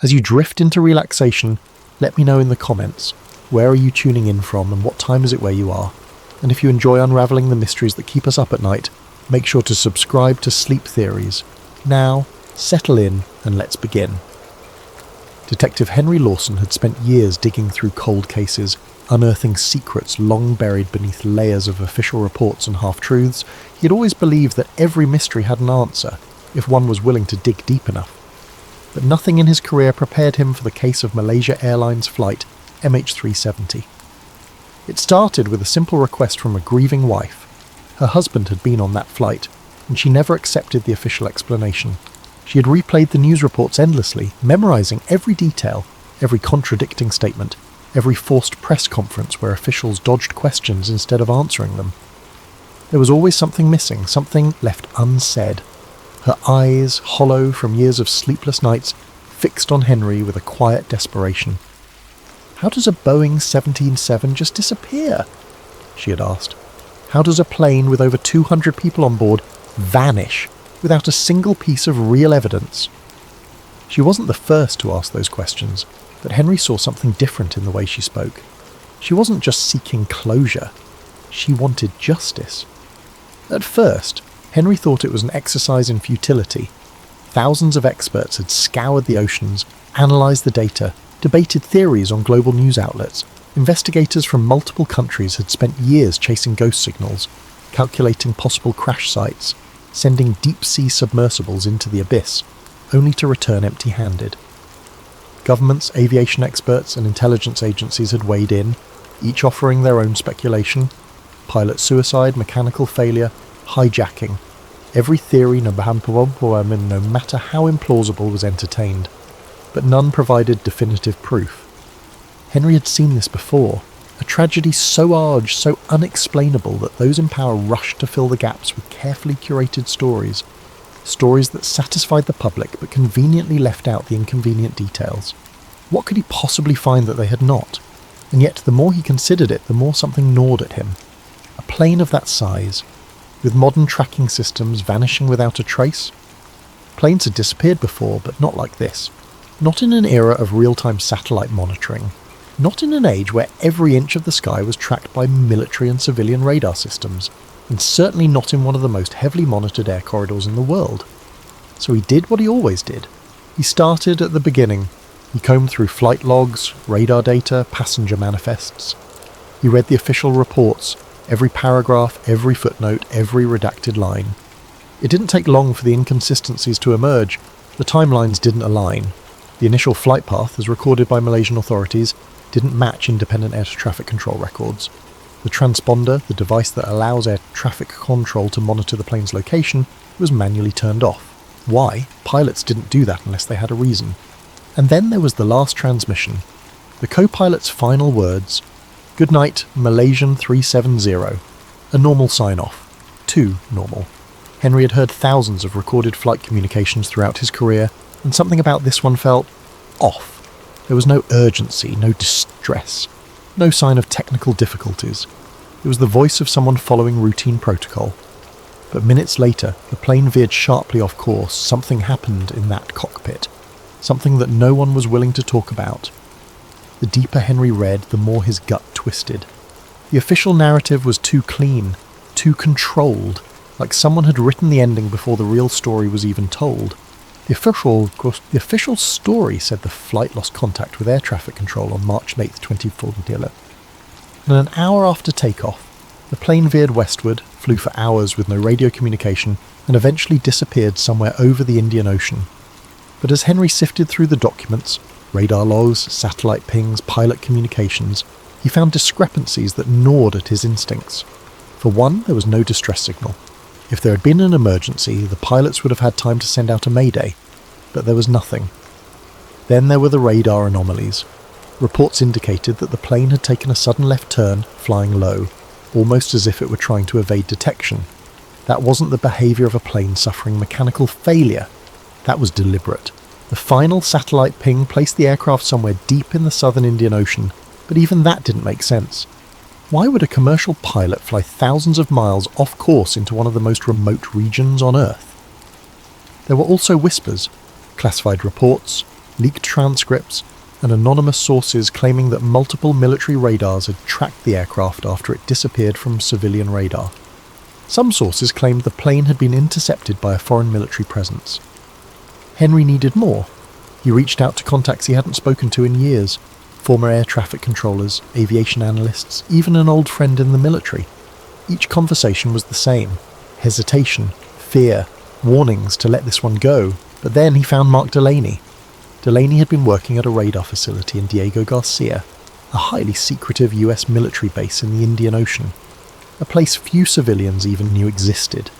As you drift into relaxation, let me know in the comments, where are you tuning in from and what time is it where you are? And if you enjoy unravelling the mysteries that keep us up at night, make sure to subscribe to Sleep Theories. Now, settle in and let's begin. Detective Henry Lawson had spent years digging through cold cases, unearthing secrets long buried beneath layers of official reports and half-truths. He had always believed that every mystery had an answer, if one was willing to dig deep enough. But nothing in his career prepared him for the case of Malaysia Airlines flight MH370. It started with a simple request from a grieving wife. Her husband had been on that flight, and she never accepted the official explanation. She had replayed the news reports endlessly, memorising every detail, every contradicting statement, every forced press conference where officials dodged questions instead of answering them. There was always something missing, something left unsaid. Her eyes, hollow from years of sleepless nights, fixed on Henry with a quiet desperation. "How does a Boeing 777 just disappear?" she had asked. "How does a plane with over 200 people on board vanish without a single piece of real evidence?" She wasn't the first to ask those questions, but Henry saw something different in the way she spoke. She wasn't just seeking closure, she wanted justice. At first, Henry thought it was an exercise in futility. Thousands of experts had scoured the oceans, analysed the data, debated theories on global news outlets. Investigators from multiple countries had spent years chasing ghost signals, calculating possible crash sites, sending deep-sea submersibles into the abyss, only to return empty-handed. Governments, aviation experts and intelligence agencies had weighed in, each offering their own speculation. Pilot suicide, mechanical failure, hijacking. Every theory, no matter how implausible, was entertained, but none provided definitive proof. Henry had seen this before, a tragedy so large, so unexplainable that those in power rushed to fill the gaps with carefully curated stories that satisfied the public but conveniently left out the inconvenient details. What could he possibly find that they had not? And yet the more he considered it, the more something gnawed at him. A plane of that size, with modern tracking systems vanishing without a trace? Planes had disappeared before, but not like this. Not in an era of real-time satellite monitoring. Not in an age where every inch of the sky was tracked by military and civilian radar systems, and certainly not in one of the most heavily monitored air corridors in the world. So he did what he always did. He started at the beginning. He combed through flight logs, radar data, passenger manifests. He read the official reports, every paragraph, every footnote, every redacted line. It didn't take long for the inconsistencies to emerge. The timelines didn't align. The initial flight path, as recorded by Malaysian authorities, didn't match independent air traffic control records. The transponder, the device that allows air traffic control to monitor the plane's location, was manually turned off. Why? Pilots didn't do that unless they had a reason. And then there was the last transmission. The co-pilot's final words, "Good night, Malaysian 370. A normal sign-off. Too normal. Henry had heard thousands of recorded flight communications throughout his career, and something about this one felt off. There was no urgency, no distress, no sign of technical difficulties. It was the voice of someone following routine protocol. But minutes later, the plane veered sharply off course. Something happened in that cockpit. Something that no one was willing to talk about. The deeper Henry read, the more his gut twisted. The official narrative was too clean, too controlled, like someone had written the ending before the real story was even told. The official story said the flight lost contact with air traffic control on March 8th, 2014. And an hour after takeoff, the plane veered westward, flew for hours with no radio communication, and eventually disappeared somewhere over the Indian Ocean. But as Henry sifted through the documents, radar logs, satellite pings, pilot communications, he found discrepancies that gnawed at his instincts. For one, there was no distress signal. If there had been an emergency, the pilots would have had time to send out a mayday, but there was nothing. Then there were the radar anomalies. Reports indicated that the plane had taken a sudden left turn, flying low, almost as if it were trying to evade detection. That wasn't the behaviour of a plane suffering mechanical failure. That was deliberate. The final satellite ping placed the aircraft somewhere deep in the southern Indian Ocean, but even that didn't make sense. Why would a commercial pilot fly thousands of miles off course into one of the most remote regions on Earth? There were also whispers, classified reports, leaked transcripts, and anonymous sources claiming that multiple military radars had tracked the aircraft after it disappeared from civilian radar. Some sources claimed the plane had been intercepted by a foreign military presence. Henry needed more. He reached out to contacts he hadn't spoken to in years, former air traffic controllers, aviation analysts, even an old friend in the military. Each conversation was the same: hesitation, fear, warnings to let this one go. But then he found Mark Delaney. Delaney had been working at a radar facility in Diego Garcia, a highly secretive US military base in the Indian Ocean, a place few civilians even knew existed.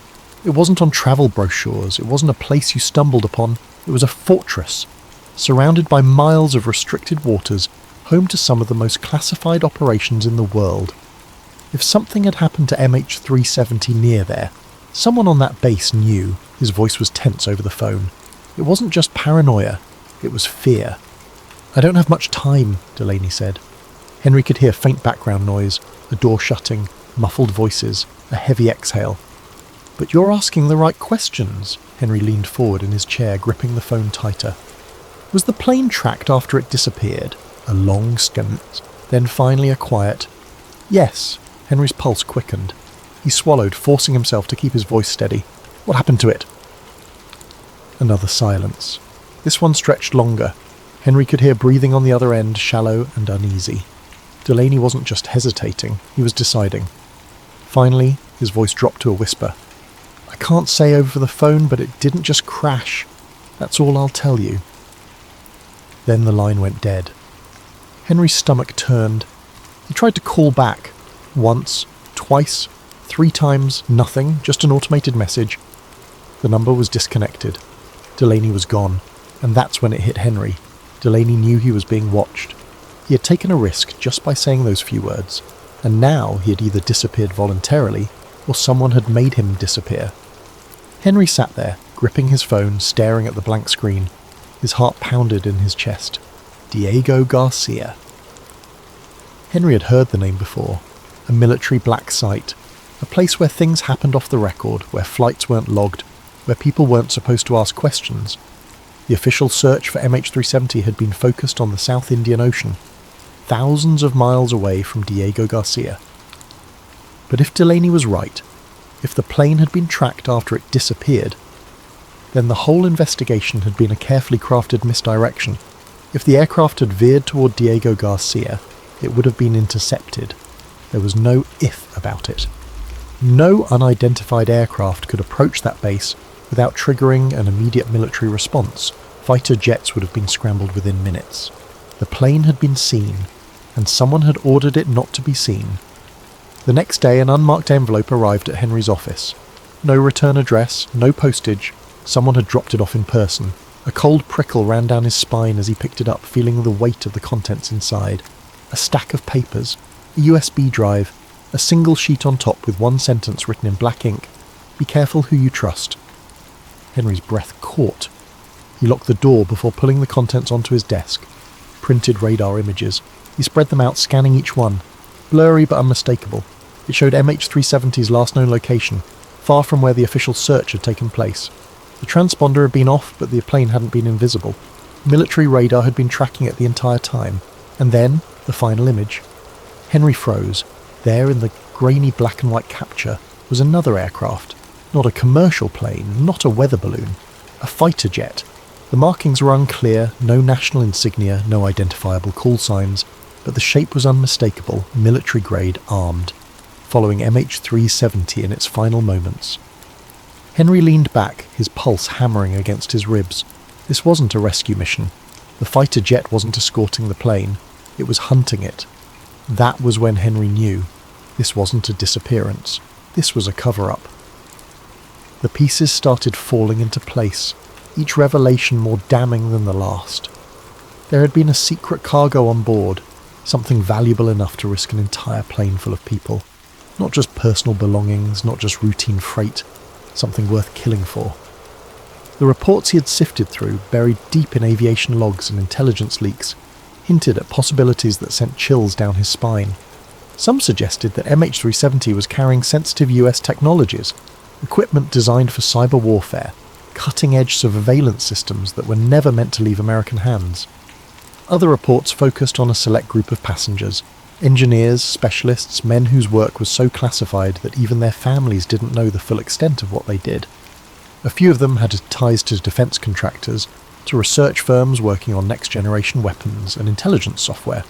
It wasn't on travel brochures, it wasn't a place you stumbled upon, it was a fortress, surrounded by miles of restricted waters, home to some of the most classified operations in the world. If something had happened to MH370 near there, someone on that base knew. His voice was tense over the phone. It wasn't just paranoia, it was fear. "I don't have much time," Delaney said. Henry could hear faint background noise, a door shutting, muffled voices, a heavy exhale. "But you're asking the right questions." Henry leaned forward in his chair, gripping the phone tighter. "Was the plane tracked after it disappeared?" A long stint, then finally a quiet, "Yes." Henry's pulse quickened. He swallowed, forcing himself to keep his voice steady. "What happened to it?" Another silence. This one stretched longer. Henry could hear breathing on the other end, shallow and uneasy. Delaney wasn't just hesitating, he was deciding. Finally, his voice dropped to a whisper. "I can't say over the phone, but it didn't just crash. That's all I'll tell you." Then the line went dead. Henry's stomach turned. He tried to call back. Once, twice, 3 times, nothing, just an automated message. The number was disconnected. Delaney was gone, and that's when it hit Henry. Delaney knew he was being watched. He had taken a risk just by saying those few words, and now he had either disappeared voluntarily, or someone had made him disappear. Henry sat there, gripping his phone, staring at the blank screen. His heart pounded in his chest. Diego Garcia. Henry had heard the name before. A military black site. A place where things happened off the record, where flights weren't logged, where people weren't supposed to ask questions. The official search for MH370 had been focused on the South Indian Ocean, thousands of miles away from Diego Garcia. But if Delaney was right, if the plane had been tracked after it disappeared, then the whole investigation had been a carefully crafted misdirection. If the aircraft had veered toward Diego Garcia, it would have been intercepted. There was no if about it. No unidentified aircraft could approach that base without triggering an immediate military response. Fighter jets would have been scrambled within minutes. The plane had been seen, and someone had ordered it not to be seen. The next day, an unmarked envelope arrived at Henry's office. No return address, no postage. Someone had dropped it off in person. A cold prickle ran down his spine as he picked it up, feeling the weight of the contents inside. A stack of papers, a USB drive, a single sheet on top with one sentence written in black ink. "Be careful who you trust." Henry's breath caught. He locked the door before pulling the contents onto his desk. Printed radar images. He spread them out, scanning each one. Blurry but unmistakable. It showed MH370's last known location, far from where the official search had taken place. The transponder had been off, but the plane hadn't been invisible. Military radar had been tracking it the entire time. And then, the final image. Henry froze. There, in the grainy black and white capture, was another aircraft. Not a commercial plane, not a weather balloon. A fighter jet. The markings were unclear, no national insignia, no identifiable call signs, but the shape was unmistakable, military-grade, armed, following MH370 in its final moments. Henry leaned back, his pulse hammering against his ribs. This wasn't a rescue mission. The fighter jet wasn't escorting the plane, it was hunting it. That was when Henry knew. This wasn't a disappearance. This was a cover-up. The pieces started falling into place, each revelation more damning than the last. There had been a secret cargo on board, something valuable enough to risk an entire plane full of people. Not just personal belongings, not just routine freight, something worth killing for. The reports he had sifted through, buried deep in aviation logs and intelligence leaks, hinted at possibilities that sent chills down his spine. Some suggested that MH370 was carrying sensitive US technologies, equipment designed for cyber warfare, cutting-edge surveillance systems that were never meant to leave American hands. Other reports focused on a select group of passengers, engineers, specialists, men whose work was so classified that even their families didn't know the full extent of what they did. A few of them had ties to defense contractors, to research firms working on next-generation weapons and intelligence software.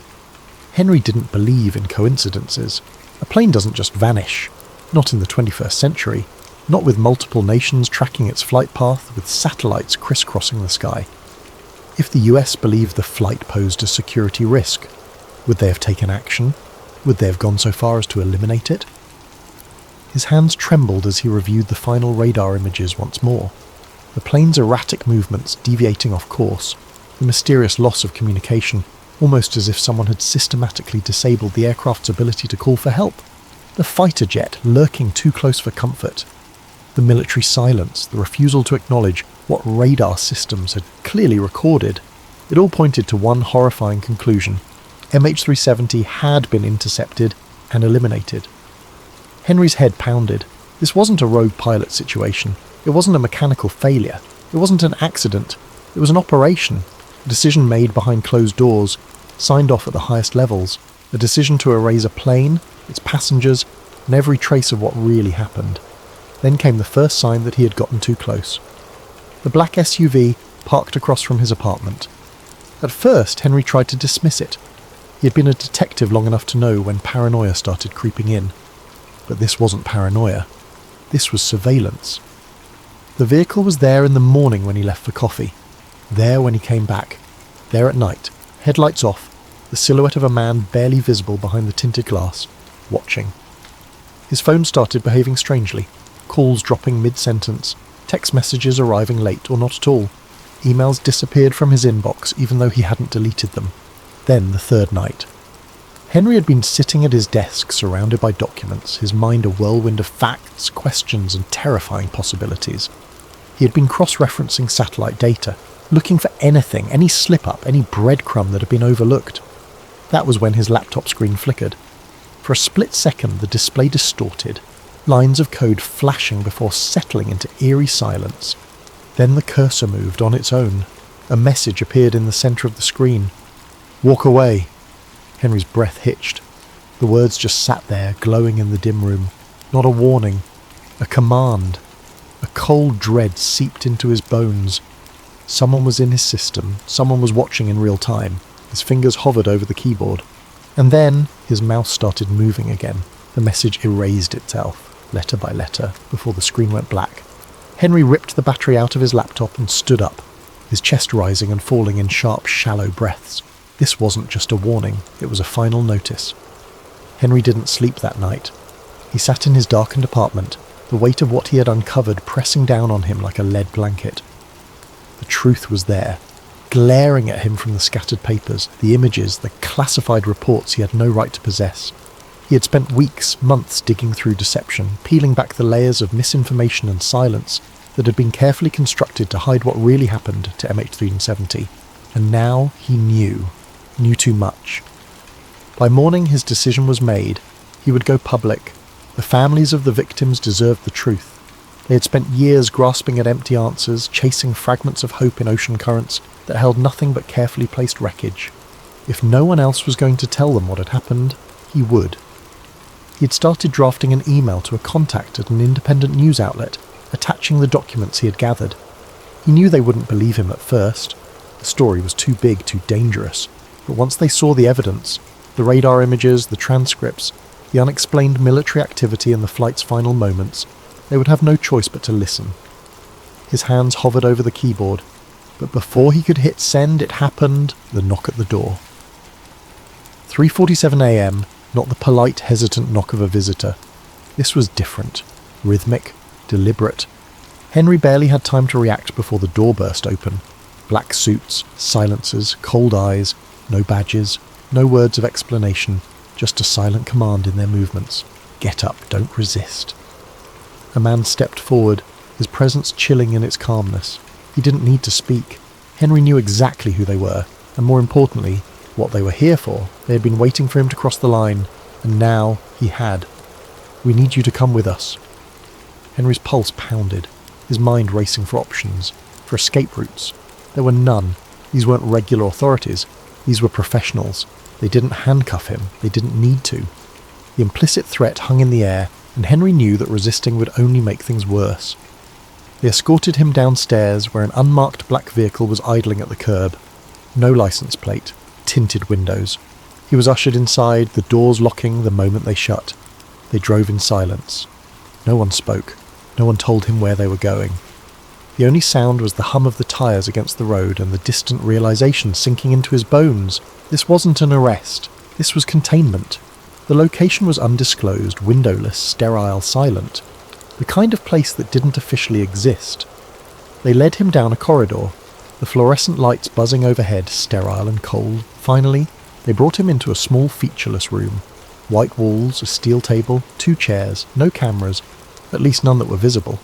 Henry didn't believe in coincidences. A plane doesn't just vanish. Not in the 21st century. Not with multiple nations tracking its flight path, with satellites crisscrossing the sky. If the US believed the flight posed a security risk, would they have taken action? Would they have gone so far as to eliminate it? His hands trembled as he reviewed the final radar images once more. The plane's erratic movements deviating off course, the mysterious loss of communication, almost as if someone had systematically disabled the aircraft's ability to call for help. The fighter jet lurking too close for comfort. The military silence, the refusal to acknowledge what radar systems had clearly recorded. It all pointed to one horrifying conclusion. MH370 had been intercepted and eliminated. Henry's head pounded. This wasn't a rogue pilot situation. It wasn't a mechanical failure. It wasn't an accident. It was an operation. A decision made behind closed doors, signed off at the highest levels. A decision to erase a plane, its passengers, and every trace of what really happened. Then came the first sign that he had gotten too close. The black SUV parked across from his apartment. At first, Henry tried to dismiss it. He had been a detective long enough to know when paranoia started creeping in. But this wasn't paranoia. This was surveillance. The vehicle was there in the morning when he left for coffee. There when he came back. There at night, headlights off, the silhouette of a man barely visible behind the tinted glass, watching. His phone started behaving strangely. Calls dropping mid-sentence, text messages arriving late or not at all. Emails disappeared from his inbox even though he hadn't deleted them. Then the third night. Henry had been sitting at his desk surrounded by documents, his mind a whirlwind of facts, questions and terrifying possibilities. He had been cross-referencing satellite data, looking for anything, any slip-up, any breadcrumb that had been overlooked. That was when his laptop screen flickered. For a split second the display distorted, lines of code flashing before settling into eerie silence. Then the cursor moved on its own. A message appeared in the centre of the screen. "Walk away." Henry's breath hitched. The words just sat there, glowing in the dim room. Not a warning. A command. A cold dread seeped into his bones. Someone was in his system. Someone was watching in real time. His fingers hovered over the keyboard. And then his mouse started moving again. The message erased itself, letter by letter, before the screen went black. Henry ripped the battery out of his laptop and stood up, his chest rising and falling in sharp, shallow breaths. This wasn't just a warning, it was a final notice. Henry didn't sleep that night. He sat in his darkened apartment, the weight of what he had uncovered pressing down on him like a lead blanket. The truth was there, glaring at him from the scattered papers, the images, the classified reports he had no right to possess. He had spent weeks, months digging through deception, peeling back the layers of misinformation and silence that had been carefully constructed to hide what really happened to MH370. And now he knew too much. By morning his decision was made. He would go public. The families of the victims deserved the truth. They had spent years grasping at empty answers, chasing fragments of hope in ocean currents that held nothing but carefully placed wreckage. If no one else was going to tell them what had happened, he would. He had started drafting an email to a contact at an independent news outlet, attaching the documents he had gathered. He knew they wouldn't believe him at first. The story was too big, too dangerous. But once they saw the evidence, the radar images, the transcripts, the unexplained military activity in the flight's final moments, they would have no choice but to listen. His hands hovered over the keyboard, but before he could hit send, it happened, the knock at the door. 3:47 a.m., not the polite, hesitant knock of a visitor. This was different, rhythmic, deliberate. Henry barely had time to react before the door burst open. Black suits, silencers, cold eyes, no badges, no words of explanation, just a silent command in their movements. Get up, don't resist. A man stepped forward, his presence chilling in its calmness. He didn't need to speak. Henry knew exactly who they were, and more importantly, what they were here for. They had been waiting for him to cross the line, and now he had. "We need you to come with us." Henry's pulse pounded. his mind racing for options, for escape routes. There were none. These weren't regular authorities. These were professionals. They didn't handcuff him. They didn't need to. The implicit threat hung in the air, and Henry knew that resisting would only make things worse. They escorted him downstairs where an unmarked black vehicle was idling at the curb. No license plate, tinted windows. He was ushered inside, the doors locking the moment they shut. They drove in silence. No one spoke. No one told him where they were going. The only sound was the hum of the tyres against the road and the distant realisation sinking into his bones. This wasn't an arrest. This was containment. The location was undisclosed, windowless, sterile, silent. The kind of place that didn't officially exist. They led him down a corridor, the fluorescent lights buzzing overhead, sterile and cold. Finally, they brought him into a small featureless room. White walls, a steel table, 2 chairs, no cameras, at least none that were visible.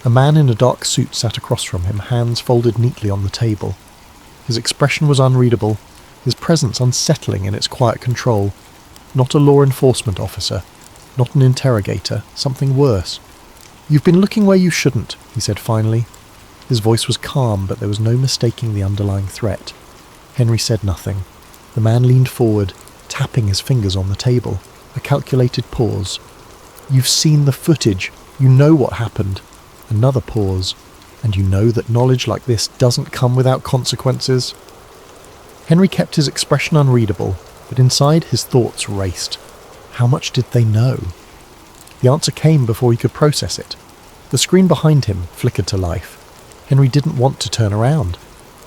A man in a dark suit sat across from him, hands folded neatly on the table. His expression was unreadable, his presence unsettling in its quiet control. Not a law enforcement officer, not an interrogator, something worse. "You've been looking where you shouldn't," he said finally. His voice was calm, but there was no mistaking the underlying threat. Henry said nothing. The man leaned forward, tapping his fingers on the table. A calculated pause. "You've seen the footage. You know what happened." Another pause. "And you know that knowledge like this doesn't come without consequences?" Henry kept his expression unreadable, but inside his thoughts raced. How much did they know? The answer came before he could process it. The screen behind him flickered to life. Henry didn't want to turn around,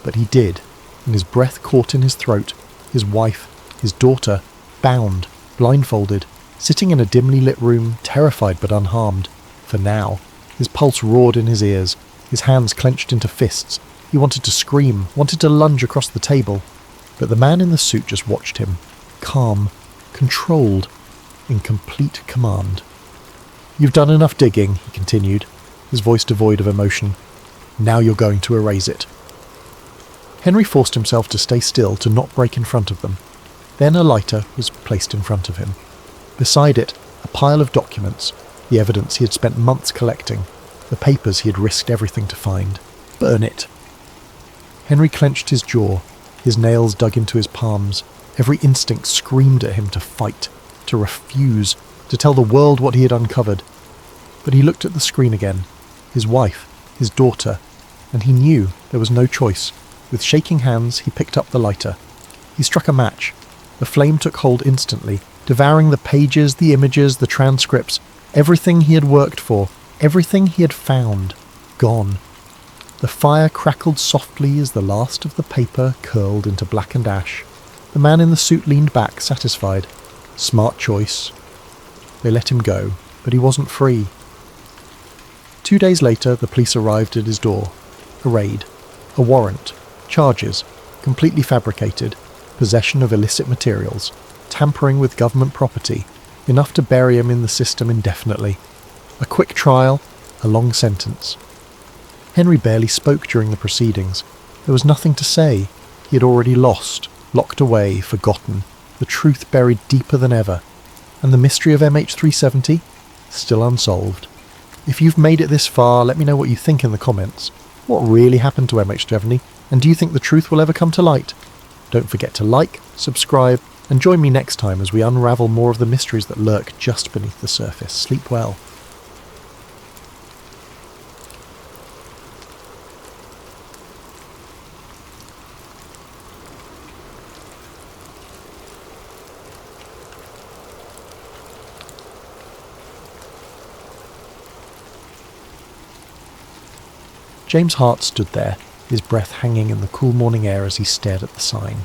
but he did, and his breath caught in his throat. His wife, his daughter, bound, blindfolded, sitting in a dimly lit room, terrified but unharmed. For now. His pulse roared in his ears, his hands clenched into fists. He wanted to scream, wanted to lunge across the table. But the man in the suit just watched him, calm, controlled, in complete command. "You've done enough digging," he continued, his voice devoid of emotion. "Now you're going to erase it." Henry forced himself to stay still, to not break in front of them. Then a lighter was placed in front of him. Beside it, a pile of documents, the evidence he had spent months collecting, the papers he had risked everything to find. Burn it. Henry clenched his jaw, his nails dug into his palms. Every instinct screamed at him to fight, to refuse, to tell the world what he had uncovered. But he looked at the screen again, his wife, his daughter, and he knew there was no choice. With shaking hands, he picked up the lighter. He struck a match. The flame took hold instantly, devouring the pages, the images, the transcripts, everything he had worked for, everything he had found, gone. The fire crackled softly as the last of the paper curled into blackened ash. The man in the suit leaned back, satisfied. Smart choice. They let him go, but he wasn't free. 2 days later, the police arrived at his door. A raid. A warrant. Charges. Completely fabricated. Possession of illicit materials. Tampering with government property. Enough to bury him in the system indefinitely. A quick trial. A long sentence. Henry barely spoke during the proceedings. There was nothing to say. He had already lost, locked away, forgotten. The truth buried deeper than ever. And the mystery of MH370? Still unsolved. If you've made it this far, let me know what you think in the comments. What really happened to MH370? And do you think the truth will ever come to light? Don't forget to like, subscribe, and join me next time as we unravel more of the mysteries that lurk just beneath the surface. Sleep well. James Hart stood there, his breath hanging in the cool morning air as he stared at the sign.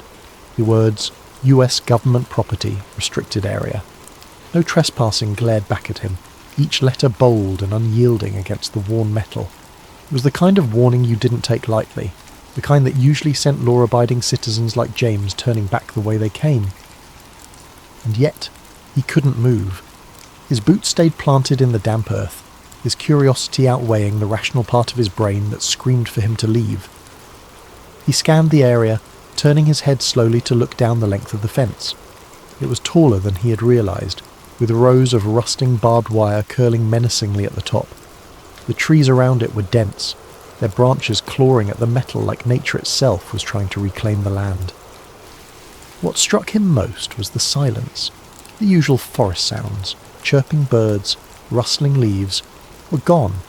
The words, US Government Property, Restricted Area. No trespassing glared back at him, each letter bold and unyielding against the worn metal. It was the kind of warning you didn't take lightly, the kind that usually sent law-abiding citizens like James turning back the way they came. And yet, he couldn't move. His boots stayed planted in the damp earth, his curiosity outweighing the rational part of his brain that screamed for him to leave. He scanned the area, turning his head slowly to look down the length of the fence. It was taller than he had realised, with rows of rusting barbed wire curling menacingly at the top. The trees around it were dense, their branches clawing at the metal like nature itself was trying to reclaim the land. What struck him most was the silence. The usual forest sounds, chirping birds, rustling leaves, were gone,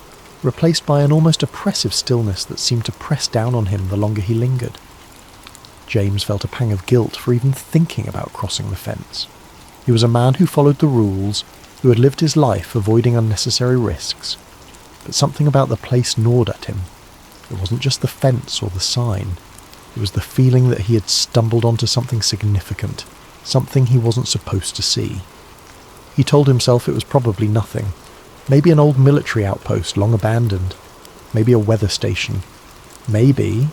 replaced by an almost oppressive stillness that seemed to press down on him the longer he lingered. James felt a pang of guilt for even thinking about crossing the fence. He was a man who followed the rules, who had lived his life avoiding unnecessary risks, but something about the place gnawed at him. It wasn't just the fence or the sign. It was the feeling that he had stumbled onto something significant, something he wasn't supposed to see. He told himself it was probably nothing. Maybe an old military outpost long abandoned. Maybe a weather station. Maybe,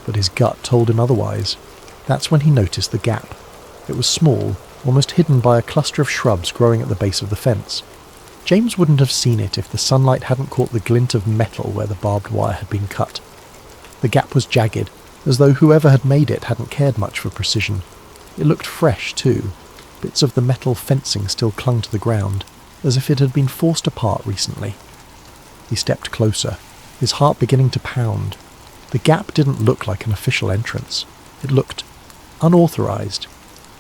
but his gut told him otherwise. That's when he noticed the gap. It was small, almost hidden by a cluster of shrubs growing at the base of the fence. James wouldn't have seen it if the sunlight hadn't caught the glint of metal where the barbed wire had been cut. The gap was jagged, as though whoever had made it hadn't cared much for precision. It looked fresh, too. Bits of the metal fencing still clung to the ground, as if it had been forced apart recently. He stepped closer, his heart beginning to pound. The gap didn't look like an official entrance. It looked unauthorized,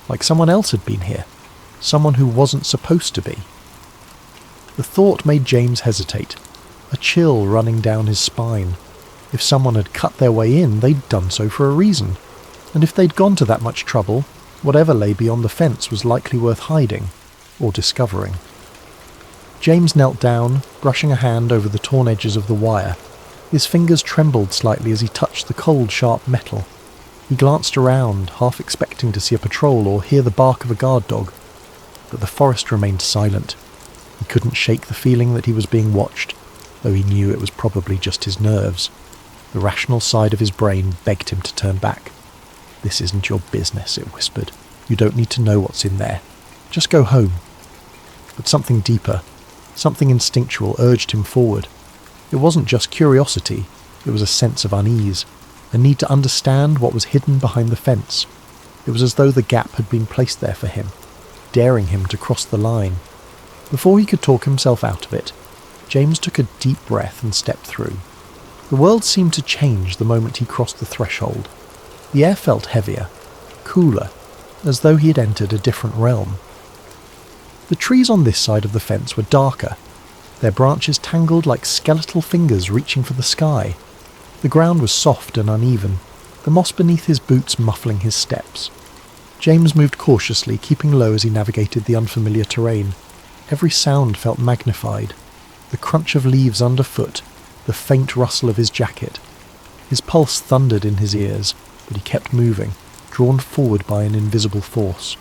like someone else had been here, someone who wasn't supposed to be. The thought made James hesitate, a chill running down his spine. If someone had cut their way in, they'd done so for a reason, and if they'd gone to that much trouble, whatever lay beyond the fence was likely worth hiding, or discovering. James knelt down, brushing a hand over the torn edges of the wire. His fingers trembled slightly as he touched the cold, sharp metal. He glanced around, half expecting to see a patrol or hear the bark of a guard dog, but the forest remained silent. He couldn't shake the feeling that he was being watched, though he knew it was probably just his nerves. The rational side of his brain begged him to turn back. "This isn't your business," it whispered. "You don't need to know what's in there. Just go home." But something deeper, something instinctual urged him forward. It wasn't just curiosity, it was a sense of unease, a need to understand what was hidden behind the fence. It was as though the gap had been placed there for him, daring him to cross the line. Before he could talk himself out of it, James took a deep breath and stepped through. The world seemed to change the moment he crossed the threshold. The air felt heavier, cooler, as though he had entered a different realm. The trees on this side of the fence were darker, their branches tangled like skeletal fingers reaching for the sky. The ground was soft and uneven, the moss beneath his boots muffling his steps. James moved cautiously, keeping low as he navigated the unfamiliar terrain. Every sound felt magnified, the crunch of leaves underfoot, the faint rustle of his jacket. His pulse thundered in his ears, but he kept moving, drawn forward by an invisible force.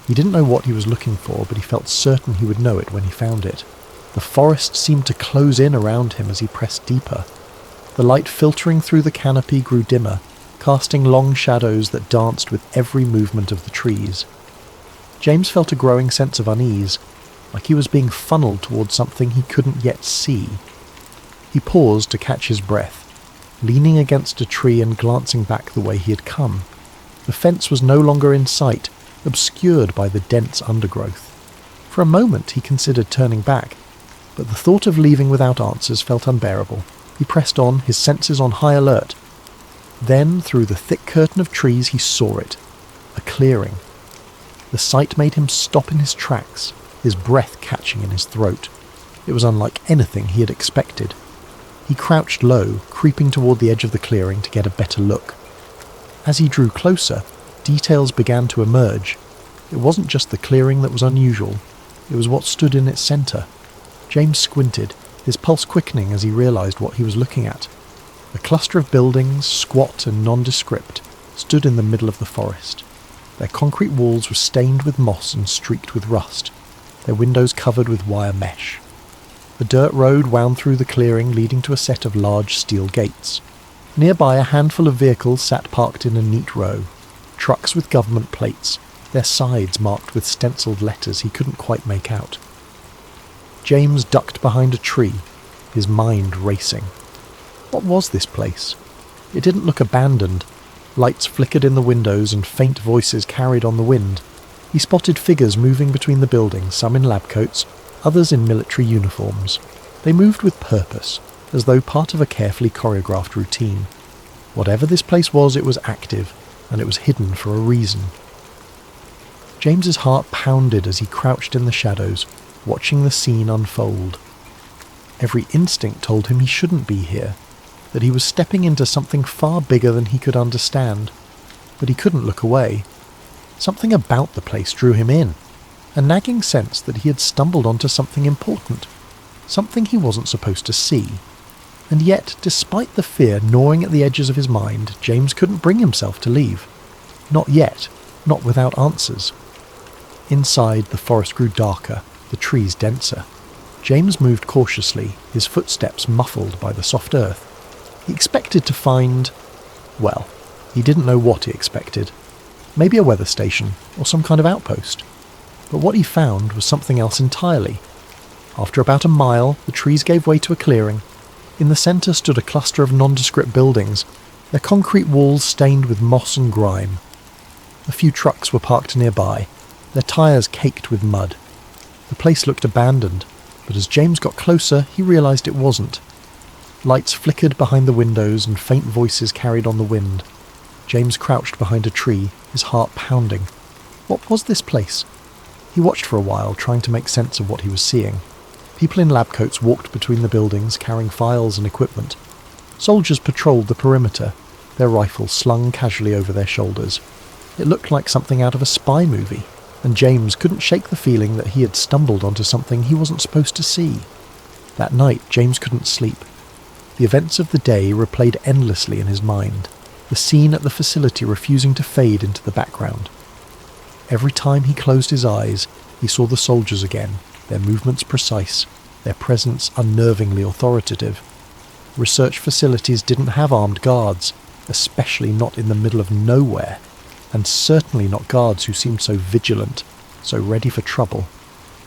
He didn't know what he was looking for, but he felt certain he would know it when he found it. The forest seemed to close in around him as he pressed deeper. The light filtering through the canopy grew dimmer, casting long shadows that danced with every movement of the trees. James felt a growing sense of unease, like he was being funneled towards something he couldn't yet see. He paused to catch his breath, leaning against a tree and glancing back the way he had come. The fence was no longer in sight, obscured by the dense undergrowth. For a moment he considered turning back, but the thought of leaving without answers felt unbearable. He pressed on, his senses on high alert. Then, through the thick curtain of trees, he saw it. A clearing. The sight made him stop in his tracks, his breath catching in his throat. It was unlike anything he had expected. He crouched low, creeping toward the edge of the clearing to get a better look. As he drew closer, details began to emerge. It wasn't just the clearing that was unusual, it was what stood in its centre. James squinted, his pulse quickening as he realised what he was looking at. A cluster of buildings, squat and nondescript, stood in the middle of the forest. Their concrete walls were stained with moss and streaked with rust, their windows covered with wire mesh. The dirt road wound through the clearing, leading to a set of large steel gates. Nearby, a handful of vehicles sat parked in a neat row. Trucks with government plates, their sides marked with stenciled letters he couldn't quite make out. James ducked behind a tree, his mind racing. What was this place? It didn't look abandoned. Lights flickered in the windows and faint voices carried on the wind. He spotted figures moving between the buildings, some in lab coats, others in military uniforms. They moved with purpose, as though part of a carefully choreographed routine. Whatever this place was, it was active, and it was hidden for a reason. James's heart pounded as he crouched in the shadows, watching the scene unfold. Every instinct told him he shouldn't be here, that he was stepping into something far bigger than he could understand, but he couldn't look away. Something about the place drew him in, a nagging sense that he had stumbled onto something important, something he wasn't supposed to see. And yet, despite the fear gnawing at the edges of his mind, James couldn't bring himself to leave. Not yet, not without answers. Inside, the forest grew darker, the trees denser. James moved cautiously, his footsteps muffled by the soft earth. He expected to find... well, he didn't know what he expected. Maybe a weather station, or some kind of outpost. But what he found was something else entirely. After about a mile, the trees gave way to a clearing. In the centre stood a cluster of nondescript buildings, their concrete walls stained with moss and grime. A few trucks were parked nearby, their tyres caked with mud. The place looked abandoned, but as James got closer, he realised it wasn't. Lights flickered behind the windows and faint voices carried on the wind. James crouched behind a tree, his heart pounding. What was this place? He watched for a while, trying to make sense of what he was seeing. People in lab coats walked between the buildings, carrying files and equipment. Soldiers patrolled the perimeter, their rifles slung casually over their shoulders. It looked like something out of a spy movie, and James couldn't shake the feeling that he had stumbled onto something he wasn't supposed to see. That night, James couldn't sleep. The events of the day replayed endlessly in his mind, the scene at the facility refusing to fade into the background. Every time he closed his eyes, he saw the soldiers again, their movements precise, their presence unnervingly authoritative. Research facilities didn't have armed guards, especially not in the middle of nowhere, and certainly not guards who seemed so vigilant, so ready for trouble.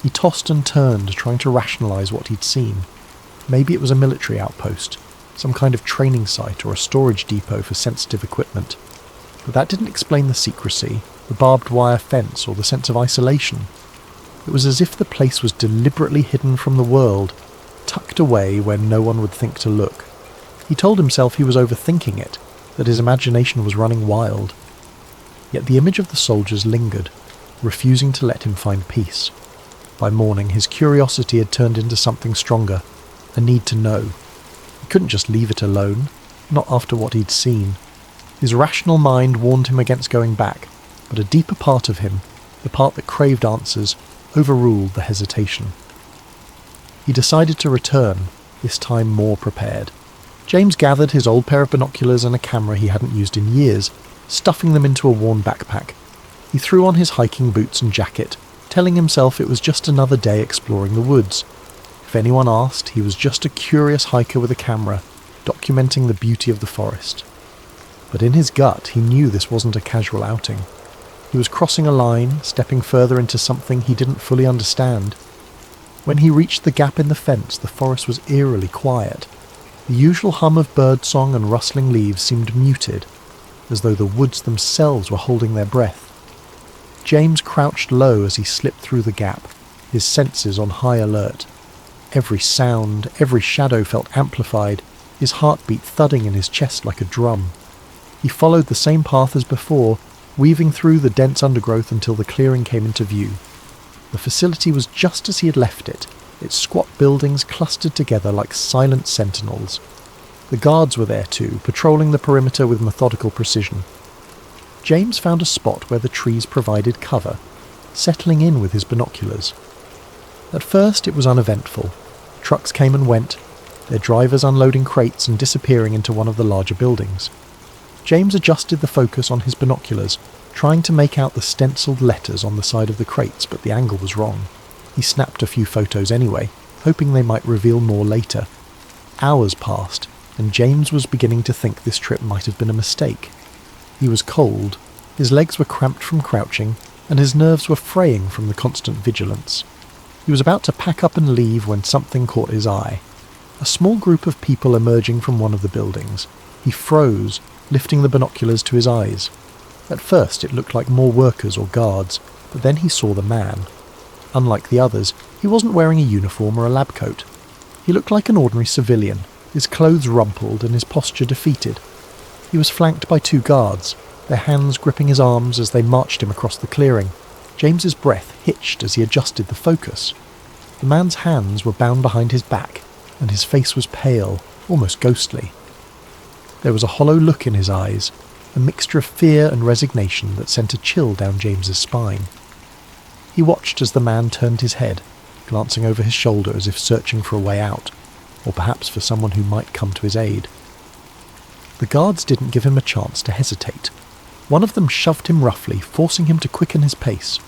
He tossed and turned, trying to rationalise what he'd seen. Maybe it was a military outpost, some kind of training site or a storage depot for sensitive equipment. But that didn't explain the secrecy, the barbed wire fence, or the sense of isolation. It was as if the place was deliberately hidden from the world, tucked away where no one would think to look. He told himself he was overthinking it, that his imagination was running wild. Yet the image of the soldiers lingered, refusing to let him find peace. By morning, his curiosity had turned into something stronger, a need to know. He couldn't just leave it alone, not after what he'd seen. His rational mind warned him against going back, but a deeper part of him, the part that craved answers, overruled the hesitation. He decided to return, this time more prepared. James gathered his old pair of binoculars and a camera he hadn't used in years, stuffing them into a worn backpack. He threw on his hiking boots and jacket, telling himself it was just another day exploring the woods. If anyone asked, he was just a curious hiker with a camera, documenting the beauty of the forest. But in his gut, he knew this wasn't a casual outing. He was crossing a line, stepping further into something he didn't fully understand. When he reached the gap in the fence, the forest was eerily quiet. The usual hum of birdsong and rustling leaves seemed muted, as though the woods themselves were holding their breath. James crouched low as he slipped through the gap, his senses on high alert. Every sound, every shadow felt amplified, his heartbeat thudding in his chest like a drum. He followed the same path as before, weaving through the dense undergrowth until the clearing came into view. The facility was just as he had left it, its squat buildings clustered together like silent sentinels. The guards were there too, patrolling the perimeter with methodical precision. James found a spot where the trees provided cover, settling in with his binoculars. At first it was uneventful. Trucks came and went, their drivers unloading crates and disappearing into one of the larger buildings. James adjusted the focus on his binoculars, trying to make out the stenciled letters on the side of the crates, but the angle was wrong. He snapped a few photos anyway, hoping they might reveal more later. Hours passed, and James was beginning to think this trip might have been a mistake. He was cold, his legs were cramped from crouching, and his nerves were fraying from the constant vigilance. He was about to pack up and leave when something caught his eye. A small group of people emerging from one of the buildings. He froze, lifting the binoculars to his eyes. At first it looked like more workers or guards, but then he saw the man. Unlike the others, he wasn't wearing a uniform or a lab coat. He looked like an ordinary civilian, his clothes rumpled and his posture defeated. He was flanked by 2 guards, their hands gripping his arms as they marched him across the clearing. James's breath hitched as he adjusted the focus. The man's hands were bound behind his back, and his face was pale, almost ghostly. There was a hollow look in his eyes, a mixture of fear and resignation that sent a chill down James's spine. He watched as the man turned his head, glancing over his shoulder as if searching for a way out, or perhaps for someone who might come to his aid. The guards didn't give him a chance to hesitate. One of them shoved him roughly, forcing him to quicken his pace.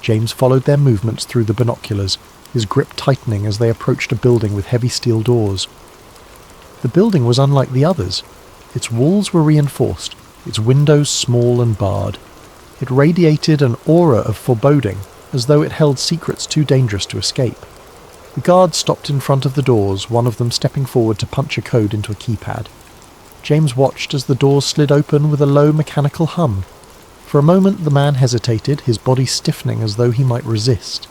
James followed their movements through the binoculars, his grip tightening as they approached a building with heavy steel doors. The building was unlike the others. Its walls were reinforced, its windows small and barred. It radiated an aura of foreboding, as though it held secrets too dangerous to escape. The guards stopped in front of the doors, one of them stepping forward to punch a code into a keypad. James watched as the doors slid open with a low mechanical hum. For a moment the man hesitated, his body stiffening as though he might resist.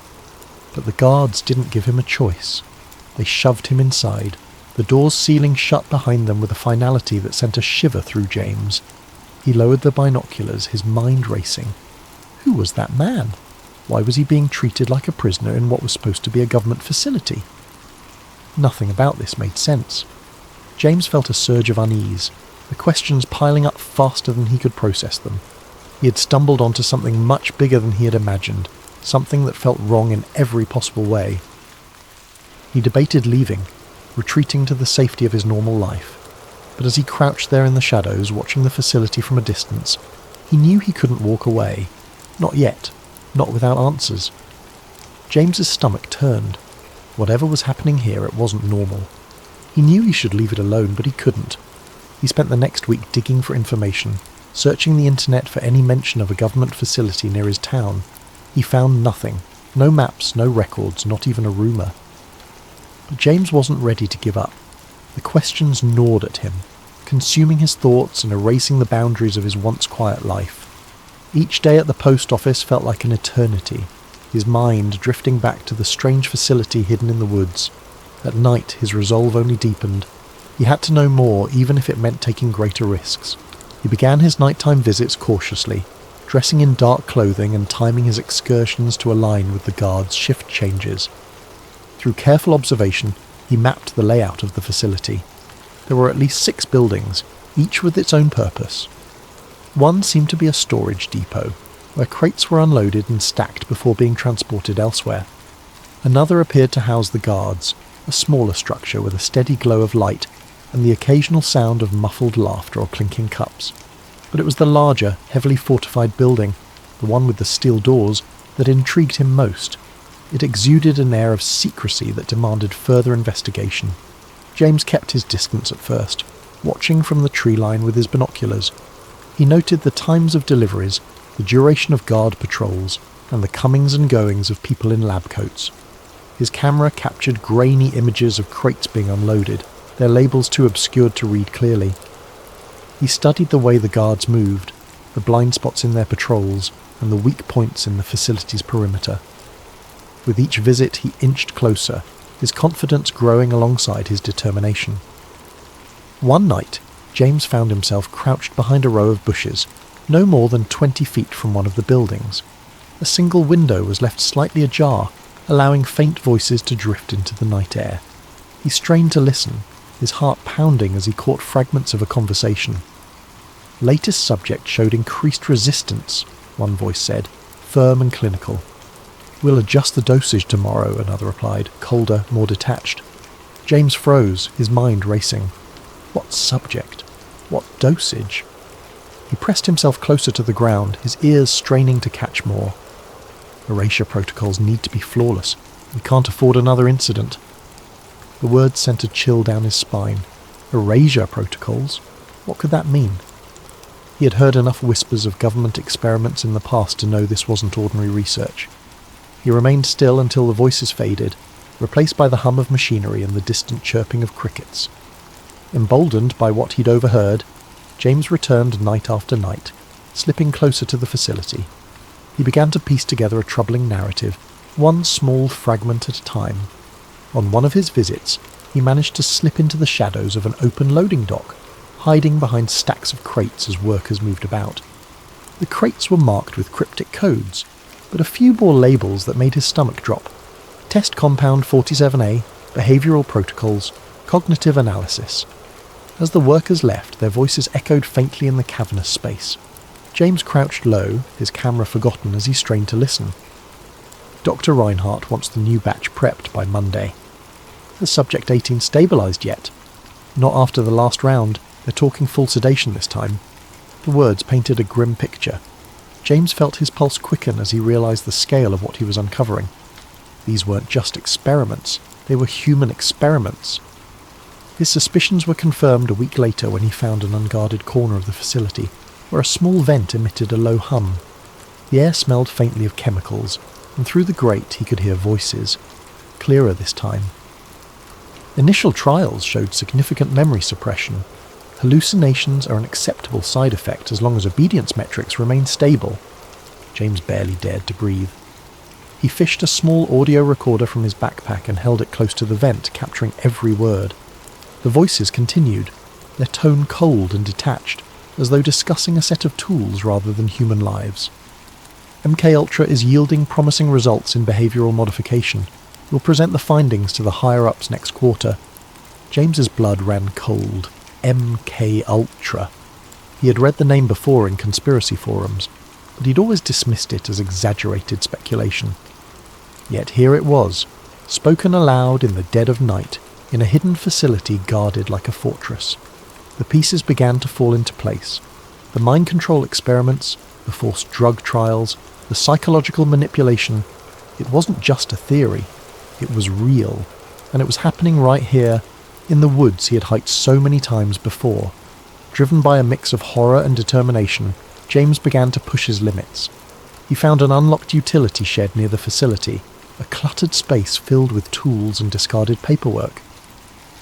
But the guards didn't give him a choice. They shoved him inside, the doors sealing shut behind them with a finality that sent a shiver through James. He lowered the binoculars, his mind racing. Who was that man? Why was he being treated like a prisoner in what was supposed to be a government facility? Nothing about this made sense. James felt a surge of unease, the questions piling up faster than he could process them. He had stumbled onto something much bigger than he had imagined, something that felt wrong in every possible way. He debated leaving, retreating to the safety of his normal life. But as he crouched there in the shadows, watching the facility from a distance, he knew he couldn't walk away. Not yet. Not without answers. James's stomach turned. Whatever was happening here, it wasn't normal. He knew he should leave it alone, but he couldn't. He spent the next week digging for information, searching the internet for any mention of a government facility near his town. He found nothing. No maps, no records, not even a rumour. But James wasn't ready to give up. The questions gnawed at him, consuming his thoughts and erasing the boundaries of his once quiet life. Each day at the post office felt like an eternity, his mind drifting back to the strange facility hidden in the woods. At night his resolve only deepened. He had to know more, even if it meant taking greater risks. He began his nighttime visits cautiously, dressing in dark clothing and timing his excursions to align with the guards' shift changes. Through careful observation, he mapped the layout of the facility. There were at least 6 buildings, each with its own purpose. One seemed to be a storage depot, where crates were unloaded and stacked before being transported elsewhere. Another appeared to house the guards, a smaller structure with a steady glow of light and the occasional sound of muffled laughter or clinking cups. But it was the larger, heavily fortified building, the one with the steel doors, that intrigued him most. It exuded an air of secrecy that demanded further investigation. James kept his distance at first, watching from the tree line with his binoculars. He noted the times of deliveries, the duration of guard patrols, and the comings and goings of people in lab coats. His camera captured grainy images of crates being unloaded, their labels too obscured to read clearly. He studied the way the guards moved, the blind spots in their patrols, and the weak points in the facility's perimeter. With each visit he inched closer, his confidence growing alongside his determination. One night, James found himself crouched behind a row of bushes, no more than 20 feet from one of the buildings. A single window was left slightly ajar, allowing faint voices to drift into the night air. He strained to listen, his heart pounding as he caught fragments of a conversation. Latest subject showed increased resistance, one voice said, firm and clinical. We'll adjust the dosage tomorrow, another replied, colder, more detached. James froze, his mind racing. What subject? What dosage? He pressed himself closer to the ground, his ears straining to catch more. Erasure protocols need to be flawless. We can't afford another incident. The words sent a chill down his spine. Erasure protocols? What could that mean? He had heard enough whispers of government experiments in the past to know this wasn't ordinary research. He remained still until the voices faded, replaced by the hum of machinery and the distant chirping of crickets. Emboldened by what he'd overheard, James returned night after night, slipping closer to the facility. He began to piece together a troubling narrative, one small fragment at a time. On one of his visits, he he managed to slip into the shadows of an open loading dock, hiding behind stacks of crates as workers moved about. The crates were marked with cryptic codes, but a few bore labels that made his stomach drop. Test Compound 47A, Behavioural Protocols, Cognitive Analysis. As the workers left, their voices echoed faintly in the cavernous space. James crouched low, his camera forgotten as he strained to listen. Dr. Reinhardt wants the new batch prepped by Monday. Has Subject 18 stabilised yet? Not after the last round. They're talking full sedation this time. The words painted a grim picture. James felt his pulse quicken as he realised the scale of what he was uncovering. These weren't just experiments, they were human experiments. His suspicions were confirmed a week later when he found an unguarded corner of the facility, where a small vent emitted a low hum. The air smelled faintly of chemicals, and through the grate he could hear voices, clearer this time. Initial trials showed significant memory suppression. Hallucinations are an acceptable side effect as long as obedience metrics remain stable. James barely dared to breathe. He fished a small audio recorder from his backpack and held it close to the vent, capturing every word. The voices continued, their tone cold and detached, as though discussing a set of tools rather than human lives. MKUltra is yielding promising results in behavioural modification. We'll present the findings to the higher-ups next quarter. James's blood ran cold. MKUltra. He had read the name before in conspiracy forums, but he'd always dismissed it as exaggerated speculation. Yet here it was, spoken aloud in the dead of night, in a hidden facility guarded like a fortress. The pieces began to fall into place. The mind control experiments, the forced drug trials, the psychological manipulation. It wasn't just a theory. It was real, and it was happening right here, in the woods he had hiked so many times before. Driven by a mix of horror and determination, James began to push his limits. He found an unlocked utility shed near the facility, a cluttered space filled with tools and discarded paperwork.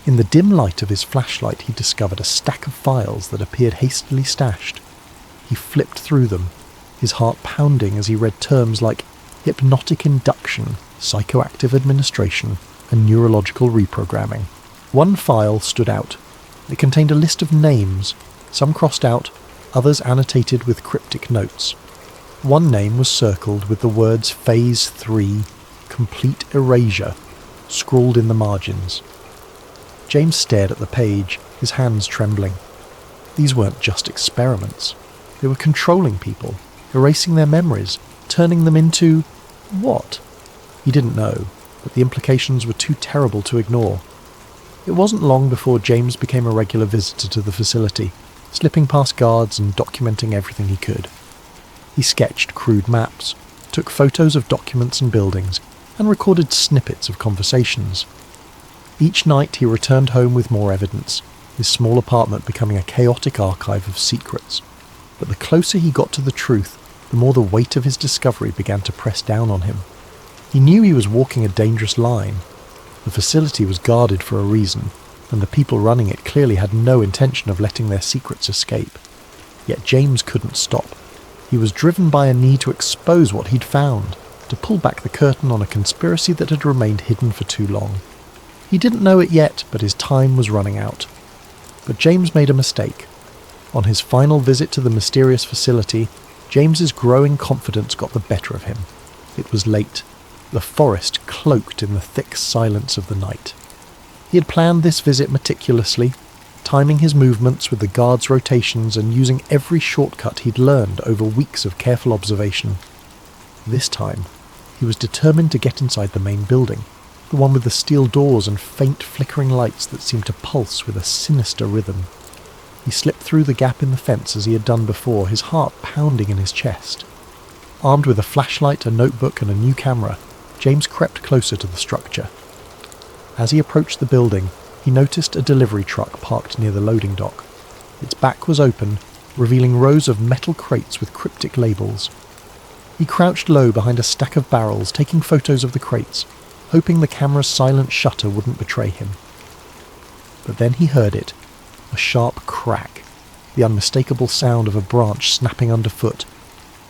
In the dim light of his flashlight he discovered a stack of files that appeared hastily stashed. He flipped through them, his heart pounding as he read terms like hypnotic induction, psychoactive administration, and neurological reprogramming. One file stood out. It contained a list of names, some crossed out, others annotated with cryptic notes. One name was circled with the words Phase 3, Complete Erasure, scrawled in the margins. James stared at the page, his hands trembling. These weren't just experiments. They were controlling people, erasing their memories, turning them into... what? He didn't know, but the implications were too terrible to ignore. It wasn't long before James became a regular visitor to the facility, slipping past guards and documenting everything he could. He sketched crude maps, took photos of documents and buildings, and recorded snippets of conversations. Each night he returned home with more evidence, his small apartment becoming a chaotic archive of secrets. But the closer he got to the truth, the more the weight of his discovery began to press down on him. He knew he was walking a dangerous line. The facility was guarded for a reason, and the people running it clearly had no intention of letting their secrets escape. Yet James couldn't stop. He was driven by a need to expose what he'd found, to pull back the curtain on a conspiracy that had remained hidden for too long. He didn't know it yet, but his time was running out. But James made a mistake. On his final visit to the mysterious facility, James's growing confidence got the better of him. It was late, the forest cloaked in the thick silence of the night. He had planned this visit meticulously, timing his movements with the guards' rotations and using every shortcut he'd learned over weeks of careful observation. This time, he was determined to get inside the main building, the one with the steel doors and faint flickering lights that seemed to pulse with a sinister rhythm. He slipped through the gap in the fence as he had done before, his heart pounding in his chest. Armed with a flashlight, a notebook, and a new camera, James crept closer to the structure. As he approached the building, he noticed a delivery truck parked near the loading dock. Its back was open, revealing rows of metal crates with cryptic labels. He crouched low behind a stack of barrels, taking photos of the crates, hoping the camera's silent shutter wouldn't betray him. But then he heard it, a sharp crack, the unmistakable sound of a branch snapping underfoot.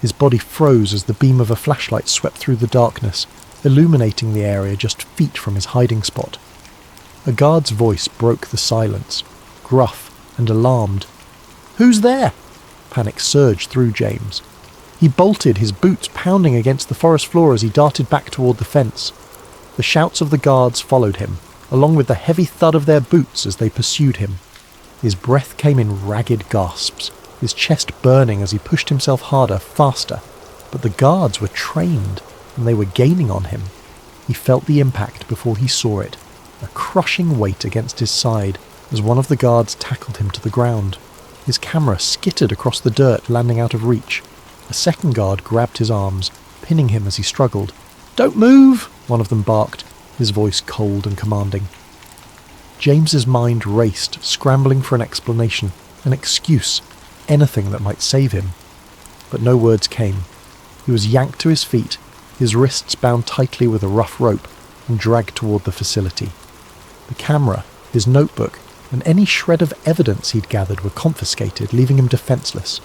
His body froze as the beam of a flashlight swept through the darkness, illuminating the area just feet from his hiding spot. A guard's voice broke the silence, gruff and alarmed. "Who's there?" Panic surged through James. He bolted, his boots pounding against the forest floor as he darted back toward the fence. The shouts of the guards followed him, along with the heavy thud of their boots as they pursued him. His breath came in ragged gasps, his chest burning as he pushed himself harder, faster. But the guards were trained, and they were gaining on him. He felt the impact before he saw it, a crushing weight against his side as one of the guards tackled him to the ground. His camera skittered across the dirt, landing out of reach. A second guard grabbed his arms, pinning him as he struggled. "Don't move!" one of them barked, his voice cold and commanding. James's mind raced, scrambling for an explanation, an excuse, anything that might save him. But no words came. He was yanked to his feet, his wrists bound tightly with a rough rope, and dragged toward the facility. The camera, his notebook, and any shred of evidence he'd gathered were confiscated, leaving him defenseless.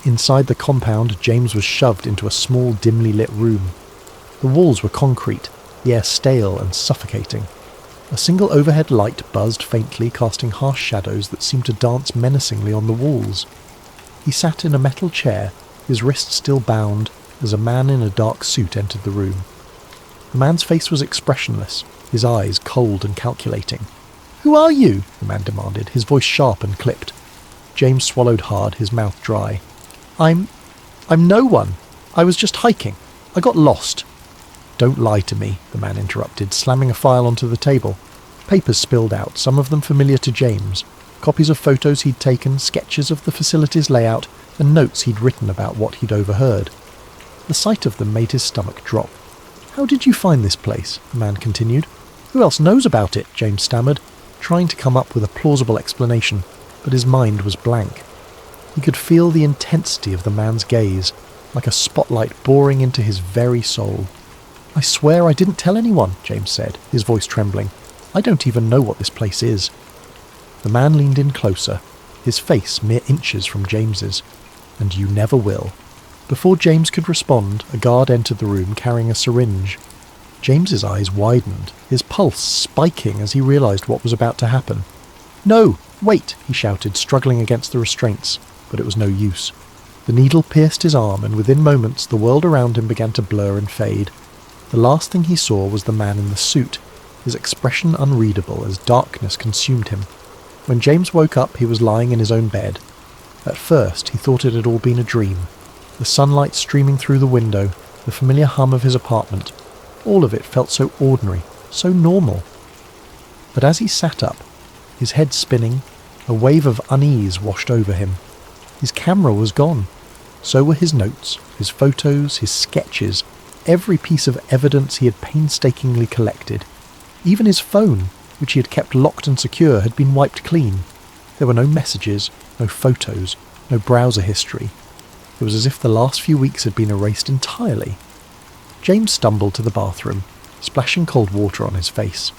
Inside the compound, James was shoved into a small, dimly lit room. The walls were concrete, the air stale and suffocating. A single overhead light buzzed faintly, casting harsh shadows that seemed to dance menacingly on the walls. He sat in a metal chair, his wrists still bound, as a man in a dark suit entered the room. The man's face was expressionless, his eyes cold and calculating. "Who are you?" the man demanded, his voice sharp and clipped. James swallowed hard, his mouth dry. I'm no one. I was just hiking. I got lost." "Don't lie to me," the man interrupted, slamming a file onto the table. Papers spilled out, some of them familiar to James. Copies of photos he'd taken, sketches of the facility's layout, and notes he'd written about what he'd overheard. The sight of them made his stomach drop. "How did you find this place?" the man continued. "Who else knows about it?" James stammered, trying to come up with a plausible explanation, but his mind was blank. He could feel the intensity of the man's gaze, like a spotlight boring into his very soul. "I swear I didn't tell anyone," James said, his voice trembling. "I don't even know what this place is." The man leaned in closer, his face mere inches from James's. "And you never will." Before James could respond, a guard entered the room carrying a syringe. James's eyes widened, his pulse spiking as he realized what was about to happen. "No, wait," he shouted, struggling against the restraints, but it was no use. The needle pierced his arm, and within moments the world around him began to blur and fade. The last thing he saw was the man in the suit, his expression unreadable as darkness consumed him. When James woke up, he was lying in his own bed. At first, he thought it had all been a dream. The sunlight streaming through the window, the familiar hum of his apartment, all of it felt so ordinary, so normal. But as he sat up, his head spinning, a wave of unease washed over him. His camera was gone. So were his notes, his photos, his sketches, every piece of evidence he had painstakingly collected. Even his phone, which he had kept locked and secure, had been wiped clean. There were no messages, no photos, no browser history. It was as if the last few weeks had been erased entirely. James stumbled to the bathroom, splashing cold water on his face.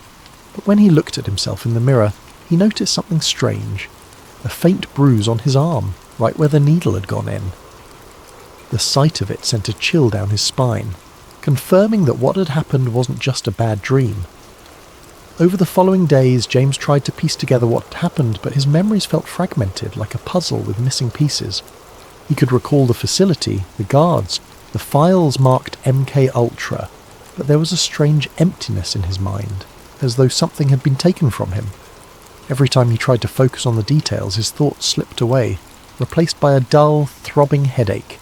But when he looked at himself in the mirror, he noticed something strange. A faint bruise on his arm, right where the needle had gone in. The sight of it sent a chill down his spine, confirming that what had happened wasn't just a bad dream. Over the following days, James tried to piece together what had happened, but his memories felt fragmented, like a puzzle with missing pieces. He could recall the facility, the guards, the files marked MKUltra, but there was a strange emptiness in his mind, as though something had been taken from him. Every time he tried to focus on the details, his thoughts slipped away, replaced by a dull, throbbing headache.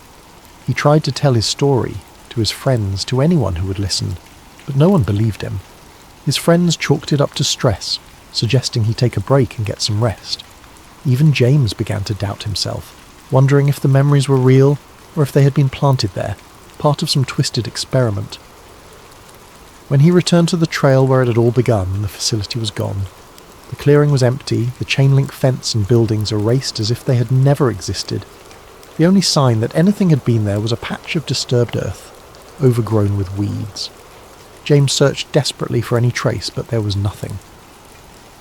He tried to tell his story, to his friends, to anyone who would listen, but no one believed him. His friends chalked it up to stress, suggesting he take a break and get some rest. Even James began to doubt himself, wondering if the memories were real or if they had been planted there, part of some twisted experiment. When he returned to the trail where it had all begun, the facility was gone. The clearing was empty, the chain-link fence and buildings erased as if they had never existed. The only sign that anything had been there was a patch of disturbed earth, overgrown with weeds. James searched desperately for any trace, but there was nothing.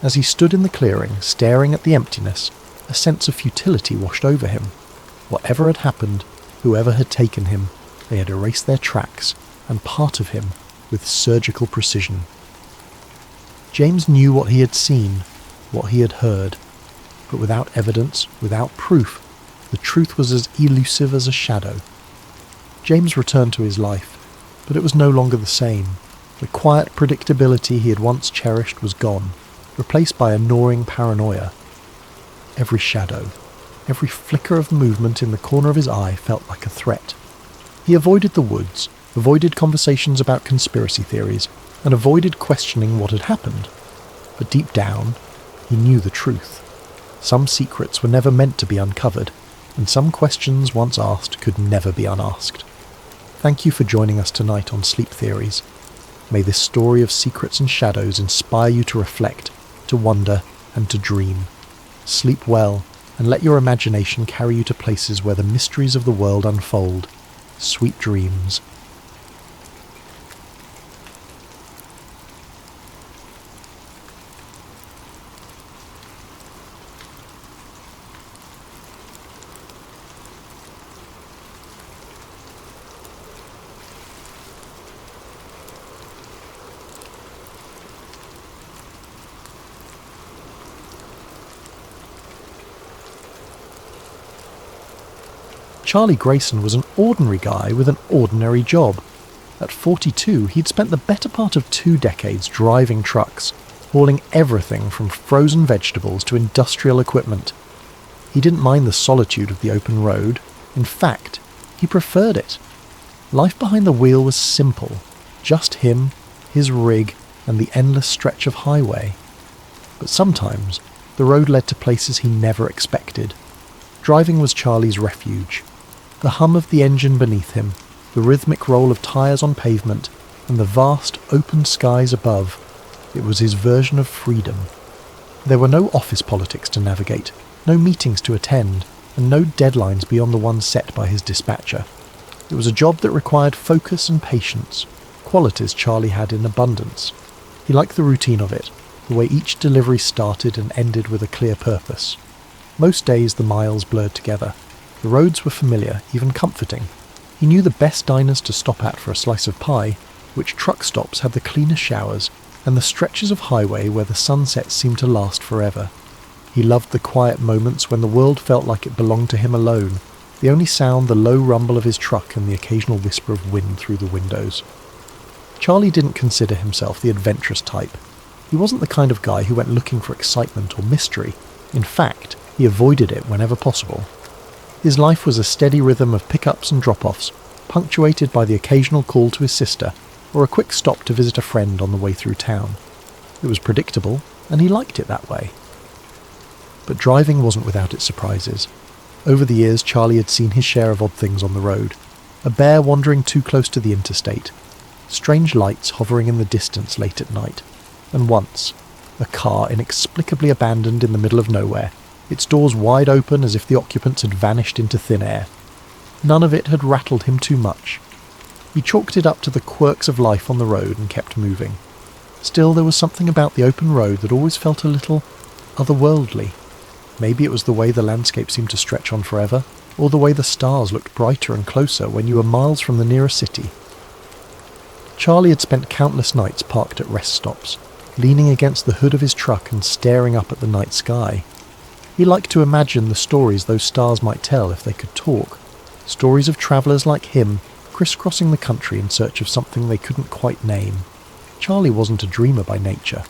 As he stood in the clearing, staring at the emptiness, a sense of futility washed over him. Whatever had happened, whoever had taken him, they had erased their tracks, and part of him, with surgical precision. James knew what he had seen, what he had heard, but without evidence, without proof, the truth was as elusive as a shadow. James returned to his life, but it was no longer the same. The quiet predictability he had once cherished was gone, replaced by a gnawing paranoia. Every shadow, every flicker of movement in the corner of his eye felt like a threat. He avoided the woods, avoided conversations about conspiracy theories, and avoided questioning what had happened. But deep down, he knew the truth. Some secrets were never meant to be uncovered, and some questions once asked could never be unasked. Thank you for joining us tonight on Sleep Theories. May this story of secrets and shadows inspire you to reflect, to wonder, and to dream. Sleep well, and let your imagination carry you to places where the mysteries of the world unfold. Sweet dreams. Charlie Grayson was an ordinary guy with an ordinary job. At 42, he'd spent the better part of 2 decades driving trucks, hauling everything from frozen vegetables to industrial equipment. He didn't mind the solitude of the open road. In fact, he preferred it. Life behind the wheel was simple. Just him, his rig, and the endless stretch of highway. But sometimes, the road led to places he never expected. Driving was Charlie's refuge. The hum of the engine beneath him, the rhythmic roll of tyres on pavement, and the vast, open skies above. It was his version of freedom. There were no office politics to navigate, no meetings to attend, and no deadlines beyond the ones set by his dispatcher. It was a job that required focus and patience, qualities Charlie had in abundance. He liked the routine of it, the way each delivery started and ended with a clear purpose. Most days the miles blurred together. The roads were familiar, even comforting. He knew the best diners to stop at for a slice of pie, which truck stops had the cleanest showers, and the stretches of highway where the sunsets seemed to last forever. He loved the quiet moments when the world felt like it belonged to him alone, the only sound the low rumble of his truck and the occasional whisper of wind through the windows. Charlie didn't consider himself the adventurous type. He wasn't the kind of guy who went looking for excitement or mystery. In fact, he avoided it whenever possible. His life was a steady rhythm of pickups and drop-offs, punctuated by the occasional call to his sister, or a quick stop to visit a friend on the way through town. It was predictable, and he liked it that way. But driving wasn't without its surprises. Over the years, Charlie had seen his share of odd things on the road. A bear wandering too close to the interstate, strange lights hovering in the distance late at night, and once, a car inexplicably abandoned in the middle of nowhere, its doors wide open as if the occupants had vanished into thin air. None of it had rattled him too much. He chalked it up to the quirks of life on the road and kept moving. Still, there was something about the open road that always felt a little otherworldly. Maybe it was the way the landscape seemed to stretch on forever, or the way the stars looked brighter and closer when you were miles from the nearest city. Charlie had spent countless nights parked at rest stops, leaning against the hood of his truck and staring up at the night sky. He liked to imagine the stories those stars might tell if they could talk. Stories of travellers like him, crisscrossing the country in search of something they couldn't quite name. Charlie wasn't a dreamer by nature,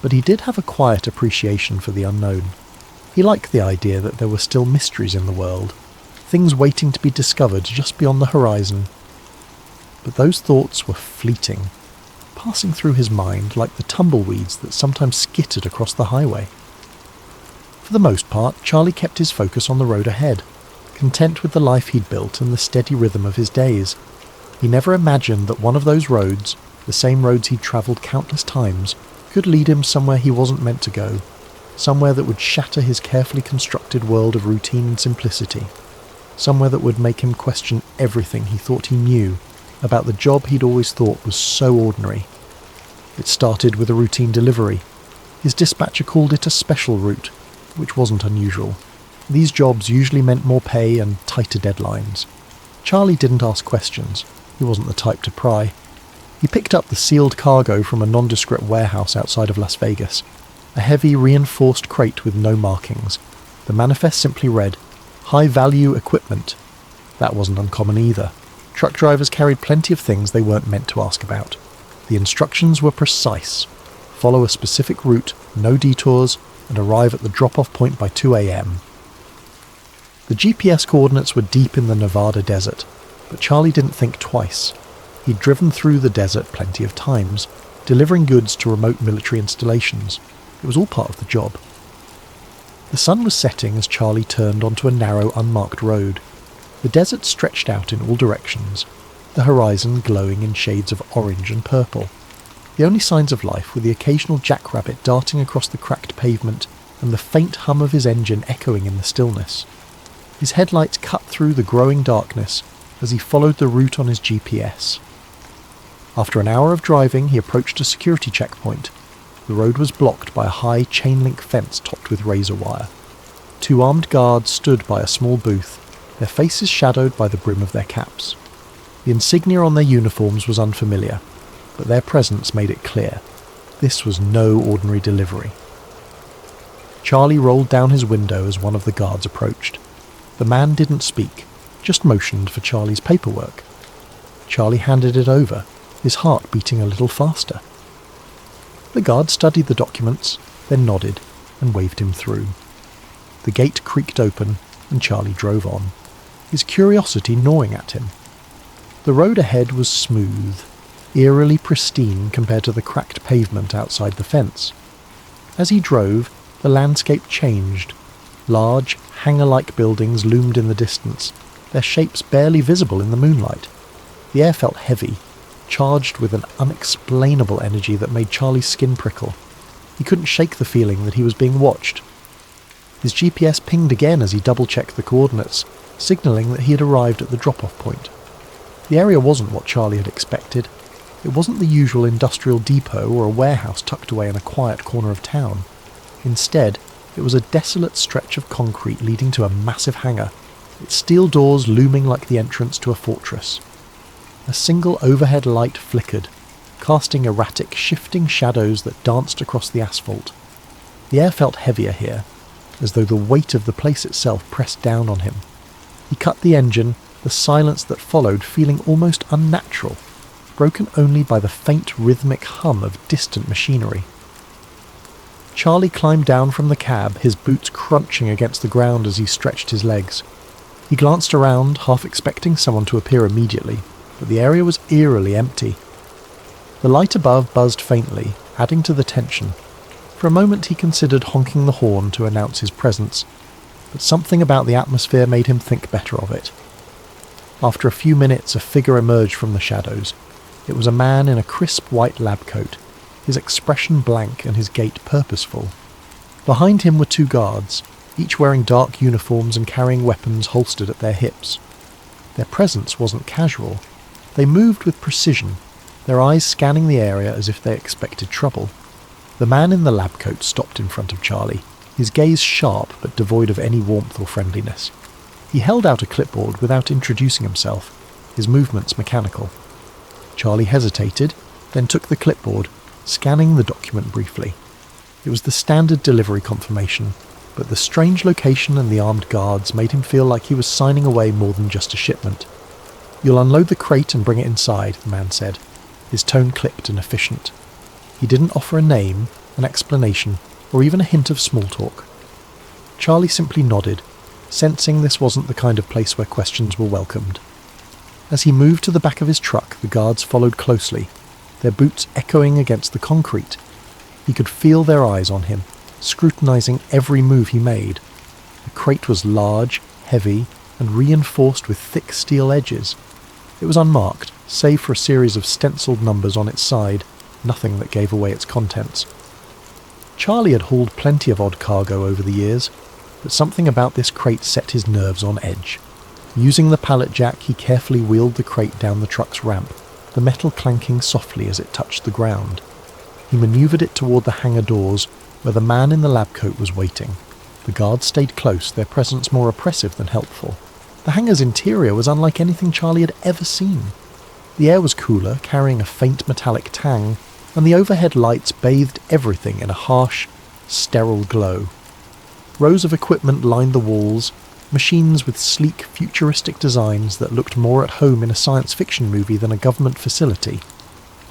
but he did have a quiet appreciation for the unknown. He liked the idea that there were still mysteries in the world, things waiting to be discovered just beyond the horizon. But those thoughts were fleeting, passing through his mind like the tumbleweeds that sometimes skittered across the highway. For the most part, Charlie kept his focus on the road ahead, content with the life he'd built and the steady rhythm of his days. He never imagined that one of those roads, the same roads he'd travelled countless times, could lead him somewhere he wasn't meant to go, somewhere that would shatter his carefully constructed world of routine and simplicity, somewhere that would make him question everything he thought he knew about the job he'd always thought was so ordinary. It started with a routine delivery. His dispatcher called it a special route, which wasn't unusual. These jobs usually meant more pay and tighter deadlines. Charlie didn't ask questions. He wasn't the type to pry. He picked up the sealed cargo from a nondescript warehouse outside of Las Vegas, a heavy reinforced crate with no markings. The manifest simply read, "High-value equipment." That wasn't uncommon either. Truck drivers carried plenty of things they weren't meant to ask about. The instructions were precise. Follow a specific route, no detours, and arrive at the drop-off point by 2 a.m. The GPS coordinates were deep in the Nevada desert, but Charlie didn't think twice. He'd driven through the desert plenty of times, delivering goods to remote military installations. It was all part of the job. The sun was setting as Charlie turned onto a narrow, unmarked road. The desert stretched out in all directions, the horizon glowing in shades of orange and purple. The only signs of life were the occasional jackrabbit darting across the cracked pavement and the faint hum of his engine echoing in the stillness. His headlights cut through the growing darkness as he followed the route on his GPS. After an hour of driving, he approached a security checkpoint. The road was blocked by a high chain-link fence topped with razor wire. 2 armed guards stood by a small booth, their faces shadowed by the brim of their caps. The insignia on their uniforms was unfamiliar, but their presence made it clear. This was no ordinary delivery. Charlie rolled down his window as one of the guards approached. The man didn't speak, just motioned for Charlie's paperwork. Charlie handed it over, his heart beating a little faster. The guard studied the documents, then nodded and waved him through. The gate creaked open and Charlie drove on, his curiosity gnawing at him. The road ahead was smooth, eerily pristine compared to the cracked pavement outside the fence. As he drove, the landscape changed. Large, hangar-like buildings loomed in the distance, their shapes barely visible in the moonlight. The air felt heavy, charged with an unexplainable energy that made Charlie's skin prickle. He couldn't shake the feeling that he was being watched. His GPS pinged again as he double-checked the coordinates, signalling that he had arrived at the drop-off point. The area wasn't what Charlie had expected. It wasn't the usual industrial depot or a warehouse tucked away in a quiet corner of town. Instead, it was a desolate stretch of concrete leading to a massive hangar, its steel doors looming like the entrance to a fortress. A single overhead light flickered, casting erratic, shifting shadows that danced across the asphalt. The air felt heavier here, as though the weight of the place itself pressed down on him. He cut the engine, the silence that followed feeling almost unnatural, broken only by the faint rhythmic hum of distant machinery. Charlie climbed down from the cab, his boots crunching against the ground as he stretched his legs. He glanced around, half expecting someone to appear immediately, but the area was eerily empty. The light above buzzed faintly, adding to the tension. For a moment he considered honking the horn to announce his presence, but something about the atmosphere made him think better of it. After a few minutes, a figure emerged from the shadows. It was a man in a crisp white lab coat, his expression blank and his gait purposeful. Behind him were 2 guards, each wearing dark uniforms and carrying weapons holstered at their hips. Their presence wasn't casual. They moved with precision, their eyes scanning the area as if they expected trouble. The man in the lab coat stopped in front of Charlie, his gaze sharp but devoid of any warmth or friendliness. He held out a clipboard without introducing himself, his movements mechanical. Charlie hesitated, then took the clipboard, scanning the document briefly. It was the standard delivery confirmation, but the strange location and the armed guards made him feel like he was signing away more than just a shipment. "You'll unload the crate and bring it inside," the man said, his tone clipped and efficient. He didn't offer a name, an explanation, or even a hint of small talk. Charlie simply nodded, sensing this wasn't the kind of place where questions were welcomed. As he moved to the back of his truck, the guards followed closely, their boots echoing against the concrete. He could feel their eyes on him, scrutinizing every move he made. The crate was large, heavy, and reinforced with thick steel edges. It was unmarked, save for a series of stenciled numbers on its side, nothing that gave away its contents. Charlie had hauled plenty of odd cargo over the years, but something about this crate set his nerves on edge. Using the pallet jack, he carefully wheeled the crate down the truck's ramp, the metal clanking softly as it touched the ground. He manoeuvred it toward the hangar doors, where the man in the lab coat was waiting. The guards stayed close, their presence more oppressive than helpful. The hangar's interior was unlike anything Charlie had ever seen. The air was cooler, carrying a faint metallic tang, and the overhead lights bathed everything in a harsh, sterile glow. Rows of equipment lined the walls, machines with sleek, futuristic designs that looked more at home in a science fiction movie than a government facility.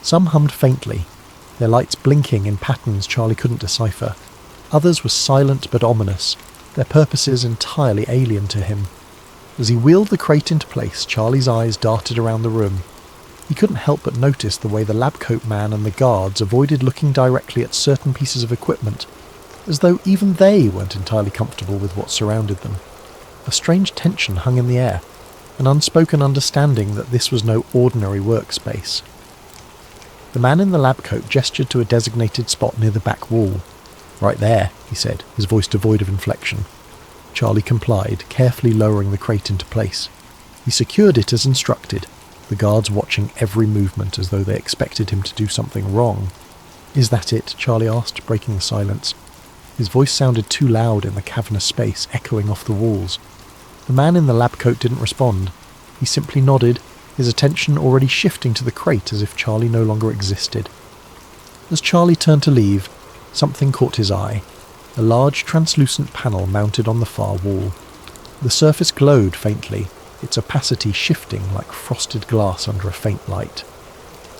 Some hummed faintly, their lights blinking in patterns Charlie couldn't decipher. Others were silent but ominous, their purposes entirely alien to him. As he wheeled the crate into place, Charlie's eyes darted around the room. He couldn't help but notice the way the lab coat man and the guards avoided looking directly at certain pieces of equipment, as though even they weren't entirely comfortable with what surrounded them. A strange tension hung in the air, an unspoken understanding that this was no ordinary workspace. The man in the lab coat gestured to a designated spot near the back wall. "Right there," he said, his voice devoid of inflection. Charlie complied, carefully lowering the crate into place. He secured it as instructed, the guards watching every movement as though they expected him to do something wrong. "Is that it?" Charlie asked, breaking the silence. His voice sounded too loud in the cavernous space, echoing off the walls. The man in the lab coat didn't respond. He simply nodded, his attention already shifting to the crate as if Charlie no longer existed. As Charlie turned to leave, something caught his eye. A large translucent panel mounted on the far wall. The surface glowed faintly, its opacity shifting like frosted glass under a faint light.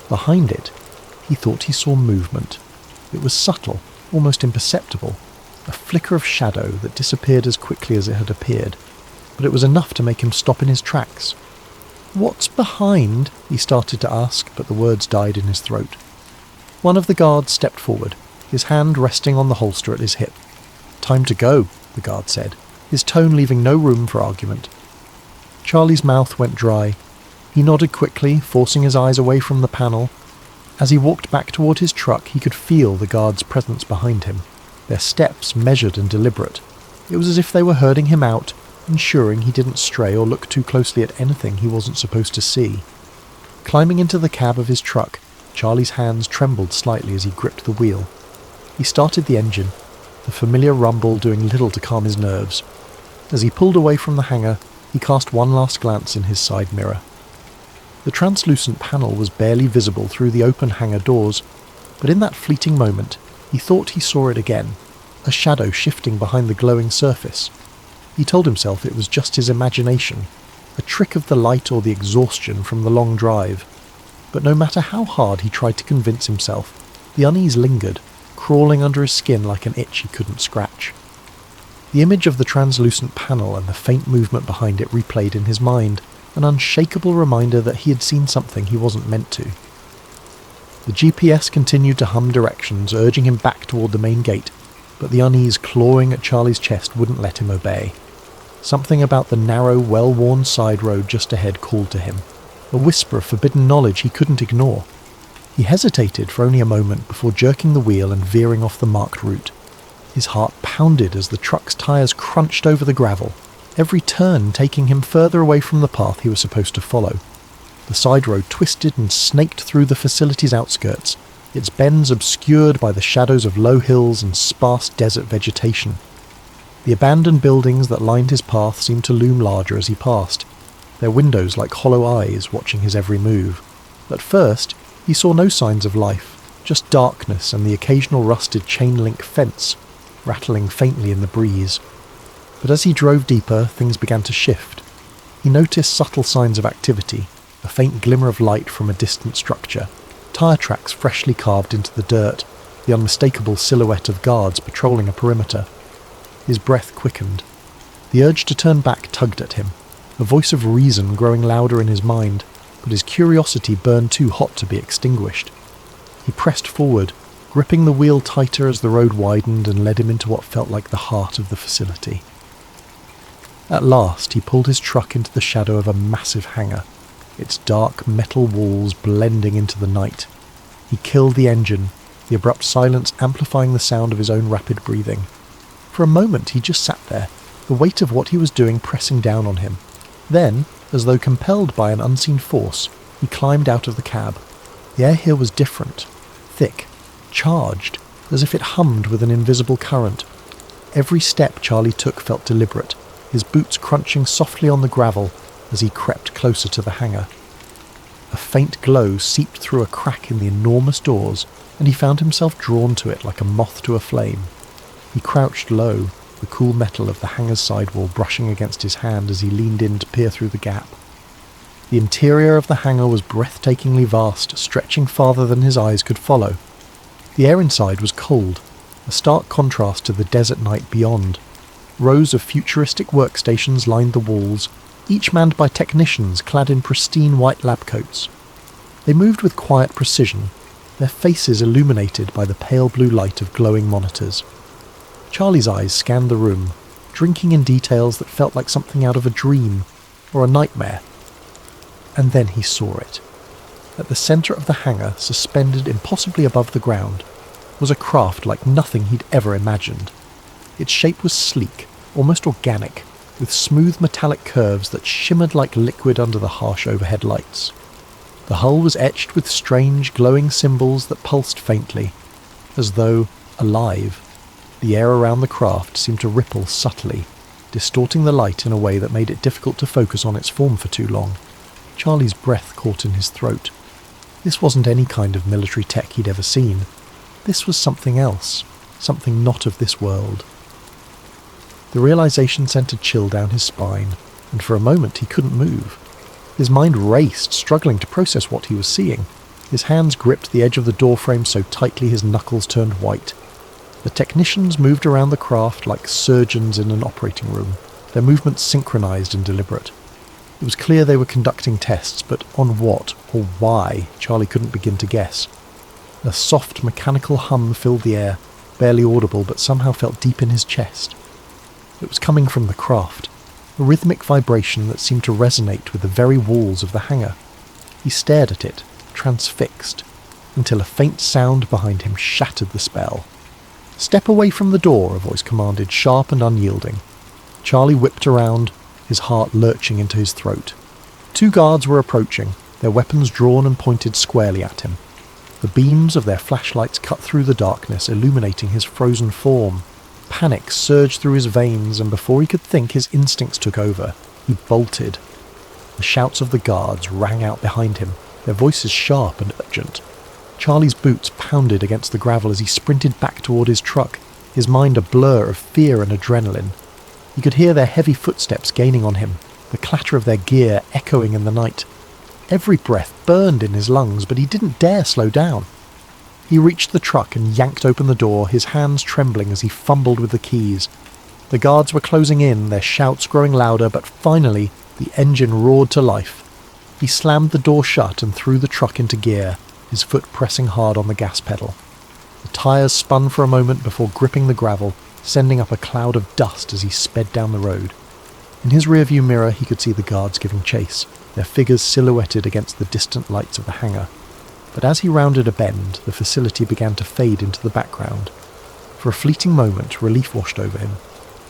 Behind it, he thought he saw movement. It was subtle, almost imperceptible, a flicker of shadow that disappeared as quickly as it had appeared, but it was enough to make him stop in his tracks. "What's behind?" he started to ask, but the words died in his throat. One of the guards stepped forward, his hand resting on the holster at his hip. "Time to go," the guard said, his tone leaving no room for argument. Charlie's mouth went dry. He nodded quickly, forcing his eyes away from the panel. As he walked back toward his truck, he could feel the guards' presence behind him, their steps measured and deliberate. It was as if they were herding him out, ensuring he didn't stray or look too closely at anything he wasn't supposed to see. Climbing into the cab of his truck, Charlie's hands trembled slightly as he gripped the wheel. He started the engine, the familiar rumble doing little to calm his nerves. As he pulled away from the hangar, he cast one last glance in his side mirror. The translucent panel was barely visible through the open hangar doors, but in that fleeting moment, he thought he saw it again, a shadow shifting behind the glowing surface. He told himself it was just his imagination, a trick of the light or the exhaustion from the long drive. But no matter how hard he tried to convince himself, the unease lingered, crawling under his skin like an itch he couldn't scratch. The image of the translucent panel and the faint movement behind it replayed in his mind, an unshakable reminder that he had seen something he wasn't meant to. The GPS continued to hum directions, urging him back toward the main gate, but the unease clawing at Charlie's chest wouldn't let him obey. Something about the narrow, well-worn side road just ahead called to him, a whisper of forbidden knowledge he couldn't ignore. He hesitated for only a moment before jerking the wheel and veering off the marked route. His heart pounded as the truck's tyres crunched over the gravel, every turn taking him further away from the path he was supposed to follow. The side road twisted and snaked through the facility's outskirts, its bends obscured by the shadows of low hills and sparse desert vegetation. The abandoned buildings that lined his path seemed to loom larger as he passed, their windows like hollow eyes watching his every move. At first, he saw no signs of life, just darkness and the occasional rusted chain-link fence, rattling faintly in the breeze. But as he drove deeper, things began to shift. He noticed subtle signs of activity, a faint glimmer of light from a distant structure, tyre tracks freshly carved into the dirt, the unmistakable silhouette of guards patrolling a perimeter. His breath quickened. The urge to turn back tugged at him, a voice of reason growing louder in his mind, but his curiosity burned too hot to be extinguished. He pressed forward, gripping the wheel tighter as the road widened and led him into what felt like the heart of the facility. At last, he pulled his truck into the shadow of a massive hangar, its dark metal walls blending into the night. He killed the engine, the abrupt silence amplifying the sound of his own rapid breathing. For a moment he just sat there, the weight of what he was doing pressing down on him. Then, as though compelled by an unseen force, he climbed out of the cab. The air here was different, thick, charged, as if it hummed with an invisible current. Every step Charlie took felt deliberate, his boots crunching softly on the gravel as he crept closer to the hangar. A faint glow seeped through a crack in the enormous doors, and he found himself drawn to it like a moth to a flame. He crouched low, the cool metal of the hangar's sidewall brushing against his hand as he leaned in to peer through the gap. The interior of the hangar was breathtakingly vast, stretching farther than his eyes could follow. The air inside was cold, a stark contrast to the desert night beyond. Rows of futuristic workstations lined the walls, each manned by technicians clad in pristine white lab coats. They moved with quiet precision, their faces illuminated by the pale blue light of glowing monitors. Charlie's eyes scanned the room, drinking in details that felt like something out of a dream or a nightmare. And then he saw it. At the centre of the hangar, suspended impossibly above the ground, was a craft like nothing he'd ever imagined. Its shape was sleek, almost organic, with smooth metallic curves that shimmered like liquid under the harsh overhead lights. The hull was etched with strange, glowing symbols that pulsed faintly, as though alive. The air around the craft seemed to ripple subtly, distorting the light in a way that made it difficult to focus on its form for too long. Charlie's breath caught in his throat. This wasn't any kind of military tech he'd ever seen. This was something else, something not of this world. The realization sent a chill down his spine, and for a moment he couldn't move. His mind raced, struggling to process what he was seeing. His hands gripped the edge of the doorframe so tightly his knuckles turned white. The technicians moved around the craft like surgeons in an operating room, their movements synchronized and deliberate. It was clear they were conducting tests, but on what or why, Charlie couldn't begin to guess. A soft mechanical hum filled the air, barely audible but somehow felt deep in his chest. It was coming from the craft, a rhythmic vibration that seemed to resonate with the very walls of the hangar. He stared at it, transfixed, until a faint sound behind him shattered the spell. "Step away from the door," a voice commanded, sharp and unyielding. Charlie whipped around, his heart lurching into his throat. 2 guards were approaching, their weapons drawn and pointed squarely at him. The beams of their flashlights cut through the darkness, illuminating his frozen form. Panic surged through his veins, and before he could think, his instincts took over. He bolted. The shouts of the guards rang out behind him, their voices sharp and urgent. Charlie's boots pounded against the gravel as he sprinted back toward his truck, his mind a blur of fear and adrenaline. He could hear their heavy footsteps gaining on him, the clatter of their gear echoing in the night. Every breath burned in his lungs, but he didn't dare slow down. He reached the truck and yanked open the door, his hands trembling as he fumbled with the keys. The guards were closing in, their shouts growing louder, but finally the engine roared to life. He slammed the door shut and threw the truck into gear, his foot pressing hard on the gas pedal. The tyres spun for a moment before gripping the gravel, sending up a cloud of dust as he sped down the road. In his rearview mirror he could see the guards giving chase, their figures silhouetted against the distant lights of the hangar. But as he rounded a bend, the facility began to fade into the background. For a fleeting moment, relief washed over him.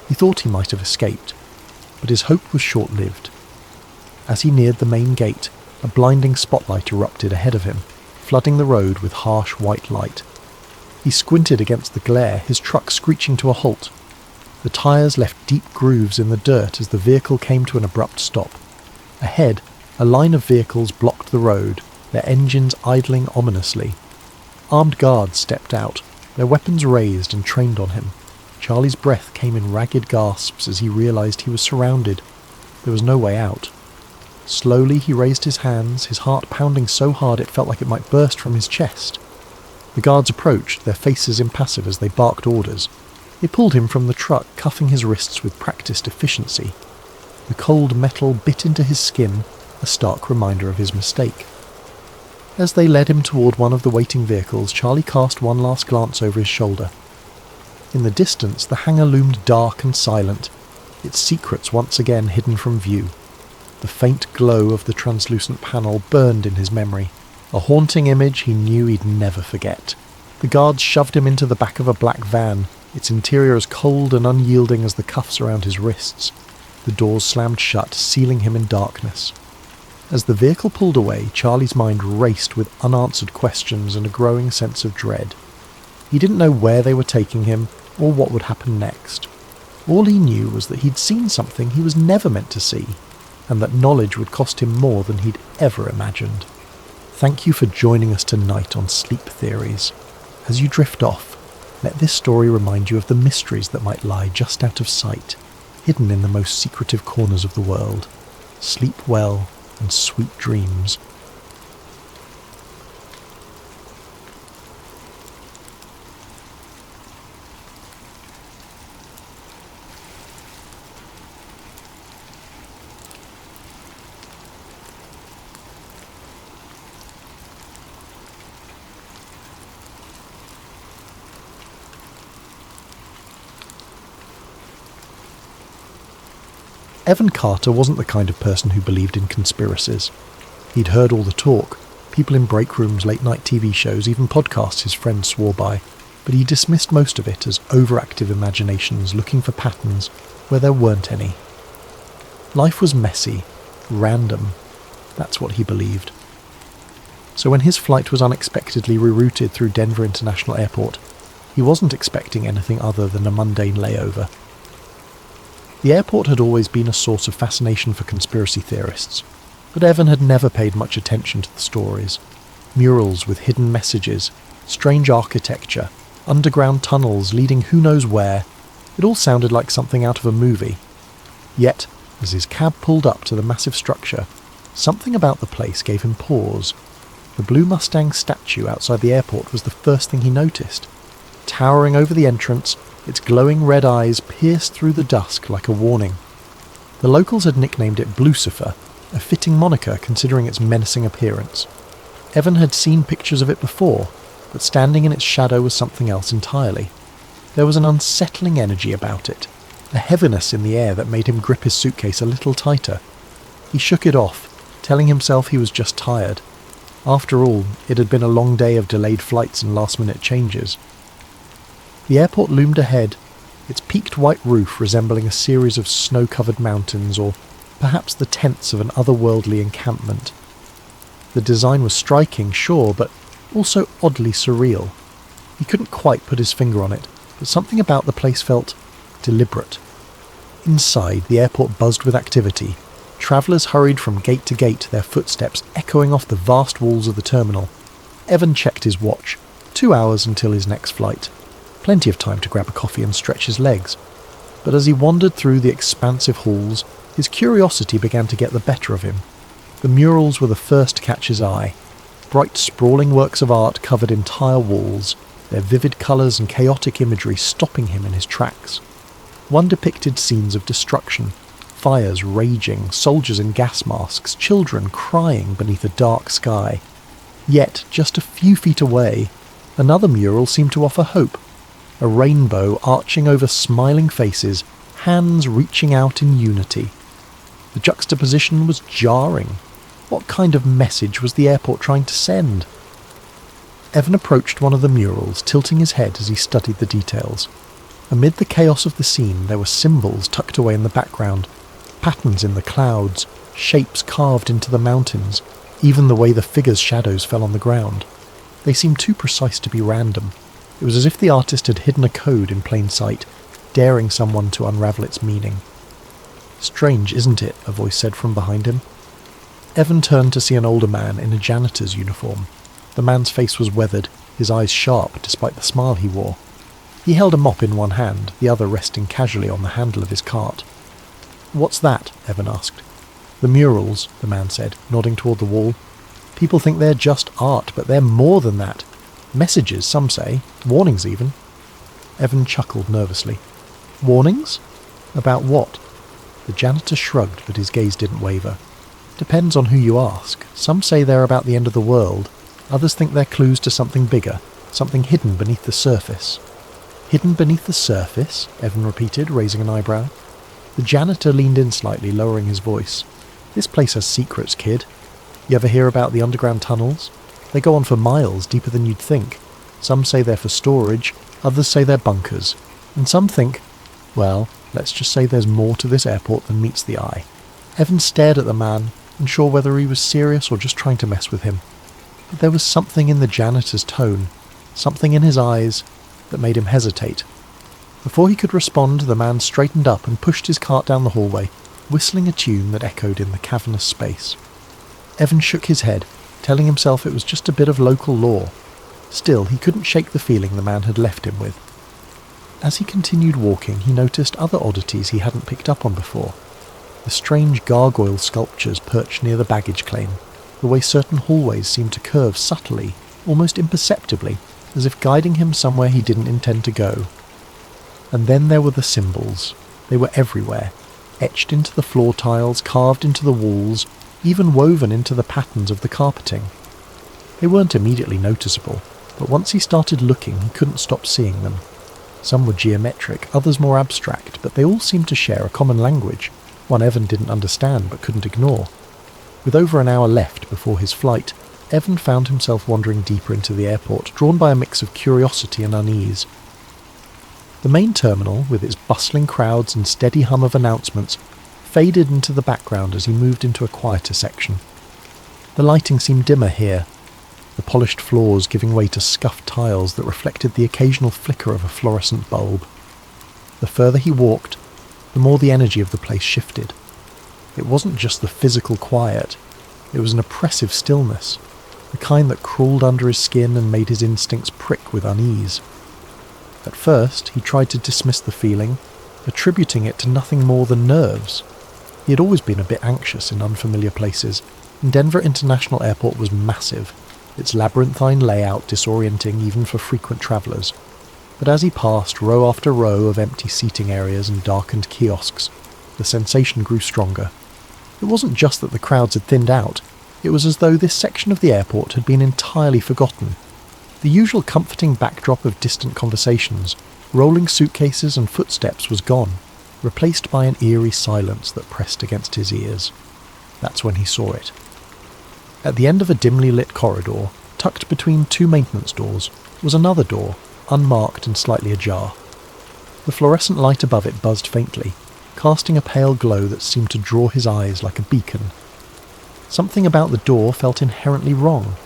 He thought he might have escaped, but his hope was short-lived. As he neared the main gate, a blinding spotlight erupted ahead of him, flooding the road with harsh white light. He squinted against the glare, his truck screeching to a halt. The tyres left deep grooves in the dirt as the vehicle came to an abrupt stop. Ahead, a line of vehicles blocked the road, their engines idling ominously. Armed guards stepped out, their weapons raised and trained on him. Charlie's breath came in ragged gasps as he realized he was surrounded. There was no way out. Slowly he raised his hands, his heart pounding so hard it felt like it might burst from his chest. The guards approached, their faces impassive as they barked orders. They pulled him from the truck, cuffing his wrists with practiced efficiency. The cold metal bit into his skin, a stark reminder of his mistake. As they led him toward one of the waiting vehicles, Charlie cast one last glance over his shoulder. In the distance, the hangar loomed dark and silent, its secrets once again hidden from view. The faint glow of the translucent panel burned in his memory, a haunting image he knew he'd never forget. The guards shoved him into the back of a black van, its interior as cold and unyielding as the cuffs around his wrists. The doors slammed shut, sealing him in darkness. As the vehicle pulled away, Charlie's mind raced with unanswered questions and a growing sense of dread. He didn't know where they were taking him, or what would happen next. All he knew was that he'd seen something he was never meant to see, and that knowledge would cost him more than he'd ever imagined. Thank you for joining us tonight on Sleep Theories. As you drift off, let this story remind you of the mysteries that might lie just out of sight, hidden in the most secretive corners of the world. Sleep well and sweet dreams. Evan Carter wasn't the kind of person who believed in conspiracies. He'd heard all the talk, people in break rooms, late-night TV shows, even podcasts his friends swore by, but he dismissed most of it as overactive imaginations looking for patterns where there weren't any. Life was messy, random. That's what he believed. So when his flight was unexpectedly rerouted through Denver International Airport, he wasn't expecting anything other than a mundane layover. The airport had always been a source of fascination for conspiracy theorists, but Evan had never paid much attention to the stories. Murals with hidden messages, strange architecture, underground tunnels leading who knows where. It all sounded like something out of a movie. Yet, as his cab pulled up to the massive structure, something about the place gave him pause. The blue Mustang statue outside the airport was the first thing he noticed. Towering over the entrance, its glowing red eyes pierced through the dusk like a warning. The locals had nicknamed it Blucifer, a fitting moniker considering its menacing appearance. Evan had seen pictures of it before, but standing in its shadow was something else entirely. There was an unsettling energy about it, a heaviness in the air that made him grip his suitcase a little tighter. He shook it off, telling himself he was just tired. After all, it had been a long day of delayed flights and last-minute changes. The airport loomed ahead, its peaked white roof resembling a series of snow-covered mountains, or perhaps the tents of an otherworldly encampment. The design was striking, sure, but also oddly surreal. He couldn't quite put his finger on it, but something about the place felt deliberate. Inside, the airport buzzed with activity. Travellers hurried from gate to gate, their footsteps echoing off the vast walls of the terminal. Evan checked his watch. 2 hours until his next flight. Plenty of time to grab a coffee and stretch his legs. But as he wandered through the expansive halls, his curiosity began to get the better of him. The murals were the first to catch his eye. Bright, sprawling works of art covered entire walls, their vivid colours and chaotic imagery stopping him in his tracks. One depicted scenes of destruction, fires raging, soldiers in gas masks, children crying beneath a dark sky. Yet, just a few feet away, another mural seemed to offer hope. A rainbow arching over smiling faces, hands reaching out in unity. The juxtaposition was jarring. What kind of message was the airport trying to send? Evan approached one of the murals, tilting his head as he studied the details. Amid the chaos of the scene, there were symbols tucked away in the background, patterns in the clouds, shapes carved into the mountains, even the way the figures' shadows fell on the ground. They seemed too precise to be random. It was as if the artist had hidden a code in plain sight, daring someone to unravel its meaning. "Strange, isn't it?" a voice said from behind him. Evan turned to see an older man in a janitor's uniform. The man's face was weathered, his eyes sharp despite the smile he wore. He held a mop in one hand, the other resting casually on the handle of his cart. "What's that?" Evan asked. "The murals," the man said, nodding toward the wall. "People think they're just art, but they're more than that. Messages, some say. Warnings, even." Evan chuckled nervously. "Warnings? About what?" The janitor shrugged, but his gaze didn't waver. "Depends on who you ask. Some say they're about the end of the world. Others think they're clues to something bigger, something hidden beneath the surface." "Hidden beneath the surface?" Evan repeated, raising an eyebrow. The janitor leaned in slightly, lowering his voice. "This place has secrets, kid. You ever hear about the underground tunnels? They go on for miles, deeper than you'd think. Some say they're for storage, others say they're bunkers. And some think, well, let's just say there's more to this airport than meets the eye." Evan stared at the man, unsure whether he was serious or just trying to mess with him. But there was something in the janitor's tone, something in his eyes, that made him hesitate. Before he could respond, the man straightened up and pushed his cart down the hallway, whistling a tune that echoed in the cavernous space. Evan shook his head. telling himself it was just a bit of local law. Still, he couldn't shake the feeling the man had left him with. As he continued walking, he noticed other oddities he hadn't picked up on before. The strange gargoyle sculptures perched near the baggage claim, the way certain hallways seemed to curve subtly, almost imperceptibly, as if guiding him somewhere he didn't intend to go. And then there were the symbols. They were everywhere, etched into the floor tiles, carved into the walls, even woven into the patterns of the carpeting. They weren't immediately noticeable, but once he started looking, he couldn't stop seeing them. Some were geometric, others more abstract, but they all seemed to share a common language, one Evan didn't understand but couldn't ignore. With over an hour left before his flight, Evan found himself wandering deeper into the airport, drawn by a mix of curiosity and unease. The main terminal, with its bustling crowds and steady hum of announcements, faded into the background as he moved into a quieter section. The lighting seemed dimmer here, the polished floors giving way to scuffed tiles that reflected the occasional flicker of a fluorescent bulb. The further he walked, the more the energy of the place shifted. It wasn't just the physical quiet, it was an oppressive stillness, the kind that crawled under his skin and made his instincts prick with unease. At first, he tried to dismiss the feeling, attributing it to nothing more than nerves. He had always been a bit anxious in unfamiliar places, and Denver International Airport was massive, its labyrinthine layout disorienting even for frequent travellers. But as he passed row after row of empty seating areas and darkened kiosks, the sensation grew stronger. It wasn't just that the crowds had thinned out, it was as though this section of the airport had been entirely forgotten. The usual comforting backdrop of distant conversations, rolling suitcases and footsteps was gone, replaced by an eerie silence that pressed against his ears. That's when he saw it. At the end of a dimly lit corridor, tucked between two maintenance doors, was another door, unmarked and slightly ajar. The fluorescent light above it buzzed faintly, casting a pale glow that seemed to draw his eyes like a beacon. Something about the door felt inherently wrong.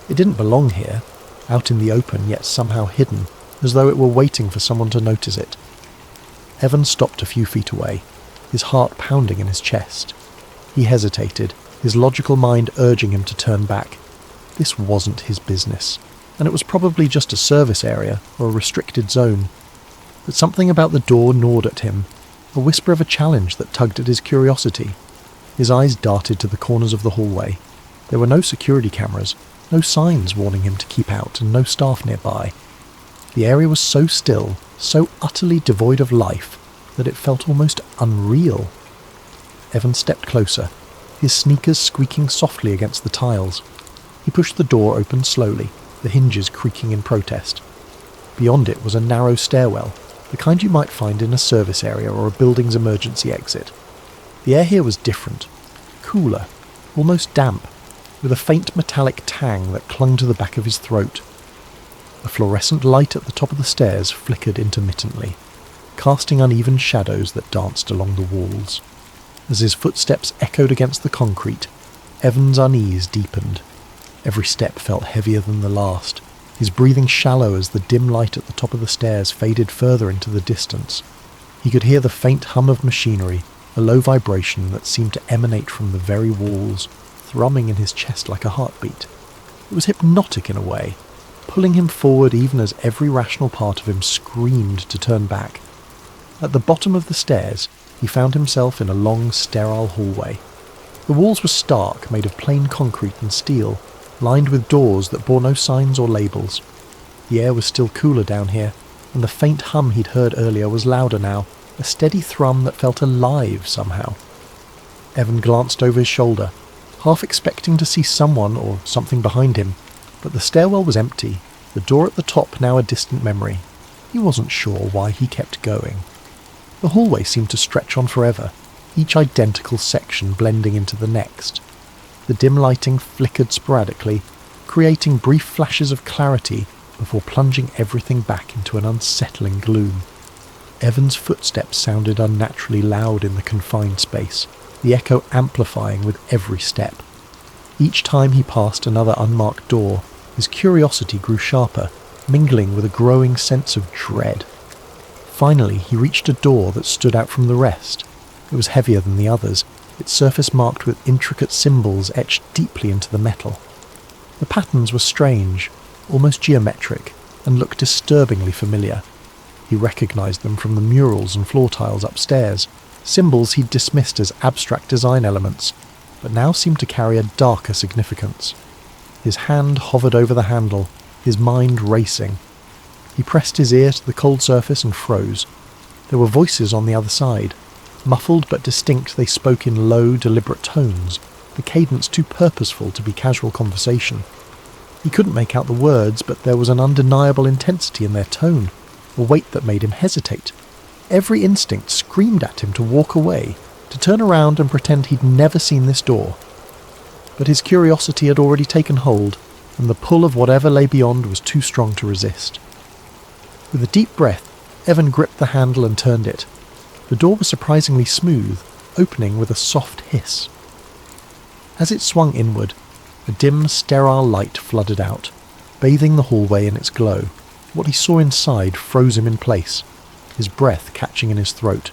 It didn't belong here, out in the open yet somehow hidden, as though it were waiting for someone to notice it. Evan stopped a few feet away, his heart pounding in his chest. He hesitated, his logical mind urging him to turn back. This wasn't his business, and it was probably just a service area or a restricted zone. But something about the door gnawed at him, a whisper of a challenge that tugged at his curiosity. His eyes darted to the corners of the hallway. There were no security cameras, no signs warning him to keep out, and no staff nearby. The area was so still, so utterly devoid of life, that it felt almost unreal. Evan stepped closer, his sneakers squeaking softly against the tiles. He pushed the door open slowly, the hinges creaking in protest. Beyond it was a narrow stairwell, the kind you might find in a service area or a building's emergency exit. The air here was different, cooler, almost damp, with a faint metallic tang that clung to the back of his throat. A fluorescent light at the top of the stairs flickered intermittently, casting uneven shadows that danced along the walls. As his footsteps echoed against the concrete, Evan's unease deepened. Every step felt heavier than the last, his breathing shallow as the dim light at the top of the stairs faded further into the distance. He could hear the faint hum of machinery, a low vibration that seemed to emanate from the very walls, thrumming in his chest like a heartbeat. It was hypnotic in a way, pulling him forward even as every rational part of him screamed to turn back. At the bottom of the stairs, he found himself in a long, sterile hallway. The walls were stark, made of plain concrete and steel, lined with doors that bore no signs or labels. The air was still cooler down here, and the faint hum he'd heard earlier was louder now, a steady thrum that felt alive somehow. Evan glanced over his shoulder, half expecting to see someone or something behind him, but the stairwell was empty, the door at the top now a distant memory. He wasn't sure why he kept going. The hallway seemed to stretch on forever, each identical section blending into the next. The dim lighting flickered sporadically, creating brief flashes of clarity before plunging everything back into an unsettling gloom. Evan's footsteps sounded unnaturally loud in the confined space, the echo amplifying with every step. Each time he passed another unmarked door, his curiosity grew sharper, mingling with a growing sense of dread. Finally, he reached a door that stood out from the rest. It was heavier than the others, its surface marked with intricate symbols etched deeply into the metal. The patterns were strange, almost geometric, and looked disturbingly familiar. He recognised them from the murals and floor tiles upstairs, symbols he'd dismissed as abstract design elements, but now seemed to carry a darker significance. His hand hovered over the handle, his mind racing. He pressed his ear to the cold surface and froze. There were voices on the other side. Muffled but distinct, they spoke in low, deliberate tones, the cadence too purposeful to be casual conversation. He couldn't make out the words, but there was an undeniable intensity in their tone, a weight that made him hesitate. Every instinct screamed at him to walk away, to turn around and pretend he'd never seen this door. But his curiosity had already taken hold, and the pull of whatever lay beyond was too strong to resist. With a deep breath, Evan gripped the handle and turned it. The door was surprisingly smooth, opening with a soft hiss. As it swung inward, a dim, sterile light flooded out, bathing the hallway in its glow. What he saw inside froze him in place, his breath catching in his throat.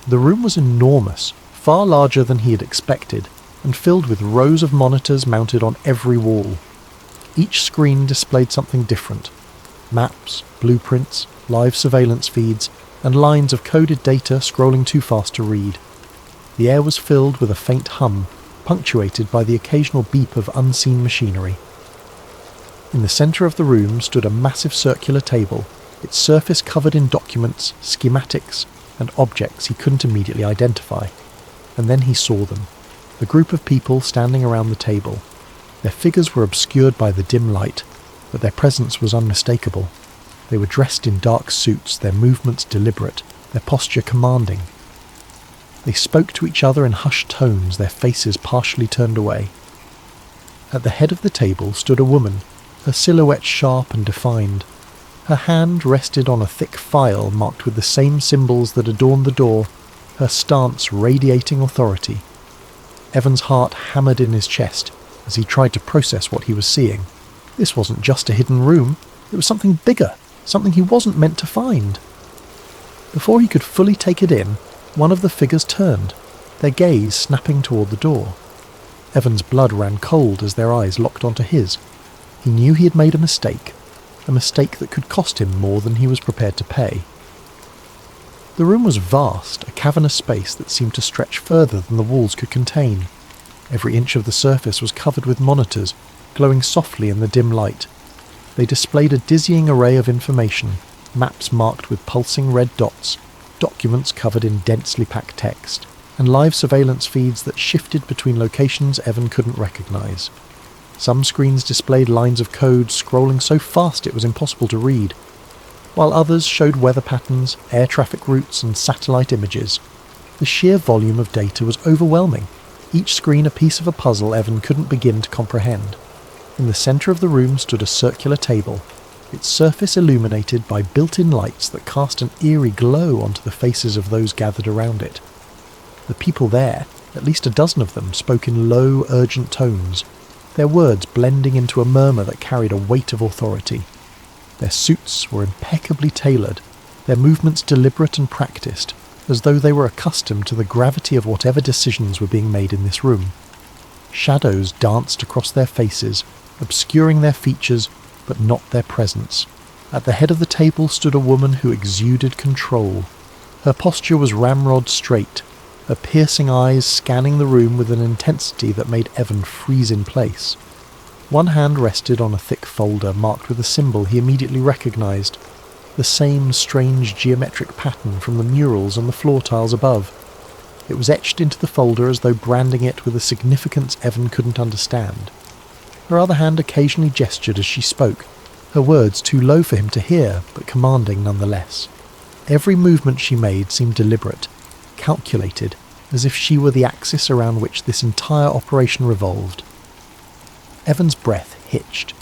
The room was enormous, far larger than he had expected, and filled with rows of monitors mounted on every wall. Each screen displayed something different: maps, blueprints, live surveillance feeds, and lines of coded data scrolling too fast to read. The air was filled with a faint hum, punctuated by the occasional beep of unseen machinery. In the centre of the room stood a massive circular table, its surface covered in documents, schematics, and objects he couldn't immediately identify. And then he saw them, the group of people standing around the table. Their figures were obscured by the dim light, but their presence was unmistakable. They were dressed in dark suits, their movements deliberate, their posture commanding. They spoke to each other in hushed tones, their faces partially turned away. At the head of the table stood a woman, her silhouette sharp and defined. Her hand rested on a thick file marked with the same symbols that adorned the door, her stance radiating authority. Evan's heart hammered in his chest as he tried to process what he was seeing. This wasn't just a hidden room, it was something bigger, something he wasn't meant to find. Before he could fully take it in, one of the figures turned, their gaze snapping toward the door. Evan's blood ran cold as their eyes locked onto his. He knew he had made a mistake that could cost him more than he was prepared to pay. The room was vast, a cavernous space that seemed to stretch further than the walls could contain. Every inch of the surface was covered with monitors, glowing softly in the dim light. They displayed a dizzying array of information, maps marked with pulsing red dots, documents covered in densely packed text, and live surveillance feeds that shifted between locations Evan couldn't recognise. Some screens displayed lines of code scrolling so fast it was impossible to read, while others showed weather patterns, air traffic routes, and satellite images. The sheer volume of data was overwhelming, each screen a piece of a puzzle Evan couldn't begin to comprehend. In the centre of the room stood a circular table, its surface illuminated by built-in lights that cast an eerie glow onto the faces of those gathered around it. The people there, at least a dozen of them, spoke in low, urgent tones, their words blending into a murmur that carried a weight of authority. Their suits were impeccably tailored, their movements deliberate and practiced, as though they were accustomed to the gravity of whatever decisions were being made in this room. Shadows danced across their faces, obscuring their features, but not their presence. At the head of the table stood a woman who exuded control. Her posture was ramrod straight, her piercing eyes scanning the room with an intensity that made Evan freeze in place. One hand rested on a thick folder marked with a symbol he immediately recognised, the same strange geometric pattern from the murals on the floor tiles above. It was etched into the folder as though branding it with a significance Evan couldn't understand. Her other hand occasionally gestured as she spoke, her words too low for him to hear, but commanding nonetheless. Every movement she made seemed deliberate, calculated, as if she were the axis around which this entire operation revolved. Evan's breath hitched,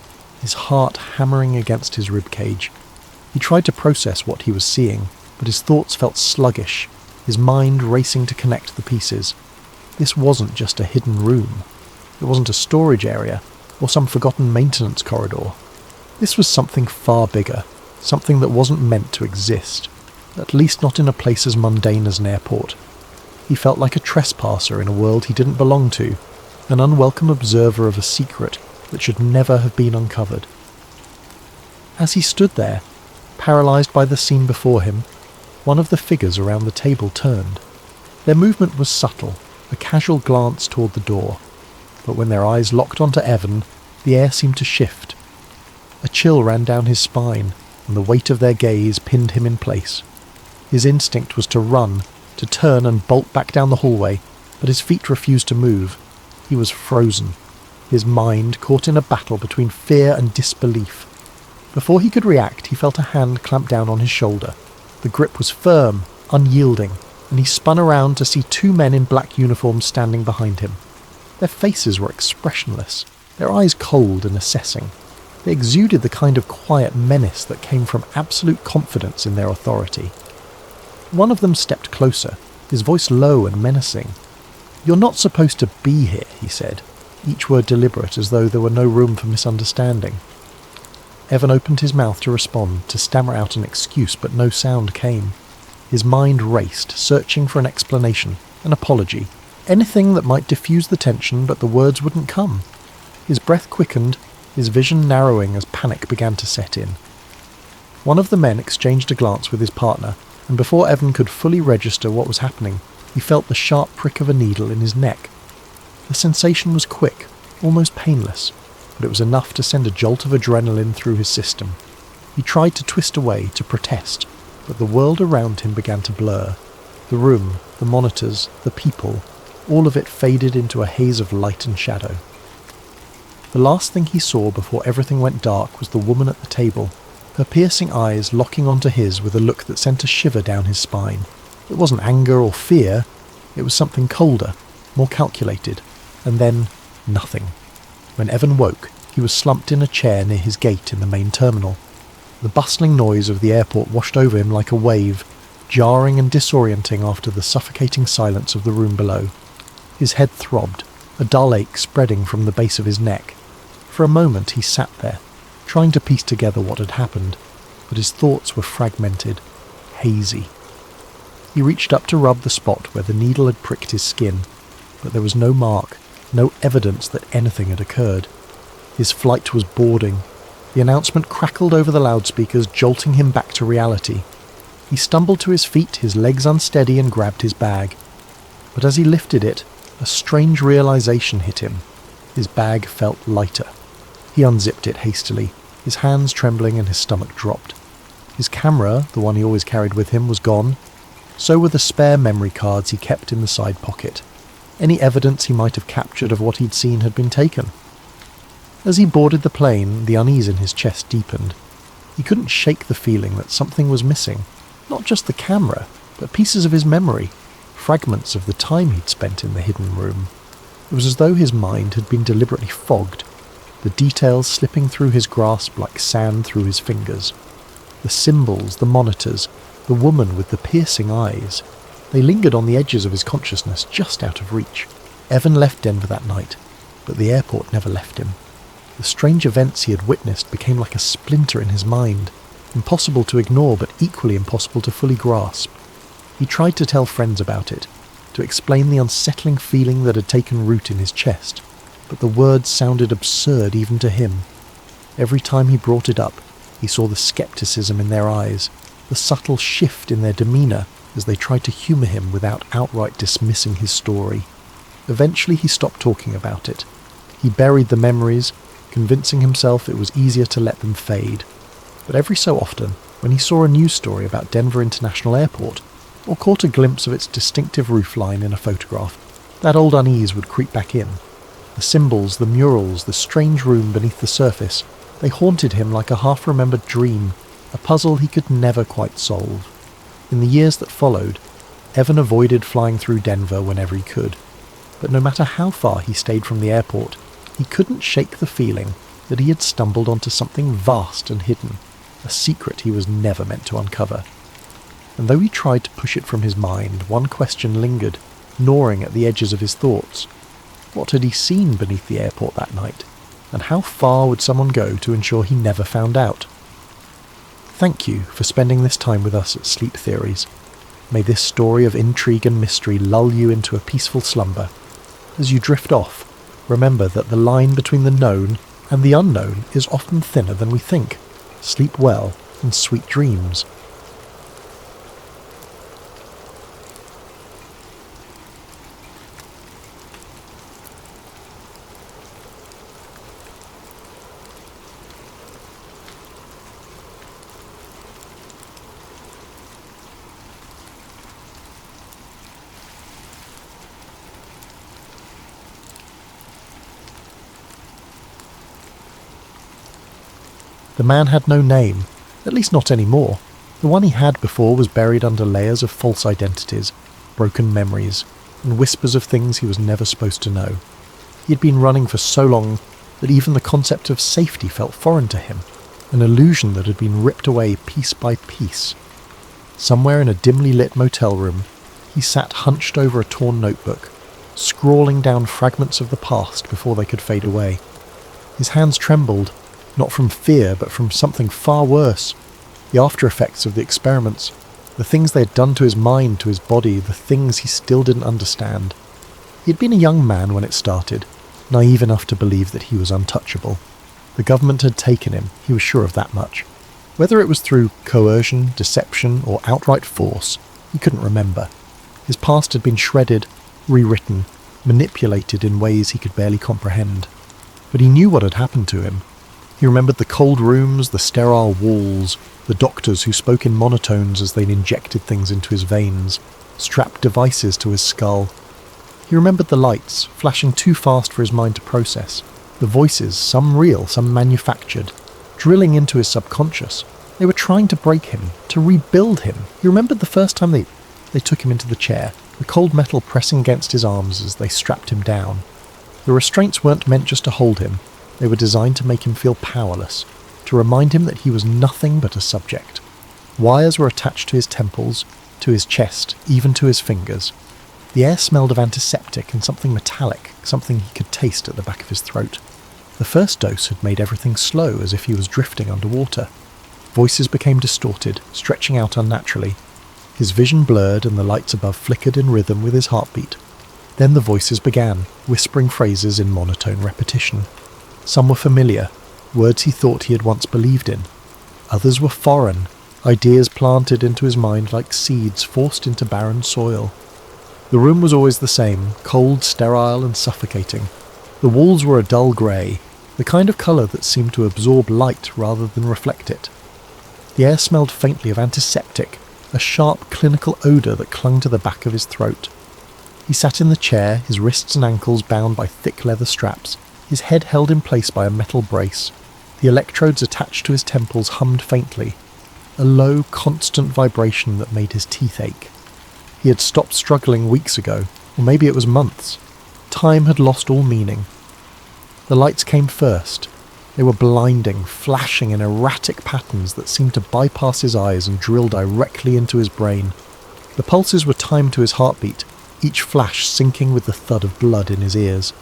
his heart hammering against his ribcage. He tried to process what he was seeing, but his thoughts felt sluggish, his mind racing to connect the pieces. This wasn't just a hidden room. It wasn't a storage area, or some forgotten maintenance corridor. This was something far bigger, something that wasn't meant to exist, at least not in a place as mundane as an airport. He felt like a trespasser in a world he didn't belong to, an unwelcome observer of a secret that should never have been uncovered. As he stood there, paralysed by the scene before him, one of the figures around the table turned. Their movement was subtle, a casual glance toward the door, but when their eyes locked onto Evan, the air seemed to shift. A chill ran down his spine, and the weight of their gaze pinned him in place. His instinct was to run, to turn and bolt back down the hallway, but his feet refused to move. He was frozen, his mind caught in a battle between fear and disbelief. Before he could react, he felt a hand clamp down on his shoulder. The grip was firm, unyielding, and he spun around to see two men in black uniforms standing behind him. Their faces were expressionless, their eyes cold and assessing. They exuded the kind of quiet menace that came from absolute confidence in their authority. One of them stepped closer, his voice low and menacing. "You're not supposed to be here," he said, each word deliberate as though there were no room for misunderstanding. Evan opened his mouth to respond, to stammer out an excuse, but no sound came. His mind raced, searching for an explanation, an apology, anything that might diffuse the tension, but the words wouldn't come. His breath quickened, his vision narrowing as panic began to set in. One of the men exchanged a glance with his partner, and before Evan could fully register what was happening, he felt the sharp prick of a needle in his neck. The sensation was quick, almost painless, but it was enough to send a jolt of adrenaline through his system. He tried to twist away, to protest, but the world around him began to blur. The room, the monitors, the people, all of it faded into a haze of light and shadow. The last thing he saw before everything went dark was the woman at the table, her piercing eyes locking onto his with a look that sent a shiver down his spine. It wasn't anger or fear, it was something colder, more calculated, and then nothing. When Evan woke, he was slumped in a chair near his gate in the main terminal. The bustling noise of the airport washed over him like a wave, jarring and disorienting after the suffocating silence of the room below. His head throbbed, a dull ache spreading from the base of his neck. For a moment he sat there, trying to piece together what had happened, but his thoughts were fragmented, hazy. He reached up to rub the spot where the needle had pricked his skin, but there was no mark, no evidence that anything had occurred. His flight was boarding. The announcement crackled over the loudspeakers, jolting him back to reality. He stumbled to his feet, his legs unsteady, and grabbed his bag. But as he lifted it, a strange realization hit him. His bag felt lighter. He unzipped it hastily, his hands trembling and his stomach dropped. His camera, the one he always carried with him, was gone. So were the spare memory cards he kept in the side pocket. Any evidence he might have captured of what he'd seen had been taken. As he boarded the plane, the unease in his chest deepened. He couldn't shake the feeling that something was missing. Not just the camera, but pieces of his memory, fragments of the time he'd spent in the hidden room. It was as though his mind had been deliberately fogged, the details slipping through his grasp like sand through his fingers. The symbols, the monitors, the woman with the piercing eyes, they lingered on the edges of his consciousness, just out of reach. Evan left Denver that night, but the airport never left him. The strange events he had witnessed became like a splinter in his mind, impossible to ignore but equally impossible to fully grasp. He tried to tell friends about it, to explain the unsettling feeling that had taken root in his chest, but the words sounded absurd even to him. Every time he brought it up, he saw the skepticism in their eyes, the subtle shift in their demeanour as they tried to humour him without outright dismissing his story. Eventually he stopped talking about it. He buried the memories, convincing himself it was easier to let them fade. But every so often, when he saw a news story about Denver International Airport, or caught a glimpse of its distinctive roofline in a photograph, that old unease would creep back in. The symbols, the murals, the strange room beneath the surface, they haunted him like a half-remembered dream, a puzzle he could never quite solve. In the years that followed, Evan avoided flying through Denver whenever he could, but no matter how far he stayed from the airport, he couldn't shake the feeling that he had stumbled onto something vast and hidden, a secret he was never meant to uncover. And though he tried to push it from his mind, one question lingered, gnawing at the edges of his thoughts. What had he seen beneath the airport that night, and how far would someone go to ensure he never found out? Thank you for spending this time with us at Sleep Theories. May this story of intrigue and mystery lull you into a peaceful slumber. As you drift off, remember that the line between the known And the unknown is often thinner than we think. Sleep well and sweet dreams. The man had no name, at least not anymore. The one he had before was buried under layers of false identities, broken memories, and whispers of things he was never supposed to know. He had been running for so long that even the concept of safety felt foreign to him, an illusion that had been ripped away piece by piece. Somewhere in a dimly lit motel room, he sat hunched over a torn notebook, scrawling down fragments of the past before they could fade away. His hands trembled, not from fear, but from something far worse. The after effects of the experiments, the things they had done to his mind, to his body, the things he still didn't understand. He had been a young man when it started, naive enough to believe that he was untouchable. The government had taken him, he was sure of that much. Whether it was through coercion, deception, or outright force, he couldn't remember. His past had been shredded, rewritten, manipulated in ways he could barely comprehend. But he knew what had happened to him. He remembered the cold rooms, the sterile walls, the doctors who spoke in monotones as they'd injected things into his veins, strapped devices to his skull. He remembered the lights, flashing too fast for his mind to process, the voices, some real, some manufactured, drilling into his subconscious. They were trying to break him, to rebuild him. He remembered the first time they took him into the chair, the cold metal pressing against his arms as they strapped him down. The restraints weren't meant just to hold him. They were designed to make him feel powerless, to remind him that he was nothing but a subject. Wires were attached to his temples, to his chest, even to his fingers. The air smelled of antiseptic and something metallic, something he could taste at the back of his throat. The first dose had made everything slow, as if he was drifting underwater. Voices became distorted, stretching out unnaturally. His vision blurred and the lights above flickered in rhythm with his heartbeat. Then the voices began, whispering phrases in monotone repetition. Some were familiar, words he thought he had once believed in. Others were foreign, ideas planted into his mind like seeds forced into barren soil. The room was always the same, cold, sterile and suffocating. The walls were a dull grey, the kind of colour that seemed to absorb light rather than reflect it. The air smelled faintly of antiseptic, a sharp clinical odour that clung to the back of his throat. He sat in the chair, his wrists and ankles bound by thick leather straps, his head held in place by a metal brace. The electrodes attached to his temples hummed faintly, a low, constant vibration that made his teeth ache. He had stopped struggling weeks ago, or maybe it was months. Time had lost all meaning. The lights came first. They were blinding, flashing in erratic patterns that seemed to bypass his eyes and drill directly into his brain. The pulses were timed to his heartbeat, each flash syncing with the thud of blood in his ears.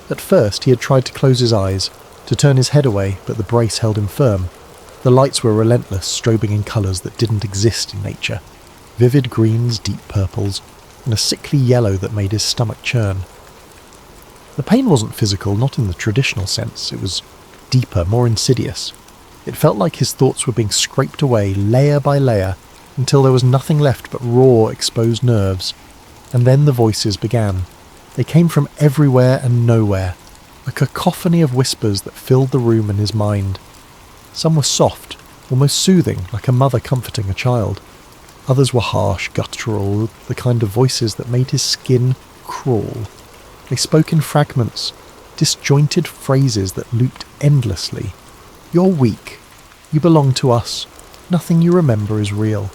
At first he had tried to close his eyes, to turn his head away, but the brace held him firm. The lights were relentless, strobing in colours that didn't exist in nature. Vivid greens, deep purples, and a sickly yellow that made his stomach churn. The pain wasn't physical, not in the traditional sense. It was deeper, more insidious. It felt like his thoughts were being scraped away, layer by layer, until there was nothing left but raw, exposed nerves. And then the voices began. They came from everywhere and nowhere, a cacophony of whispers that filled the room and his mind. Some were soft, almost soothing, like a mother comforting a child. Others were harsh, guttural, the kind of voices that made his skin crawl. They spoke in fragments, disjointed phrases that looped endlessly. You're weak. You belong to us. Nothing you remember is real.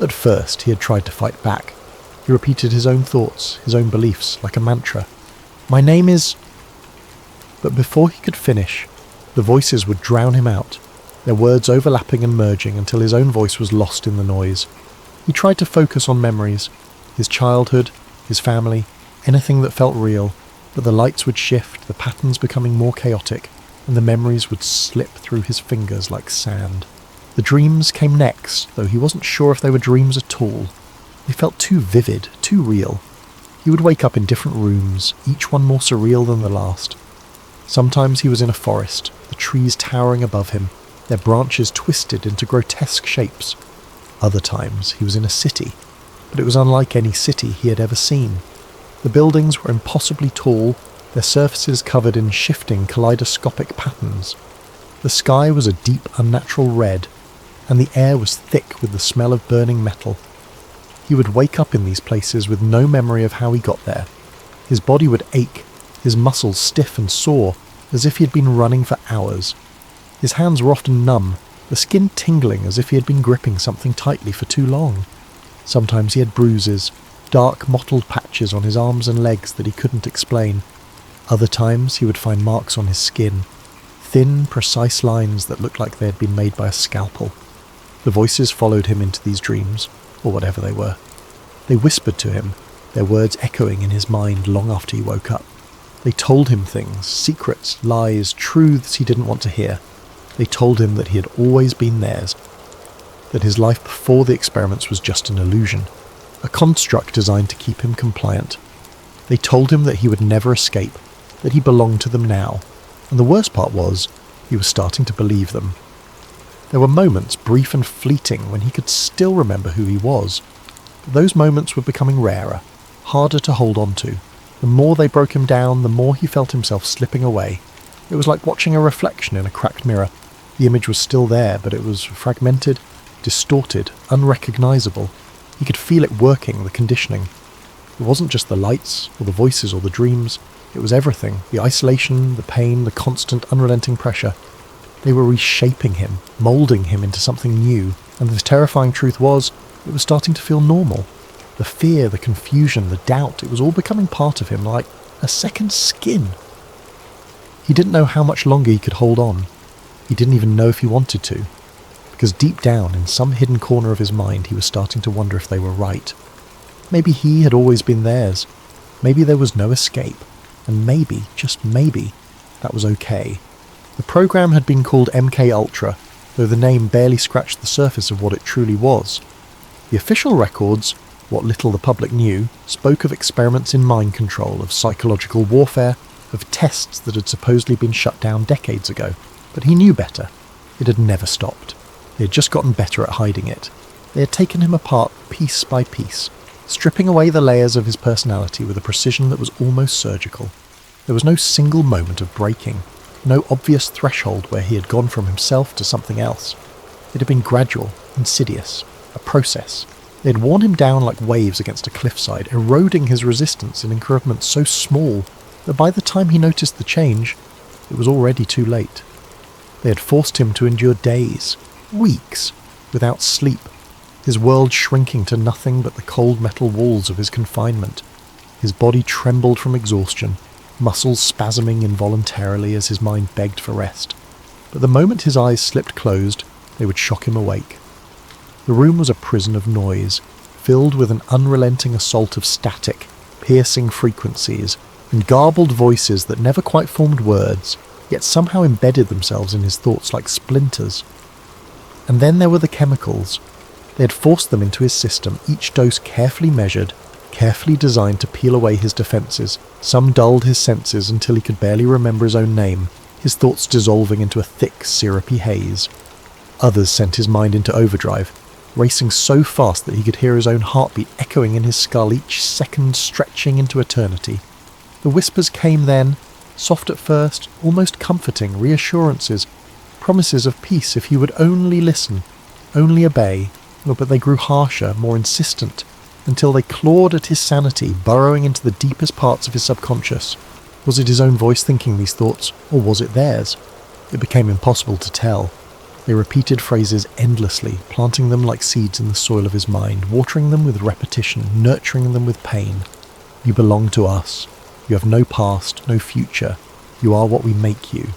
At first, he had tried to fight back. He repeated his own thoughts, his own beliefs, like a mantra. My name is... But before he could finish, the voices would drown him out, their words overlapping and merging until his own voice was lost in the noise. He tried to focus on memories, his childhood, his family, anything that felt real, but the lights would shift, the patterns becoming more chaotic, and the memories would slip through his fingers like sand. The dreams came next, though he wasn't sure if they were dreams at all. They felt too vivid, too real. He would wake up in different rooms, each one more surreal than the last. Sometimes he was in a forest, the trees towering above him, their branches twisted into grotesque shapes. Other times he was in a city, but it was unlike any city he had ever seen. The buildings were impossibly tall, their surfaces covered in shifting kaleidoscopic patterns. The sky was a deep, unnatural red, and the air was thick with the smell of burning metal. He would wake up in these places with no memory of how he got there. His body would ache, his muscles stiff and sore, as if he had been running for hours. His hands were often numb, the skin tingling as if he had been gripping something tightly for too long. Sometimes he had bruises, dark mottled patches on his arms and legs that he couldn't explain. Other times he would find marks on his skin, thin, precise lines that looked like they had been made by a scalpel. The voices followed him into these dreams, or whatever they were. They whispered to him, their words echoing in his mind long after he woke up. They told him things, secrets, lies, truths he didn't want to hear. They told him that he had always been theirs, that his life before the experiments was just an illusion, a construct designed to keep him compliant. They told him that he would never escape, that he belonged to them now, and the worst part was, he was starting to believe them. There were moments, brief and fleeting, when he could still remember who he was, but those moments were becoming rarer, harder to hold on to. The more they broke him down, the more he felt himself slipping away. It was like watching a reflection in a cracked mirror. The image was still there, but it was fragmented, distorted, unrecognisable. He could feel it working, the conditioning. It wasn't just the lights, or the voices, or the dreams. It was everything. The isolation, the pain, the constant, unrelenting pressure. They were reshaping him, moulding him into something new, and the terrifying truth was, it was starting to feel normal. The fear, the confusion, the doubt, it was all becoming part of him, like a second skin. He didn't know how much longer he could hold on. He didn't even know if he wanted to, because deep down, in some hidden corner of his mind, he was starting to wonder if they were right. Maybe he had always been theirs. Maybe there was no escape. And maybe, just maybe, that was okay. The program had been called MKUltra, though the name barely scratched the surface of what it truly was. The official records, what little the public knew, spoke of experiments in mind control, of psychological warfare, of tests that had supposedly been shut down decades ago. But he knew better. It had never stopped. They had just gotten better at hiding it. They had taken him apart piece by piece, stripping away the layers of his personality with a precision that was almost surgical. There was no single moment of breaking, no obvious threshold where he had gone from himself to something else. It had been gradual, insidious, a process. They had worn him down like waves against a cliffside, eroding his resistance in increments so small that by the time he noticed the change, it was already too late. They had forced him to endure days, weeks, without sleep, his world shrinking to nothing but the cold metal walls of his confinement. His body trembled from exhaustion, muscles spasming involuntarily as his mind begged for rest. But the moment his eyes slipped closed, they would shock him awake. The room was a prison of noise, filled with an unrelenting assault of static, piercing frequencies, and garbled voices that never quite formed words, yet somehow embedded themselves in his thoughts like splinters. And then there were the chemicals. They had forced them into his system, each dose carefully measured, carefully designed to peel away his defences. Some dulled his senses until he could barely remember his own name, his thoughts dissolving into a thick, syrupy haze. Others sent his mind into overdrive, racing so fast that he could hear his own heartbeat echoing in his skull, each second stretching into eternity. The whispers came then, soft at first, almost comforting, reassurances, promises of peace if he would only listen, only obey, but they grew harsher, more insistent, until they clawed at his sanity, burrowing into the deepest parts of his subconscious. Was it his own voice thinking these thoughts, or was it theirs? It became impossible to tell. They repeated phrases endlessly, planting them like seeds in the soil of his mind, watering them with repetition, nurturing them with pain. You belong to us. You have no past, no future. You are what we make you.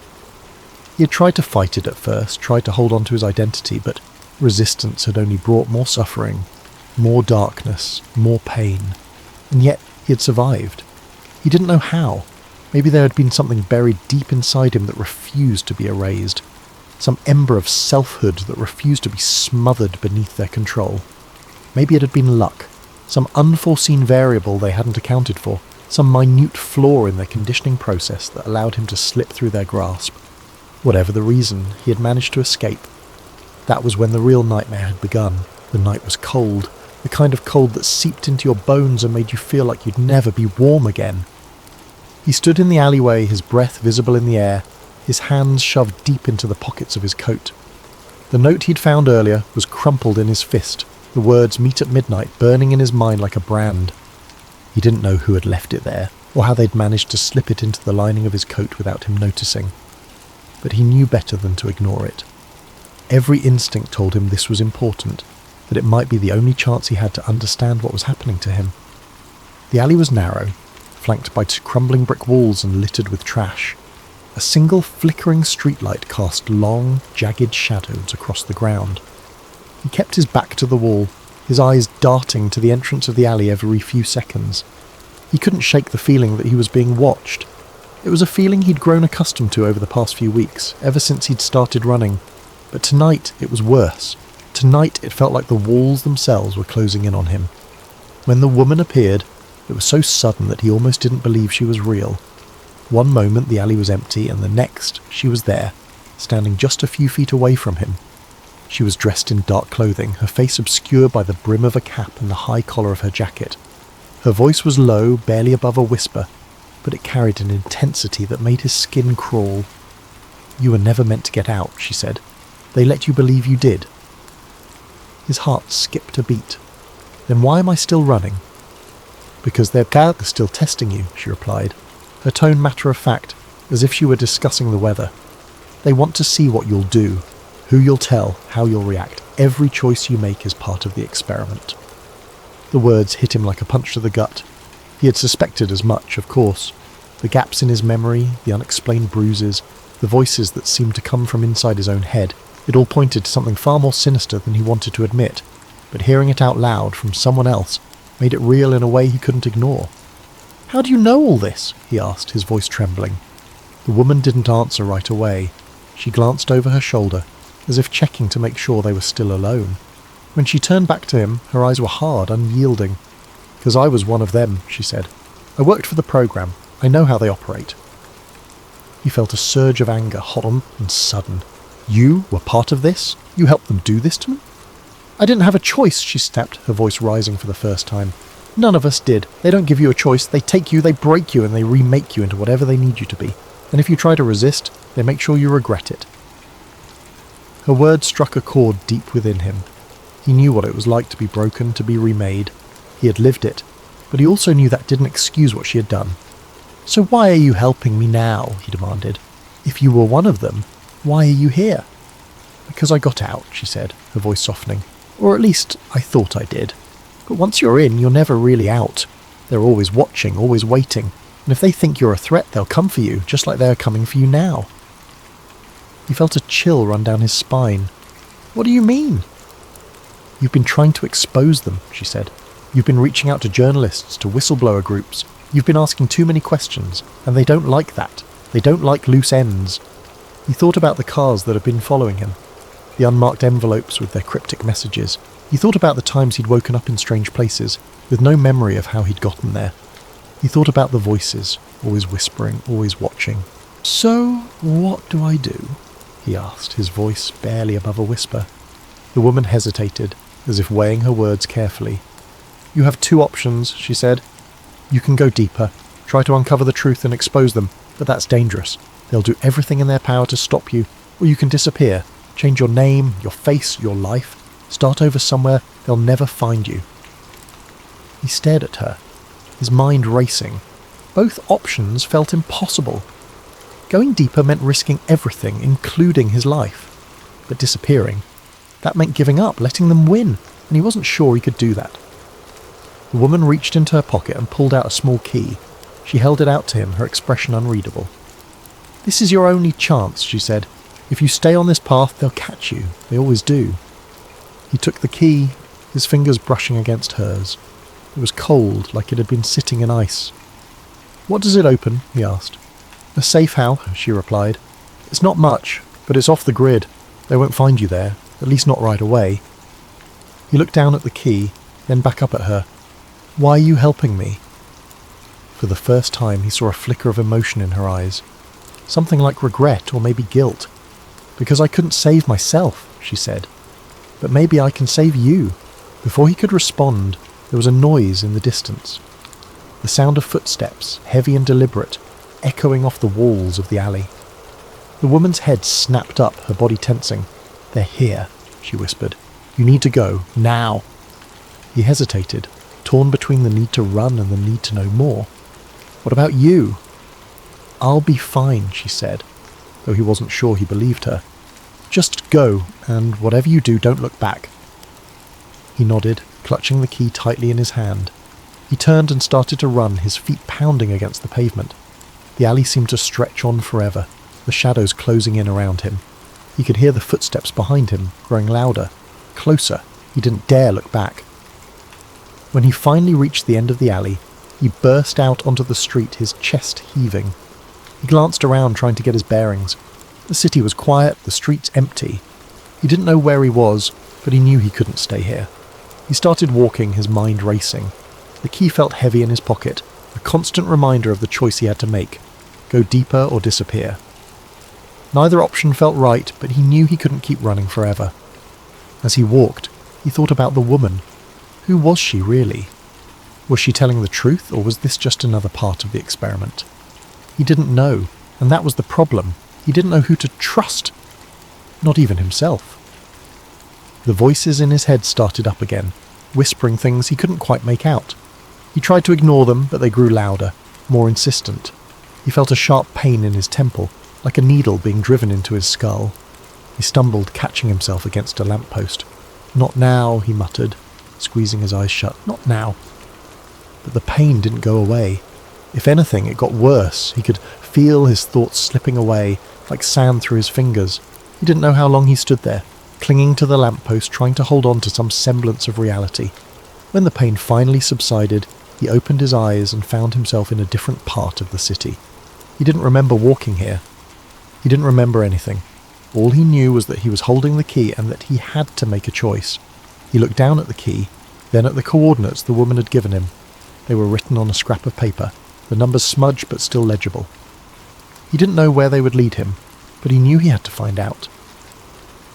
He had tried to fight it at first, tried to hold on to his identity, but resistance had only brought more suffering, more darkness, more pain. And yet he had survived. He didn't know how. Maybe there had been something buried deep inside him that refused to be erased. Some ember of selfhood that refused to be smothered beneath their control. Maybe it had been luck, some unforeseen variable they hadn't accounted for, some minute flaw in their conditioning process that allowed him to slip through their grasp. Whatever the reason, he had managed to escape. That was when the real nightmare had begun. The night was cold, the kind of cold that seeped into your bones and made you feel like you'd never be warm again. He stood in the alleyway, his breath visible in the air, his hands shoved deep into the pockets of his coat. The note he'd found earlier was crumpled in his fist, the words "meet at midnight" burning in his mind like a brand. He didn't know who had left it there, or how they'd managed to slip it into the lining of his coat without him noticing. But he knew better than to ignore it. Every instinct told him this was important, that it might be the only chance he had to understand what was happening to him. The alley was narrow, flanked by crumbling brick walls and littered with trash. A single flickering streetlight cast long, jagged shadows across the ground. He kept his back to the wall, his eyes darting to the entrance of the alley every few seconds. He couldn't shake the feeling that he was being watched. It was a feeling he'd grown accustomed to over the past few weeks, ever since he'd started running. But tonight it was worse. Tonight it felt like the walls themselves were closing in on him. When the woman appeared, it was so sudden that he almost didn't believe she was real. One moment the alley was empty, and the next she was there, standing just a few feet away from him. She was dressed in dark clothing, her face obscured by the brim of a cap and the high collar of her jacket. Her voice was low, barely above a whisper, but it carried an intensity that made his skin crawl. "You were never meant to get out," she said. "They let you believe you did." His heart skipped a beat. "Then why am I still running?" "Because their car is still testing you," she replied, her tone matter-of-fact, as if she were discussing the weather. "They want to see what you'll do, who you'll tell, how you'll react. Every choice you make is part of the experiment." The words hit him like a punch to the gut. He had suspected as much, of course. The gaps in his memory, the unexplained bruises, the voices that seemed to come from inside his own head, it all pointed to something far more sinister than he wanted to admit, but hearing it out loud from someone else made it real in a way he couldn't ignore. "How do you know all this?" he asked, his voice trembling. The woman didn't answer right away. She glanced over her shoulder, as if checking to make sure they were still alone. When she turned back to him, her eyes were hard, unyielding. "'Cause I was one of them," she said. "I worked for the program. I know how they operate." He felt a surge of anger, hot and sudden. "You were part of this? You helped them do this to me?" "I didn't have a choice," she snapped, her voice rising for the first time. "None of us did. They don't give you a choice. They take you, they break you, and they remake you into whatever they need you to be. And if you try to resist, they make sure you regret it." Her words struck a chord deep within him. He knew what it was like to be broken, to be remade. He had lived it, but he also knew that didn't excuse what she had done. "So why are you helping me now?" he demanded. "If you were one of them, why are you here?" "Because I got out," she said, her voice softening. "Or at least, I thought I did. But once you're in, you're never really out. They're always watching, always waiting. And if they think you're a threat, they'll come for you, just like they're coming for you now." He felt a chill run down his spine. "What do you mean?" "You've been trying to expose them," she said. "You've been reaching out to journalists, to whistleblower groups. You've been asking too many questions, and they don't like that. They don't like loose ends." He thought about the cars that had been following him, the unmarked envelopes with their cryptic messages. He thought about the times he'd woken up in strange places, with no memory of how he'd gotten there. He thought about the voices, always whispering, always watching. "So, what do I do?" he asked, his voice barely above a whisper. The woman hesitated, as if weighing her words carefully. "You have two options," she said. "You can go deeper, try to uncover the truth and expose them, but that's dangerous. They'll do everything in their power to stop you, or you can disappear, change your name, your face, your life, start over somewhere they'll never find you." He stared at her, his mind racing. Both options felt impossible. Going deeper meant risking everything, including his life. But disappearing, that meant giving up, letting them win, and he wasn't sure he could do that. The woman reached into her pocket and pulled out a small key. She held it out to him, her expression unreadable. "This is your only chance," she said. "If you stay on this path, they'll catch you. They always do." He took the key, his fingers brushing against hers. It was cold, like it had been sitting in ice. "What does it open?" he asked. "A safe house," she replied. "It's not much, but it's off the grid. They won't find you there, at least not right away." He looked down at the key, then back up at her. "Why are you helping me?" For the first time, he saw a flicker of emotion in her eyes. Something like regret or maybe guilt. "Because I couldn't save myself," she said. "But maybe I can save you." Before he could respond, there was a noise in the distance. The sound of footsteps, heavy and deliberate, echoing off the walls of the alley. The woman's head snapped up, her body tensing. "They're here," she whispered. "You need to go, now." He hesitated, torn between the need to run and the need to know more. "What about you?" "I'll be fine," she said, though he wasn't sure he believed her. "Just go, and whatever you do, don't look back." He nodded, clutching the key tightly in his hand. He turned and started to run, his feet pounding against the pavement. The alley seemed to stretch on forever, the shadows closing in around him. He could hear the footsteps behind him, growing louder, closer. He didn't dare look back. When he finally reached the end of the alley, he burst out onto the street, his chest heaving. He glanced around, trying to get his bearings. The city was quiet, the streets empty. He didn't know where he was, but he knew he couldn't stay here. He started walking, his mind racing. The key felt heavy in his pocket, a constant reminder of the choice he had to make: go deeper or disappear. Neither option felt right, but he knew he couldn't keep running forever. As he walked, he thought about the woman. Who was she really? Was she telling the truth, or was this just another part of the experiment? He didn't know, and that was the problem. He didn't know who to trust. Not even himself. The voices in his head started up again, whispering things he couldn't quite make out. He tried to ignore them, but they grew louder, more insistent. He felt a sharp pain in his temple, like a needle being driven into his skull. He stumbled, catching himself against a lamppost. "Not now," he muttered, squeezing his eyes shut. "Not now." But the pain didn't go away. If anything, it got worse. He could feel his thoughts slipping away, like sand through his fingers. He didn't know how long he stood there, clinging to the lamppost, trying to hold on to some semblance of reality. When the pain finally subsided, he opened his eyes and found himself in a different part of the city. He didn't remember walking here. He didn't remember anything. All he knew was that he was holding the key and that he had to make a choice. He looked down at the key, then at the coordinates the woman had given him. They were written on a scrap of paper, the numbers smudged but still legible. He didn't know where they would lead him, but he knew he had to find out.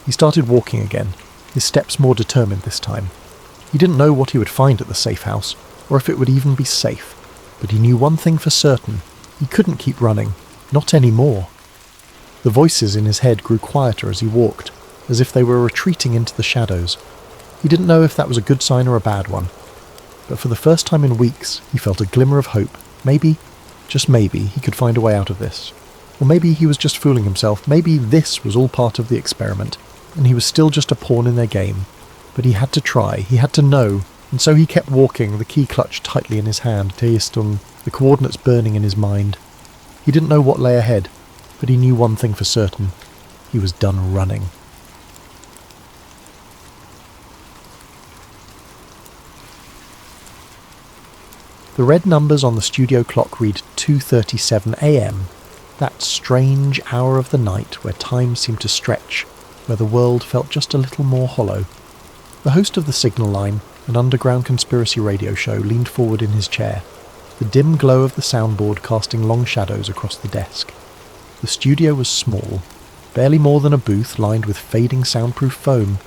He started walking again, his steps more determined this time. He didn't know what he would find at the safe house, or if it would even be safe, but he knew one thing for certain: he couldn't keep running, not anymore. The voices in his head grew quieter as he walked, as if they were retreating into the shadows. He didn't know if that was a good sign or a bad one, but for the first time in weeks he felt a glimmer of hope. Maybe, just maybe, he could find a way out of this. Or maybe he was just fooling himself. Maybe this was all part of the experiment, and he was still just a pawn in their game. But he had to try, he had to know, and so he kept walking, the key clutched tightly in his hand, Teistung, the coordinates burning in his mind. He didn't know what lay ahead, but he knew one thing for certain: he was done running. The red numbers on the studio clock read 2:37 a.m, that strange hour of the night where time seemed to stretch, where the world felt just a little more hollow. The host of the Signal Line, an underground conspiracy radio show, leaned forward in his chair, the dim glow of the soundboard casting long shadows across the desk. The studio was small, barely more than a booth lined with fading soundproof foam,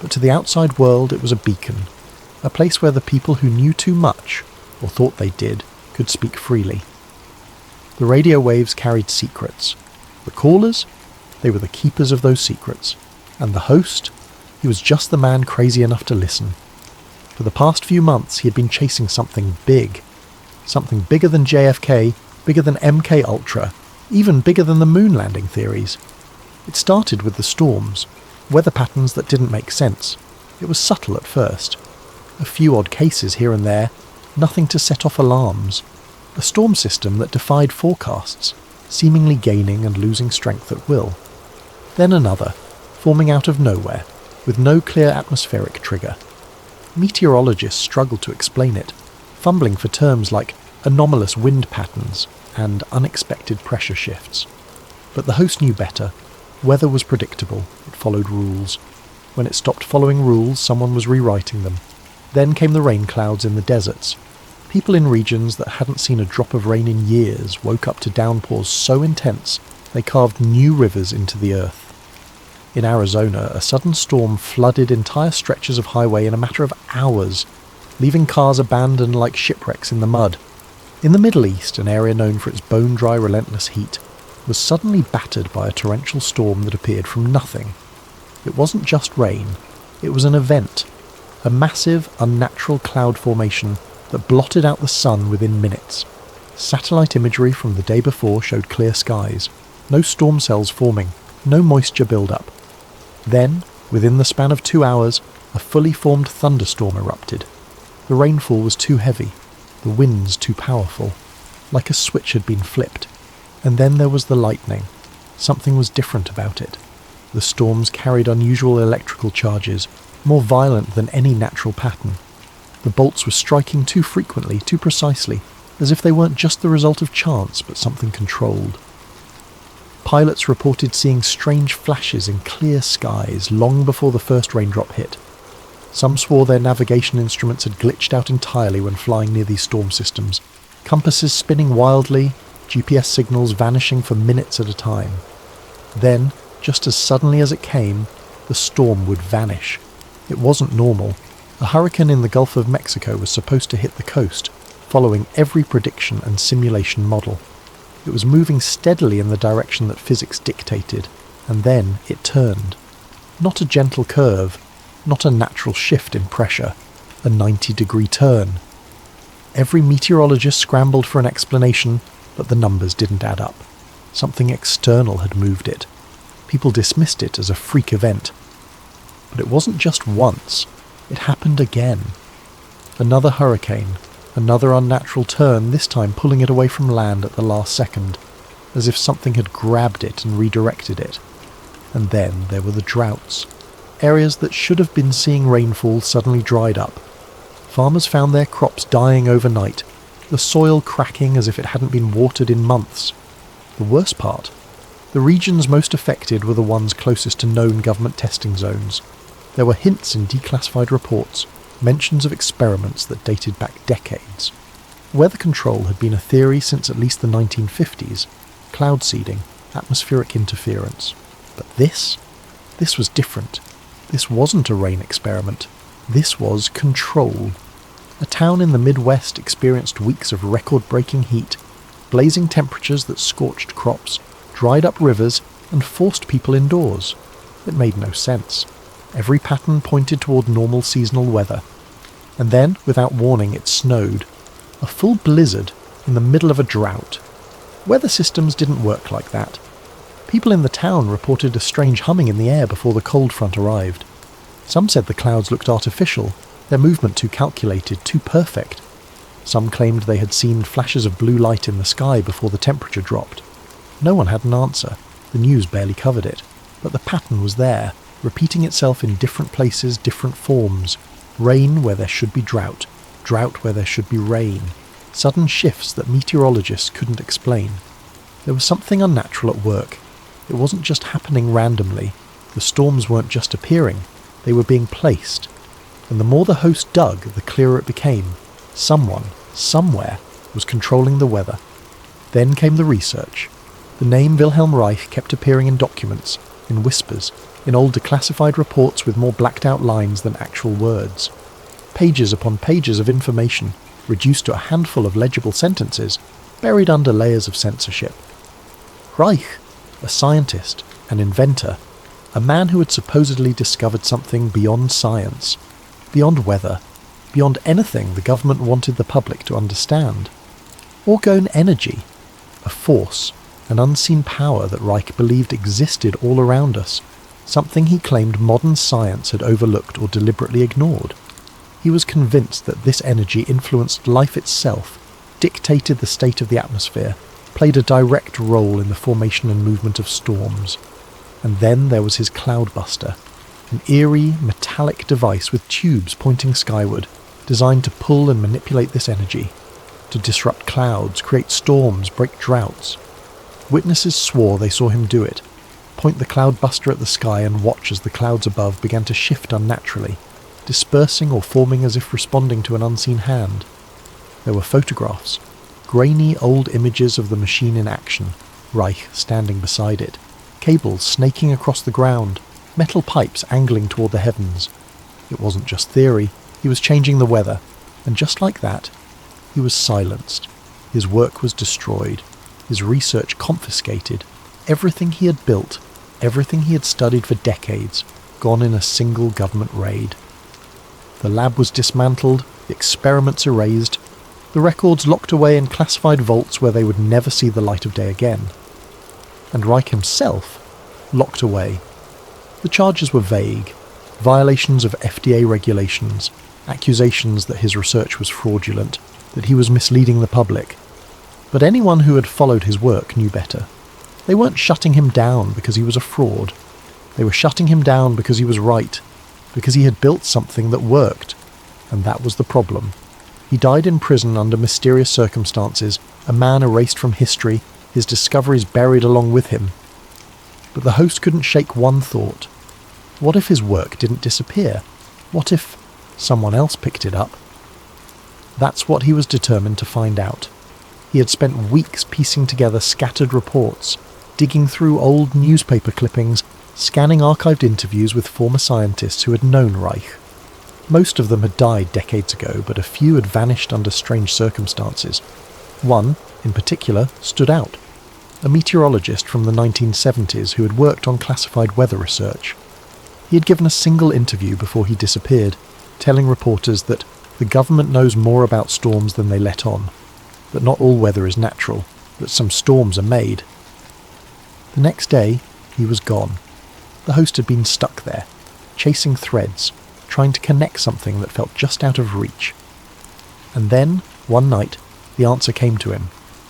but to the outside world it was a beacon, a place where the people who knew too much, or thought they did, could speak freely. The radio waves carried secrets. The callers? They were the keepers of those secrets. And the host? He was just the man crazy enough to listen. For the past few months he had been chasing something big. Something bigger than JFK, bigger than MKUltra, even bigger than the moon landing theories. It started with the storms, weather patterns that didn't make sense. It was subtle at first. A few odd cases here and there, nothing to set off alarms. A storm system that defied forecasts, seemingly gaining and losing strength at will. Then another, forming out of nowhere, with no clear atmospheric trigger. Meteorologists struggled to explain it, fumbling for terms like anomalous wind patterns and unexpected pressure shifts. But the host knew better. Weather was predictable, it followed rules. When it stopped following rules, someone was rewriting them. Then came the rain clouds in the deserts. People in regions that hadn't seen a drop of rain in years woke up to downpours so intense they carved new rivers into the earth. In Arizona, a sudden storm flooded entire stretches of highway in a matter of hours, leaving cars abandoned like shipwrecks in the mud. In the Middle East, an area known for its bone-dry, relentless heat, was suddenly battered by a torrential storm that appeared from nothing. It wasn't just rain, it was an event, a massive, unnatural cloud formation that blotted out the sun within minutes. Satellite imagery from the day before showed clear skies, no storm cells forming, no moisture build-up. Then, within the span of 2 hours, a fully formed thunderstorm erupted. The rainfall was too heavy, the winds too powerful, like a switch had been flipped. And then there was the lightning. Something was different about it. The storms carried unusual electrical charges, more violent than any natural pattern. The bolts were striking too frequently, too precisely, as if they weren't just the result of chance, but something controlled. Pilots reported seeing strange flashes in clear skies long before the first raindrop hit. Some swore their navigation instruments had glitched out entirely when flying near these storm systems, compasses spinning wildly, GPS signals vanishing for minutes at a time. Then, just as suddenly as it came, the storm would vanish. It wasn't normal. A hurricane in the Gulf of Mexico was supposed to hit the coast, following every prediction and simulation model. It was moving steadily in the direction that physics dictated, and then it turned. Not a gentle curve, not a natural shift in pressure, a 90-degree turn. Every meteorologist scrambled for an explanation, but the numbers didn't add up. Something external had moved it. People dismissed it as a freak event. But it wasn't just once. It happened again. Another hurricane, another unnatural turn, this time pulling it away from land at the last second, as if something had grabbed it and redirected it. And then there were the droughts. Areas that should have been seeing rainfall suddenly dried up. Farmers found their crops dying overnight, the soil cracking as if it hadn't been watered in months. The worst part, the regions most affected were the ones closest to known government testing zones. There were hints in declassified reports, mentions of experiments that dated back decades. Weather control had been a theory since at least the 1950s, cloud seeding, atmospheric interference. But this was different. This wasn't a rain experiment. This was control. A town in the Midwest experienced weeks of record-breaking heat, blazing temperatures that scorched crops, dried up rivers, and forced people indoors. It made no sense. Every pattern pointed toward normal seasonal weather. And then, without warning, it snowed. A full blizzard in the middle of a drought. Weather systems didn't work like that. People in the town reported a strange humming in the air before the cold front arrived. Some said the clouds looked artificial, their movement too calculated, too perfect. Some claimed they had seen flashes of blue light in the sky before the temperature dropped. No one had an answer. The news barely covered it. But the pattern was there, repeating itself in different places, different forms. Rain where there should be drought, drought where there should be rain. Sudden shifts that meteorologists couldn't explain. There was something unnatural at work. It wasn't just happening randomly. The storms weren't just appearing. They were being placed. And the more the host dug, the clearer it became. Someone, somewhere, was controlling the weather. Then came the research. The name Wilhelm Reich kept appearing in documents, in whispers, in old declassified reports with more blacked-out lines than actual words. Pages upon pages of information, reduced to a handful of legible sentences, buried under layers of censorship. Reich, a scientist, an inventor, a man who had supposedly discovered something beyond science, beyond weather, beyond anything the government wanted the public to understand. Orgone energy, a force, an unseen power that Reich believed existed all around us, something he claimed modern science had overlooked or deliberately ignored. He was convinced that this energy influenced life itself, dictated the state of the atmosphere, played a direct role in the formation and movement of storms. And then there was his cloudbuster, an eerie, metallic device with tubes pointing skyward, designed to pull and manipulate this energy, to disrupt clouds, create storms, break droughts. Witnesses swore they saw him do it, point the cloudbuster at the sky and watch as the clouds above began to shift unnaturally, dispersing or forming as if responding to an unseen hand. There were photographs, grainy old images of the machine in action, Reich standing beside it, cables snaking across the ground, metal pipes angling toward the heavens. It wasn't just theory, he was changing the weather, and just like that, he was silenced. His work was destroyed, his research confiscated, everything he had built, everything he had studied for decades, gone in a single government raid. The lab was dismantled, the experiments erased, the records locked away in classified vaults where they would never see the light of day again. And Reich himself locked away. The charges were vague, violations of FDA regulations, accusations that his research was fraudulent, that he was misleading the public. But anyone who had followed his work knew better. They weren't shutting him down because he was a fraud. They were shutting him down because he was right, because he had built something that worked. And that was the problem. He died in prison under mysterious circumstances, a man erased from history, his discoveries buried along with him. But the host couldn't shake one thought. What if his work didn't disappear? What if someone else picked it up? That's what he was determined to find out. He had spent weeks piecing together scattered reports, digging through old newspaper clippings, scanning archived interviews with former scientists who had known Reich. Most of them had died decades ago, but a few had vanished under strange circumstances. One, in particular, stood out. A meteorologist from the 1970s who had worked on classified weather research. He had given a single interview before he disappeared, telling reporters that the government knows more about storms than they let on, that not all weather is natural, that some storms are made. The next day, he was gone. The host had been stuck there, chasing threads, trying to connect something that felt just out of reach. And then, one night, the answer came to him.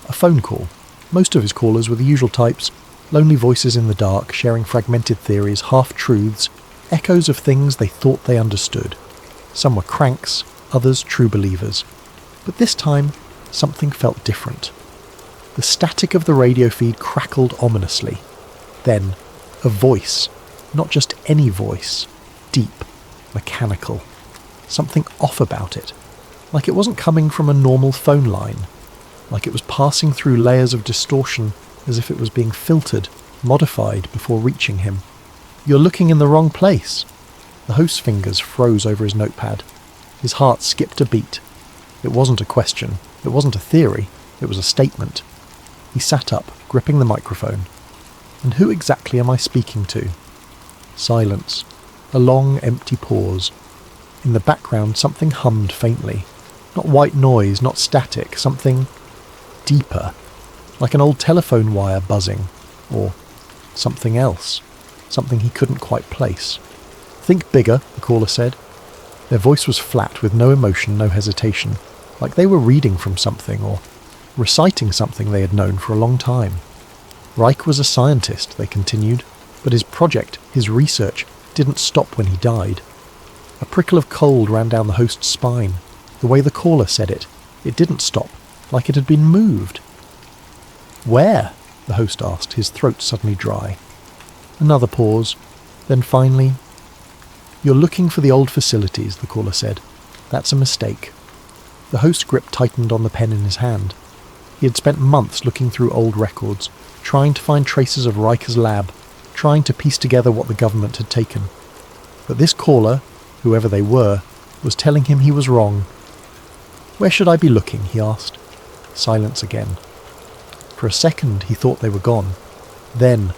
A phone call. Most of his callers were the usual types, lonely voices in the dark, sharing fragmented theories, half-truths, echoes of things they thought they understood. Some were cranks, others true believers. But this time, something felt different. The static of the radio feed crackled ominously. Then, a voice, not just any voice, deep, mechanical. Something off about it. Like it wasn't coming from a normal phone line. Like it was passing through layers of distortion, as if it was being filtered, modified before reaching him. "You're looking in the wrong place." The host's fingers froze over his notepad. His heart skipped a beat. It wasn't a question. It wasn't a theory. It was a statement. He sat up, gripping the microphone. And who exactly am I speaking to? Silence. A long, empty pause. In the background, something hummed faintly. Not white noise, not static, something deeper, like an old telephone wire buzzing, or something else, something he couldn't quite place. "Think bigger," the caller said. Their voice was flat, with no emotion, no hesitation, like they were reading from something, or reciting something they had known for a long time. Reich was a scientist, they continued, but his project, his research, didn't stop when he died. A prickle of cold ran down the host's spine. The way the caller said it, it didn't stop, like it had been moved. "Where?" the host asked, his throat suddenly dry. Another pause. Then finally, "You're looking for the old facilities," the caller said. "That's a mistake." The host's grip tightened on the pen in his hand. He had spent months looking through old records, trying to find traces of Reich's lab, trying to piece together what the government had taken. But this caller, whoever they were, was telling him he was wrong. "Where should I be looking?" he asked. Silence again. For a second he thought they were gone. Then,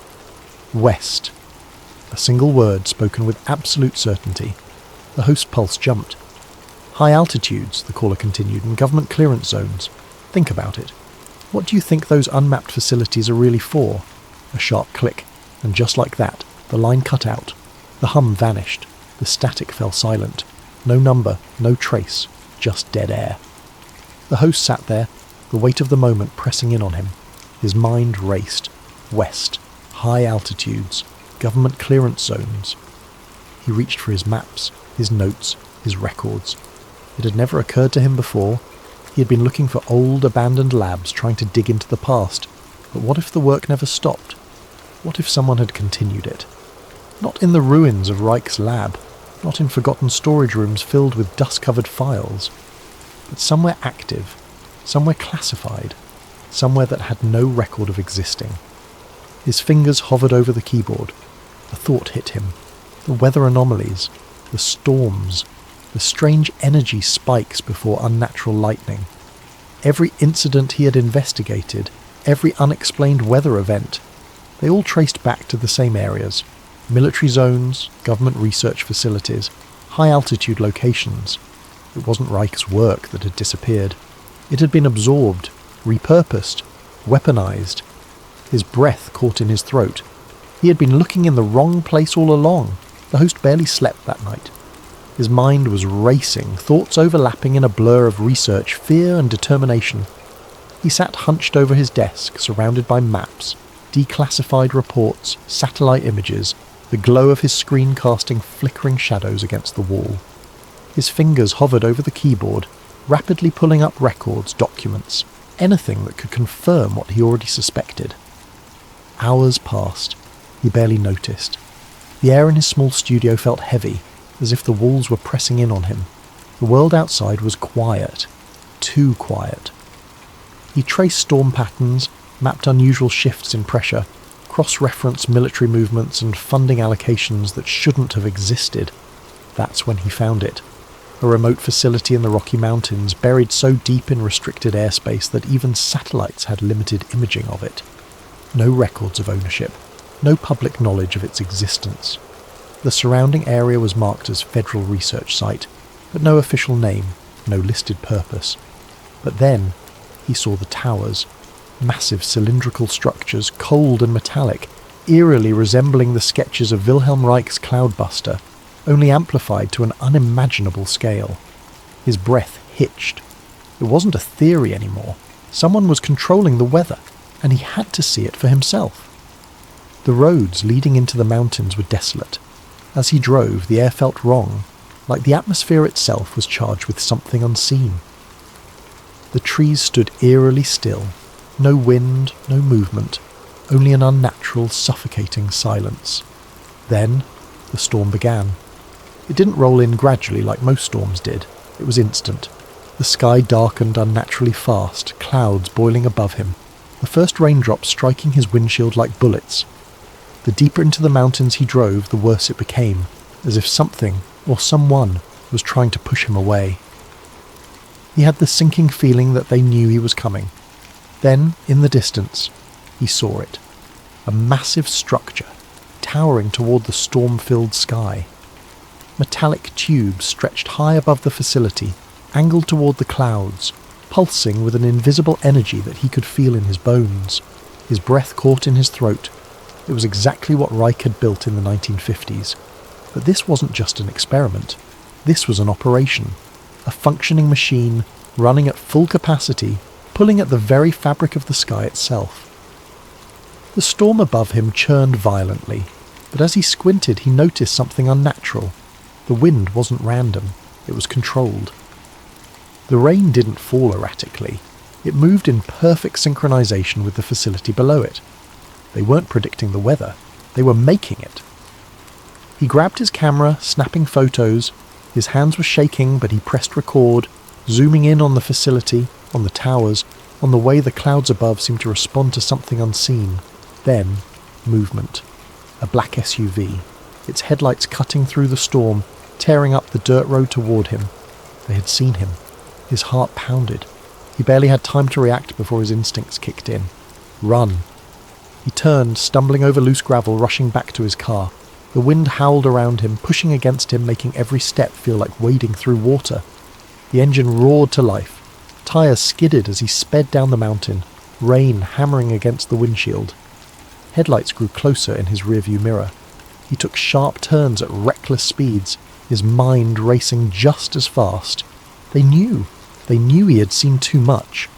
"West." A single word spoken with absolute certainty. The host's pulse jumped. "High altitudes," the caller continued, "and government clearance zones. Think about it. What do you think those unmapped facilities are really for?" A sharp click, and just like that, the line cut out. The hum vanished. The static fell silent. No number, no trace, just dead air. The host sat there, the weight of the moment pressing in on him. His mind raced. West. High altitudes. Government clearance zones. He reached for his maps, his notes, his records. It had never occurred to him before. He had been looking for old, abandoned labs, trying to dig into the past. But what if the work never stopped? What if someone had continued it? Not in the ruins of Reich's lab, not in forgotten storage rooms filled with dust-covered files, but somewhere active, somewhere classified, somewhere that had no record of existing. His fingers hovered over the keyboard. A thought hit him. The weather anomalies, the storms, the strange energy spikes before unnatural lightning. Every incident he had investigated, every unexplained weather event, they all traced back to the same areas: military zones, government research facilities, high-altitude locations. It wasn't Reich's work that had disappeared. It had been absorbed, repurposed, weaponized. His breath caught in his throat. He had been looking in the wrong place all along. The host barely slept that night. His mind was racing, thoughts overlapping in a blur of research, fear and determination. He sat hunched over his desk, surrounded by maps, declassified reports, satellite images, the glow of his screen casting flickering shadows against the wall. His fingers hovered over the keyboard, rapidly pulling up records, documents, anything that could confirm what he already suspected. Hours passed. He barely noticed. The air in his small studio felt heavy, as if the walls were pressing in on him. The world outside was quiet. Too quiet. He traced storm patterns, mapped unusual shifts in pressure, cross-referenced military movements and funding allocations that shouldn't have existed. That's when he found it. A remote facility in the Rocky Mountains, buried so deep in restricted airspace that even satellites had limited imaging of it. No records of ownership. No public knowledge of its existence. The surrounding area was marked as Federal Research Site, but no official name, no listed purpose. But then he saw the towers. Massive cylindrical structures, cold and metallic, eerily resembling the sketches of Wilhelm Reich's Cloudbuster, only amplified to an unimaginable scale. His breath hitched. It wasn't a theory anymore. Someone was controlling the weather, and he had to see it for himself. The roads leading into the mountains were desolate. As he drove, the air felt wrong, like the atmosphere itself was charged with something unseen. The trees stood eerily still. No wind, no movement, only an unnatural, suffocating silence. Then the storm began. It didn't roll in gradually like most storms did. It was instant. The sky darkened unnaturally fast, clouds boiling above him, the first raindrops striking his windshield like bullets. The deeper into the mountains he drove, the worse it became, as if something, or someone, was trying to push him away. He had the sinking feeling that they knew he was coming. Then, in the distance, he saw it. A massive structure, towering toward the storm-filled sky. Metallic tubes stretched high above the facility, angled toward the clouds, pulsing with an invisible energy that he could feel in his bones. His breath caught in his throat. It was exactly what Reich had built in the 1950s. But this wasn't just an experiment. This was an operation. A functioning machine, running at full capacity, pulling at the very fabric of the sky itself. The storm above him churned violently, but as he squinted he noticed something unnatural. The wind wasn't random, it was controlled. The rain didn't fall erratically. It moved in perfect synchronization with the facility below it. They weren't predicting the weather, they were making it. He grabbed his camera, snapping photos. His hands were shaking, but he pressed record, zooming in on the facility, on the towers, on the way the clouds above seemed to respond to something unseen. Then, movement. A black SUV, its headlights cutting through the storm, tearing up the dirt road toward him. They had seen him. His heart pounded. He barely had time to react before his instincts kicked in. Run. He turned, stumbling over loose gravel, rushing back to his car. The wind howled around him, pushing against him, making every step feel like wading through water. The engine roared to life. Tires skidded as he sped down the mountain, rain hammering against the windshield. Headlights grew closer in his rearview mirror. He took sharp turns at reckless speeds, his mind racing just as fast. They knew he had seen too much.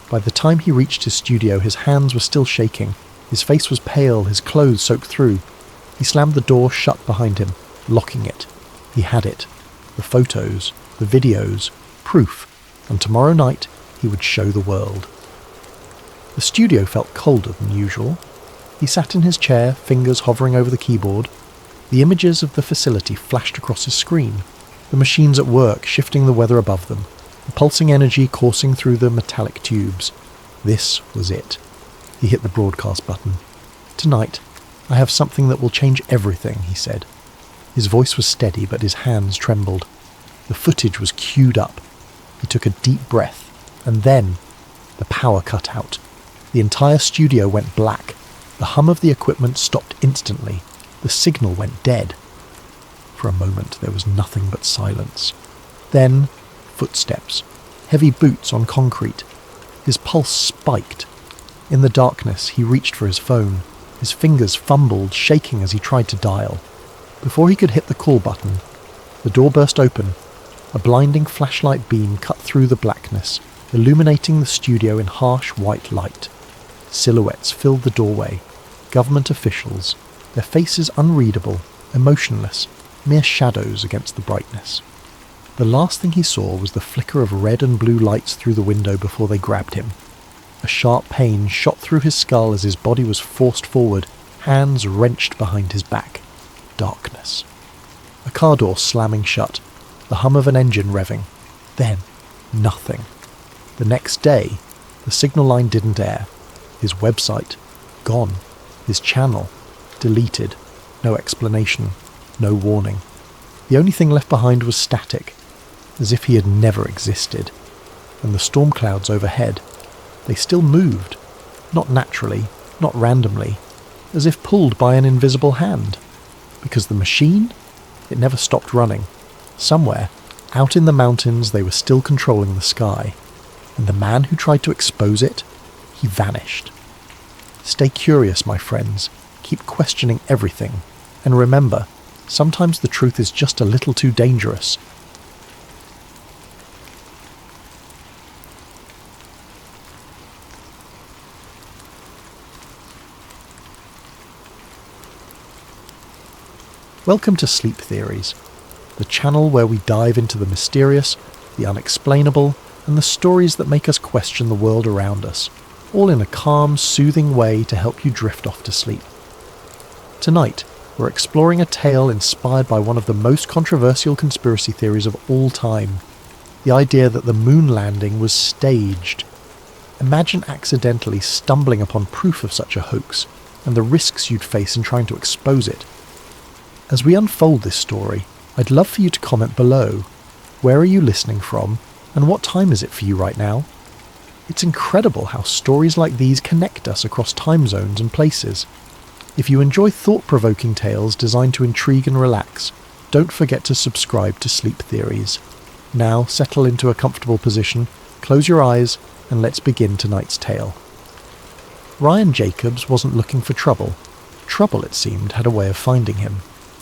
By the time he reached his studio, his hands were still shaking. His face was pale, his clothes soaked through. He slammed the door shut behind him, locking it. He had it. The photos, the videos, proof, and tomorrow night he would show the world. The studio felt colder than usual. He sat in his chair, fingers hovering over the keyboard. The images of the facility flashed across his screen, the machines at work shifting the weather above them, the pulsing energy coursing through the metallic tubes. This was it. He hit the broadcast button. "Tonight, I have something that will change everything," he said. His voice was steady, but his hands trembled. The footage was queued up. He took a deep breath, and then the power cut out. The entire studio went black. The hum of the equipment stopped instantly. The signal went dead. For a moment there was nothing but silence. Then, footsteps. Heavy boots on concrete. His pulse spiked. In the darkness, he reached for his phone. His fingers fumbled, shaking as he tried to dial. Before he could hit the call button, the door burst open. A blinding flashlight beam cut through the blackness, illuminating the studio in harsh white light. Silhouettes filled the doorway. Government officials, their faces unreadable, emotionless, mere shadows against the brightness. The last thing he saw was the flicker of red and blue lights through the window before they grabbed him. A sharp pain shot through his skull as his body was forced forward, hands wrenched behind his back. Darkness. A car door slamming shut, the hum of an engine revving. Then, nothing. The next day, the signal line didn't air. His website, gone. His channel, deleted. No explanation, no warning. The only thing left behind was static, as if he had never existed. And the storm clouds overhead, they still moved. Not naturally, not randomly, as if pulled by an invisible hand. Because the machine? It never stopped running. Somewhere, out in the mountains, they were still controlling the sky. And the man who tried to expose it, he vanished. Stay curious, my friends. Keep questioning everything. And remember, sometimes the truth is just a little too dangerous. Welcome to Sleep Theories, the channel where we dive into the mysterious, the unexplainable, and the stories that make us question the world around us, all in a calm, soothing way to help you drift off to sleep. Tonight, we're exploring a tale inspired by one of the most controversial conspiracy theories of all time, the idea that the moon landing was staged. Imagine accidentally stumbling upon proof of such a hoax, and the risks you'd face in trying to expose it. As we unfold this story, I'd love for you to comment below. Where are you listening from, and what time is it for you right now? It's incredible how stories like these connect us across time zones and places. If you enjoy thought-provoking tales designed to intrigue and relax, don't forget to subscribe to Sleep Theories. Now settle into a comfortable position, close your eyes, and let's begin tonight's tale. Ryan Jacobs wasn't looking for trouble. Trouble, it seemed, had a way of finding him.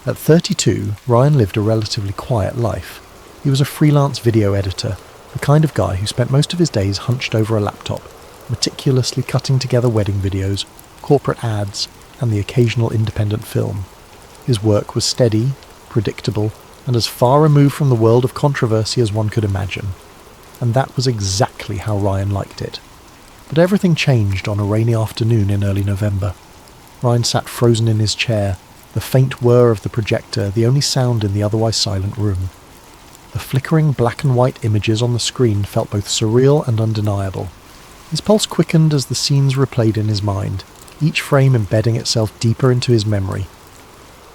At 32, Ryan lived a relatively quiet life. He was a freelance video editor, the kind of guy who spent most of his days hunched over a laptop, meticulously cutting together wedding videos, corporate ads, and the occasional independent film. His work was steady, predictable, and as far removed from the world of controversy as one could imagine. And that was exactly how Ryan liked it. But everything changed on a rainy afternoon in early November. Ryan sat frozen in his chair, the faint whir of the projector the only sound in the otherwise silent room. The flickering black and white images on the screen felt both surreal and undeniable. His pulse quickened as the scenes replayed in his mind, each frame embedding itself deeper into his memory.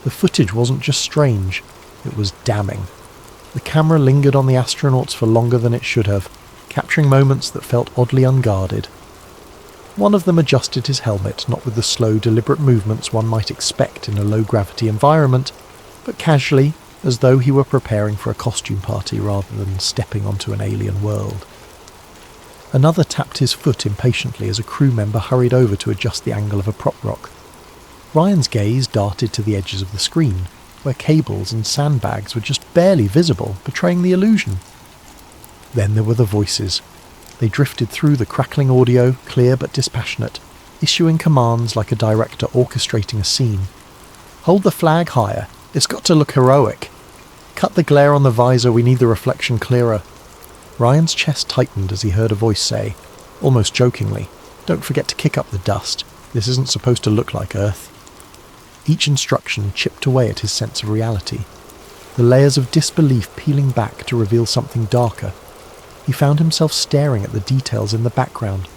The footage wasn't just strange, it was damning. The camera lingered on the astronauts for longer than it should have, capturing moments that felt oddly unguarded. One of them adjusted his helmet, not with the slow, deliberate movements one might expect in a low-gravity environment, but casually, as though he were preparing for a costume party rather than stepping onto an alien world. Another tapped his foot impatiently as a crew member hurried over to adjust the angle of a prop rock. Ryan's gaze darted to the edges of the screen, where cables and sandbags were just barely visible, betraying the illusion. Then there were the voices. They drifted through the crackling audio, clear but dispassionate, issuing commands like a director orchestrating a scene. Hold the flag higher. It's got to look heroic. Cut the glare on the visor, we need the reflection clearer. Ryan's chest tightened as he heard a voice say, almost jokingly, don't forget to kick up the dust. This isn't supposed to look like Earth. Each instruction chipped away at his sense of reality, the layers of disbelief peeling back to reveal something darker. he found himself staring at the details in the background,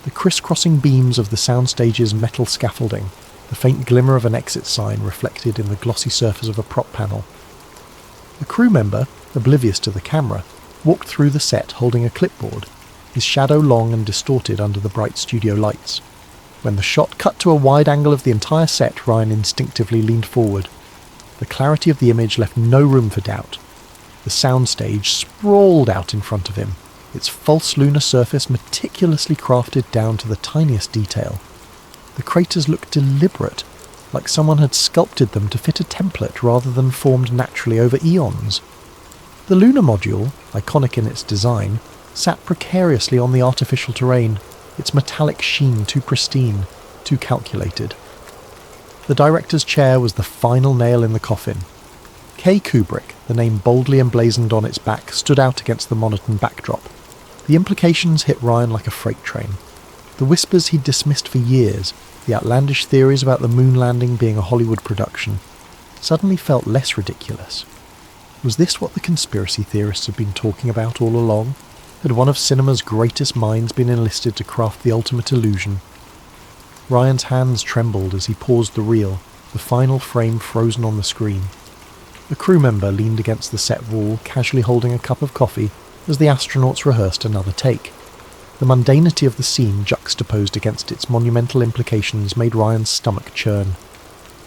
the crisscrossing beams of the soundstage's metal scaffolding, the faint glimmer of an exit sign reflected in the glossy surface of a prop panel. The crew member, oblivious to the camera, walked through the set holding a clipboard, his shadow long and distorted under the bright studio lights. When the shot cut to a wide angle of the entire set, Ryan instinctively leaned forward. The clarity of the image left no room for doubt. The soundstage sprawled out in front of him, its false lunar surface meticulously crafted down to the tiniest detail. The craters looked deliberate, like someone had sculpted them to fit a template rather than formed naturally over eons. The lunar module, iconic in its design, sat precariously on the artificial terrain, its metallic sheen too pristine, too calculated. The director's chair was the final nail in the coffin. K. Kubrick, the name boldly emblazoned on its back, stood out against the monotone backdrop. The implications hit Ryan like a freight train. The whispers he'd dismissed for years, the outlandish theories about the moon landing being a Hollywood production, suddenly felt less ridiculous. Was this what the conspiracy theorists had been talking about all along? Had one of cinema's greatest minds been enlisted to craft the ultimate illusion? Ryan's hands trembled as he paused the reel, the final frame frozen on the screen. A crew member leaned against the set wall, casually holding a cup of coffee as the astronauts rehearsed another take. The mundanity of the scene juxtaposed against its monumental implications made Ryan's stomach churn.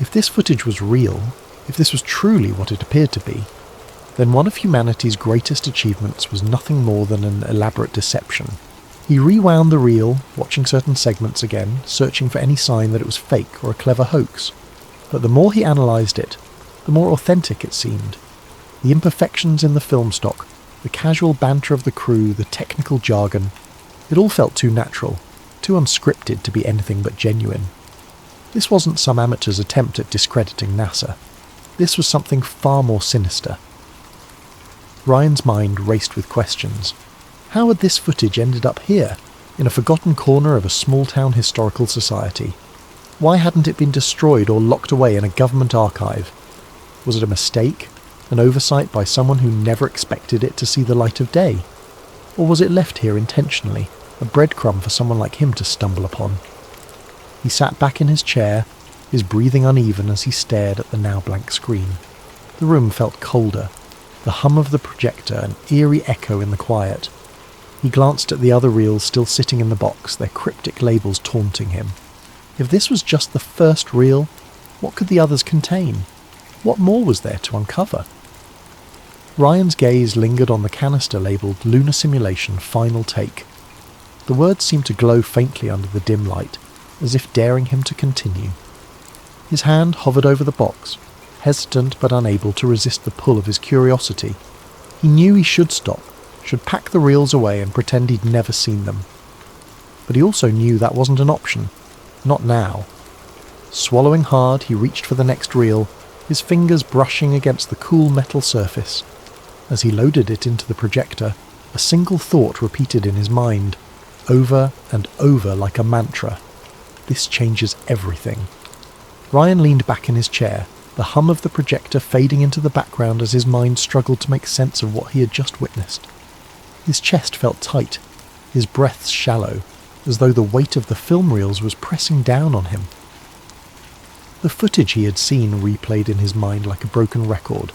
If this footage was real, if this was truly what it appeared to be, then one of humanity's greatest achievements was nothing more than an elaborate deception. He rewound the reel, watching certain segments again, searching for any sign that it was fake or a clever hoax. But the more he analysed it, the more authentic it seemed. The imperfections in the film stock, the casual banter of the crew, the technical jargon, it all felt too natural, too unscripted to be anything but genuine. This wasn't some amateur's attempt at discrediting NASA. This was something far more sinister. Ryan's mind raced with questions. How had this footage ended up here, in a forgotten corner of a small-town historical society? Why hadn't it been destroyed or locked away in a government archive? Was it a mistake, an oversight by someone who never expected it to see the light of day? Or was it left here intentionally, a breadcrumb for someone like him to stumble upon? He sat back in his chair, his breathing uneven as he stared at the now blank screen. The room felt colder, the hum of the projector an eerie echo in the quiet. He glanced at the other reels still sitting in the box, their cryptic labels taunting him. If this was just the first reel, what could the others contain? What more was there to uncover? Ryan's gaze lingered on the canister labelled Lunar Simulation Final Take. The words seemed to glow faintly under the dim light, as if daring him to continue. His hand hovered over the box, hesitant but unable to resist the pull of his curiosity. He knew he should stop, should pack the reels away and pretend he'd never seen them. But he also knew that wasn't an option. Not now. Swallowing hard, he reached for the next reel, his fingers brushing against the cool metal surface. As he loaded it into the projector, a single thought repeated in his mind, over and over like a mantra. This changes everything. Ryan leaned back in his chair, the hum of the projector fading into the background as his mind struggled to make sense of what he had just witnessed. His chest felt tight, his breaths shallow, as though the weight of the film reels was pressing down on him. The footage he had seen replayed in his mind like a broken record.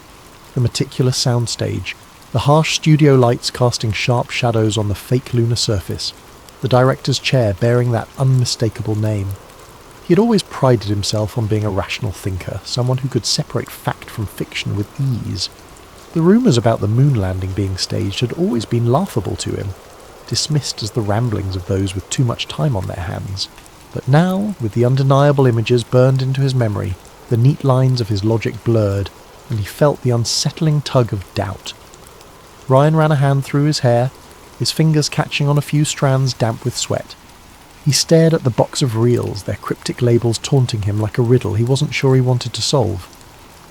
The meticulous soundstage, the harsh studio lights casting sharp shadows on the fake lunar surface, the director's chair bearing that unmistakable name. He had always prided himself on being a rational thinker, someone who could separate fact from fiction with ease. The rumours about the moon landing being staged had always been laughable to him, dismissed as the ramblings of those with too much time on their hands. But now, with the undeniable images burned into his memory, the neat lines of his logic blurred, and he felt the unsettling tug of doubt. Ryan ran a hand through his hair, his fingers catching on a few strands damp with sweat. He stared at the box of reels, their cryptic labels taunting him like a riddle he wasn't sure he wanted to solve.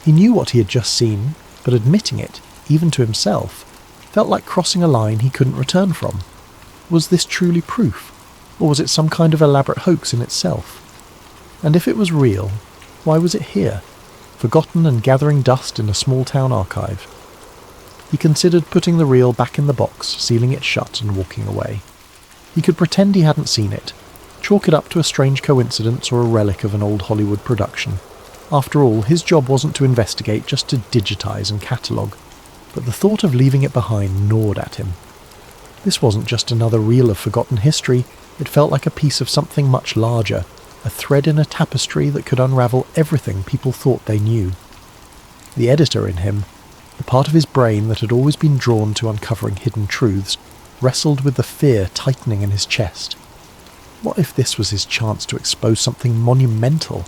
He knew what he had just seen, but admitting it, even to himself, felt like crossing a line he couldn't return from. Was this truly proof, or was it some kind of elaborate hoax in itself? And if it was real, why was it here, forgotten and gathering dust in a small-town archive? He considered putting the reel back in the box, sealing it shut and walking away. He could pretend he hadn't seen it, chalk it up to a strange coincidence or a relic of an old Hollywood production. After all, his job wasn't to investigate, just to digitize and catalogue. But the thought of leaving it behind gnawed at him. This wasn't just another reel of forgotten history, it felt like a piece of something much larger, a thread in a tapestry that could unravel everything people thought they knew. The editor in him, the part of his brain that had always been drawn to uncovering hidden truths, wrestled with the fear tightening in his chest. What if this was his chance to expose something monumental?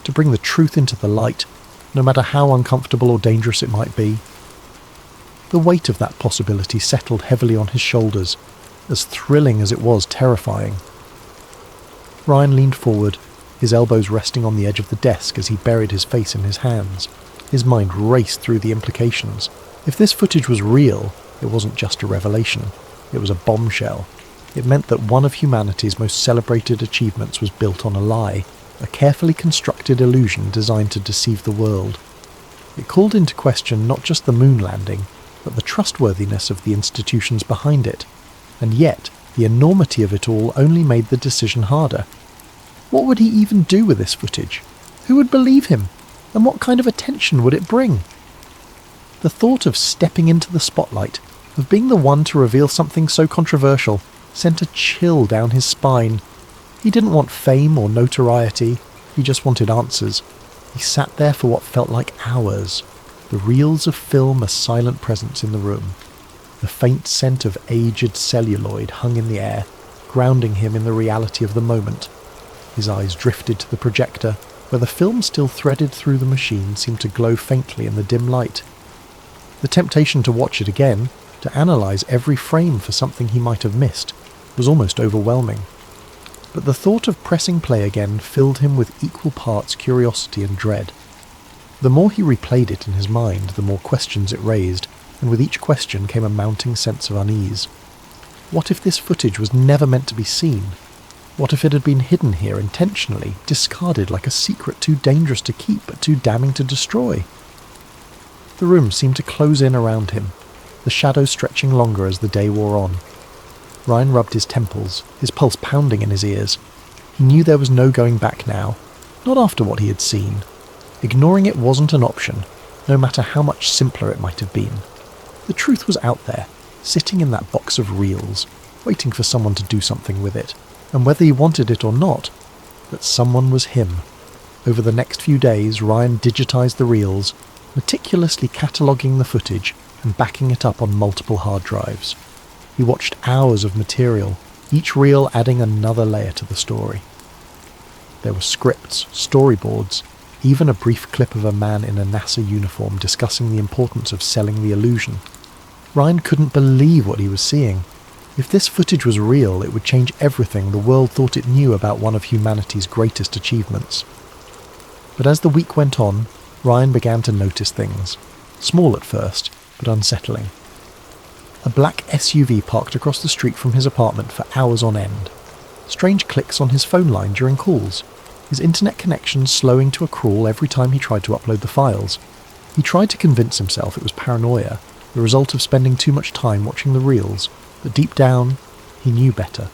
To bring the truth into the light, no matter how uncomfortable or dangerous it might be? The weight of that possibility settled heavily on his shoulders, as thrilling as it was terrifying. Ryan leaned forward, his elbows resting on the edge of the desk as he buried his face in his hands. His mind raced through the implications. If this footage was real, it wasn't just a revelation. It was a bombshell. It meant that one of humanity's most celebrated achievements was built on a lie, a carefully constructed illusion designed to deceive the world. It called into question not just the moon landing, but the trustworthiness of the institutions behind it. And yet, the enormity of it all only made the decision harder. What would he even do with this footage? Who would believe him? And what kind of attention would it bring? The thought of stepping into the spotlight, of being the one to reveal something so controversial, sent a chill down his spine. He didn't want fame or notoriety, he just wanted answers. He sat there for what felt like hours, the reels of film a silent presence in the room. The faint scent of aged celluloid hung in the air, grounding him in the reality of the moment. His eyes drifted to the projector, where the film still threaded through the machine seemed to glow faintly in the dim light. The temptation to watch it again, to analyse every frame for something he might have missed, was almost overwhelming. But the thought of pressing play again filled him with equal parts curiosity and dread. The more he replayed it in his mind, the more questions it raised, and with each question came a mounting sense of unease. What if this footage was never meant to be seen? What if it had been hidden here intentionally, discarded like a secret too dangerous to keep but too damning to destroy? The room seemed to close in around him, the shadows stretching longer as the day wore on. Ryan rubbed his temples, his pulse pounding in his ears. He knew there was no going back now, not after what he had seen. Ignoring it wasn't an option, no matter how much simpler it might have been. The truth was out there, sitting in that box of reels, waiting for someone to do something with it, and whether he wanted it or not, that someone was him. Over the next few days, Ryan digitized the reels, meticulously cataloguing the footage and backing it up on multiple hard drives. He watched hours of material, each reel adding another layer to the story. There were scripts, storyboards, even a brief clip of a man in a NASA uniform discussing the importance of selling the illusion. Ryan couldn't believe what he was seeing. If this footage was real, it would change everything the world thought it knew about one of humanity's greatest achievements. But as the week went on, Ryan began to notice things. Small at first, but unsettling. A black SUV parked across the street from his apartment for hours on end. Strange clicks on his phone line during calls. His internet connection slowing to a crawl every time he tried to upload the files. He tried to convince himself it was paranoia, the result of spending too much time watching the reels, but deep down, he knew better.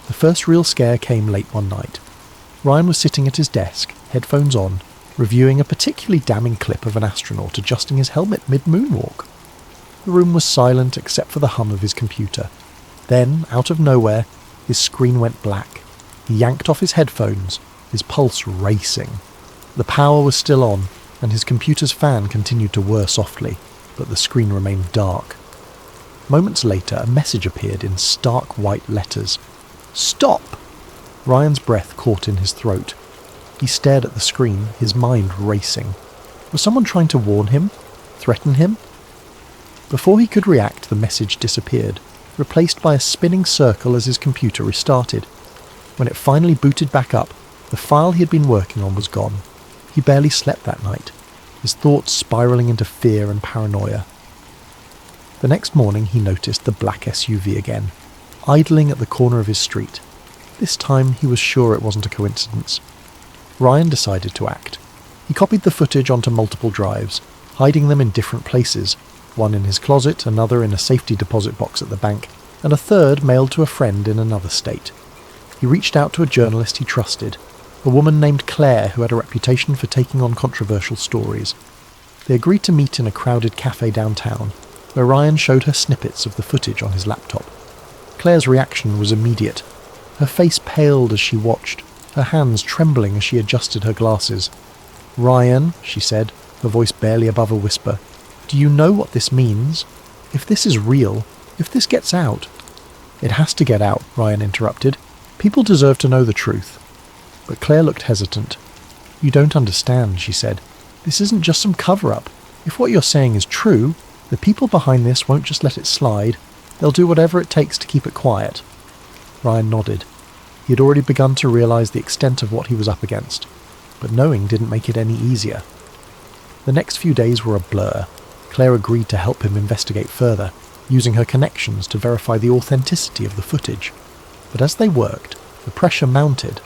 The first real scare came late one night. Ryan was sitting at his desk, headphones on, reviewing a particularly damning clip of an astronaut adjusting his helmet mid-moonwalk. The room was silent except for the hum of his computer. Then, out of nowhere, his screen went black. He yanked off his headphones, his pulse racing. The power was still on, and his computer's fan continued to whir softly, but the screen remained dark. Moments later, a message appeared in stark white letters. "Stop!" Ryan's breath caught in his throat. He stared at the screen, his mind racing. Was someone trying to warn him? Threaten him? Before he could react, the message disappeared, replaced by a spinning circle as his computer restarted. When it finally booted back up, the file he had been working on was gone. He barely slept that night, his thoughts spiralling into fear and paranoia. The next morning he noticed the black SUV again, idling at the corner of his street. This time he was sure it wasn't a coincidence. Ryan decided to act. He copied the footage onto multiple drives, hiding them in different places, one in his closet, another in a safety deposit box at the bank, and a third mailed to a friend in another state. He reached out to a journalist he trusted, a woman named Claire who had a reputation for taking on controversial stories. They agreed to meet in a crowded cafe downtown, where Ryan showed her snippets of the footage on his laptop. Claire's reaction was immediate. Her face paled as she watched, her hands trembling as she adjusted her glasses. "Ryan," she said, her voice barely above a whisper, "do you know what this means? If this is real, if this gets out—" "It has to get out," Ryan interrupted. "People deserve to know the truth." But Claire looked hesitant. "You don't understand," she said. "This isn't just some cover-up. If what you're saying is true, the people behind this won't just let it slide. They'll do whatever it takes to keep it quiet." Ryan nodded. He had already begun to realise the extent of what he was up against, but knowing didn't make it any easier. The next few days were a blur. Claire agreed to help him investigate further, using her connections to verify the authenticity of the footage. But as they worked, the pressure mounted.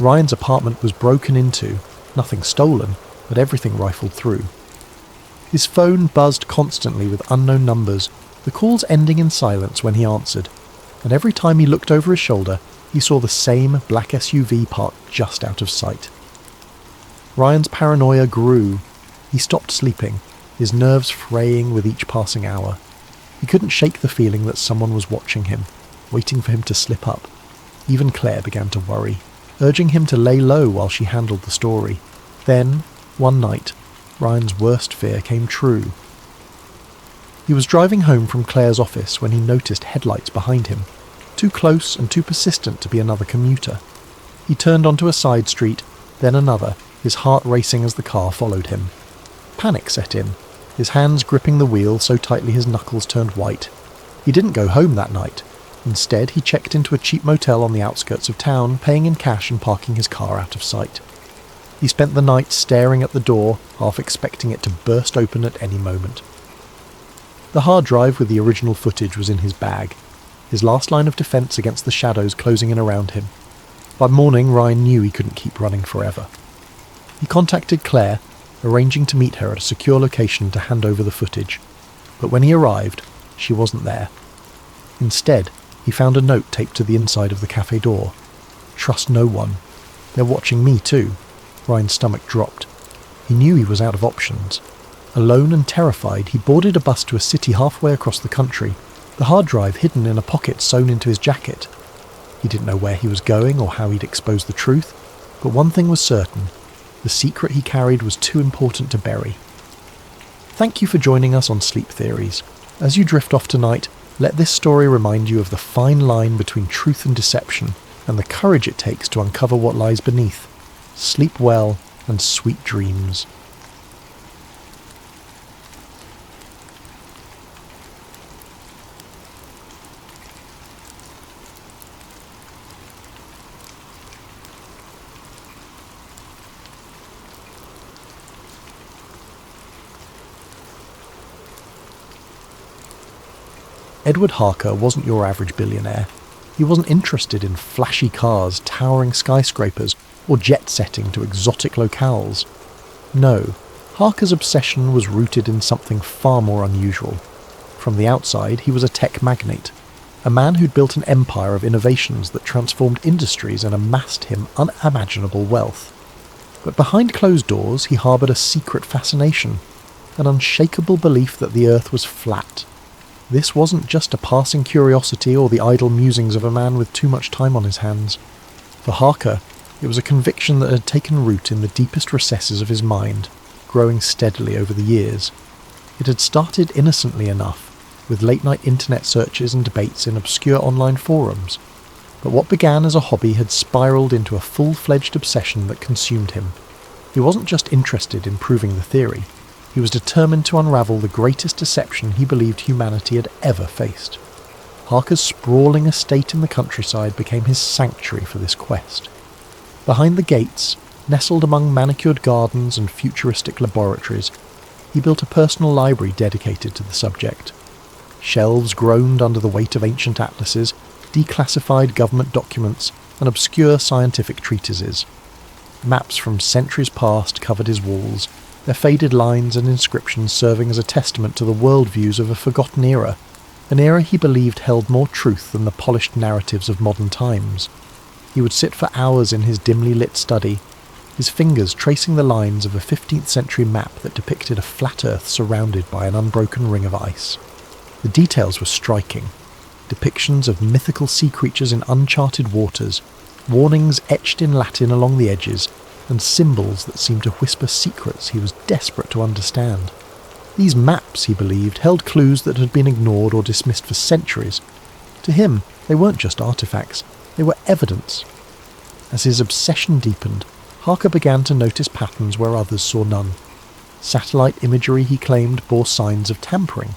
Ryan's apartment was broken into, nothing stolen, but everything rifled through. His phone buzzed constantly with unknown numbers, the calls ending in silence when he answered, and every time he looked over his shoulder, he saw the same black SUV parked just out of sight. Ryan's paranoia grew. He stopped sleeping, his nerves fraying with each passing hour. He couldn't shake the feeling that someone was watching him, waiting for him to slip up. Even Claire began to worry, urging him to lay low while she handled the story. Then, one night, Ryan's worst fear came true. He was driving home from Claire's office when he noticed headlights behind him, too close and too persistent to be another commuter. He turned onto a side street, then another, his heart racing as the car followed him. Panic set in, his hands gripping the wheel so tightly his knuckles turned white. He didn't go home that night. Instead, he checked into a cheap motel on the outskirts of town, paying in cash and parking his car out of sight. He spent the night staring at the door, half expecting it to burst open at any moment. The hard drive with the original footage was in his bag, his last line of defence against the shadows closing in around him. By morning, Ryan knew he couldn't keep running forever. He contacted Claire, arranging to meet her at a secure location to hand over the footage. But when he arrived, she wasn't there. Instead, he found a note taped to the inside of the cafe door. "Trust no one. They're watching me too." Ryan's stomach dropped. He knew he was out of options. Alone and terrified, he boarded a bus to a city halfway across the country, the hard drive hidden in a pocket sewn into his jacket. He didn't know where he was going or how he'd expose the truth, but one thing was certain: the secret he carried was too important to bury. Thank you for joining us on Sleep Theories. As you drift off tonight, let this story remind you of the fine line between truth and deception, and the courage it takes to uncover what lies beneath. Sleep well, and sweet dreams. Edward Harker wasn't your average billionaire. He wasn't interested in flashy cars, towering skyscrapers, or jet-setting to exotic locales. No, Harker's obsession was rooted in something far more unusual. From the outside, he was a tech magnate, a man who'd built an empire of innovations that transformed industries and amassed him unimaginable wealth. But behind closed doors, he harboured a secret fascination, an unshakable belief that the earth was flat. This wasn't just a passing curiosity or the idle musings of a man with too much time on his hands. For Harker, it was a conviction that had taken root in the deepest recesses of his mind, growing steadily over the years. It had started innocently enough, with late-night internet searches and debates in obscure online forums. But what began as a hobby had spiralled into a full-fledged obsession that consumed him. He wasn't just interested in proving the theory. He was determined to unravel the greatest deception he believed humanity had ever faced. Harker's sprawling estate in the countryside became his sanctuary for this quest. Behind the gates, nestled among manicured gardens and futuristic laboratories, he built a personal library dedicated to the subject. Shelves groaned under the weight of ancient atlases, declassified government documents, and obscure scientific treatises. Maps from centuries past covered his walls, their faded lines and inscriptions serving as a testament to the worldviews of a forgotten era, an era he believed held more truth than the polished narratives of modern times. He would sit for hours in his dimly lit study, his fingers tracing the lines of a 15th century map that depicted a flat Earth surrounded by an unbroken ring of ice. The details were striking. Depictions of mythical sea creatures in uncharted waters, warnings etched in Latin along the edges, and symbols that seemed to whisper secrets he was desperate to understand. These maps, he believed, held clues that had been ignored or dismissed for centuries. To him, they weren't just artifacts, they were evidence. As his obsession deepened, Harker began to notice patterns where others saw none. Satellite imagery, he claimed, bore signs of tampering.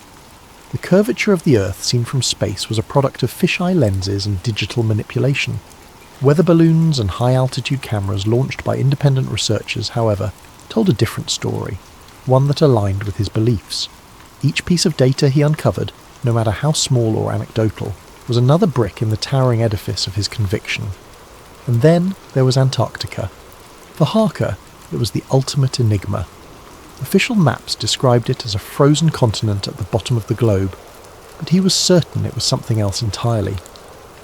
The curvature of the Earth seen from space was a product of fisheye lenses and digital manipulation. Weather balloons and high-altitude cameras launched by independent researchers, however, told a different story, one that aligned with his beliefs. Each piece of data he uncovered, no matter how small or anecdotal, was another brick in the towering edifice of his conviction. And then there was Antarctica. For Harker, it was the ultimate enigma. Official maps described it as a frozen continent at the bottom of the globe, but he was certain it was something else entirely.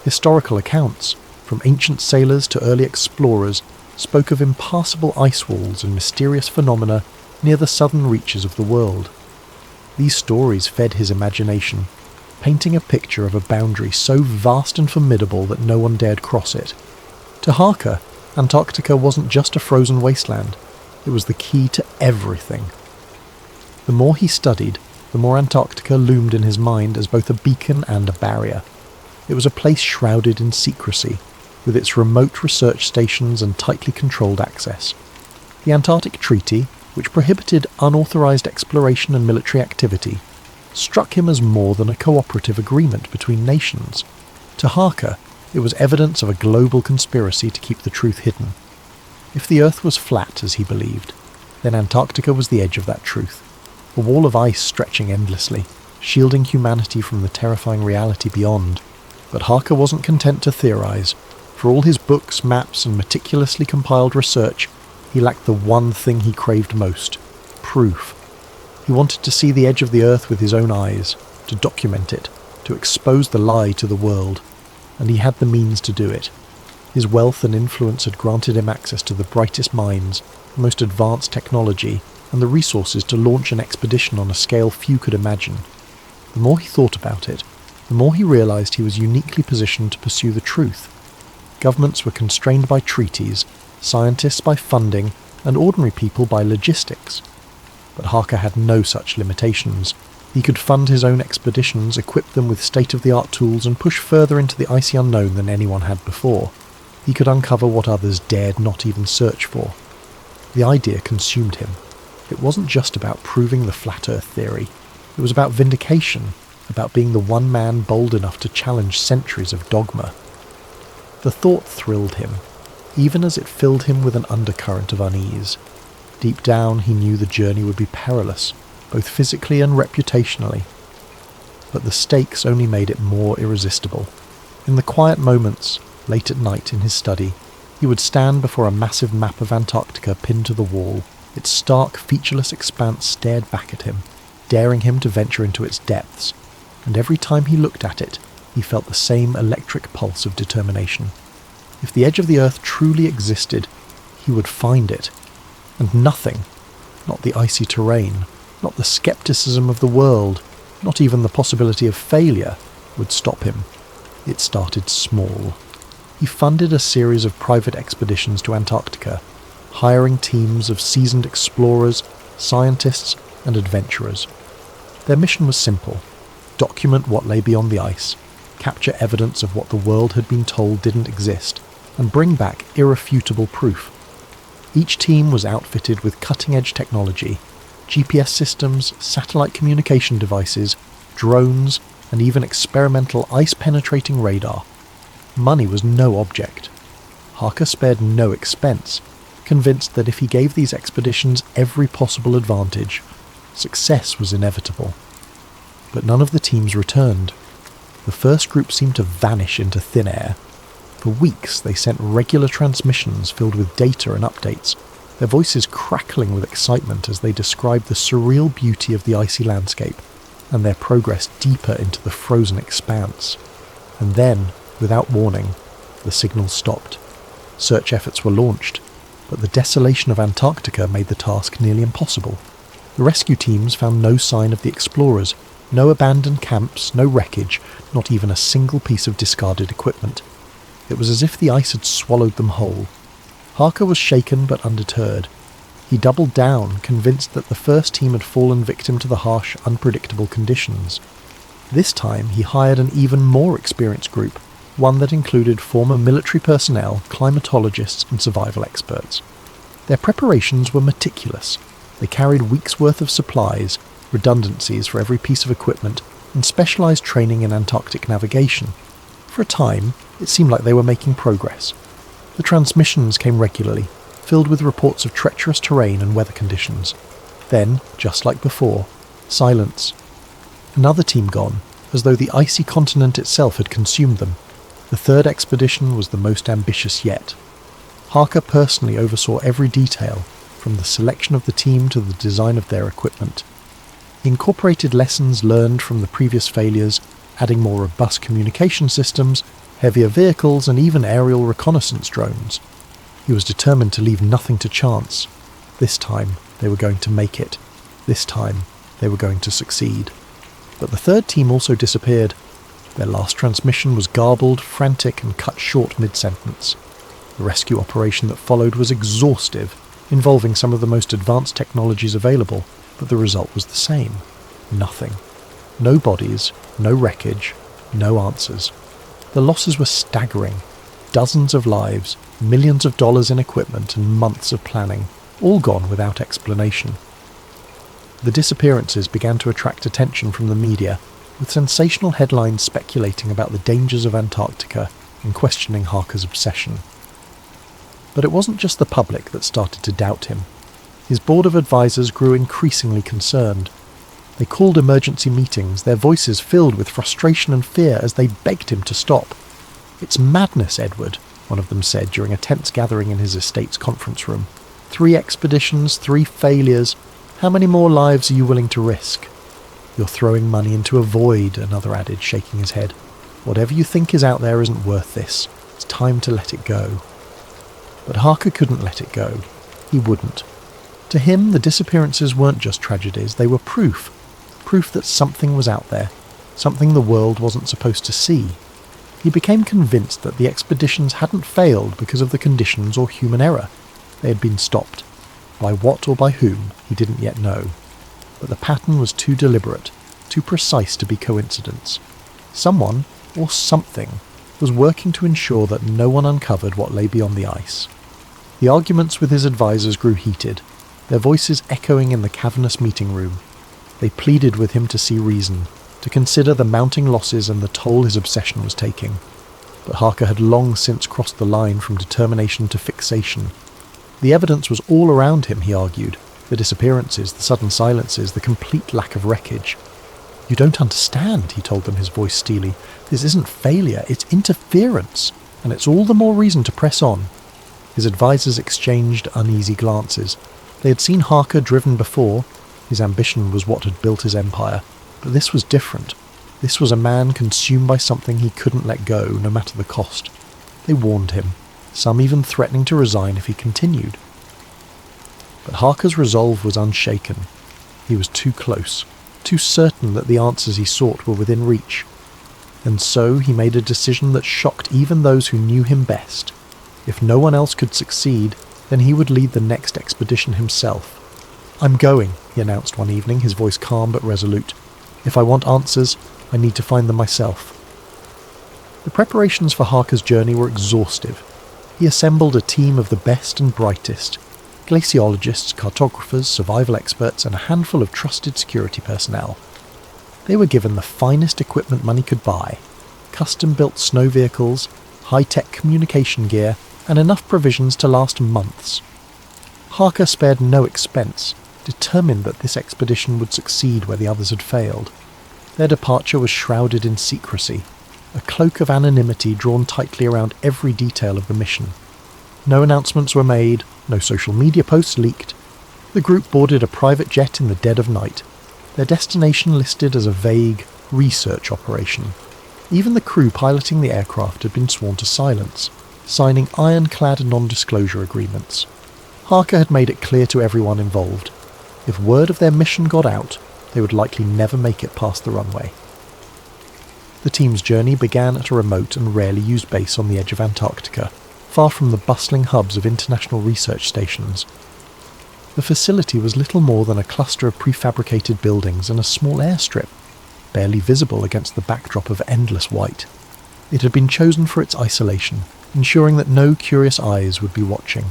Historical accounts, from ancient sailors to early explorers, spoke of impassable ice walls and mysterious phenomena near the southern reaches of the world. These stories fed his imagination, painting a picture of a boundary so vast and formidable that no one dared cross it. To Harker, Antarctica wasn't just a frozen wasteland, it was the key to everything. The more he studied, the more Antarctica loomed in his mind as both a beacon and a barrier. It was a place shrouded in secrecy, with its remote research stations and tightly controlled access. The Antarctic Treaty, which prohibited unauthorized exploration and military activity, struck him as more than a cooperative agreement between nations. To Harker, it was evidence of a global conspiracy to keep the truth hidden. If the Earth was flat, as he believed, then Antarctica was the edge of that truth, a wall of ice stretching endlessly, shielding humanity from the terrifying reality beyond. But Harker wasn't content to theorize. For all his books, maps, and meticulously compiled research, he lacked the one thing he craved most: proof. He wanted to see the edge of the Earth with his own eyes, to document it, to expose the lie to the world, and he had the means to do it. His wealth and influence had granted him access to the brightest minds, the most advanced technology, and the resources to launch an expedition on a scale few could imagine. The more he thought about it, the more he realized he was uniquely positioned to pursue the truth. Governments were constrained by treaties, scientists by funding, and ordinary people by logistics. But Harker had no such limitations. He could fund his own expeditions, equip them with state-of-the-art tools, and push further into the icy unknown than anyone had before. He could uncover what others dared not even search for. The idea consumed him. It wasn't just about proving the flat Earth theory. It was about vindication, about being the one man bold enough to challenge centuries of dogma. The thought thrilled him, even as it filled him with an undercurrent of unease. Deep down, he knew the journey would be perilous, both physically and reputationally. But the stakes only made it more irresistible. In the quiet moments, late at night in his study, he would stand before a massive map of Antarctica pinned to the wall. Its stark, featureless expanse stared back at him, daring him to venture into its depths. And every time he looked at it, he felt the same electric pulse of determination. If the edge of the Earth truly existed, he would find it. And nothing, not the icy terrain, not the skepticism of the world, not even the possibility of failure, would stop him. It started small. He funded a series of private expeditions to Antarctica, hiring teams of seasoned explorers, scientists, and adventurers. Their mission was simple: document what lay beyond the ice, capture evidence of what the world had been told didn't exist, and bring back irrefutable proof. Each team was outfitted with cutting-edge technology, GPS systems, satellite communication devices, drones, and even experimental ice-penetrating radar. Money was no object. Harker spared no expense, convinced that if he gave these expeditions every possible advantage, success was inevitable. But none of the teams returned. The first group seemed to vanish into thin air. For weeks they sent regular transmissions filled with data and updates, their voices crackling with excitement as they described the surreal beauty of the icy landscape and their progress deeper into the frozen expanse. And then, without warning, the signal stopped. Search efforts were launched, but the desolation of Antarctica made the task nearly impossible. The rescue teams found no sign of the explorers, no abandoned camps, no wreckage, not even a single piece of discarded equipment. It was as if the ice had swallowed them whole. Harker was shaken but undeterred. He doubled down, convinced that the first team had fallen victim to the harsh, unpredictable conditions. This time he hired an even more experienced group, one that included former military personnel, climatologists and survival experts. Their preparations were meticulous. They carried weeks' worth of supplies, redundancies for every piece of equipment, and specialised training in Antarctic navigation. For a time, it seemed like they were making progress. The transmissions came regularly, filled with reports of treacherous terrain and weather conditions. Then, just like before, silence. Another team gone, as though the icy continent itself had consumed them. The third expedition was the most ambitious yet. Harker personally oversaw every detail, from the selection of the team to the design of their equipment. He incorporated lessons learned from the previous failures, adding more robust communication systems, heavier vehicles, and even aerial reconnaissance drones. He was determined to leave nothing to chance. This time, they were going to make it. This time, they were going to succeed. But the third team also disappeared. Their last transmission was garbled, frantic, and cut short mid-sentence. The rescue operation that followed was exhaustive, involving some of the most advanced technologies available, but the result was the same. Nothing. No bodies, no wreckage, no answers. The losses were staggering. Dozens of lives, millions of dollars in equipment, and months of planning, all gone without explanation. The disappearances began to attract attention from the media, with sensational headlines speculating about the dangers of Antarctica and questioning Harker's obsession. But it wasn't just the public that started to doubt him. His board of advisors grew increasingly concerned. They called emergency meetings, their voices filled with frustration and fear as they begged him to stop. "It's madness, Edward," one of them said during a tense gathering in his estate's conference room. 3 expeditions, 3 failures. How many more lives are you willing to risk? "You're throwing money into a void," another added, shaking his head. "Whatever you think is out there isn't worth this. It's time to let it go." But Harker couldn't let it go. He wouldn't. To him, the disappearances weren't just tragedies, they were proof. Proof that something was out there, something the world wasn't supposed to see. He became convinced that the expeditions hadn't failed because of the conditions or human error. They had been stopped. By what or by whom, he didn't yet know. But the pattern was too deliberate, too precise to be coincidence. Someone, or something, was working to ensure that no one uncovered what lay beyond the ice. The arguments with his advisors grew heated, their voices echoing in the cavernous meeting room. They pleaded with him to see reason, to consider the mounting losses and the toll his obsession was taking. But Harker had long since crossed the line from determination to fixation. The evidence was all around him, he argued. The disappearances, the sudden silences, the complete lack of wreckage. "You don't understand," he told them, his voice steely. "This isn't failure, it's interference, and it's all the more reason to press on." His advisors exchanged uneasy glances. They had seen Harker driven before. His ambition was what had built his empire. But this was different. This was a man consumed by something he couldn't let go, no matter the cost. They warned him, some even threatening to resign if he continued. But Harker's resolve was unshaken. He was too close, too certain that the answers he sought were within reach. And so he made a decision that shocked even those who knew him best. If no one else could succeed, then he would lead the next expedition himself. "I'm going," he announced one evening, his voice calm but resolute. "If I want answers, I need to find them myself." The preparations for Harker's journey were exhaustive. He assembled a team of the best and brightest, glaciologists, cartographers, survival experts, and a handful of trusted security personnel. They were given the finest equipment money could buy, custom-built snow vehicles, high-tech communication gear, and enough provisions to last months. Harker spared no expense, determined that this expedition would succeed where the others had failed. Their departure was shrouded in secrecy, a cloak of anonymity drawn tightly around every detail of the mission. No announcements were made, no social media posts leaked. The group boarded a private jet in the dead of night, their destination listed as a vague research operation. Even the crew piloting the aircraft had been sworn to silence, signing ironclad non-disclosure agreements. Harker had made it clear to everyone involved, if word of their mission got out, they would likely never make it past the runway. The team's journey began at a remote and rarely used base on the edge of Antarctica, far from the bustling hubs of international research stations. The facility was little more than a cluster of prefabricated buildings and a small airstrip, barely visible against the backdrop of endless white. It had been chosen for its isolation, ensuring that no curious eyes would be watching.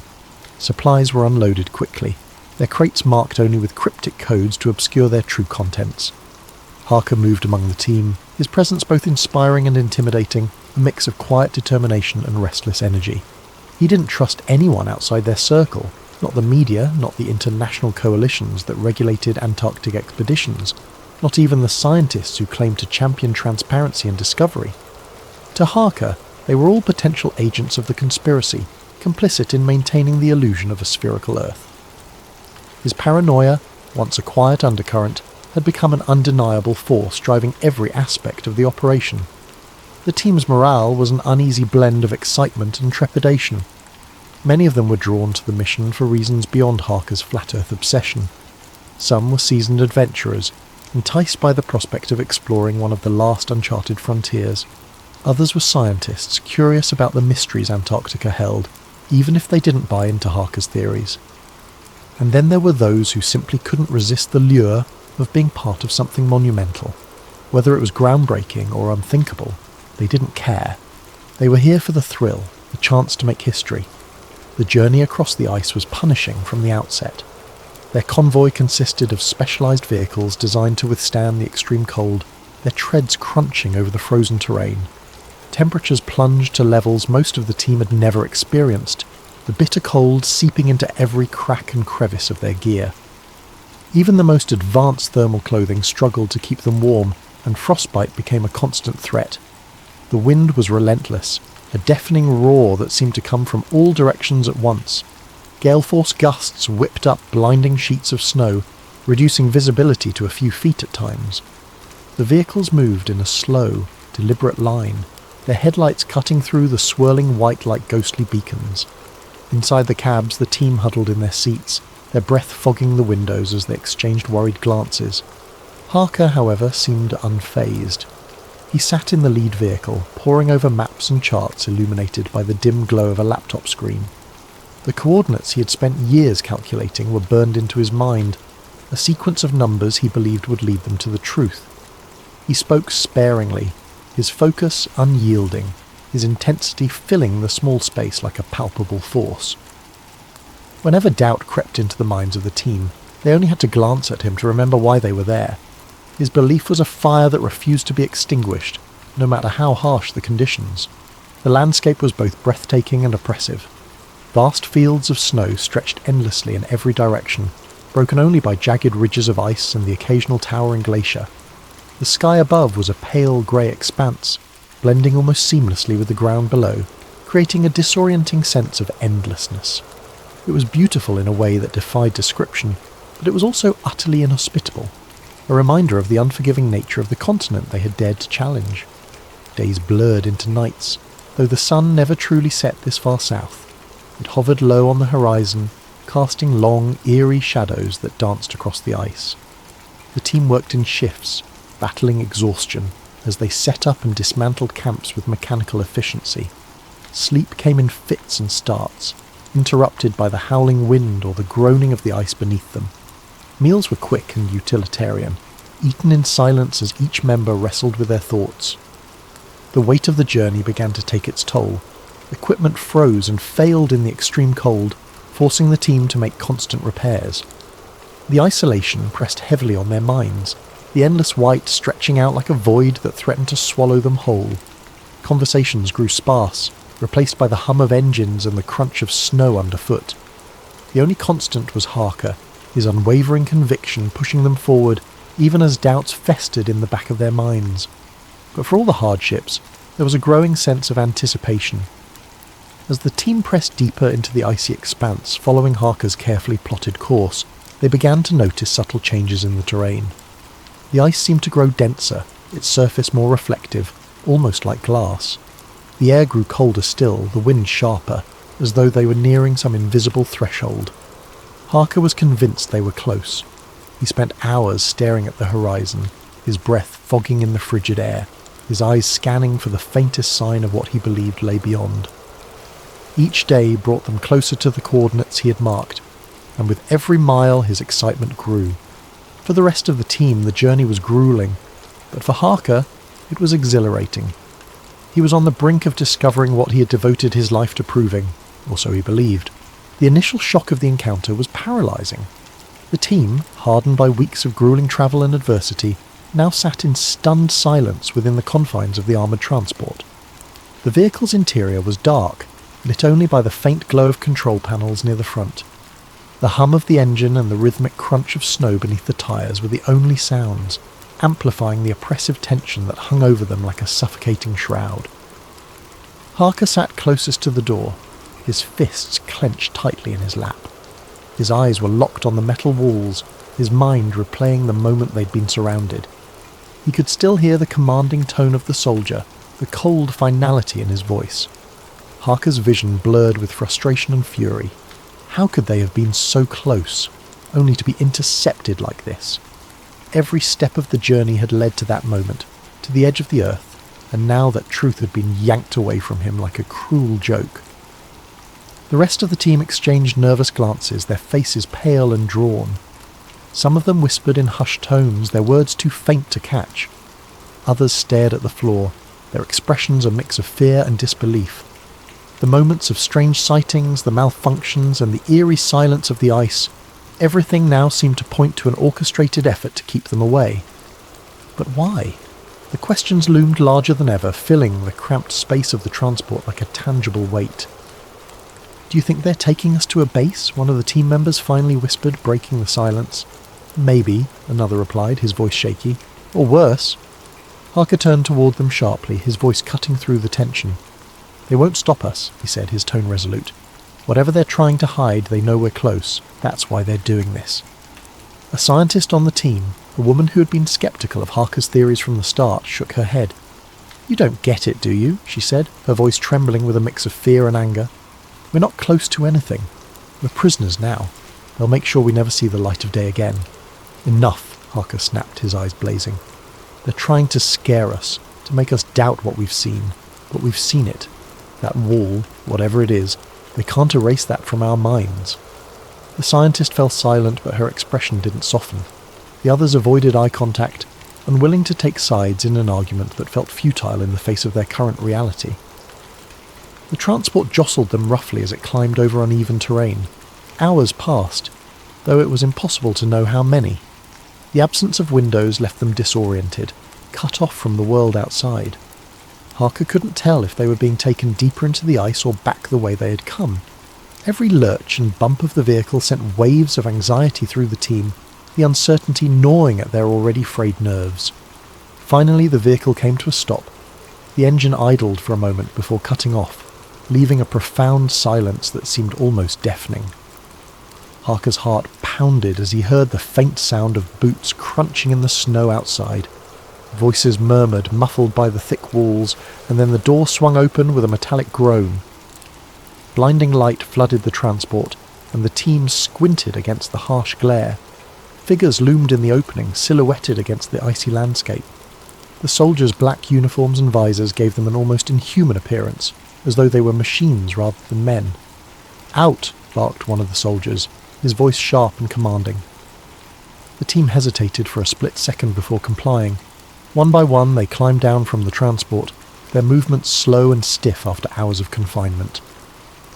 Supplies were unloaded quickly, their crates marked only with cryptic codes to obscure their true contents. Harker moved among the team, his presence both inspiring and intimidating, a mix of quiet determination and restless energy. He didn't trust anyone outside their circle, not the media, not the international coalitions that regulated Antarctic expeditions, not even the scientists who claimed to champion transparency and discovery. To Harker, they were all potential agents of the conspiracy, complicit in maintaining the illusion of a spherical Earth. His paranoia, once a quiet undercurrent, had become an undeniable force driving every aspect of the operation. The team's morale was an uneasy blend of excitement and trepidation. Many of them were drawn to the mission for reasons beyond Harker's flat Earth obsession. Some were seasoned adventurers, enticed by the prospect of exploring one of the last uncharted frontiers. Others were scientists, curious about the mysteries Antarctica held, even if they didn't buy into Harker's theories. And then there were those who simply couldn't resist the lure of being part of something monumental. Whether it was groundbreaking or unthinkable, they didn't care. They were here for the thrill, the chance to make history. The journey across the ice was punishing from the outset. Their convoy consisted of specialised vehicles designed to withstand the extreme cold, their treads crunching over the frozen terrain. Temperatures plunged to levels most of the team had never experienced, the bitter cold seeping into every crack and crevice of their gear. Even the most advanced thermal clothing struggled to keep them warm, and frostbite became a constant threat. The wind was relentless, a deafening roar that seemed to come from all directions at once. Gale-force gusts whipped up blinding sheets of snow, reducing visibility to a few feet at times. The vehicles moved in a slow, deliberate line, their headlights cutting through the swirling white like ghostly beacons. Inside the cabs, the team huddled in their seats, their breath fogging the windows as they exchanged worried glances. Harker, however, seemed unfazed. He sat in the lead vehicle, poring over maps and charts illuminated by the dim glow of a laptop screen. The coordinates he had spent years calculating were burned into his mind, a sequence of numbers he believed would lead them to the truth. He spoke sparingly, his focus unyielding, his intensity filling the small space like a palpable force. Whenever doubt crept into the minds of the team, they only had to glance at him to remember why they were there. His belief was a fire that refused to be extinguished, no matter how harsh the conditions. The landscape was both breathtaking and oppressive. Vast fields of snow stretched endlessly in every direction, broken only by jagged ridges of ice and the occasional towering glacier. The sky above was a pale grey expanse, blending almost seamlessly with the ground below, creating a disorienting sense of endlessness. It was beautiful in a way that defied description, but it was also utterly inhospitable, a reminder of the unforgiving nature of the continent they had dared to challenge. Days blurred into nights, though the sun never truly set this far south. It hovered low on the horizon, casting long, eerie shadows that danced across the ice. The team worked in shifts, battling exhaustion, as they set up and dismantled camps with mechanical efficiency. Sleep came in fits and starts, interrupted by the howling wind or the groaning of the ice beneath them. Meals were quick and utilitarian, eaten in silence as each member wrestled with their thoughts. The weight of the journey began to take its toll. Equipment froze and failed in the extreme cold, forcing the team to make constant repairs. The isolation pressed heavily on their minds, the endless white stretching out like a void that threatened to swallow them whole. Conversations grew sparse, replaced by the hum of engines and the crunch of snow underfoot. The only constant was Harker, his unwavering conviction pushing them forward, even as doubts festered in the back of their minds. But for all the hardships, there was a growing sense of anticipation. As the team pressed deeper into the icy expanse, following Harker's carefully plotted course, they began to notice subtle changes in the terrain. The ice seemed to grow denser, its surface more reflective, almost like glass. The air grew colder still, the wind sharper, as though they were nearing some invisible threshold. Harker was convinced they were close. He spent hours staring at the horizon, his breath fogging in the frigid air, his eyes scanning for the faintest sign of what he believed lay beyond. Each day brought them closer to the coordinates he had marked, and with every mile his excitement grew. For the rest of the team, the journey was grueling, but for Harker, it was exhilarating. He was on the brink of discovering what he had devoted his life to proving, or so he believed. The initial shock of the encounter was paralysing. The team, hardened by weeks of grueling travel and adversity, now sat in stunned silence within the confines of the armoured transport. The vehicle's interior was dark, lit only by the faint glow of control panels near the front. The hum of the engine and the rhythmic crunch of snow beneath the tyres were the only sounds, amplifying the oppressive tension that hung over them like a suffocating shroud. Harker sat closest to the door, his fists clenched tightly in his lap. His eyes were locked on the metal walls, his mind replaying the moment they'd been surrounded. He could still hear the commanding tone of the soldier, the cold finality in his voice. Harker's vision blurred with frustration and fury. How could they have been so close, only to be intercepted like this? Every step of the journey had led to that moment, to the edge of the earth, and now that truth had been yanked away from him like a cruel joke. The rest of the team exchanged nervous glances, their faces pale and drawn. Some of them whispered in hushed tones, their words too faint to catch. Others stared at the floor, their expressions a mix of fear and disbelief. The moments of strange sightings, the malfunctions, and the eerie silence of the ice, everything now seemed to point to an orchestrated effort to keep them away. But why? The questions loomed larger than ever, filling the cramped space of the transport like a tangible weight. "Do you think they're taking us to a base?" one of the team members finally whispered, breaking the silence. "Maybe," another replied, his voice shaky. "Or worse." Harker turned toward them sharply, his voice cutting through the tension. "They won't stop us," he said, his tone resolute. "Whatever they're trying to hide, they know we're close. That's why they're doing this." A scientist on the team, a woman who had been sceptical of Harker's theories from the start, shook her head. "You don't get it, do you?" she said, her voice trembling with a mix of fear and anger. "We're not close to anything. We're prisoners now. They'll make sure we never see the light of day again." "Enough," Harker snapped, his eyes blazing. "They're trying to scare us, to make us doubt what we've seen. But we've seen it. That wall, whatever it is, they can't erase that from our minds." The scientist fell silent, but her expression didn't soften. The others avoided eye contact, unwilling to take sides in an argument that felt futile in the face of their current reality. The transport jostled them roughly as it climbed over uneven terrain. Hours passed, though it was impossible to know how many. The absence of windows left them disoriented, cut off from the world outside. Harker couldn't tell if they were being taken deeper into the ice or back the way they had come. Every lurch and bump of the vehicle sent waves of anxiety through the team, the uncertainty gnawing at their already frayed nerves. Finally, the vehicle came to a stop. The engine idled for a moment before cutting off, leaving a profound silence that seemed almost deafening. Harker's heart pounded as he heard the faint sound of boots crunching in the snow outside. Voices murmured, muffled by the thick walls, and then the door swung open with a metallic groan. Blinding light flooded the transport, and the team squinted against the harsh glare. Figures loomed in the opening, silhouetted against the icy landscape. The soldiers' black uniforms and visors gave them an almost inhuman appearance, as though they were machines rather than men. "Out!" barked one of the soldiers, his voice sharp and commanding. The team hesitated for a split second before complying. One by one they climbed down from the transport, their movements slow and stiff after hours of confinement.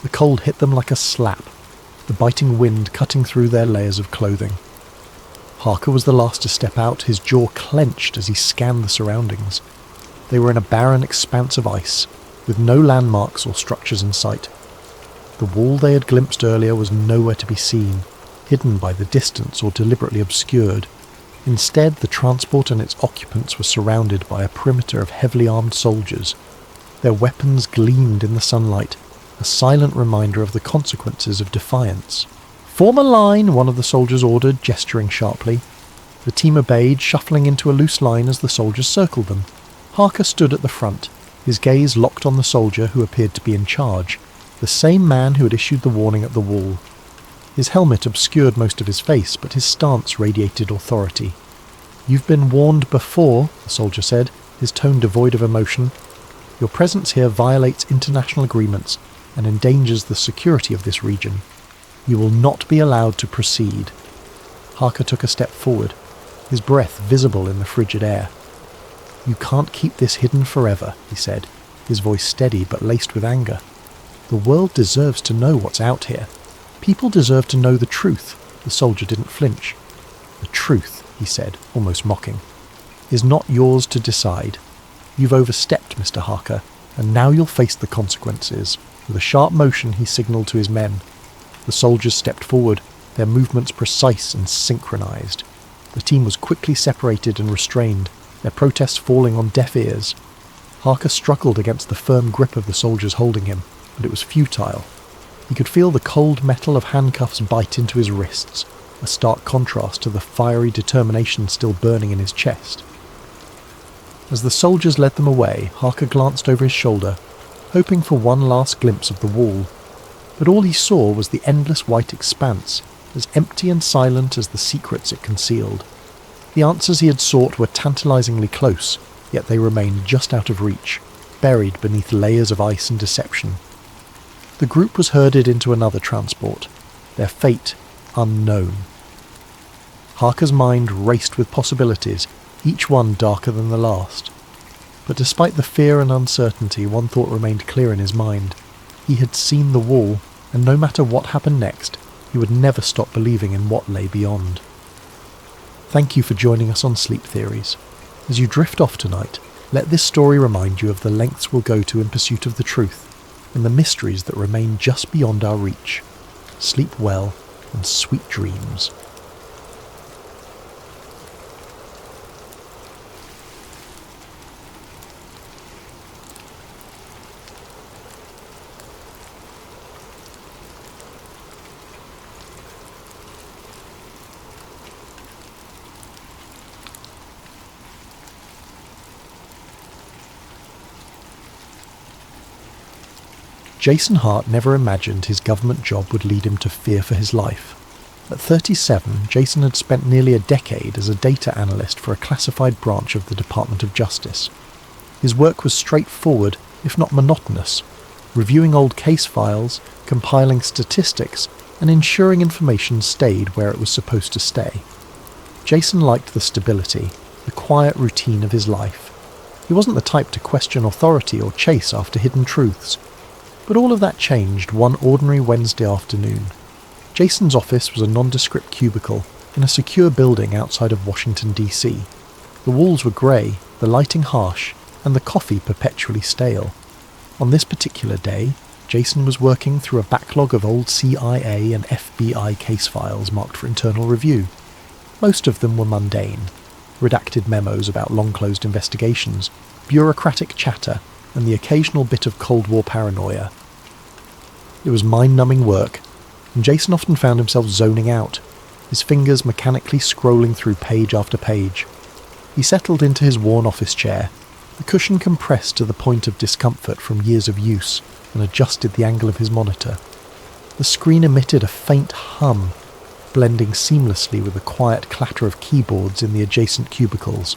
The cold hit them like a slap, the biting wind cutting through their layers of clothing. Harker was the last to step out, his jaw clenched as he scanned the surroundings. They were in a barren expanse of ice, with no landmarks or structures in sight. The wall they had glimpsed earlier was nowhere to be seen, hidden by the distance or deliberately obscured. Instead, the transport and its occupants were surrounded by a perimeter of heavily armed soldiers. Their weapons gleamed in the sunlight, a silent reminder of the consequences of defiance. "Form a line," one of the soldiers ordered, gesturing sharply. The team obeyed, shuffling into a loose line as the soldiers circled them. Harker stood at the front, his gaze locked on the soldier who appeared to be in charge, the same man who had issued the warning at the wall. His helmet obscured most of his face, but his stance radiated authority. "You've been warned before," the soldier said, his tone devoid of emotion. "Your presence here violates international agreements and endangers the security of this region. You will not be allowed to proceed." Harker took a step forward, his breath visible in the frigid air. "You can't keep this hidden forever," he said, his voice steady but laced with anger. "The world deserves to know what's out here. People deserve to know the truth." The soldier didn't flinch. "The truth," he said, almost mocking, "is not yours to decide. You've overstepped, Mr. Harker, and now you'll face the consequences." With a sharp motion, he signalled to his men. The soldiers stepped forward, their movements precise and synchronized. The team was quickly separated and restrained, their protests falling on deaf ears. Harker struggled against the firm grip of the soldiers holding him, but it was futile. He could feel the cold metal of handcuffs bite into his wrists, a stark contrast to the fiery determination still burning in his chest. As the soldiers led them away, Harker glanced over his shoulder, hoping for one last glimpse of the wall. But all he saw was the endless white expanse, as empty and silent as the secrets it concealed. The answers he had sought were tantalizingly close, yet they remained just out of reach, buried beneath layers of ice and deception. The group was herded into another transport, their fate unknown. Harker's mind raced with possibilities, each one darker than the last. But despite the fear and uncertainty, one thought remained clear in his mind. He had seen the wall, and no matter what happened next, he would never stop believing in what lay beyond. Thank you for joining us on Sleep Theories. As you drift off tonight, let this story remind you of the lengths we'll go to in pursuit of the truth, and the mysteries that remain just beyond our reach. Sleep well, and sweet dreams. Jason Hart never imagined his government job would lead him to fear for his life. At 37, Jason had spent nearly a decade as a data analyst for a classified branch of the Department of Justice. His work was straightforward, if not monotonous, reviewing old case files, compiling statistics, and ensuring information stayed where it was supposed to stay. Jason liked the stability, the quiet routine of his life. He wasn't the type to question authority or chase after hidden truths. But all of that changed one ordinary Wednesday afternoon. Jason's office was a nondescript cubicle in a secure building outside of Washington, D.C. The walls were grey, the lighting harsh, and the coffee perpetually stale. On this particular day, Jason was working through a backlog of old CIA and FBI case files marked for internal review. Most of them were mundane. Redacted memos about long-closed investigations, bureaucratic chatter, and the occasional bit of Cold War paranoia. It was mind-numbing work, and Jason often found himself zoning out, his fingers mechanically scrolling through page after page. He settled into his worn office chair, the cushion compressed to the point of discomfort from years of use, and adjusted the angle of his monitor. The screen emitted a faint hum, blending seamlessly with the quiet clatter of keyboards in the adjacent cubicles.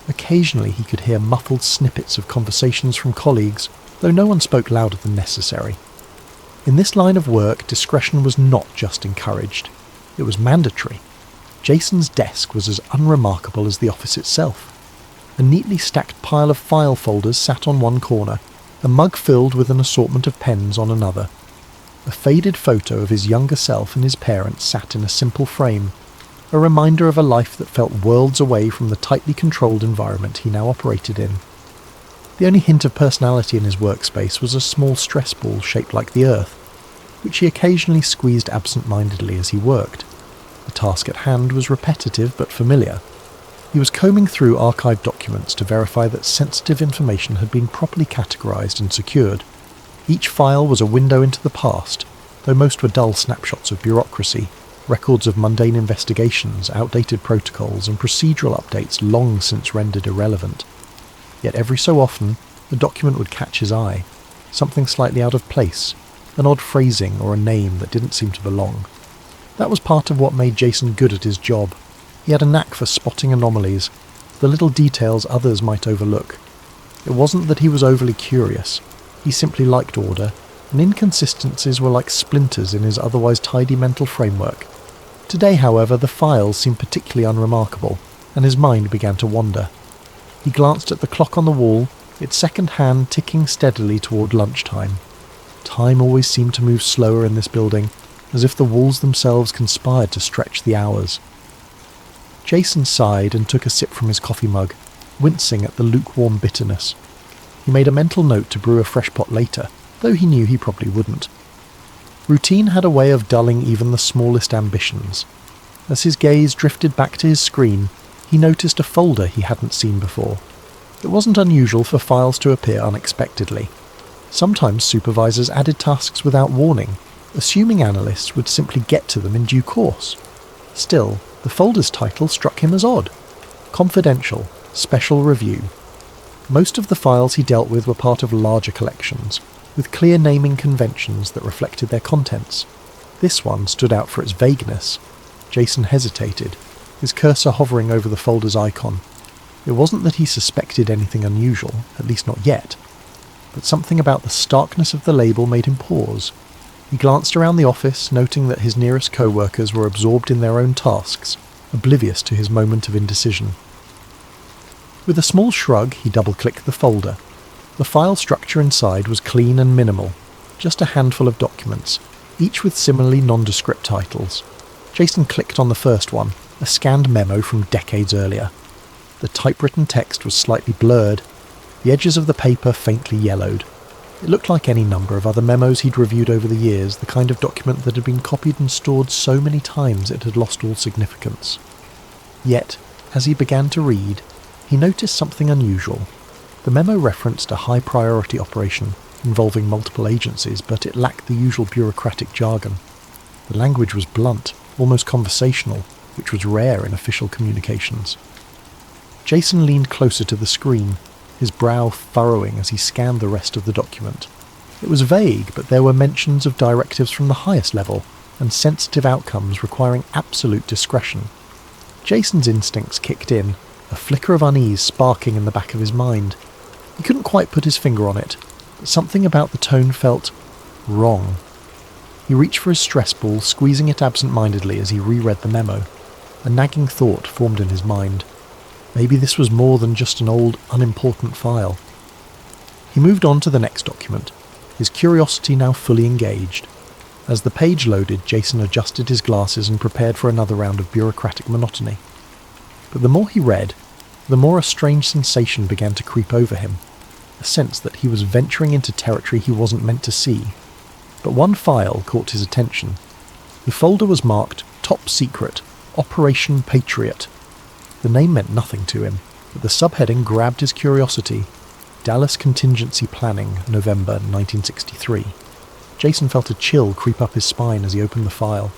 Occasionally he could hear muffled snippets of conversations from colleagues, though no one spoke louder than necessary. In this line of work, discretion was not just encouraged. It was mandatory. Jason's desk was as unremarkable as the office itself. A neatly stacked pile of file folders sat on one corner, a mug filled with an assortment of pens on another. A faded photo of his younger self and his parents sat in a simple frame, a reminder of a life that felt worlds away from the tightly controlled environment he now operated in. The only hint of personality in his workspace was a small stress ball shaped like the Earth, which he occasionally squeezed absent-mindedly as he worked. The task at hand was repetitive but familiar. He was combing through archived documents to verify that sensitive information had been properly categorized and secured. Each file was a window into the past, though most were dull snapshots of bureaucracy, records of mundane investigations, outdated protocols, and procedural updates long since rendered irrelevant. Yet every so often, a document would catch his eye, something slightly out of place, an odd phrasing or a name that didn't seem to belong. That was part of what made Jason good at his job. He had a knack for spotting anomalies, the little details others might overlook. It wasn't that he was overly curious, he simply liked order, and inconsistencies were like splinters in his otherwise tidy mental framework. Today, however, the files seemed particularly unremarkable, and his mind began to wander. He glanced at the clock on the wall, its second hand ticking steadily toward lunchtime. Time always seemed to move slower in this building, as if the walls themselves conspired to stretch the hours. Jason sighed and took a sip from his coffee mug, wincing at the lukewarm bitterness. He made a mental note to brew a fresh pot later, though he knew he probably wouldn't. Routine had a way of dulling even the smallest ambitions. As his gaze drifted back to his screen, he noticed a folder he hadn't seen before. It wasn't unusual for files to appear unexpectedly. Sometimes supervisors added tasks without warning, assuming analysts would simply get to them in due course. Still, the folder's title struck him as odd. Confidential, Special Review. Most of the files he dealt with were part of larger collections, with clear naming conventions that reflected their contents. This one stood out for its vagueness. Jason hesitated, his cursor hovering over the folder's icon. It wasn't that he suspected anything unusual, at least not yet, but something about the starkness of the label made him pause. He glanced around the office, noting that his nearest co-workers were absorbed in their own tasks, oblivious to his moment of indecision. With a small shrug, he double-clicked the folder. The file structure inside was clean and minimal, just a handful of documents, each with similarly nondescript titles. Jason clicked on the first one, a scanned memo from decades earlier. The typewritten text was slightly blurred, the edges of the paper faintly yellowed. It looked like any number of other memos he'd reviewed over the years, the kind of document that had been copied and stored so many times it had lost all significance. Yet, as he began to read, he noticed something unusual. The memo referenced a high-priority operation involving multiple agencies, but it lacked the usual bureaucratic jargon. The language was blunt, almost conversational, which was rare in official communications. Jason leaned closer to the screen, his brow furrowing as he scanned the rest of the document. It was vague, but there were mentions of directives from the highest level, and sensitive outcomes requiring absolute discretion. Jason's instincts kicked in, a flicker of unease sparking in the back of his mind. He couldn't quite put his finger on it, but something about the tone felt wrong. He reached for his stress ball, squeezing it absent-mindedly as he reread the memo. A nagging thought formed in his mind. Maybe this was more than just an old, unimportant file. He moved on to the next document, his curiosity now fully engaged. As the page loaded, Jason adjusted his glasses and prepared for another round of bureaucratic monotony. But the more he read, the more a strange sensation began to creep over him, a sense that he was venturing into territory he wasn't meant to see. But one file caught his attention. The folder was marked Top Secret, Operation Patriot. The name meant nothing to him, but the subheading grabbed his curiosity. Dallas Contingency Planning, November 1963. Jason felt a chill creep up his spine as he opened the file.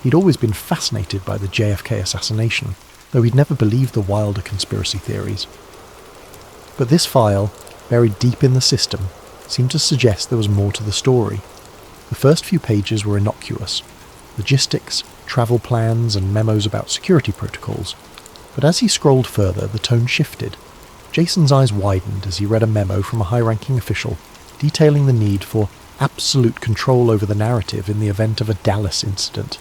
He'd always been fascinated by the JFK assassination, though he'd never believed the wilder conspiracy theories. But this file, buried deep in the system, seemed to suggest there was more to the story. The first few pages were innocuous. Logistics, travel plans, and memos about security protocols. But as he scrolled further, the tone shifted. Jason's eyes widened as he read a memo from a high-ranking official, detailing the need for absolute control over the narrative in the event of a Dallas incident.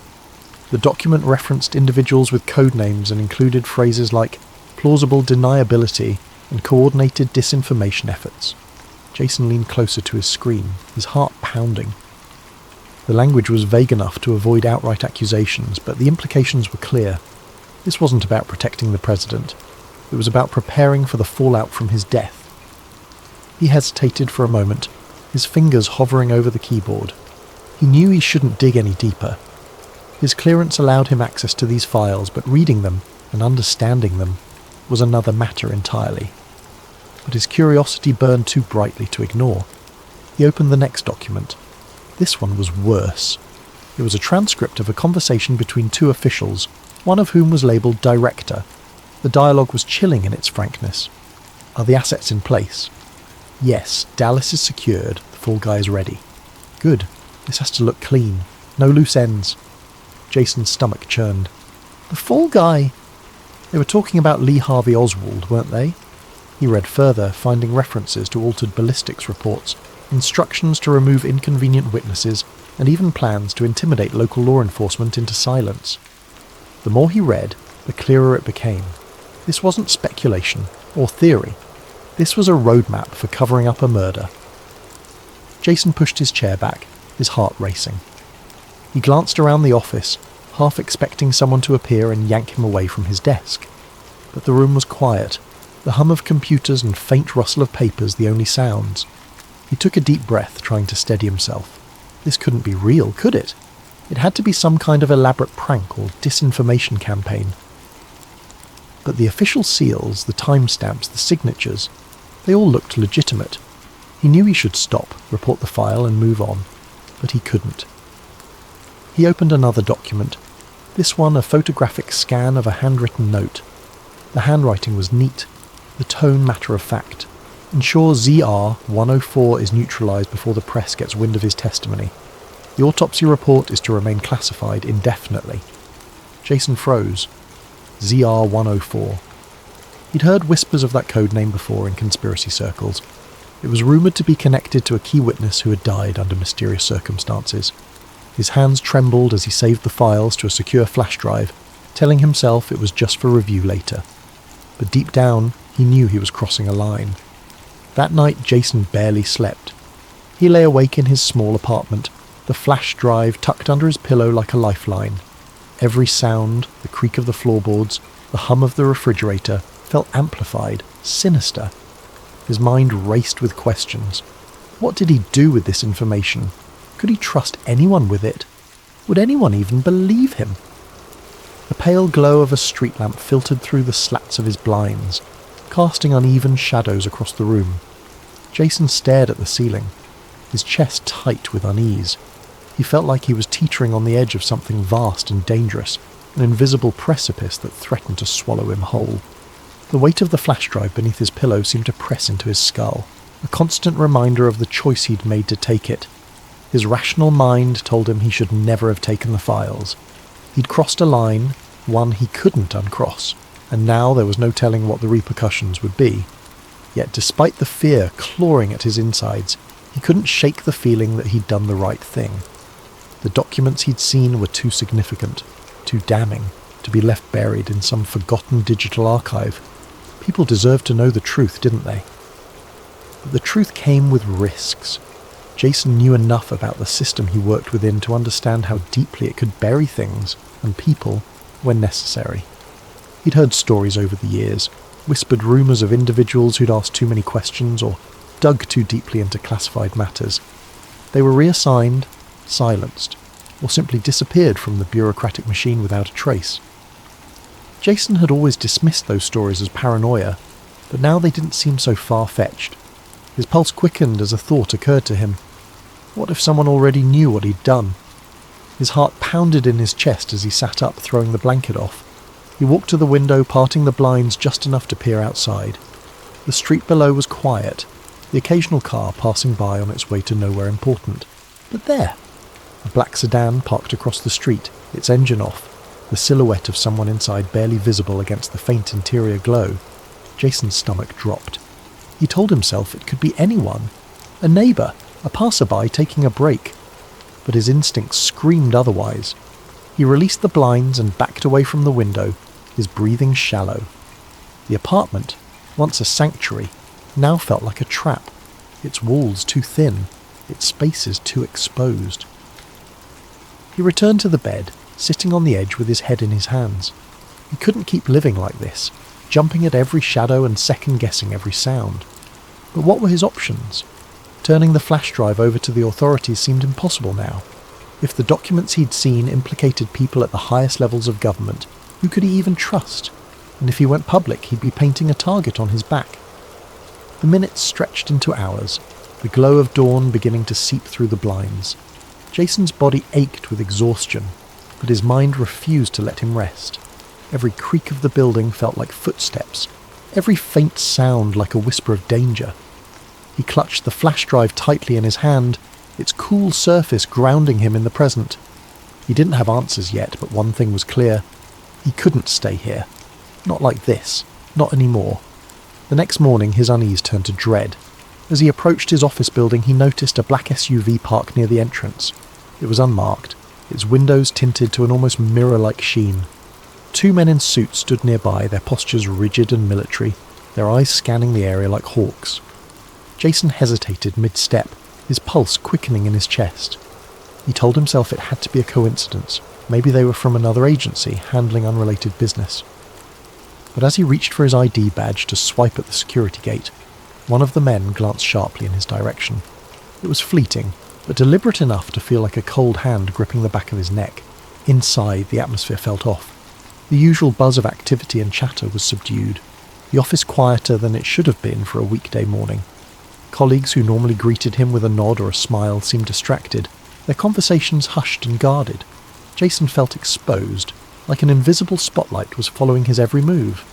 The document referenced individuals with code names and included phrases like plausible deniability and coordinated disinformation efforts. Jason leaned closer to his screen, his heart pounding. The language was vague enough to avoid outright accusations, but the implications were clear. This wasn't about protecting the president. It was about preparing for the fallout from his death. He hesitated for a moment, his fingers hovering over the keyboard. He knew he shouldn't dig any deeper. His clearance allowed him access to these files, but reading them and understanding them was another matter entirely. But his curiosity burned too brightly to ignore. He opened the next document. This one was worse. It was a transcript of a conversation between two officials, one of whom was labelled Director. The dialogue was chilling in its frankness. Are the assets in place? Yes, Dallas is secured. The fall guy is ready. Good. This has to look clean. No loose ends. Jason's stomach churned. The fall guy? They were talking about Lee Harvey Oswald, weren't they? He read further, finding references to altered ballistics reports, instructions to remove inconvenient witnesses, and even plans to intimidate local law enforcement into silence. The more he read, the clearer it became. This wasn't speculation or theory. This was a roadmap for covering up a murder. Jason pushed his chair back, his heart racing. He glanced around the office, half expecting someone to appear and yank him away from his desk. But the room was quiet, the hum of computers and faint rustle of papers the only sounds. He took a deep breath, trying to steady himself. This couldn't be real, could it? It had to be some kind of elaborate prank or disinformation campaign. But the official seals, the timestamps, the signatures, they all looked legitimate. He knew he should stop, report the file and move on, but he couldn't. He opened another document, this one a photographic scan of a handwritten note. The handwriting was neat, the tone matter-of-fact. Ensure ZR-104 is neutralised before the press gets wind of his testimony. The autopsy report is to remain classified indefinitely. Jason froze. ZR-104. He'd heard whispers of that code name before in conspiracy circles. It was rumoured to be connected to a key witness who had died under mysterious circumstances. His hands trembled as he saved the files to a secure flash drive, telling himself it was just for review later. But deep down, he knew he was crossing a line. That night, Jason barely slept. He lay awake in his small apartment, the flash drive tucked under his pillow like a lifeline. Every sound, the creak of the floorboards, the hum of the refrigerator, felt amplified, sinister. His mind raced with questions. What did he do with this information? Could he trust anyone with it? Would anyone even believe him? The pale glow of a street lamp filtered through the slats of his blinds, casting uneven shadows across the room. Jason stared at the ceiling, his chest tight with unease. He felt like he was teetering on the edge of something vast and dangerous, an invisible precipice that threatened to swallow him whole. The weight of the flash drive beneath his pillow seemed to press into his skull, a constant reminder of the choice he'd made to take it. His rational mind told him he should never have taken the files. He'd crossed a line, one he couldn't uncross, and now there was no telling what the repercussions would be. Yet despite the fear clawing at his insides, he couldn't shake the feeling that he'd done the right thing. The documents he'd seen were too significant, too damning, to be left buried in some forgotten digital archive. People deserved to know the truth, didn't they? But the truth came with risks. Jason knew enough about the system he worked within to understand how deeply it could bury things and people when necessary. He'd heard stories over the years, whispered rumours of individuals who'd asked too many questions or dug too deeply into classified matters. They were reassigned, silenced, or simply disappeared from the bureaucratic machine without a trace. Jason had always dismissed those stories as paranoia, but now they didn't seem so far-fetched. His pulse quickened as a thought occurred to him. What if someone already knew what he'd done? His heart pounded in his chest as he sat up, throwing the blanket off. He walked to the window, parting the blinds just enough to peer outside. The street below was quiet, the occasional car passing by on its way to nowhere important. But there! A black sedan parked across the street, its engine off, the silhouette of someone inside barely visible against the faint interior glow. Jason's stomach dropped. He told himself it could be anyone. A neighbour, a passerby taking a break. But his instincts screamed otherwise. He released the blinds and backed away from the window, his breathing shallow. The apartment, once a sanctuary, now felt like a trap, its walls too thin, its spaces too exposed. He returned to the bed, sitting on the edge with his head in his hands. He couldn't keep living like this, jumping at every shadow and second-guessing every sound. But what were his options? Turning the flash drive over to the authorities seemed impossible now. If the documents he'd seen implicated people at the highest levels of government, who could he even trust? And if he went public, he'd be painting a target on his back. The minutes stretched into hours. the glow of dawn beginning to seep through the blinds. Jason's body ached with exhaustion, but his mind refused to let him rest. Every creak of the building felt like footsteps, every faint sound like a whisper of danger. He clutched the flash drive tightly in his hand, its cool surface grounding him in the present. He didn't have answers yet, but one thing was clear. He couldn't stay here. Not like this. Not anymore. The next morning, his unease turned to dread. As he approached his office building, he noticed a black SUV parked near the entrance. It was unmarked, its windows tinted to an almost mirror-like sheen. Two men in suits stood nearby, their postures rigid and military, their eyes scanning the area like hawks. Jason hesitated mid-step, his pulse quickening in his chest. He told himself it had to be a coincidence. Maybe they were from another agency, handling unrelated business. But as he reached for his ID badge to swipe at the security gate, one of the men glanced sharply in his direction. It was fleeting, but deliberate enough to feel like a cold hand gripping the back of his neck. Inside, the atmosphere felt off. The usual buzz of activity and chatter was subdued, the office quieter than it should have been for a weekday morning. Colleagues who normally greeted him with a nod or a smile seemed distracted, their conversations hushed and guarded. Jason felt exposed, like an invisible spotlight was following his every move.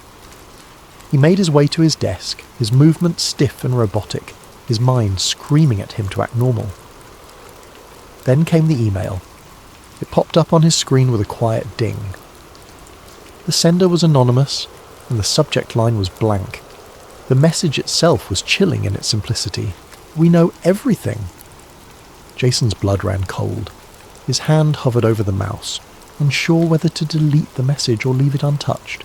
He made his way to his desk, his movements stiff and robotic, his mind screaming at him to act normal. Then came the email. It popped up on his screen with a quiet ding. The sender was anonymous, and the subject line was blank. The message itself was chilling in its simplicity. "We know everything." Jason's blood ran cold. His hand hovered over the mouse, unsure whether to delete the message or leave it untouched.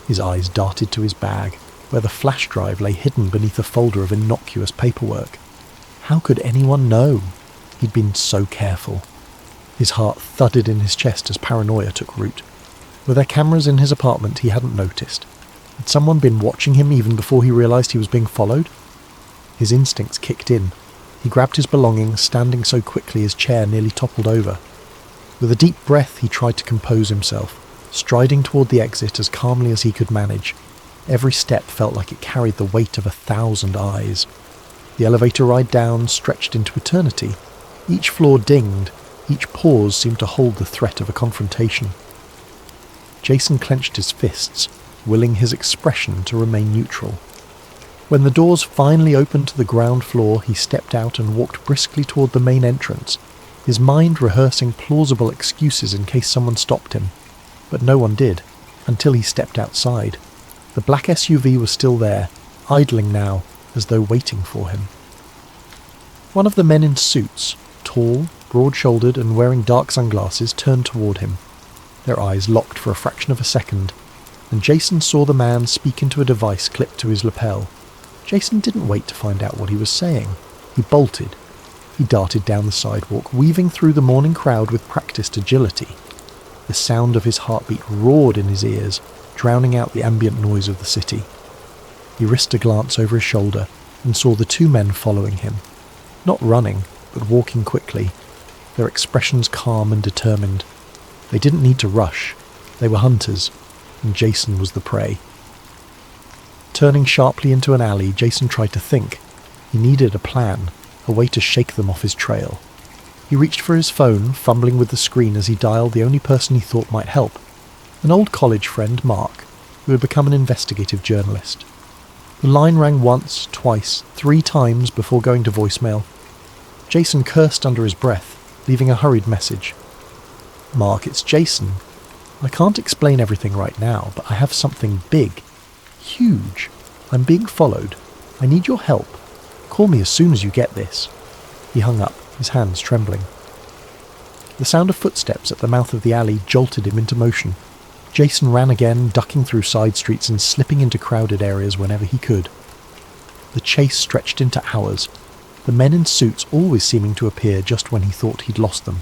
His eyes darted to his bag, where the flash drive lay hidden beneath a folder of innocuous paperwork. How could anyone know? He'd been so careful. His heart thudded in his chest as paranoia took root. Were there cameras in his apartment he hadn't noticed? Had someone been watching him even before he realized he was being followed? His instincts kicked in. He grabbed his belongings, standing so quickly his chair nearly toppled over. With a deep breath, he tried to compose himself, striding toward the exit as calmly as he could manage. Every step felt like it carried the weight of 1,000 eyes. The elevator ride down stretched into eternity. Each floor dinged, each pause seemed to hold the threat of a confrontation. Jason clenched his fists, willing his expression to remain neutral. When the doors finally opened to the ground floor, he stepped out and walked briskly toward the main entrance, his mind rehearsing plausible excuses in case someone stopped him. But no one did, until he stepped outside. The black SUV was still there, idling now, as though waiting for him. One of the men in suits, tall, broad-shouldered and wearing dark sunglasses, turned toward him. Their eyes locked for a fraction of a second, and Jason saw the man speak into a device clipped to his lapel. Jason didn't wait to find out what he was saying. He bolted. He darted down the sidewalk, weaving through the morning crowd with practiced agility. The sound of his heartbeat roared in his ears, drowning out the ambient noise of the city. He risked a glance over his shoulder and saw the two men following him. Not running, but walking quickly, their expressions calm and determined. They didn't need to rush. They were hunters, and Jason was the prey. Turning sharply into an alley, Jason tried to think. He needed a plan, a way to shake them off his trail. He reached for his phone, fumbling with the screen as he dialed the only person he thought might help, an old college friend, Mark, who had become an investigative journalist. The line rang once, twice, 3 times before going to voicemail. Jason cursed under his breath, leaving a hurried message. "Mark, it's Jason. I can't explain everything right now, but I have something big. Huge. I'm being followed. I need your help. Call me as soon as you get this." He hung up, his hands trembling. The sound of footsteps at the mouth of the alley jolted him into motion. Jason ran again, ducking through side streets and slipping into crowded areas whenever he could. The chase stretched into hours, the men in suits always seeming to appear just when he thought he'd lost them.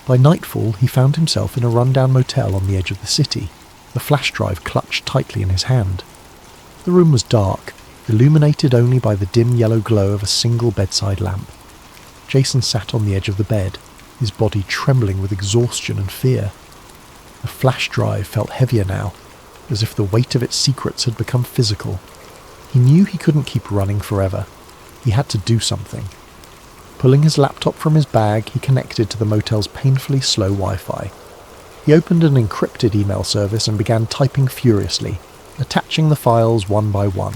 By nightfall, he found himself in a rundown motel on the edge of the city, the flash drive clutched tightly in his hand. The room was dark, illuminated only by the dim yellow glow of a single bedside lamp. Jason sat on the edge of the bed, his body trembling with exhaustion and fear. The flash drive felt heavier now, as if the weight of its secrets had become physical. He knew he couldn't keep running forever. He had to do something. Pulling his laptop from his bag, he connected to the motel's painfully slow Wi-Fi. He opened an encrypted email service and began typing furiously, attaching the files one by one.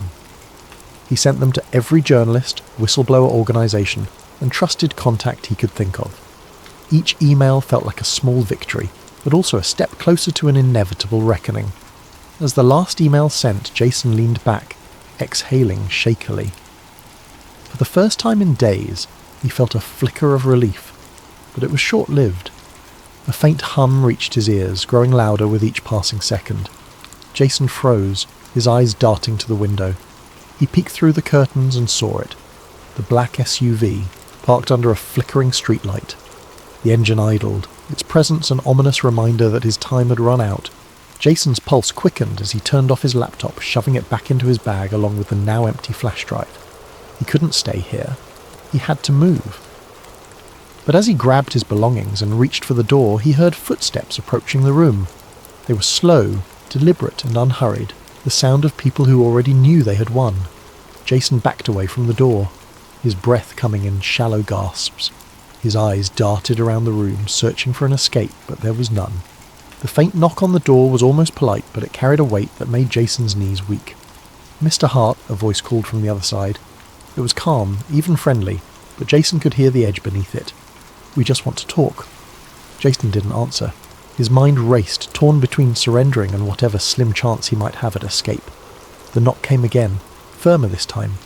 He sent them to every journalist, whistleblower organisation, and trusted contact he could think of. Each email felt like a small victory, but also a step closer to an inevitable reckoning. As the last email sent, Jason leaned back, exhaling shakily. For the first time in days, he felt a flicker of relief, but it was short-lived. A faint hum reached his ears, growing louder with each passing second. Jason froze, his eyes darting to the window. He peeked through the curtains and saw it. The black SUV, parked under a flickering streetlight. The engine idled, its presence an ominous reminder that his time had run out. Jason's pulse quickened as he turned off his laptop, shoving it back into his bag along with the now empty flash drive. He couldn't stay here. He had to move. But as he grabbed his belongings and reached for the door, he heard footsteps approaching the room. They were slow, deliberate and unhurried, the sound of people who already knew they had won. Jason backed away from the door, his breath coming in shallow gasps. His eyes darted around the room, searching for an escape, but there was none. The faint knock on the door was almost polite, but it carried a weight that made Jason's knees weak. "Mr. Hart," a voice called from the other side. It was calm, even friendly, but Jason could hear the edge beneath it. "We just want to talk." Jason didn't answer. His mind raced, torn between surrendering and whatever slim chance he might have at escape. The knock came again, firmer this time.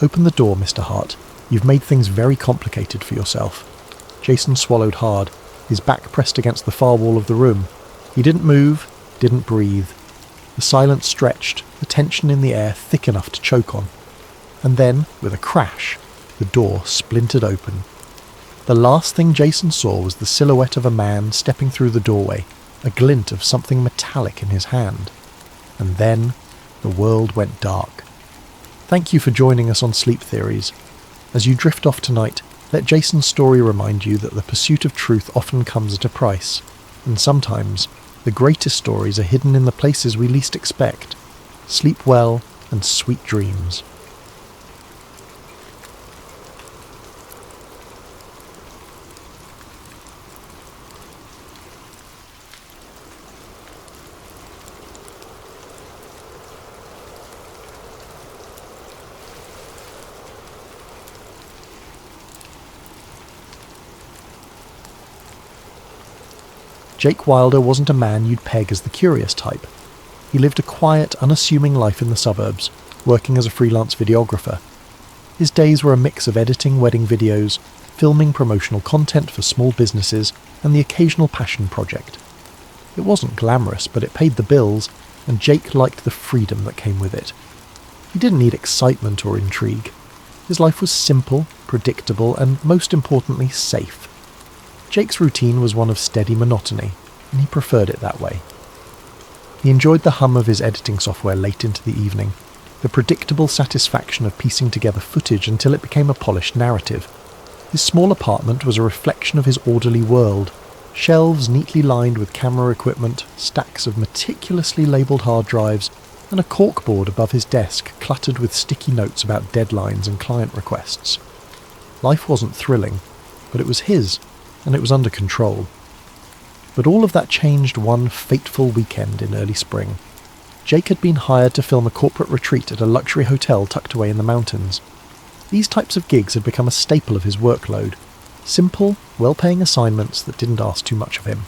"Open the door, Mr. Hart. You've made things very complicated for yourself." Jason swallowed hard, his back pressed against the far wall of the room. He didn't move, didn't breathe. The silence stretched, the tension in the air thick enough to choke on. And then, with a crash, the door splintered open. The last thing Jason saw was the silhouette of a man stepping through the doorway, a glint of something metallic in his hand. And then, the world went dark. Thank you for joining us on Sleep Theories. As you drift off tonight, let Jason's story remind you that the pursuit of truth often comes at a price, and sometimes the greatest stories are hidden in the places we least expect. Sleep well and sweet dreams. Jake Wilder wasn't a man you'd peg as the curious type. He lived a quiet, unassuming life in the suburbs, working as a freelance videographer. His days were a mix of editing wedding videos, filming promotional content for small businesses, and the occasional passion project. It wasn't glamorous, but it paid the bills, and Jake liked the freedom that came with it. He didn't need excitement or intrigue. His life was simple, predictable, and most importantly, safe. Jake's routine was one of steady monotony, and he preferred it that way. He enjoyed the hum of his editing software late into the evening, the predictable satisfaction of piecing together footage until it became a polished narrative. His small apartment was a reflection of his orderly world, shelves neatly lined with camera equipment, stacks of meticulously labelled hard drives, and a corkboard above his desk cluttered with sticky notes about deadlines and client requests. Life wasn't thrilling, but it was his, and it was under control. But all of that changed one fateful weekend in early spring. Jake had been hired to film a corporate retreat at a luxury hotel tucked away in the mountains. These types of gigs had become a staple of his workload. Simple, well-paying assignments that didn't ask too much of him.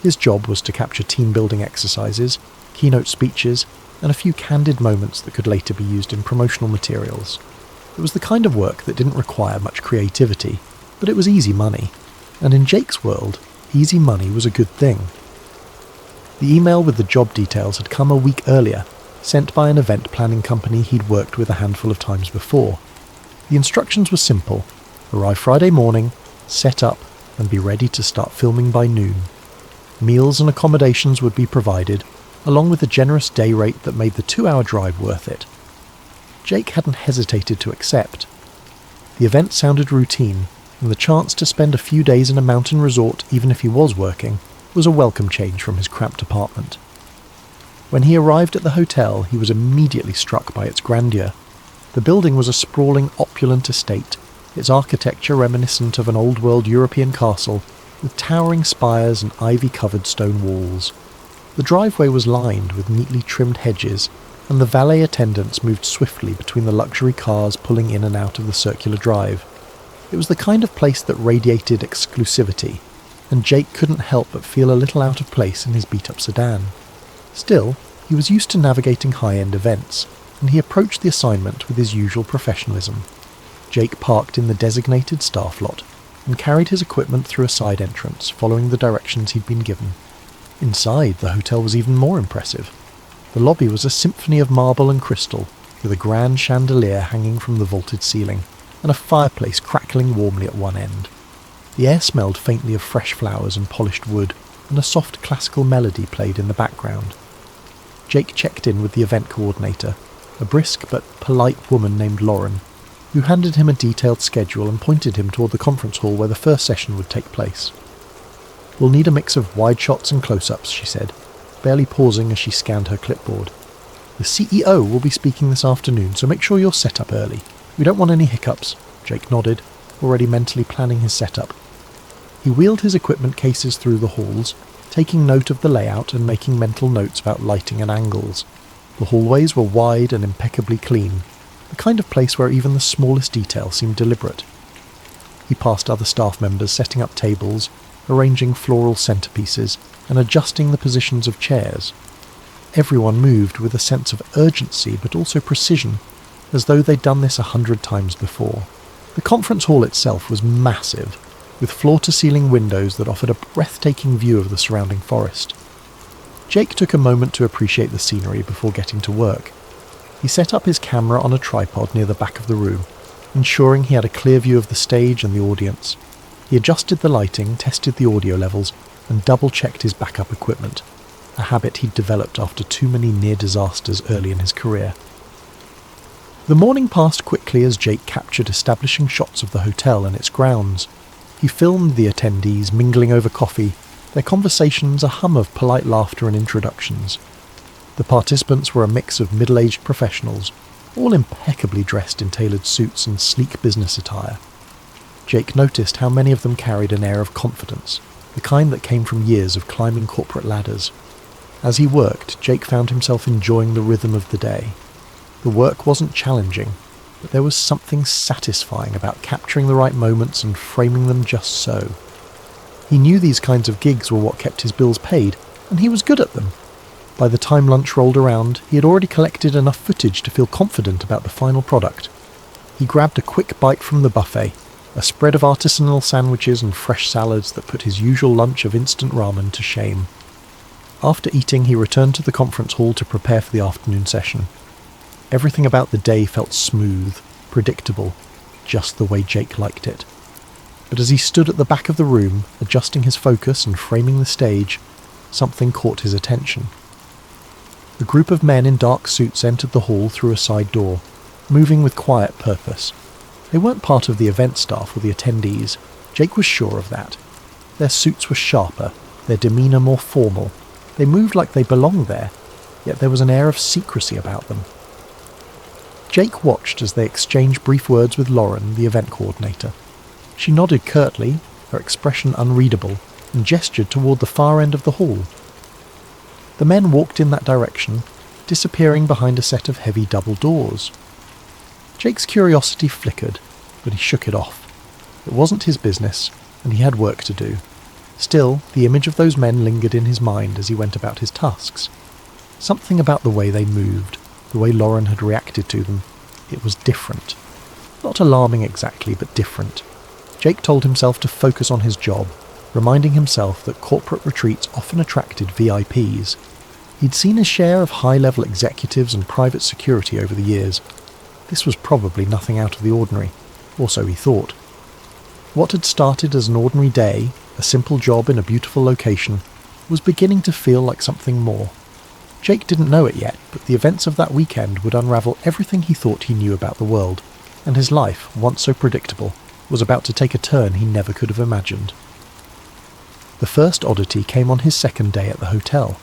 His job was to capture team-building exercises, keynote speeches, and a few candid moments that could later be used in promotional materials. It was the kind of work that didn't require much creativity, but it was easy money. And in Jake's world, easy money was a good thing. The email with the job details had come a week earlier, sent by an event planning company he'd worked with a handful of times before. The instructions were simple: arrive Friday morning, set up, and be ready to start filming by noon. Meals and accommodations would be provided, along with a generous day rate that made the 2-hour drive worth it. Jake hadn't hesitated to accept. The event sounded routine, and the chance to spend a few days in a mountain resort, even if he was working, was a welcome change from his cramped apartment. When he arrived at the hotel, he was immediately struck by its grandeur. The building was a sprawling, opulent estate, its architecture reminiscent of an old-world European castle, with towering spires and ivy-covered stone walls. The driveway was lined with neatly trimmed hedges, and the valet attendants moved swiftly between the luxury cars pulling in and out of the circular drive. It was the kind of place that radiated exclusivity, and Jake couldn't help but feel a little out of place in his beat-up sedan. Still, he was used to navigating high-end events, and he approached the assignment with his usual professionalism. Jake parked in the designated staff lot, and carried his equipment through a side entrance, following the directions he'd been given. Inside, the hotel was even more impressive. The lobby was a symphony of marble and crystal, with a grand chandelier hanging from the vaulted ceiling, and a fireplace crackling warmly at one end. The air smelled faintly of fresh flowers and polished wood, and a soft classical melody played in the background. Jake checked in with the event coordinator, a brisk but polite woman named Lauren, who handed him a detailed schedule and pointed him toward the conference hall where the first session would take place. "We'll need a mix of wide shots and close-ups," she said, barely pausing as she scanned her clipboard. "The CEO will be speaking this afternoon, so make sure you're set up early. We don't want any hiccups." Jake nodded, already mentally planning his setup. He wheeled his equipment cases through the halls, taking note of the layout and making mental notes about lighting and angles. The hallways were wide and impeccably clean, the kind of place where even the smallest detail seemed deliberate. He passed other staff members setting up tables, arranging floral centerpieces, and adjusting the positions of chairs. Everyone moved with a sense of urgency but also precision, as though they'd done this 100 times before. The conference hall itself was massive, with floor-to-ceiling windows that offered a breathtaking view of the surrounding forest. Jake took a moment to appreciate the scenery before getting to work. He set up his camera on a tripod near the back of the room, ensuring he had a clear view of the stage and the audience. He adjusted the lighting, tested the audio levels, and double-checked his backup equipment, a habit he'd developed after too many near disasters early in his career. The morning passed quickly as Jake captured establishing shots of the hotel and its grounds. He filmed the attendees mingling over coffee, their conversations a hum of polite laughter and introductions. The participants were a mix of middle-aged professionals, all impeccably dressed in tailored suits and sleek business attire. Jake noticed how many of them carried an air of confidence, the kind that came from years of climbing corporate ladders. As he worked, Jake found himself enjoying the rhythm of the day. The work wasn't challenging, but there was something satisfying about capturing the right moments and framing them just so. He knew these kinds of gigs were what kept his bills paid, and he was good at them. By the time lunch rolled around, he had already collected enough footage to feel confident about the final product. He grabbed a quick bite from the buffet, a spread of artisanal sandwiches and fresh salads that put his usual lunch of instant ramen to shame. After eating, he returned to the conference hall to prepare for the afternoon session. Everything about the day felt smooth, predictable, just the way Jake liked it. But as he stood at the back of the room, adjusting his focus and framing the stage, something caught his attention. A group of men in dark suits entered the hall through a side door, moving with quiet purpose. They weren't part of the event staff or the attendees. Jake was sure of that. Their suits were sharper, their demeanour more formal. They moved like they belonged there, yet there was an air of secrecy about them. Jake watched as they exchanged brief words with Lauren, the event coordinator. She nodded curtly, her expression unreadable, and gestured toward the far end of the hall. The men walked in that direction, disappearing behind a set of heavy double doors. Jake's curiosity flickered, but he shook it off. It wasn't his business, and he had work to do. Still, the image of those men lingered in his mind as he went about his tasks. Something about the way they moved, the way Lauren had reacted to them, it was different. Not alarming exactly, but different. Jake told himself to focus on his job, reminding himself that corporate retreats often attracted VIPs. He'd seen his share of high-level executives and private security over the years. This was probably nothing out of the ordinary, or so he thought. What had started as an ordinary day, a simple job in a beautiful location, was beginning to feel like something more. Jake didn't know it yet, but the events of that weekend would unravel everything he thought he knew about the world, and his life, once so predictable, was about to take a turn he never could have imagined. The first oddity came on his second day at the hotel.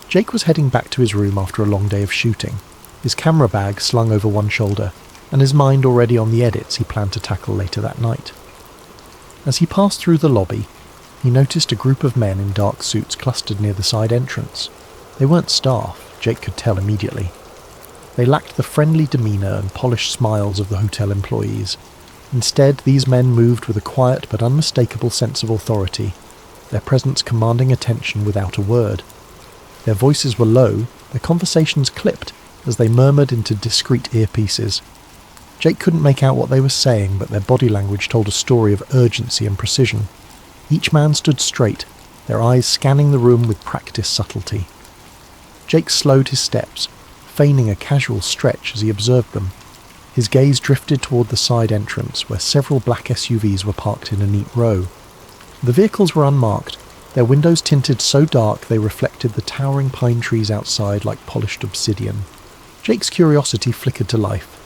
Jake was heading back to his room after a long day of shooting, his camera bag slung over one shoulder. and his mind already on the edits he planned to tackle later that night. As he passed through the lobby, he noticed a group of men in dark suits clustered near the side entrance. They weren't staff, Jake could tell immediately. They lacked the friendly demeanour and polished smiles of the hotel employees. Instead, these men moved with a quiet but unmistakable sense of authority, their presence commanding attention without a word. Their voices were low, their conversations clipped as they murmured into discreet earpieces. Jake couldn't make out what they were saying, but their body language told a story of urgency and precision. Each man stood straight, their eyes scanning the room with practiced subtlety. Jake slowed his steps, feigning a casual stretch as he observed them. His gaze drifted toward the side entrance, where several black SUVs were parked in a neat row. The vehicles were unmarked, their windows tinted so dark they reflected the towering pine trees outside like polished obsidian. Jake's curiosity flickered to life.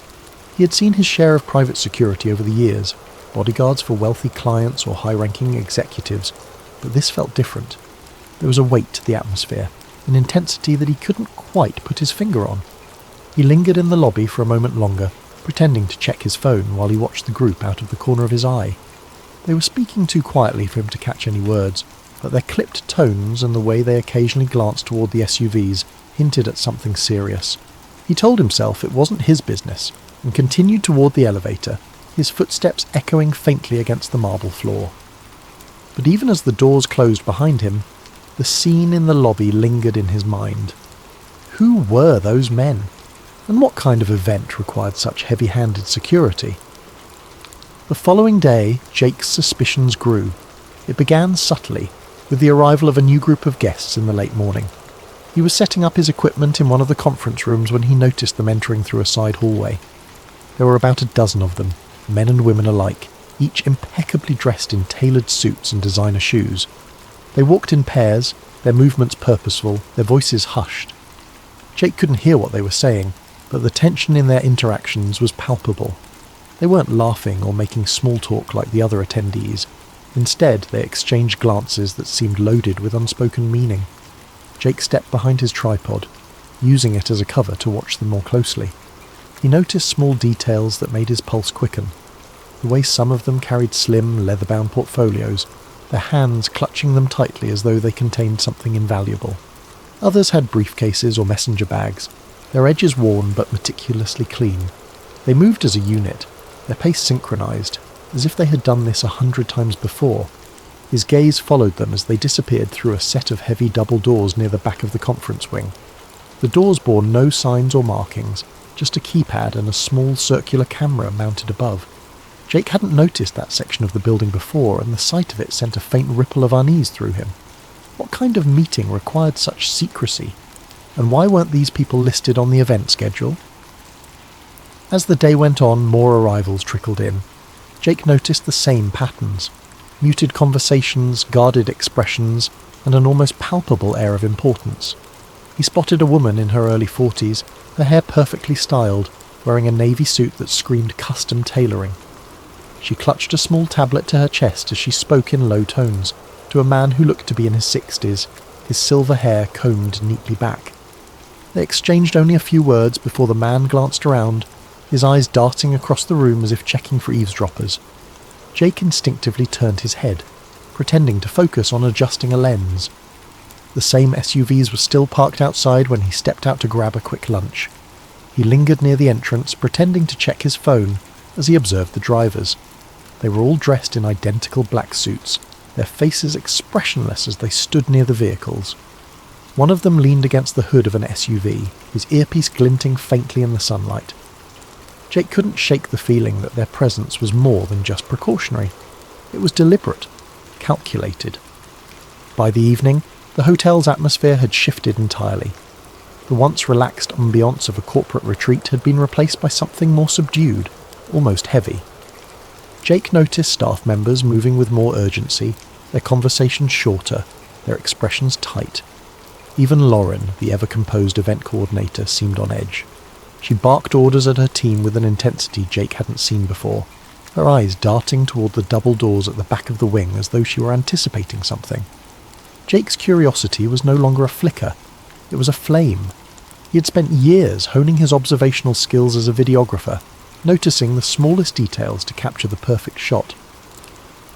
He had seen his share of private security over the years, bodyguards for wealthy clients or high-ranking executives, but this felt different. There was a weight to the atmosphere, an intensity that he couldn't quite put his finger on. He lingered in the lobby for a moment longer, pretending to check his phone while he watched the group out of the corner of his eye. They were speaking too quietly for him to catch any words, but their clipped tones and the way they occasionally glanced toward the SUVs hinted at something serious. He told himself it wasn't his business, and continued toward the elevator, his footsteps echoing faintly against the marble floor. But even as the doors closed behind him, the scene in the lobby lingered in his mind. Who were those men? And what kind of event required such heavy-handed security? The following day, Jake's suspicions grew. It began subtly, with the arrival of a new group of guests in the late morning. He was setting up his equipment in one of the conference rooms when he noticed them entering through a side hallway. There were about a dozen of them, men and women alike, each impeccably dressed in tailored suits and designer shoes. They walked in pairs, their movements purposeful, their voices hushed. Jake couldn't hear what they were saying, but the tension in their interactions was palpable. They weren't laughing or making small talk like the other attendees. Instead, they exchanged glances that seemed loaded with unspoken meaning. Jake stepped behind his tripod, using it as a cover to watch them more closely. He noticed small details that made his pulse quicken. The way some of them carried slim, leather-bound portfolios, their hands clutching them tightly as though they contained something invaluable. Others had briefcases or messenger bags, their edges worn but meticulously clean. They moved as a unit, their pace synchronized, as if they had done this 100 times before. His gaze followed them as they disappeared through a set of heavy double doors near the back of the conference wing. The doors bore no signs or markings, just a keypad and a small circular camera mounted above. Jake hadn't noticed that section of the building before, and the sight of it sent a faint ripple of unease through him. What kind of meeting required such secrecy? And why weren't these people listed on the event schedule? As the day went on, more arrivals trickled in. Jake noticed the same patterns. Muted conversations, guarded expressions, and an almost palpable air of importance. He spotted a woman in her early 40s, her hair perfectly styled, wearing a navy suit that screamed custom tailoring. She clutched a small tablet to her chest as she spoke in low tones to a man who looked to be in his 60s, his silver hair combed neatly back. They exchanged only a few words before the man glanced around, his eyes darting across the room as if checking for eavesdroppers. Jake instinctively turned his head, pretending to focus on adjusting a lens. The same SUVs were still parked outside when he stepped out to grab a quick lunch. He lingered near the entrance, pretending to check his phone as he observed the drivers. They were all dressed in identical black suits, their faces expressionless as they stood near the vehicles. One of them leaned against the hood of an SUV, his earpiece glinting faintly in the sunlight. Jake couldn't shake the feeling that their presence was more than just precautionary. It was deliberate, calculated. By the evening, the hotel's atmosphere had shifted entirely. The once relaxed ambiance of a corporate retreat had been replaced by something more subdued, almost heavy. Jake noticed staff members moving with more urgency, their conversations shorter, their expressions tight. Even Lauren, the ever-composed event coordinator, seemed on edge. She barked orders at her team with an intensity Jake hadn't seen before, her eyes darting toward the double doors at the back of the wing as though she were anticipating something. Jake's curiosity was no longer a flicker, it was a flame. He had spent years honing his observational skills as a videographer, noticing the smallest details to capture the perfect shot.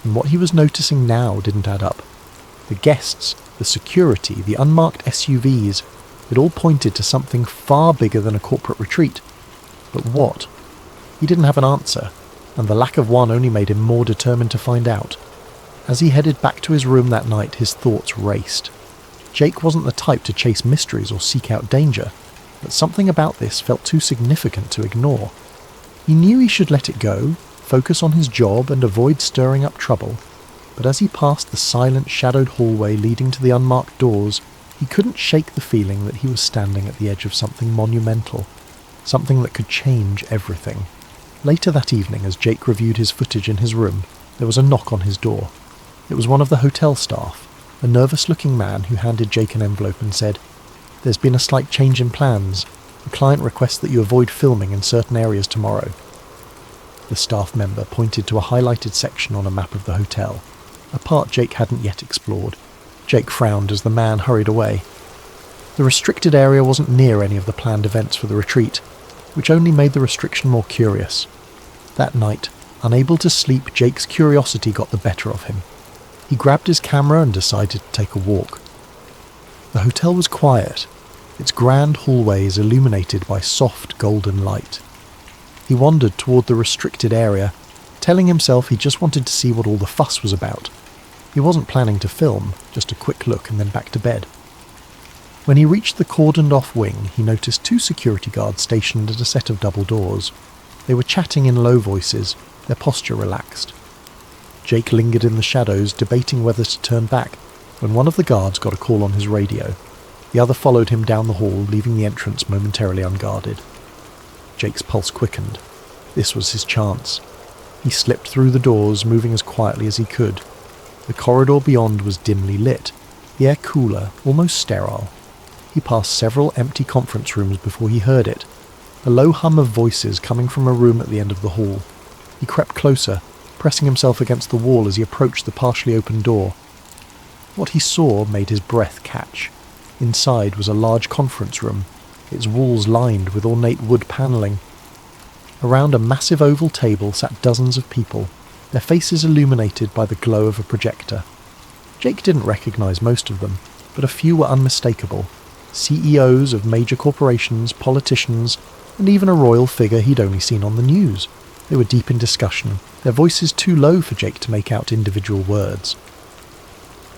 And what he was noticing now didn't add up. The guests, the security, the unmarked SUVs, it all pointed to something far bigger than a corporate retreat. But what? He didn't have an answer, and the lack of one only made him more determined to find out. As he headed back to his room that night, his thoughts raced. Jake wasn't the type to chase mysteries or seek out danger, but something about this felt too significant to ignore. He knew he should let it go, focus on his job and avoid stirring up trouble, but as he passed the silent, shadowed hallway leading to the unmarked doors, he couldn't shake the feeling that he was standing at the edge of something monumental, something that could change everything. Later that evening, as Jake reviewed his footage in his room, there was a knock on his door. It was one of the hotel staff, a nervous-looking man who handed Jake an envelope and said, "There's been a slight change in plans. The client requests that you avoid filming in certain areas tomorrow." The staff member pointed to a highlighted section on a map of the hotel, a part Jake hadn't yet explored. Jake frowned as the man hurried away. The restricted area wasn't near any of the planned events for the retreat, which only made the restriction more curious. That night, unable to sleep, Jake's curiosity got the better of him. He grabbed his camera and decided to take a walk. The hotel was quiet, its grand hallways illuminated by soft golden light. He wandered toward the restricted area, telling himself he just wanted to see what all the fuss was about. He wasn't planning to film, just a quick look and then back to bed. When he reached the cordoned-off wing, he noticed 2 security guards stationed at a set of double doors. They were chatting in low voices, their posture relaxed. Jake lingered in the shadows, debating whether to turn back, when one of the guards got a call on his radio. The other followed him down the hall, leaving the entrance momentarily unguarded. Jake's pulse quickened. This was his chance. He slipped through the doors, moving as quietly as he could. The corridor beyond was dimly lit, the air cooler, almost sterile. He passed several empty conference rooms before he heard it, a low hum of voices coming from a room at the end of the hall. He crept closer, pressing himself against the wall as he approached the partially open door. What he saw made his breath catch. Inside was a large conference room, its walls lined with ornate wood panelling. Around a massive oval table sat dozens of people, their faces illuminated by the glow of a projector. Jake didn't recognize most of them, but a few were unmistakable. CEOs of major corporations, politicians, and even a royal figure he'd only seen on the news. They were deep in discussion, their voices too low for Jake to make out individual words.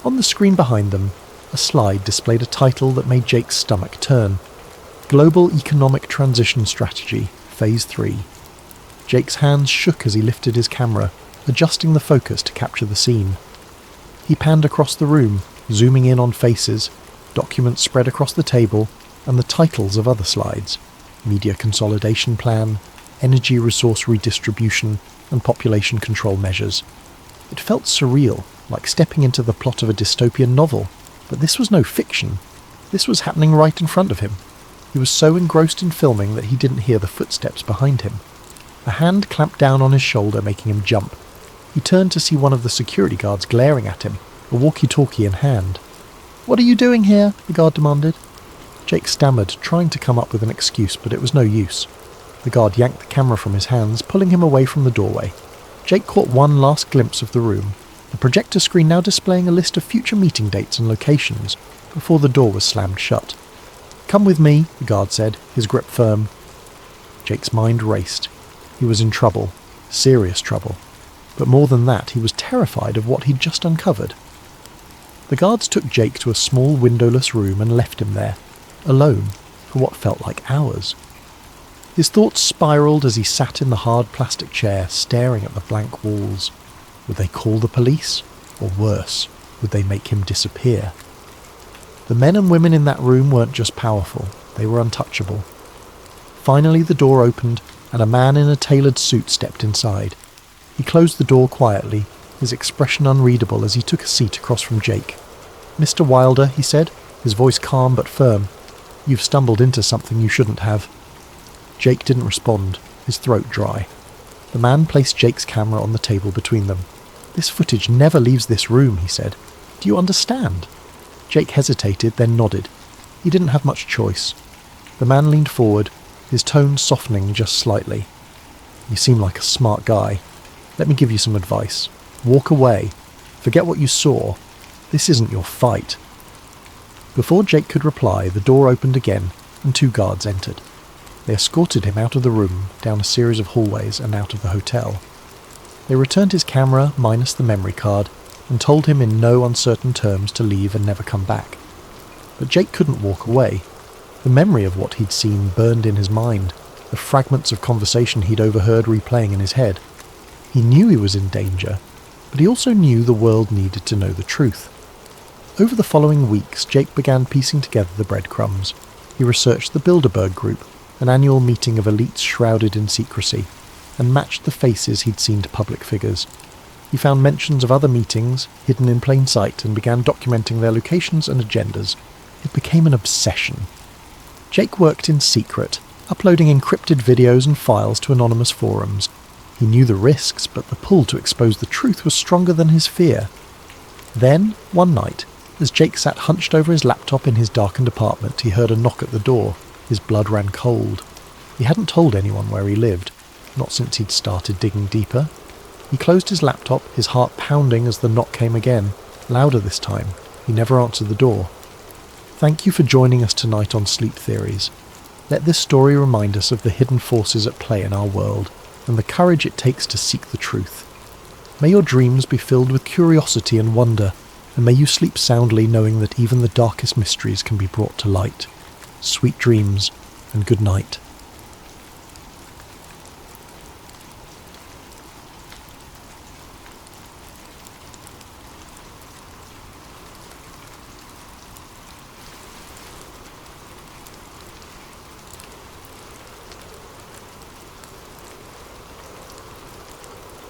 On the screen behind them, a slide displayed a title that made Jake's stomach turn. Global Economic Transition Strategy, Phase 3. Jake's hands shook as he lifted his camera, adjusting the focus to capture the scene. He panned across the room, zooming in on faces, documents spread across the table, and the titles of other slides: Media Consolidation Plan, Energy Resource Redistribution, and Population Control Measures. It felt surreal, like stepping into the plot of a dystopian novel, but this was no fiction. This was happening right in front of him. He was so engrossed in filming that he didn't hear the footsteps behind him. A hand clamped down on his shoulder, making him jump. He turned to see one of the security guards glaring at him, a walkie-talkie in hand. "What are you doing here?" the guard demanded. Jake stammered, trying to come up with an excuse, but it was no use. The guard yanked the camera from his hands, pulling him away from the doorway. Jake caught one last glimpse of the room, the projector screen now displaying a list of future meeting dates and locations, before the door was slammed shut. "Come with me," the guard said, his grip firm. Jake's mind raced. He was in trouble, serious trouble. But more than that, he was terrified of what he'd just uncovered. The guards took Jake to a small windowless room and left him there, alone, for what felt like hours. His thoughts spiraled as he sat in the hard plastic chair, staring at the blank walls. Would they call the police? Or worse, would they make him disappear? The men and women in that room weren't just powerful, they were untouchable. Finally the door opened, and a man in a tailored suit stepped inside. He closed the door quietly, his expression unreadable as he took a seat across from Jake. "Mr. Wilder," he said, his voice calm but firm, "you've stumbled into something you shouldn't have." Jake didn't respond, his throat dry. The man placed Jake's camera on the table between them. "This footage never leaves this room," he said. "Do you understand?" Jake hesitated, then nodded. He didn't have much choice. The man leaned forward, his tone softening just slightly. You seem like a smart guy. Let me give you some advice. Walk away. Forget what you saw. This isn't your fight." Before Jake could reply, the door opened again and 2 guards entered. They escorted him out of the room, down a series of hallways and out of the hotel. They returned his camera minus the memory card and told him in no uncertain terms to leave and never come back. But Jake couldn't walk away. The memory of what he'd seen burned in his mind, the fragments of conversation he'd overheard replaying in his head. He knew he was in danger, but he also knew the world needed to know the truth. Over the following weeks, Jake began piecing together the breadcrumbs. He researched the Bilderberg Group, an annual meeting of elites shrouded in secrecy, and matched the faces he'd seen to public figures. He found mentions of other meetings, hidden in plain sight, and began documenting their locations and agendas. It became an obsession. Jake worked in secret, uploading encrypted videos and files to anonymous forums. He knew the risks, but the pull to expose the truth was stronger than his fear. Then, one night, as Jake sat hunched over his laptop in his darkened apartment, he heard a knock at the door. His blood ran cold. He hadn't told anyone where he lived, not since he'd started digging deeper. He closed his laptop, his heart pounding as the knock came again, louder this time. He never answered the door. Thank you for joining us tonight on Sleep Theories. Let this story remind us of the hidden forces at play in our world, and the courage it takes to seek the truth. May your dreams be filled with curiosity and wonder, and may you sleep soundly knowing that even the darkest mysteries can be brought to light. Sweet dreams, and good night.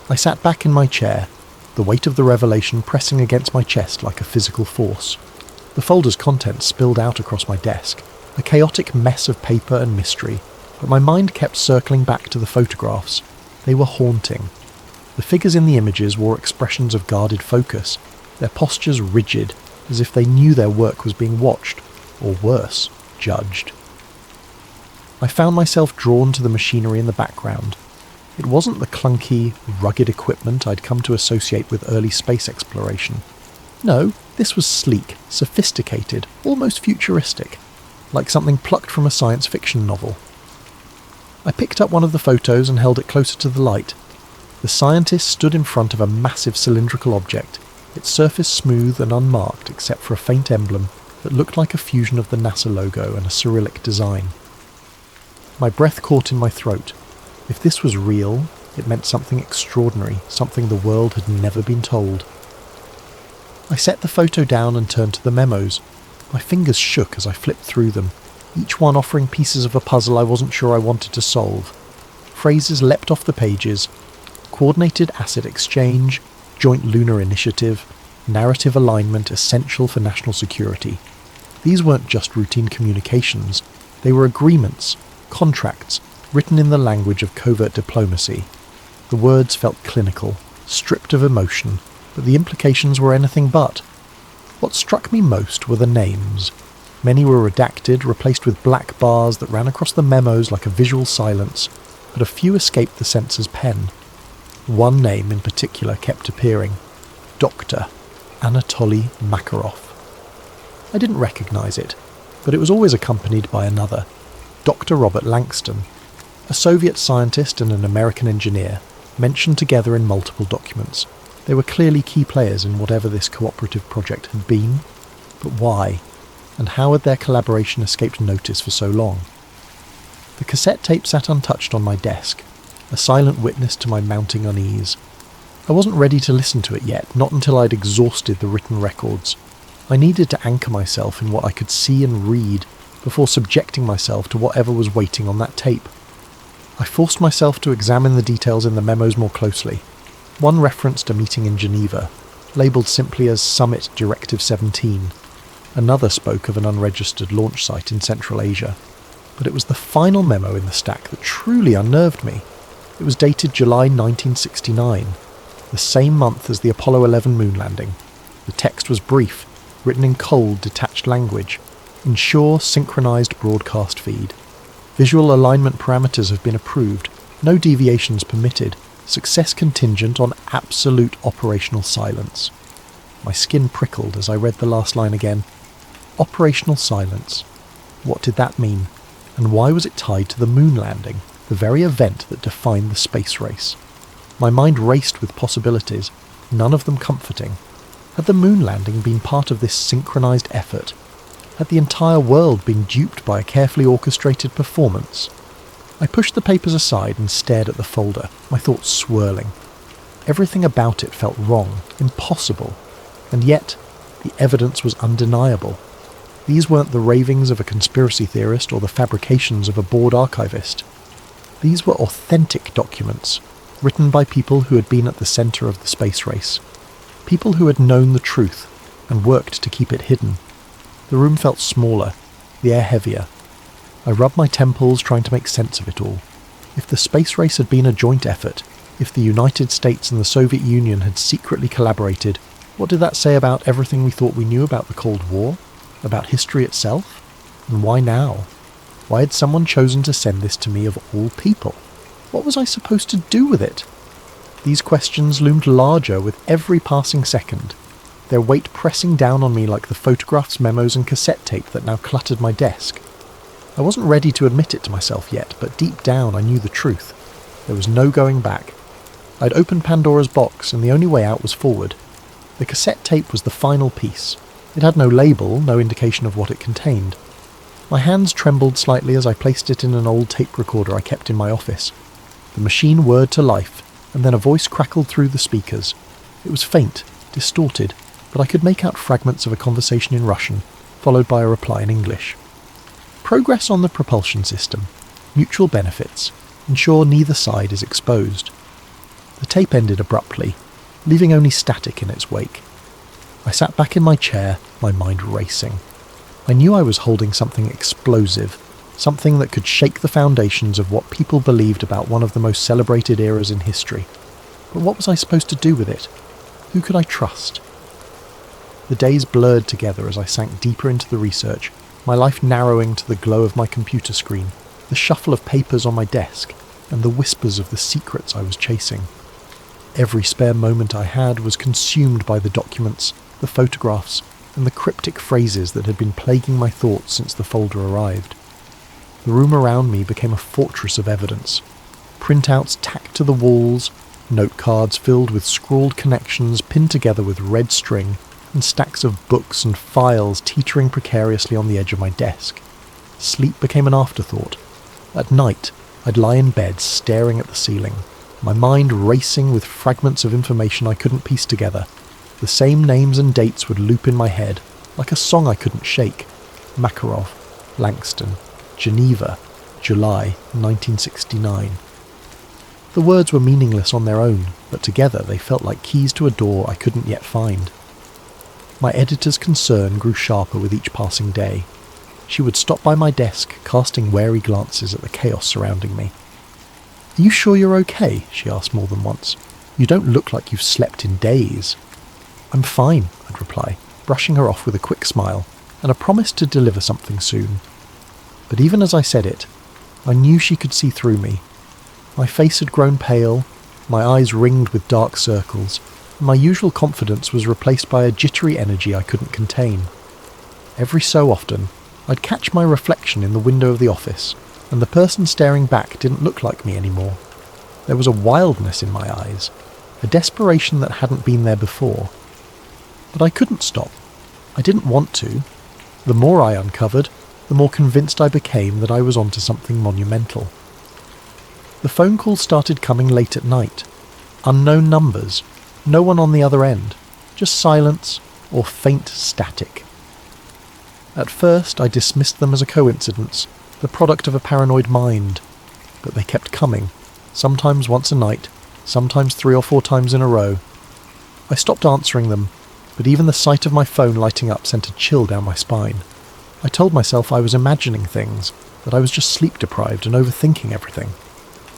I sat back in my chair, the weight of the revelation pressing against my chest like a physical force. The folder's contents spilled out across my desk, a chaotic mess of paper and mystery, but my mind kept circling back to the photographs. They were haunting. The figures in the images wore expressions of guarded focus, their postures rigid, as if they knew their work was being watched, or worse, judged. I found myself drawn to the machinery in the background. It wasn't the clunky, rugged equipment I'd come to associate with early space exploration. No, this was sleek, sophisticated, almost futuristic, like something plucked from a science fiction novel. I picked up one of the photos and held it closer to the light. The scientist stood in front of a massive cylindrical object, its surface smooth and unmarked except for a faint emblem that looked like a fusion of the NASA logo and a Cyrillic design. My breath caught in my throat. If this was real, it meant something extraordinary, something the world had never been told. I set the photo down and turned to the memos. My fingers shook as I flipped through them, each one offering pieces of a puzzle I wasn't sure I wanted to solve. Phrases leapt off the pages: coordinated asset exchange, joint lunar initiative, narrative alignment essential for national security. These weren't just routine communications, they were agreements, contracts, written in the language of covert diplomacy. The words felt clinical, stripped of emotion, but the implications were anything but. What struck me most were the names. Many were redacted, replaced with black bars that ran across the memos like a visual silence, but a few escaped the censor's pen. One name in particular kept appearing: Dr. Anatoly Makarov. I didn't recognize it, but it was always accompanied by another: Dr. Robert Langston, a Soviet scientist and an American engineer, mentioned together in multiple documents. They were clearly key players in whatever this cooperative project had been. But why? And how had their collaboration escaped notice for so long? The cassette tape sat untouched on my desk, a silent witness to my mounting unease. I wasn't ready to listen to it yet, not until I'd exhausted the written records. I needed to anchor myself in what I could see and read before subjecting myself to whatever was waiting on that tape. I forced myself to examine the details in the memos more closely. One referenced a meeting in Geneva, labelled simply as Summit Directive 17. Another spoke of an unregistered launch site in Central Asia. But it was the final memo in the stack that truly unnerved me. It was dated July 1969, the same month as the Apollo 11 moon landing. The text was brief, written in cold, detached language. Ensure synchronized broadcast feed. Visual alignment parameters have been approved. No deviations permitted, success contingent on absolute operational silence. My skin prickled as I read the last line again. Operational silence. What did that mean? And why was it tied to the moon landing, the very event that defined the space race? My mind raced with possibilities, none of them comforting. Had the moon landing been part of this synchronized effort? Had the entire world been duped by a carefully orchestrated performance? I pushed the papers aside and stared at the folder, my thoughts swirling. Everything about it felt wrong, impossible, and yet the evidence was undeniable. These weren't the ravings of a conspiracy theorist or the fabrications of a bored archivist. These were authentic documents, written by people who had been at the centre of the space race. People who had known the truth and worked to keep it hidden. The room felt smaller, the air heavier. I rubbed my temples trying to make sense of it all. If the space race had been a joint effort, if the United States and the Soviet Union had secretly collaborated, what did that say about everything we thought we knew about the Cold War? About history itself? And why now? Why had someone chosen to send this to me of all people? What was I supposed to do with it? These questions loomed larger with every passing second, their weight pressing down on me like the photographs, memos and cassette tape that now cluttered my desk. I wasn't ready to admit it to myself yet, but deep down I knew the truth. There was no going back. I'd opened Pandora's box and the only way out was forward. The cassette tape was the final piece. It had no label, no indication of what it contained. My hands trembled slightly as I placed it in an old tape recorder I kept in my office. The machine whirred to life, and then a voice crackled through the speakers. It was faint, distorted, but I could make out fragments of a conversation in Russian, followed by a reply in English. Progress on the propulsion system. Mutual benefits. Ensure neither side is exposed. The tape ended abruptly, leaving only static in its wake. I sat back in my chair, my mind racing. I knew I was holding something explosive, something that could shake the foundations of what people believed about one of the most celebrated eras in history. But what was I supposed to do with it? Who could I trust? The days blurred together as I sank deeper into the research, my life narrowing to the glow of my computer screen, the shuffle of papers on my desk, and the whispers of the secrets I was chasing. Every spare moment I had was consumed by the documents, the photographs, and the cryptic phrases that had been plaguing my thoughts since the folder arrived. The room around me became a fortress of evidence. Printouts tacked to the walls, note cards filled with scrawled connections pinned together with red string, and stacks of books and files teetering precariously on the edge of my desk. Sleep became an afterthought. At night, I'd lie in bed staring at the ceiling, my mind racing with fragments of information I couldn't piece together. The same names and dates would loop in my head, like a song I couldn't shake. Makarov, Langston, Geneva, July 1969. The words were meaningless on their own, but together they felt like keys to a door I couldn't yet find. My editor's concern grew sharper with each passing day. She would stop by my desk, casting wary glances at the chaos surrounding me. "Are you sure you're okay?" she asked more than once. "You don't look like you've slept in days." "I'm fine," I'd reply, brushing her off with a quick smile, and a promise to deliver something soon. But even as I said it, I knew she could see through me. My face had grown pale, my eyes ringed with dark circles, and my usual confidence was replaced by a jittery energy I couldn't contain. Every so often, I'd catch my reflection in the window of the office, and the person staring back didn't look like me anymore. There was a wildness in my eyes, a desperation that hadn't been there before. But I couldn't stop. I didn't want to. The more I uncovered, the more convinced I became that I was onto something monumental. The phone calls started coming late at night. Unknown numbers, no one on the other end, just silence or faint static. At first I dismissed them as a coincidence, the product of a paranoid mind, but they kept coming, sometimes once a night, sometimes 3 or 4 times in a row. I stopped answering them, but even the sight of my phone lighting up sent a chill down my spine. I told myself I was imagining things, that I was just sleep-deprived and overthinking everything.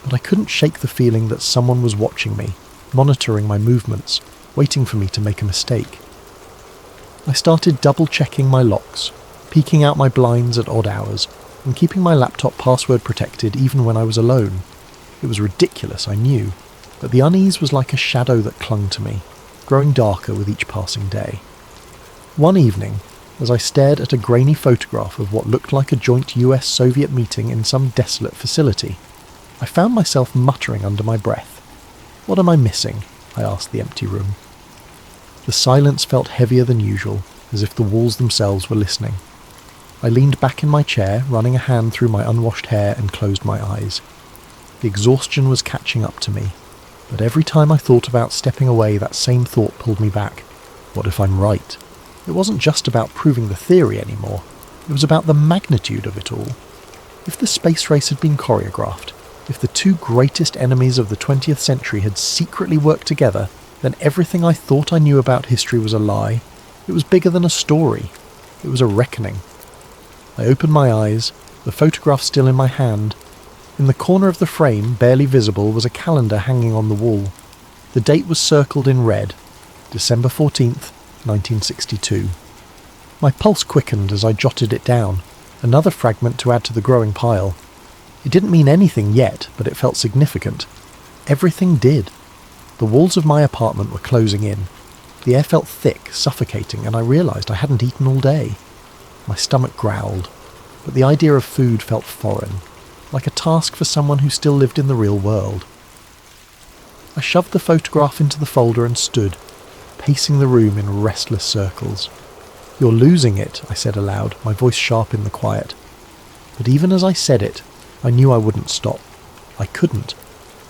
But I couldn't shake the feeling that someone was watching me, monitoring my movements, waiting for me to make a mistake. I started double-checking my locks, peeking out my blinds at odd hours, and keeping my laptop password protected even when I was alone. It was ridiculous, I knew, but the unease was like a shadow that clung to me, growing darker with each passing day. One evening, as I stared at a grainy photograph of what looked like a joint US-Soviet meeting in some desolate facility, I found myself muttering under my breath. "What am I missing?" I asked the empty room. The silence felt heavier than usual, as if the walls themselves were listening. I leaned back in my chair, running a hand through my unwashed hair, and closed my eyes. The exhaustion was catching up to me, but every time I thought about stepping away, that same thought pulled me back. What if I'm right? It wasn't just about proving the theory anymore. It was about the magnitude of it all. If the space race had been choreographed, if the two greatest enemies of the 20th century had secretly worked together, then everything I thought I knew about history was a lie. It was bigger than a story. It was a reckoning. I opened my eyes, the photograph still in my hand. In the corner of the frame, barely visible, was a calendar hanging on the wall. The date was circled in red, December 14th, 1962. My pulse quickened as I jotted it down, another fragment to add to the growing pile. It didn't mean anything yet, but it felt significant. Everything did. The walls of my apartment were closing in. The air felt thick, suffocating, and I realised I hadn't eaten all day. My stomach growled, but the idea of food felt foreign, like a task for someone who still lived in the real world. I shoved the photograph into the folder and stood, pacing the room in restless circles. "You're losing it," I said aloud, my voice sharp in the quiet. But even as I said it, I knew I wouldn't stop. I couldn't.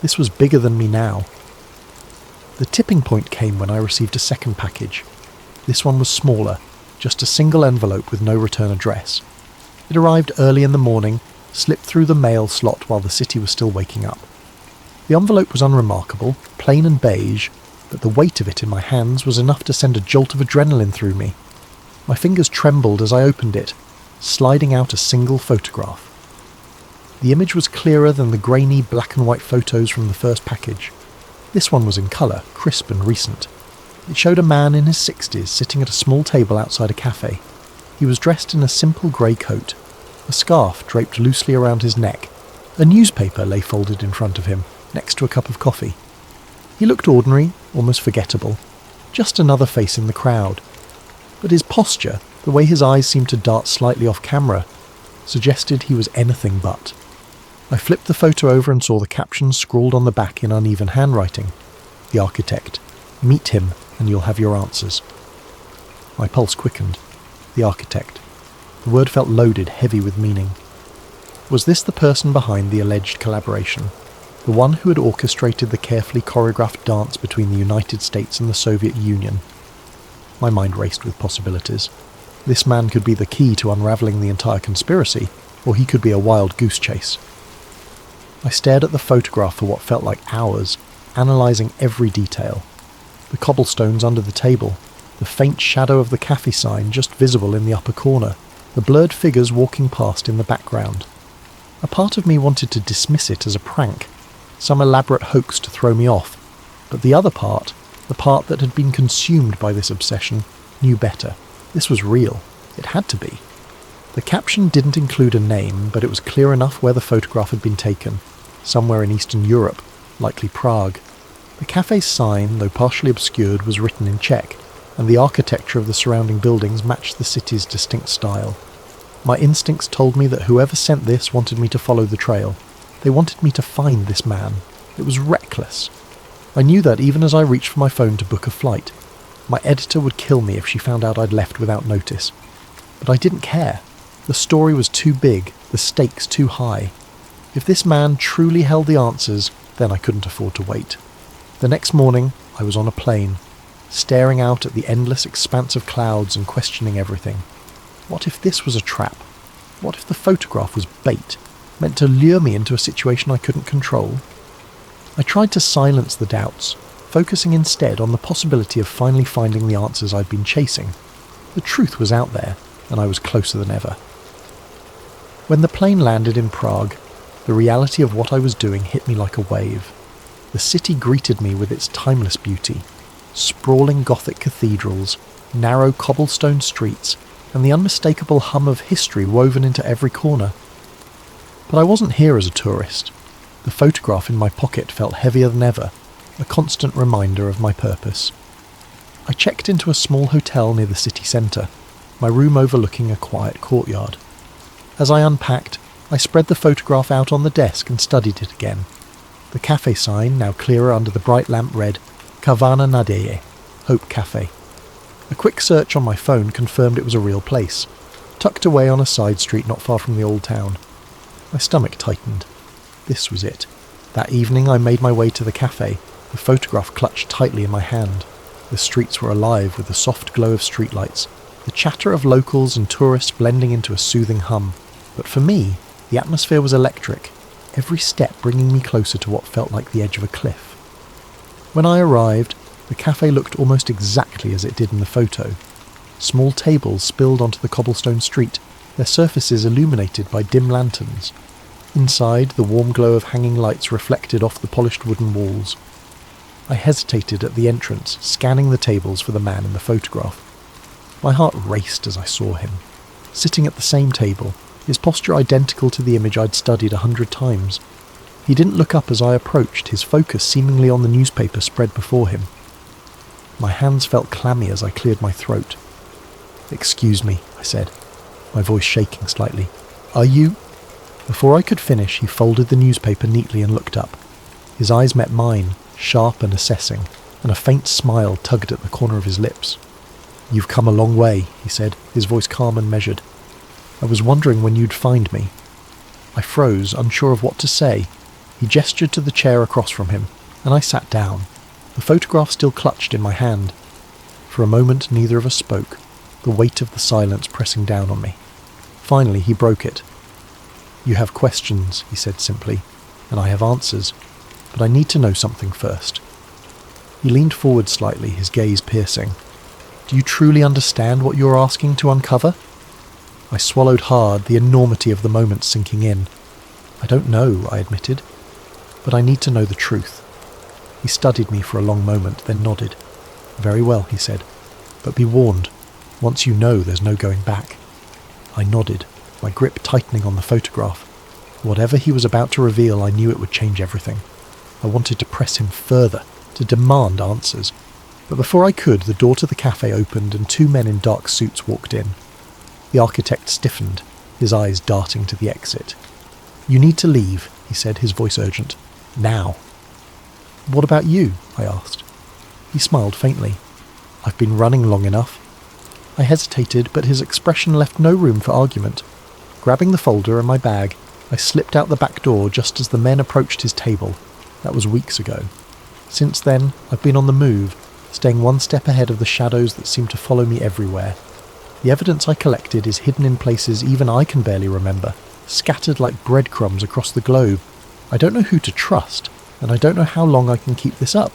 This was bigger than me now. The tipping point came when I received a second package. This one was smaller, just a single envelope with no return address. It arrived early in the morning, slipped through the mail slot while the city was still waking up. The envelope was unremarkable, plain and beige, but the weight of it in my hands was enough to send a jolt of adrenaline through me. My fingers trembled as I opened it, sliding out a single photograph. The image was clearer than the grainy black and white photos from the first package. This one was in colour, crisp and recent. It showed a man in his 60s sitting at a small table outside a cafe. He was dressed in a simple grey coat, a scarf draped loosely around his neck. A newspaper lay folded in front of him, next to a cup of coffee. He looked ordinary, almost forgettable, just another face in the crowd. But his posture, the way his eyes seemed to dart slightly off camera, suggested he was anything but. I flipped the photo over and saw the caption scrawled on the back in uneven handwriting. "The architect. Meet him and you'll have your answers." My pulse quickened. The architect. The word felt loaded, heavy with meaning. Was this the person behind the alleged collaboration? The one who had orchestrated the carefully choreographed dance between the United States and the Soviet Union? My mind raced with possibilities. This man could be the key to unravelling the entire conspiracy, or he could be a wild goose chase. I stared at the photograph for what felt like hours, analysing every detail. The cobblestones under the table, the faint shadow of the cafe sign just visible in the upper corner, the blurred figures walking past in the background. A part of me wanted to dismiss it as a prank, some elaborate hoax to throw me off, but the other part, the part that had been consumed by this obsession, knew better. This was real. It had to be. The caption didn't include a name, but it was clear enough where the photograph had been taken. Somewhere in Eastern Europe, likely Prague. The cafe's sign, though partially obscured, was written in Czech, and the architecture of the surrounding buildings matched the city's distinct style. My instincts told me that whoever sent this wanted me to follow the trail. They wanted me to find this man. It was reckless. I knew that even as I reached for my phone to book a flight. My editor would kill me if she found out I'd left without notice. But I didn't care. The story was too big, the stakes too high. If this man truly held the answers, then I couldn't afford to wait. The next morning, I was on a plane, staring out at the endless expanse of clouds and questioning everything. What if this was a trap? What if the photograph was bait, meant to lure me into a situation I couldn't control? I tried to silence the doubts, focusing instead on the possibility of finally finding the answers I'd been chasing. The truth was out there, and I was closer than ever. When the plane landed in Prague, the reality of what I was doing hit me like a wave. The city greeted me with its timeless beauty, sprawling Gothic cathedrals, narrow cobblestone streets, and the unmistakable hum of history woven into every corner. But I wasn't here as a tourist. The photograph in my pocket felt heavier than ever, a constant reminder of my purpose. I checked into a small hotel near the city centre, my room overlooking a quiet courtyard. As I unpacked, I spread the photograph out on the desk and studied it again. The cafe sign, now clearer under the bright lamp, read, Kavana Nadeye, Hope Cafe. A quick search on my phone confirmed it was a real place, tucked away on a side street not far from the old town. My stomach tightened. This was it. That evening I made my way to the cafe, the photograph clutched tightly in my hand. The streets were alive with the soft glow of streetlights, the chatter of locals and tourists blending into a soothing hum. But for me, the atmosphere was electric, every step bringing me closer to what felt like the edge of a cliff. When I arrived, the cafe looked almost exactly as it did in the photo. Small tables spilled onto the cobblestone street, their surfaces illuminated by dim lanterns. Inside, the warm glow of hanging lights reflected off the polished wooden walls. I hesitated at the entrance, scanning the tables for the man in the photograph. My heart raced as I saw him. Sitting at the same table, his posture identical to the image I'd studied 100 times. He didn't look up as I approached, his focus seemingly on the newspaper spread before him. My hands felt clammy as I cleared my throat. "Excuse me," I said, my voice shaking slightly. "Are you—" Before I could finish, he folded the newspaper neatly and looked up. His eyes met mine, sharp and assessing, and a faint smile tugged at the corner of his lips. "You've come a long way," he said, his voice calm and measured. "I was wondering when you'd find me." I froze, unsure of what to say. He gestured to the chair across from him, and I sat down, the photograph still clutched in my hand. For a moment neither of us spoke, the weight of the silence pressing down on me. Finally he broke it. "You have questions," he said simply, "and I have answers, but I need to know something first." He leaned forward slightly, his gaze piercing. "Do you truly understand what you're asking to uncover?" I swallowed hard, the enormity of the moment sinking in. "I don't know," I admitted, "but I need to know the truth." He studied me for a long moment, then nodded. "Very well," he said, "but be warned, once you know there's no going back." I nodded, my grip tightening on the photograph. Whatever he was about to reveal, I knew it would change everything. I wanted to press him further, to demand answers. But before I could, the door to the cafe opened and 2 men in dark suits walked in. The architect stiffened, his eyes darting to the exit. "You need to leave," he said, his voice urgent. "Now." "What about you?" I asked. He smiled faintly. "I've been running long enough." I hesitated, but his expression left no room for argument. Grabbing the folder and my bag, I slipped out the back door just as the men approached his table. That was weeks ago. Since then, I've been on the move, staying one step ahead of the shadows that seem to follow me everywhere. The evidence I collected is hidden in places even I can barely remember, scattered like breadcrumbs across the globe. I don't know who to trust, and I don't know how long I can keep this up.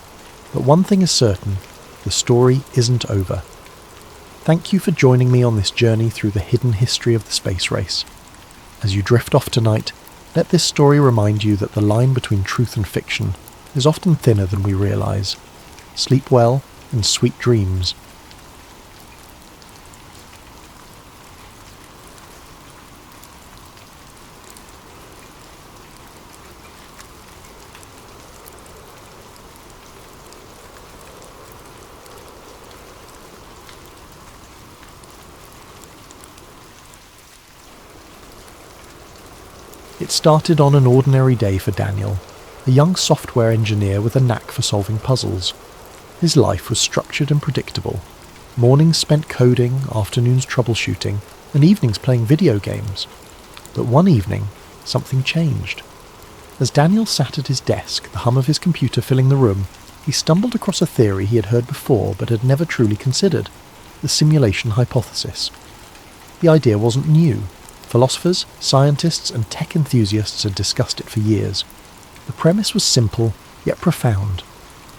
But one thing is certain, the story isn't over. Thank you for joining me on this journey through the hidden history of the space race. As you drift off tonight, let this story remind you that the line between truth and fiction is often thinner than we realise. Sleep well and sweet dreams. It started on an ordinary day for Daniel, a young software engineer with a knack for solving puzzles. His life was structured and predictable. Mornings spent coding, afternoons troubleshooting, and evenings playing video games. But one evening, something changed. As Daniel sat at his desk, the hum of his computer filling the room, he stumbled across a theory he had heard before but had never truly considered: the simulation hypothesis. The idea wasn't new. Philosophers, scientists, and tech enthusiasts had discussed it for years. The premise was simple, yet profound.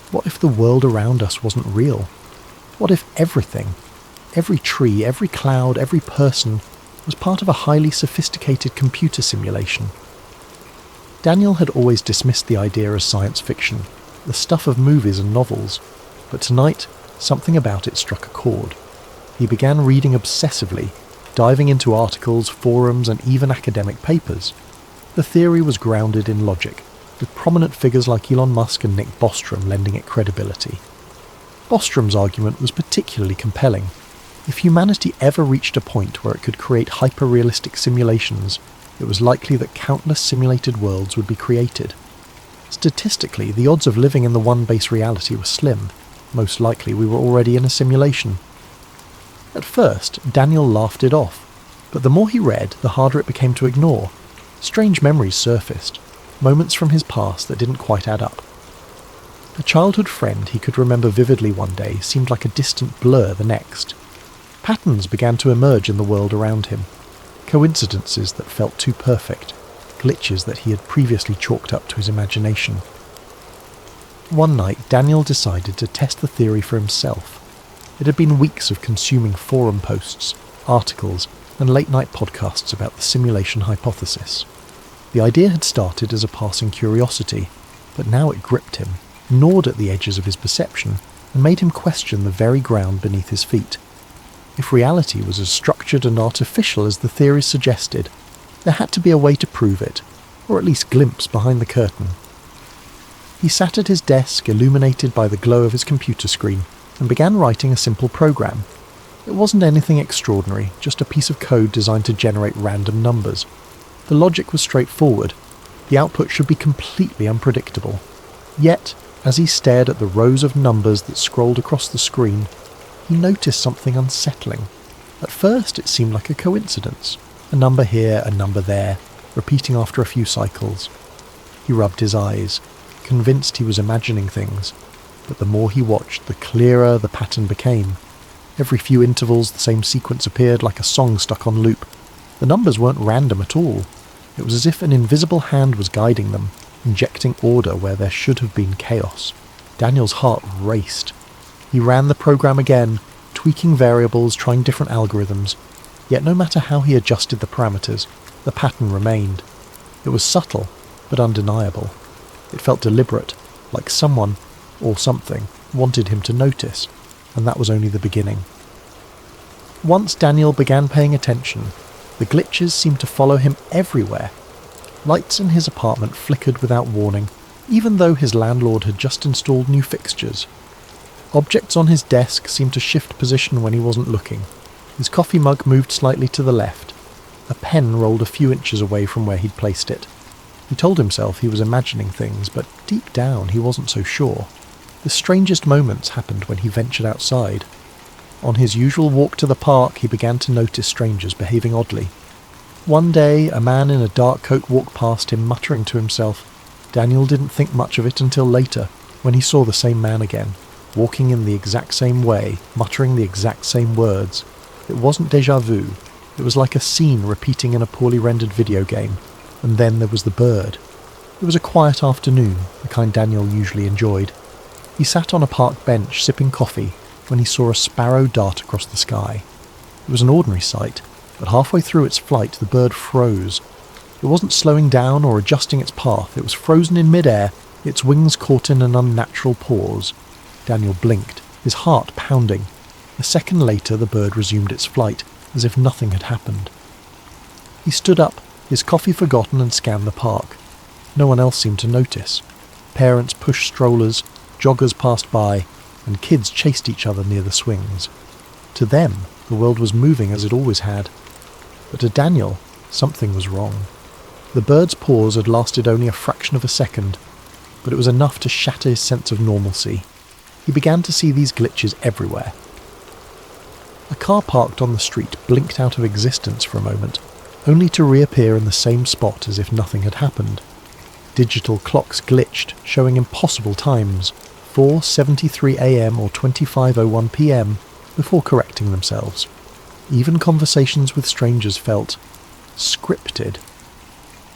What if the world around us wasn't real? What if everything, every tree, every cloud, every person, was part of a highly sophisticated computer simulation? Daniel had always dismissed the idea as science fiction, the stuff of movies and novels, but tonight, something about it struck a chord. He began reading obsessively, diving into articles, forums, and even academic papers. The theory was grounded in logic. with prominent figures like Elon Musk and Nick Bostrom lending it credibility. Bostrom's argument was particularly compelling. If humanity ever reached a point where it could create hyper-realistic simulations, it was likely that countless simulated worlds would be created. Statistically, the odds of living in the one base reality were slim. Most likely we were already in a simulation. At first, Daniel laughed it off, but the more he read, the harder it became to ignore. Strange memories surfaced, moments from his past that didn't quite add up. A childhood friend he could remember vividly one day seemed like a distant blur the next. Patterns began to emerge in the world around him. Coincidences that felt too perfect, glitches that he had previously chalked up to his imagination. One night, Daniel decided to test the theory for himself. It had been weeks of consuming forum posts, articles, and late-night podcasts about the simulation hypothesis. The idea had started as a passing curiosity, but now it gripped him, gnawed at the edges of his perception, and made him question the very ground beneath his feet. If reality was as structured and artificial as the theories suggested, there had to be a way to prove it, or at least glimpse behind the curtain. He sat at his desk, illuminated by the glow of his computer screen, and began writing a simple program. It wasn't anything extraordinary, just a piece of code designed to generate random numbers. The logic was straightforward. The output should be completely unpredictable. Yet, as he stared at the rows of numbers that scrolled across the screen, he noticed something unsettling. At first it seemed like a coincidence. A number here, a number there, repeating after a few cycles. He rubbed his eyes, convinced he was imagining things, but the more he watched, the clearer the pattern became. Every few intervals the same sequence appeared like a song stuck on loop. The numbers weren't random at all. It was as if an invisible hand was guiding them, injecting order where there should have been chaos. Daniel's heart raced. He ran the program again, tweaking variables, trying different algorithms. Yet no matter how he adjusted the parameters, the pattern remained. It was subtle, but undeniable. It felt deliberate, like someone, or something, wanted him to notice, and that was only the beginning. Once Daniel began paying attention, the glitches seemed to follow him everywhere. Lights in his apartment flickered without warning, even though his landlord had just installed new fixtures. Objects on his desk seemed to shift position when he wasn't looking. His coffee mug moved slightly to the left. A pen rolled a few inches away from where he'd placed it. He told himself he was imagining things, but deep down he wasn't so sure. The strangest moments happened when he ventured outside. On his usual walk to the park, he began to notice strangers behaving oddly. One day, a man in a dark coat walked past him, muttering to himself. Daniel didn't think much of it until later, when he saw the same man again, walking in the exact same way, muttering the exact same words. It wasn't déjà vu. It was like a scene repeating in a poorly rendered video game. And then there was the bird. It was a quiet afternoon, the kind Daniel usually enjoyed. He sat on a park bench sipping coffee when he saw a sparrow dart across the sky. It was an ordinary sight, but halfway through its flight the bird froze. It wasn't slowing down or adjusting its path, it was frozen in midair, its wings caught in an unnatural pause. Daniel blinked, his heart pounding. A second later the bird resumed its flight, as if nothing had happened. He stood up, his coffee forgotten, and scanned the park. No one else seemed to notice. Parents pushed strollers, joggers passed by, and kids chased each other near the swings. To them, the world was moving as it always had. But to Daniel, something was wrong. The bird's pause had lasted only a fraction of a second, but it was enough to shatter his sense of normalcy. He began to see these glitches everywhere. A car parked on the street blinked out of existence for a moment, only to reappear in the same spot as if nothing had happened. Digital clocks glitched, showing impossible times, 4:73 a.m. or 25:01 p.m, before correcting themselves. Even conversations with strangers felt scripted.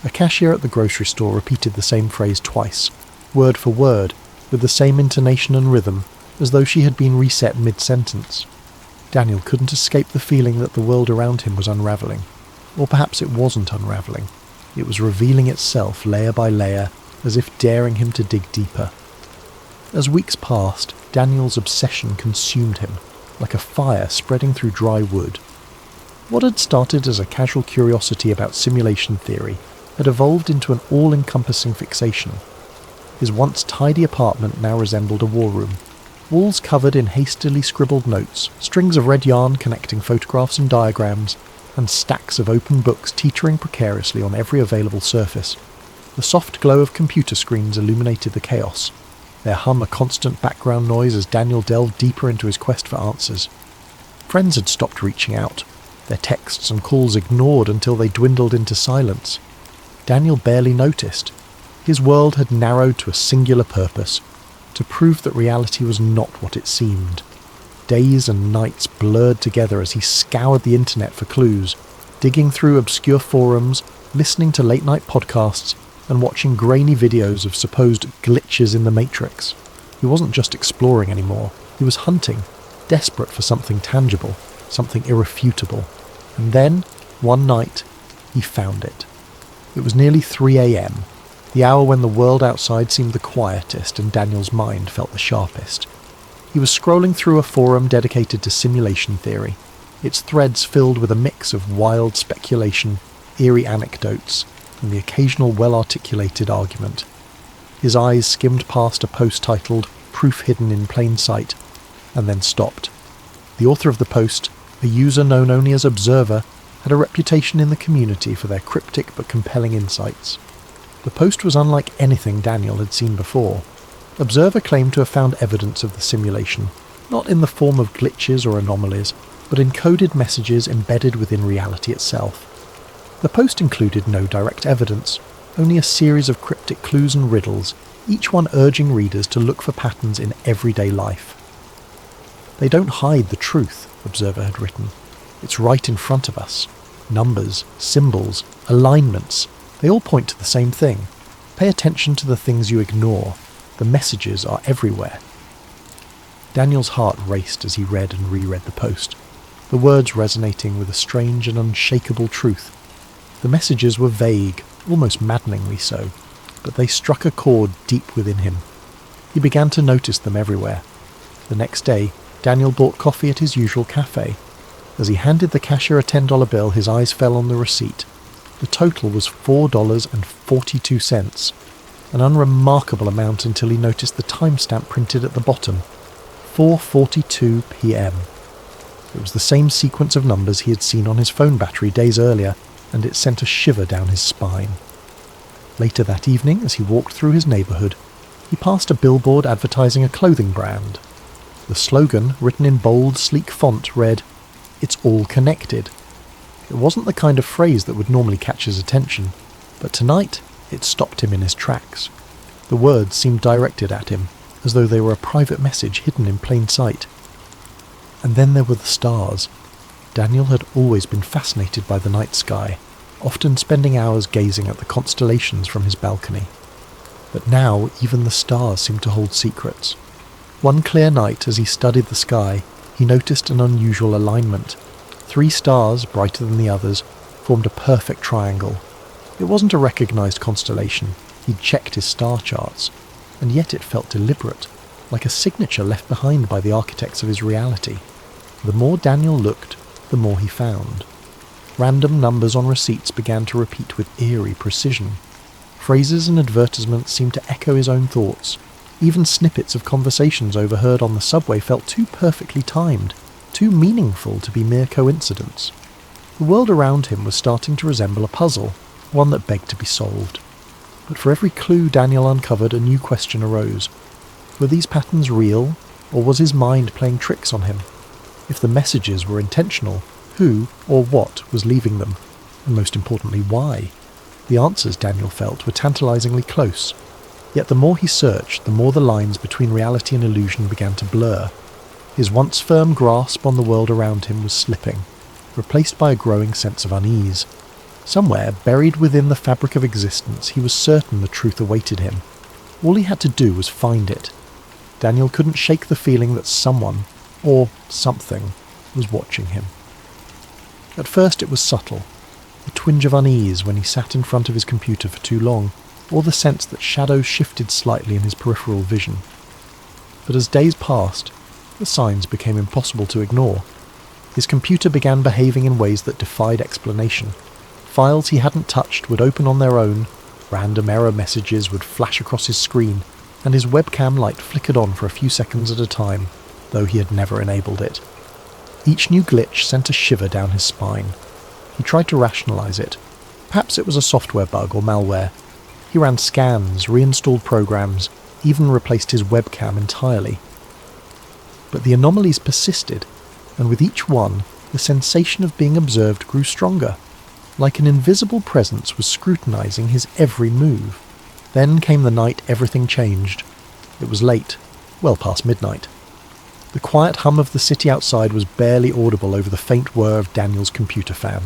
A cashier at the grocery store repeated the same phrase twice, word for word, with the same intonation and rhythm, as though she had been reset mid-sentence. Daniel couldn't escape the feeling that the world around him was unravelling. Or perhaps it wasn't unravelling. It was revealing itself layer by layer, as if daring him to dig deeper. As weeks passed, Daniel's obsession consumed him, like a fire spreading through dry wood. What had started as a casual curiosity about simulation theory had evolved into an all-encompassing fixation. His once tidy apartment now resembled a war room. Walls covered in hastily scribbled notes, strings of red yarn connecting photographs and diagrams, and stacks of open books teetering precariously on every available surface. The soft glow of computer screens illuminated the chaos, their hum a constant background noise as Daniel delved deeper into his quest for answers. Friends had stopped reaching out, their texts and calls ignored until they dwindled into silence. Daniel barely noticed. His world had narrowed to a singular purpose, to prove that reality was not what it seemed. Days and nights blurred together as he scoured the internet for clues, digging through obscure forums, listening to late-night podcasts, and watching grainy videos of supposed glitches in the Matrix. He wasn't just exploring anymore, he was hunting, desperate for something tangible, something irrefutable. And then, one night, he found it. It was nearly 3 a.m, the hour when the world outside seemed the quietest and Daniel's mind felt the sharpest. He was scrolling through a forum dedicated to simulation theory, its threads filled with a mix of wild speculation, eerie anecdotes, and the occasional well-articulated argument. His eyes skimmed past a post titled "Proof Hidden in Plain Sight," and then stopped. The author of the post, a user known only as Observer, had a reputation in the community for their cryptic but compelling insights. The post was unlike anything Daniel had seen before. Observer claimed to have found evidence of the simulation, not in the form of glitches or anomalies, but encoded messages embedded within reality itself. The post included no direct evidence, only a series of cryptic clues and riddles, each one urging readers to look for patterns in everyday life. "They don't hide the truth," Observer had written. "It's right in front of us. Numbers, symbols, alignments, they all point to the same thing. Pay attention to the things you ignore. The messages are everywhere." Daniel's heart raced as he read and reread the post, the words resonating with a strange and unshakable truth. The messages were vague, almost maddeningly so, but they struck a chord deep within him. He began to notice them everywhere. The next day, Daniel bought coffee at his usual cafe. As he handed the cashier a $10 bill, his eyes fell on the receipt. The total was $4.42, an unremarkable amount until he noticed the timestamp printed at the bottom, 4:42 p.m. It was the same sequence of numbers he had seen on his phone battery days earlier, and it sent a shiver down his spine. Later that evening, as he walked through his neighbourhood, he passed a billboard advertising a clothing brand. The slogan, written in bold, sleek font, read, "It's all connected." It wasn't the kind of phrase that would normally catch his attention, but tonight it stopped him in his tracks. The words seemed directed at him, as though they were a private message hidden in plain sight. And then there were the stars. Daniel had always been fascinated by the night sky, often spending hours gazing at the constellations from his balcony. But now even the stars seemed to hold secrets. One clear night, as he studied the sky, he noticed an unusual alignment. 3 stars, brighter than the others, formed a perfect triangle. It wasn't a recognised constellation. He'd checked his star charts, and yet it felt deliberate, like a signature left behind by the architects of his reality. The more Daniel looked, the more he found. Random numbers on receipts began to repeat with eerie precision. Phrases and advertisements seemed to echo his own thoughts. Even snippets of conversations overheard on the subway felt too perfectly timed, too meaningful to be mere coincidence. The world around him was starting to resemble a puzzle, one that begged to be solved. But for every clue Daniel uncovered, a new question arose. Were these patterns real, or was his mind playing tricks on him? If the messages were intentional, who or what was leaving them? And most importantly, why? The answers, Daniel felt, were tantalizingly close. Yet the more he searched, the more the lines between reality and illusion began to blur. His once firm grasp on the world around him was slipping, replaced by a growing sense of unease. Somewhere, buried within the fabric of existence, he was certain the truth awaited him. All he had to do was find it. Daniel couldn't shake the feeling that someone, or something, was watching him. At first it was subtle, a twinge of unease when he sat in front of his computer for too long, or the sense that shadows shifted slightly in his peripheral vision. But as days passed, the signs became impossible to ignore. His computer began behaving in ways that defied explanation. Files he hadn't touched would open on their own, random error messages would flash across his screen, and his webcam light flickered on for a few seconds at a time, though he had never enabled it. Each new glitch sent a shiver down his spine. He tried to rationalise it. Perhaps it was a software bug or malware. He ran scans, reinstalled programs, even replaced his webcam entirely. But the anomalies persisted, and with each one, the sensation of being observed grew stronger, like an invisible presence was scrutinising his every move. Then came the night everything changed. It was late, well past midnight. The quiet hum of the city outside was barely audible over the faint whir of Daniel's computer fan.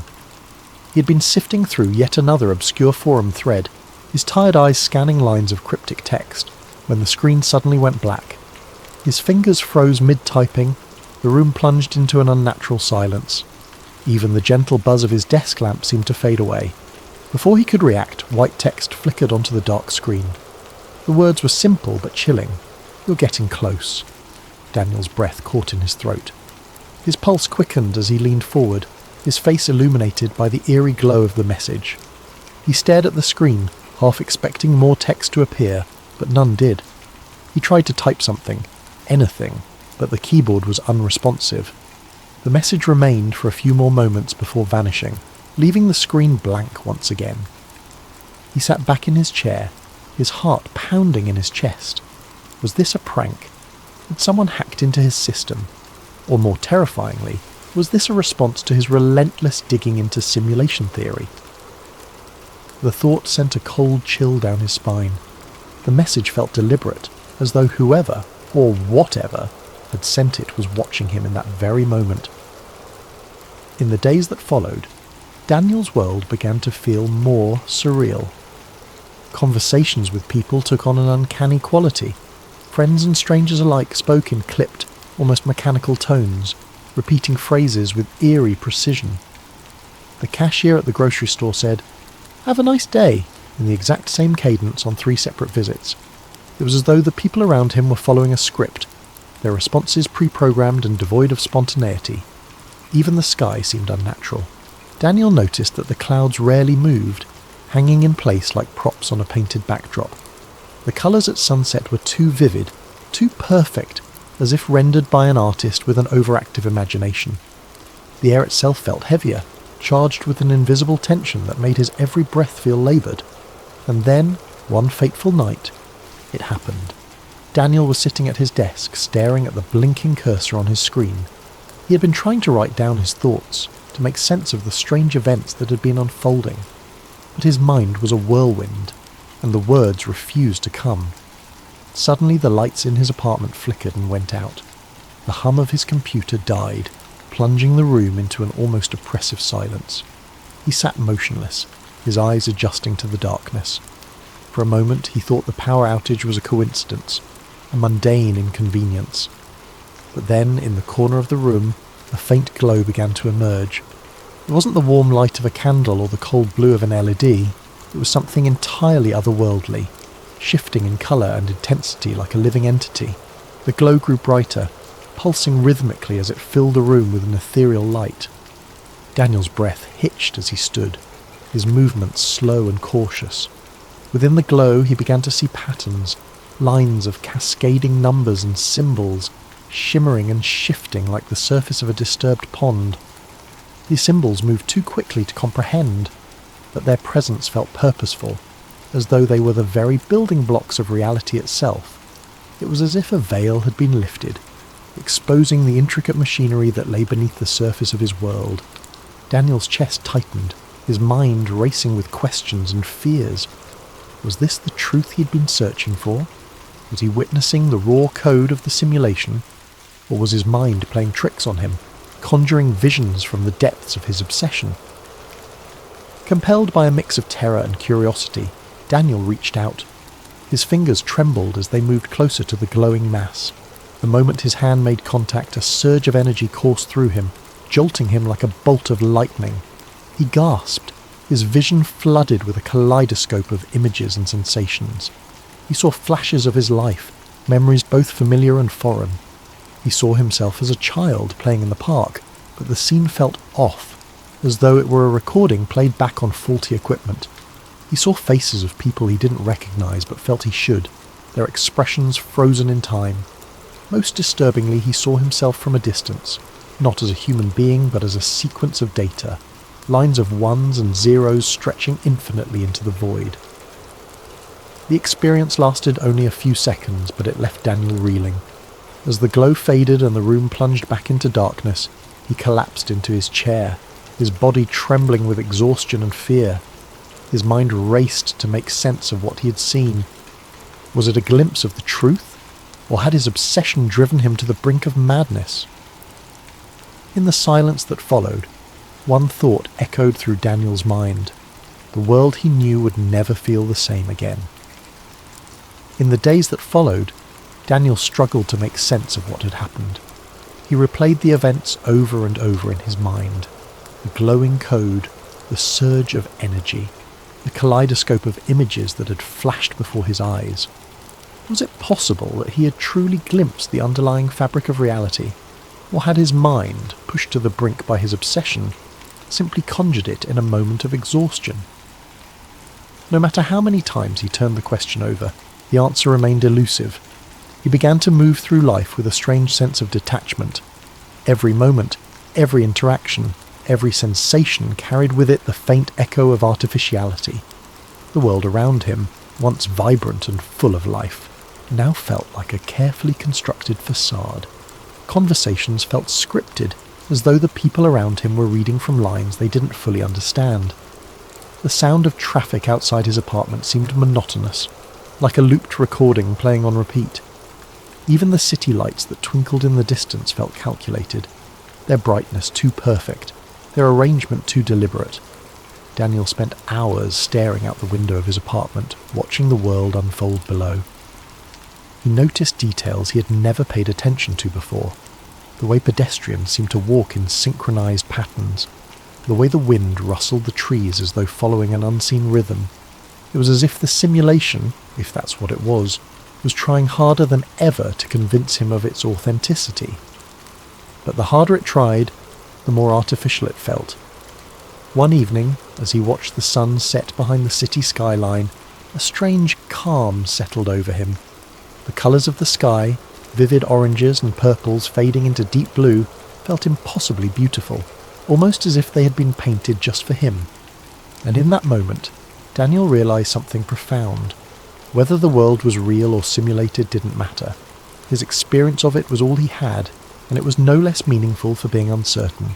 He had been sifting through yet another obscure forum thread, his tired eyes scanning lines of cryptic text, when the screen suddenly went black. His fingers froze mid-typing, the room plunged into an unnatural silence. Even the gentle buzz of his desk lamp seemed to fade away. Before he could react, white text flickered onto the dark screen. The words were simple but chilling. "You're getting close." Daniel's breath caught in his throat. His pulse quickened as he leaned forward, his face illuminated by the eerie glow of the message. He stared at the screen, half expecting more text to appear, but none did. He tried to type something, anything, but the keyboard was unresponsive. The message remained for a few more moments before vanishing, leaving the screen blank once again. He sat back in his chair, his heart pounding in his chest. Was this a prank? Had someone hacked into his system? Or more terrifyingly, was this a response to his relentless digging into simulation theory? The thought sent a cold chill down his spine. The message felt deliberate, as though whoever, or whatever, had sent it was watching him in that very moment. In the days that followed, Daniel's world began to feel more surreal. Conversations with people took on an uncanny quality. Friends and strangers alike spoke in clipped, almost mechanical tones, repeating phrases with eerie precision. The cashier at the grocery store said, "Have a nice day," in the exact same cadence on 3 separate visits. It was as though the people around him were following a script, their responses pre-programmed and devoid of spontaneity. Even the sky seemed unnatural. Daniel noticed that the clouds rarely moved, hanging in place like props on a painted backdrop. The colours at sunset were too vivid, too perfect, as if rendered by an artist with an overactive imagination. The air itself felt heavier, charged with an invisible tension that made his every breath feel laboured. And then, one fateful night, it happened. Daniel was sitting at his desk, staring at the blinking cursor on his screen. He had been trying to write down his thoughts, to make sense of the strange events that had been unfolding. But his mind was a whirlwind, and the words refused to come. Suddenly the lights in his apartment flickered and went out. The hum of his computer died, plunging the room into an almost oppressive silence. He sat motionless, his eyes adjusting to the darkness. For a moment he thought the power outage was a coincidence, a mundane inconvenience. But then, in the corner of the room, a faint glow began to emerge. It wasn't the warm light of a candle or the cold blue of an LED. It was something entirely otherworldly, shifting in colour and intensity like a living entity. The glow grew brighter, pulsing rhythmically as it filled the room with an ethereal light. Daniel's breath hitched as he stood, his movements slow and cautious. Within the glow he began to see patterns, lines of cascading numbers and symbols, shimmering and shifting like the surface of a disturbed pond. These symbols moved too quickly to comprehend, but their presence felt purposeful, as though they were the very building blocks of reality itself. It was as if a veil had been lifted, exposing the intricate machinery that lay beneath the surface of his world. Daniel's chest tightened, his mind racing with questions and fears. Was this the truth he'd been searching for? Was he witnessing the raw code of the simulation? Or was his mind playing tricks on him, conjuring visions from the depths of his obsession? Compelled by a mix of terror and curiosity, Daniel reached out. His fingers trembled as they moved closer to the glowing mass. The moment his hand made contact, a surge of energy coursed through him, jolting him like a bolt of lightning. He gasped, his vision flooded with a kaleidoscope of images and sensations. He saw flashes of his life, memories both familiar and foreign. He saw himself as a child playing in the park, but the scene felt off, as though it were a recording played back on faulty equipment. He saw faces of people he didn't recognise but felt he should, their expressions frozen in time. Most disturbingly, he saw himself from a distance, not as a human being but as a sequence of data, lines of ones and zeros stretching infinitely into the void. The experience lasted only a few seconds, but it left Daniel reeling. As the glow faded and the room plunged back into darkness, he collapsed into his chair, his body trembling with exhaustion and fear. His mind raced to make sense of what he had seen. Was it a glimpse of the truth, or had his obsession driven him to the brink of madness? In the silence that followed, one thought echoed through Daniel's mind. The world he knew would never feel the same again. In the days that followed, Daniel struggled to make sense of what had happened. He replayed the events over and over in his mind. The glowing code, the surge of energy, the kaleidoscope of images that had flashed before his eyes. Was it possible that he had truly glimpsed the underlying fabric of reality, or had his mind, pushed to the brink by his obsession, simply conjured it in a moment of exhaustion? No matter how many times he turned the question over, the answer remained elusive. He began to move through life with a strange sense of detachment. Every moment, every interaction, every sensation carried with it the faint echo of artificiality. The world around him, once vibrant and full of life, now felt like a carefully constructed facade. Conversations felt scripted, as though the people around him were reading from lines they didn't fully understand. The sound of traffic outside his apartment seemed monotonous, like a looped recording playing on repeat. Even the city lights that twinkled in the distance felt calculated, their brightness too perfect, their arrangement too deliberate. Daniel spent hours staring out the window of his apartment, watching the world unfold below. He noticed details he had never paid attention to before. The way pedestrians seemed to walk in synchronized patterns, the way the wind rustled the trees as though following an unseen rhythm. It was as if the simulation, if that's what it was trying harder than ever to convince him of its authenticity. But the harder it tried, the more artificial it felt. One evening, as he watched the sun set behind the city skyline, a strange calm settled over him. The colours of the sky, vivid oranges and purples fading into deep blue, felt impossibly beautiful, almost as if they had been painted just for him. And in that moment, Daniel realised something profound. Whether the world was real or simulated didn't matter. His experience of it was all he had, and it was no less meaningful for being uncertain.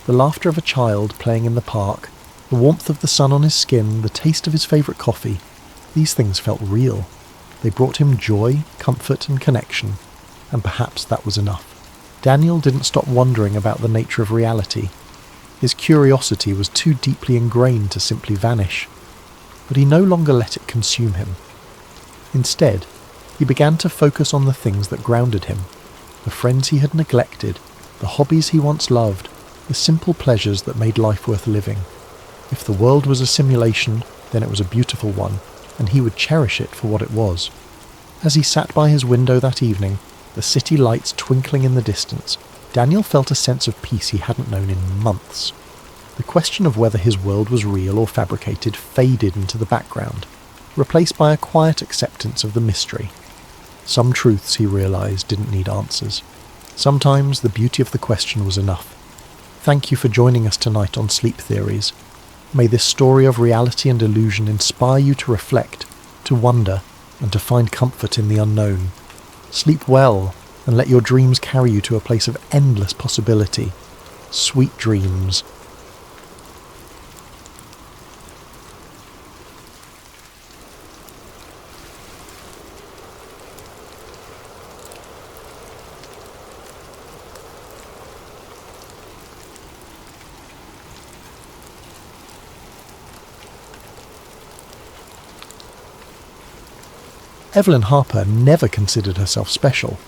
The laughter of a child playing in the park, the warmth of the sun on his skin, the taste of his favourite coffee, these things felt real. They brought him joy, comfort and connection, and perhaps that was enough. Daniel didn't stop wondering about the nature of reality. His curiosity was too deeply ingrained to simply vanish, but he no longer let it consume him. Instead, he began to focus on the things that grounded him, the friends he had neglected, the hobbies he once loved, the simple pleasures that made life worth living. If the world was a simulation, then it was a beautiful one, and he would cherish it for what it was. As he sat by his window that evening, the city lights twinkling in the distance, Daniel felt a sense of peace he hadn't known in months. The question of whether his world was real or fabricated faded into the background, replaced by a quiet acceptance of the mystery. Some truths, he realised, didn't need answers. Sometimes the beauty of the question was enough. Thank you for joining us tonight on Sleep Theories. May this story of reality and illusion inspire you to reflect, to wonder, and to find comfort in the unknown. Sleep well, and let your dreams carry you to a place of endless possibility. Sweet dreams. Evelyn Harper never considered herself special.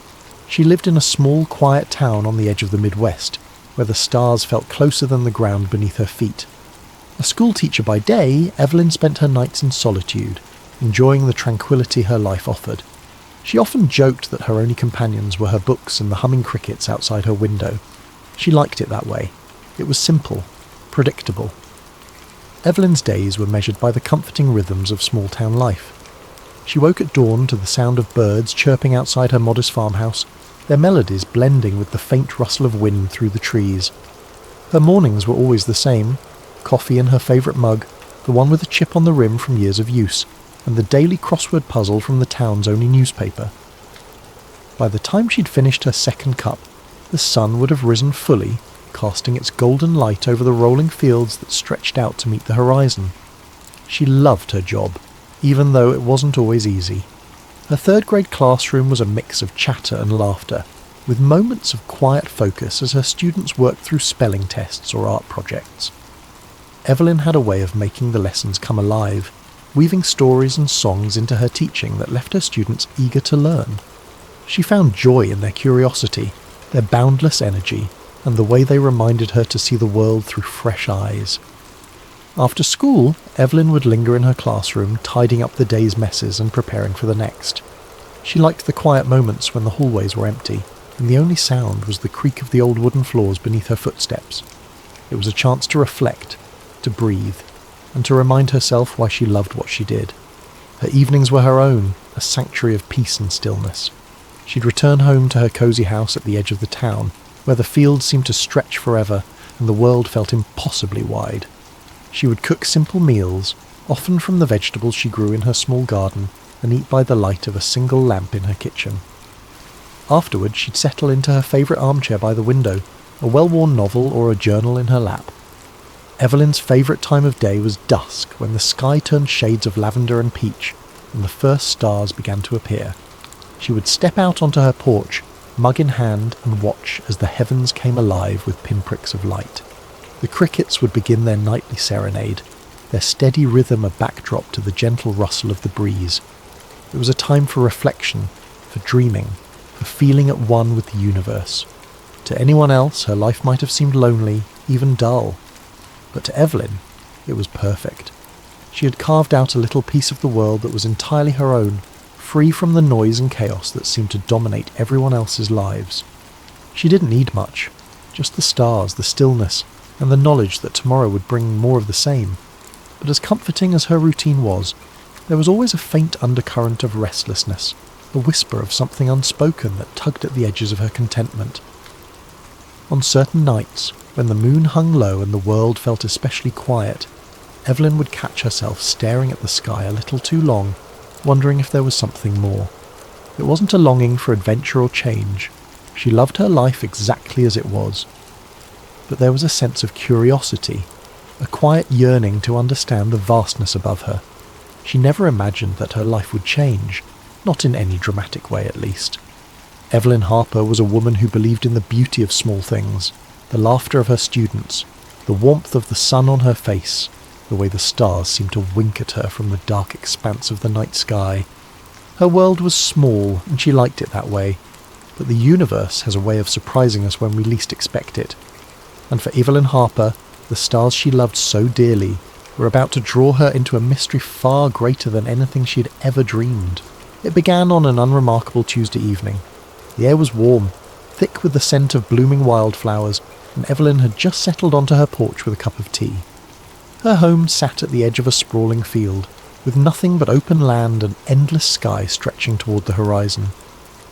She lived in a small, quiet town on the edge of the Midwest, where the stars felt closer than the ground beneath her feet. A schoolteacher by day, Evelyn spent her nights in solitude, enjoying the tranquility her life offered. She often joked that her only companions were her books and the humming crickets outside her window. She liked it that way. It was simple, predictable. Evelyn's days were measured by the comforting rhythms of small-town life. She woke at dawn to the sound of birds chirping outside her modest farmhouse, their melodies blending with the faint rustle of wind through the trees. Her mornings were always the same: coffee in her favourite mug, the one with a chip on the rim from years of use, and the daily crossword puzzle from the town's only newspaper. By the time she'd finished her second cup, the sun would have risen fully, casting its golden light over the rolling fields that stretched out to meet the horizon. She loved her job, even though it wasn't always easy. Her third-grade classroom was a mix of chatter and laughter, with moments of quiet focus as her students worked through spelling tests or art projects. Evelyn had a way of making the lessons come alive, weaving stories and songs into her teaching that left her students eager to learn. She found joy in their curiosity, their boundless energy, and the way they reminded her to see the world through fresh eyes. After school, Evelyn would linger in her classroom, tidying up the day's messes and preparing for the next. She liked the quiet moments when the hallways were empty, and the only sound was the creak of the old wooden floors beneath her footsteps. It was a chance to reflect, to breathe, and to remind herself why she loved what she did. Her evenings were her own, a sanctuary of peace and stillness. She'd return home to her cosy house at the edge of the town, where the fields seemed to stretch forever and the world felt impossibly wide. She would cook simple meals, often from the vegetables she grew in her small garden, and eat by the light of a single lamp in her kitchen. Afterward, she'd settle into her favourite armchair by the window, a well-worn novel or a journal in her lap. Evelyn's favourite time of day was dusk, when the sky turned shades of lavender and peach, and the first stars began to appear. She would step out onto her porch, mug in hand, and watch as the heavens came alive with pinpricks of light. The crickets would begin their nightly serenade, their steady rhythm a backdrop to the gentle rustle of the breeze. It was a time for reflection, for dreaming, for feeling at one with the universe. To anyone else, her life might have seemed lonely, even dull. But to Evelyn, it was perfect. She had carved out a little piece of the world that was entirely her own, free from the noise and chaos that seemed to dominate everyone else's lives. She didn't need much, just the stars, the stillness, and the knowledge that tomorrow would bring more of the same. But as comforting as her routine was, there was always a faint undercurrent of restlessness, a whisper of something unspoken that tugged at the edges of her contentment. On certain nights, when the moon hung low and the world felt especially quiet, Evelyn would catch herself staring at the sky a little too long, wondering if there was something more. It wasn't a longing for adventure or change. She loved her life exactly as it was. But there was a sense of curiosity, a quiet yearning to understand the vastness above her. She never imagined that her life would change, not in any dramatic way at least. Evelyn Harker was a woman who believed in the beauty of small things, the laughter of her students, the warmth of the sun on her face, the way the stars seemed to wink at her from the dark expanse of the night sky. Her world was small, and she liked it that way, but the universe has a way of surprising us when we least expect it. And for Evelyn Harker, the stars she loved so dearly were about to draw her into a mystery far greater than anything she had ever dreamed. It began on an unremarkable Tuesday evening. The air was warm, thick with the scent of blooming wildflowers, and Evelyn had just settled onto her porch with a cup of tea. Her home sat at the edge of a sprawling field, with nothing but open land and endless sky stretching toward the horizon.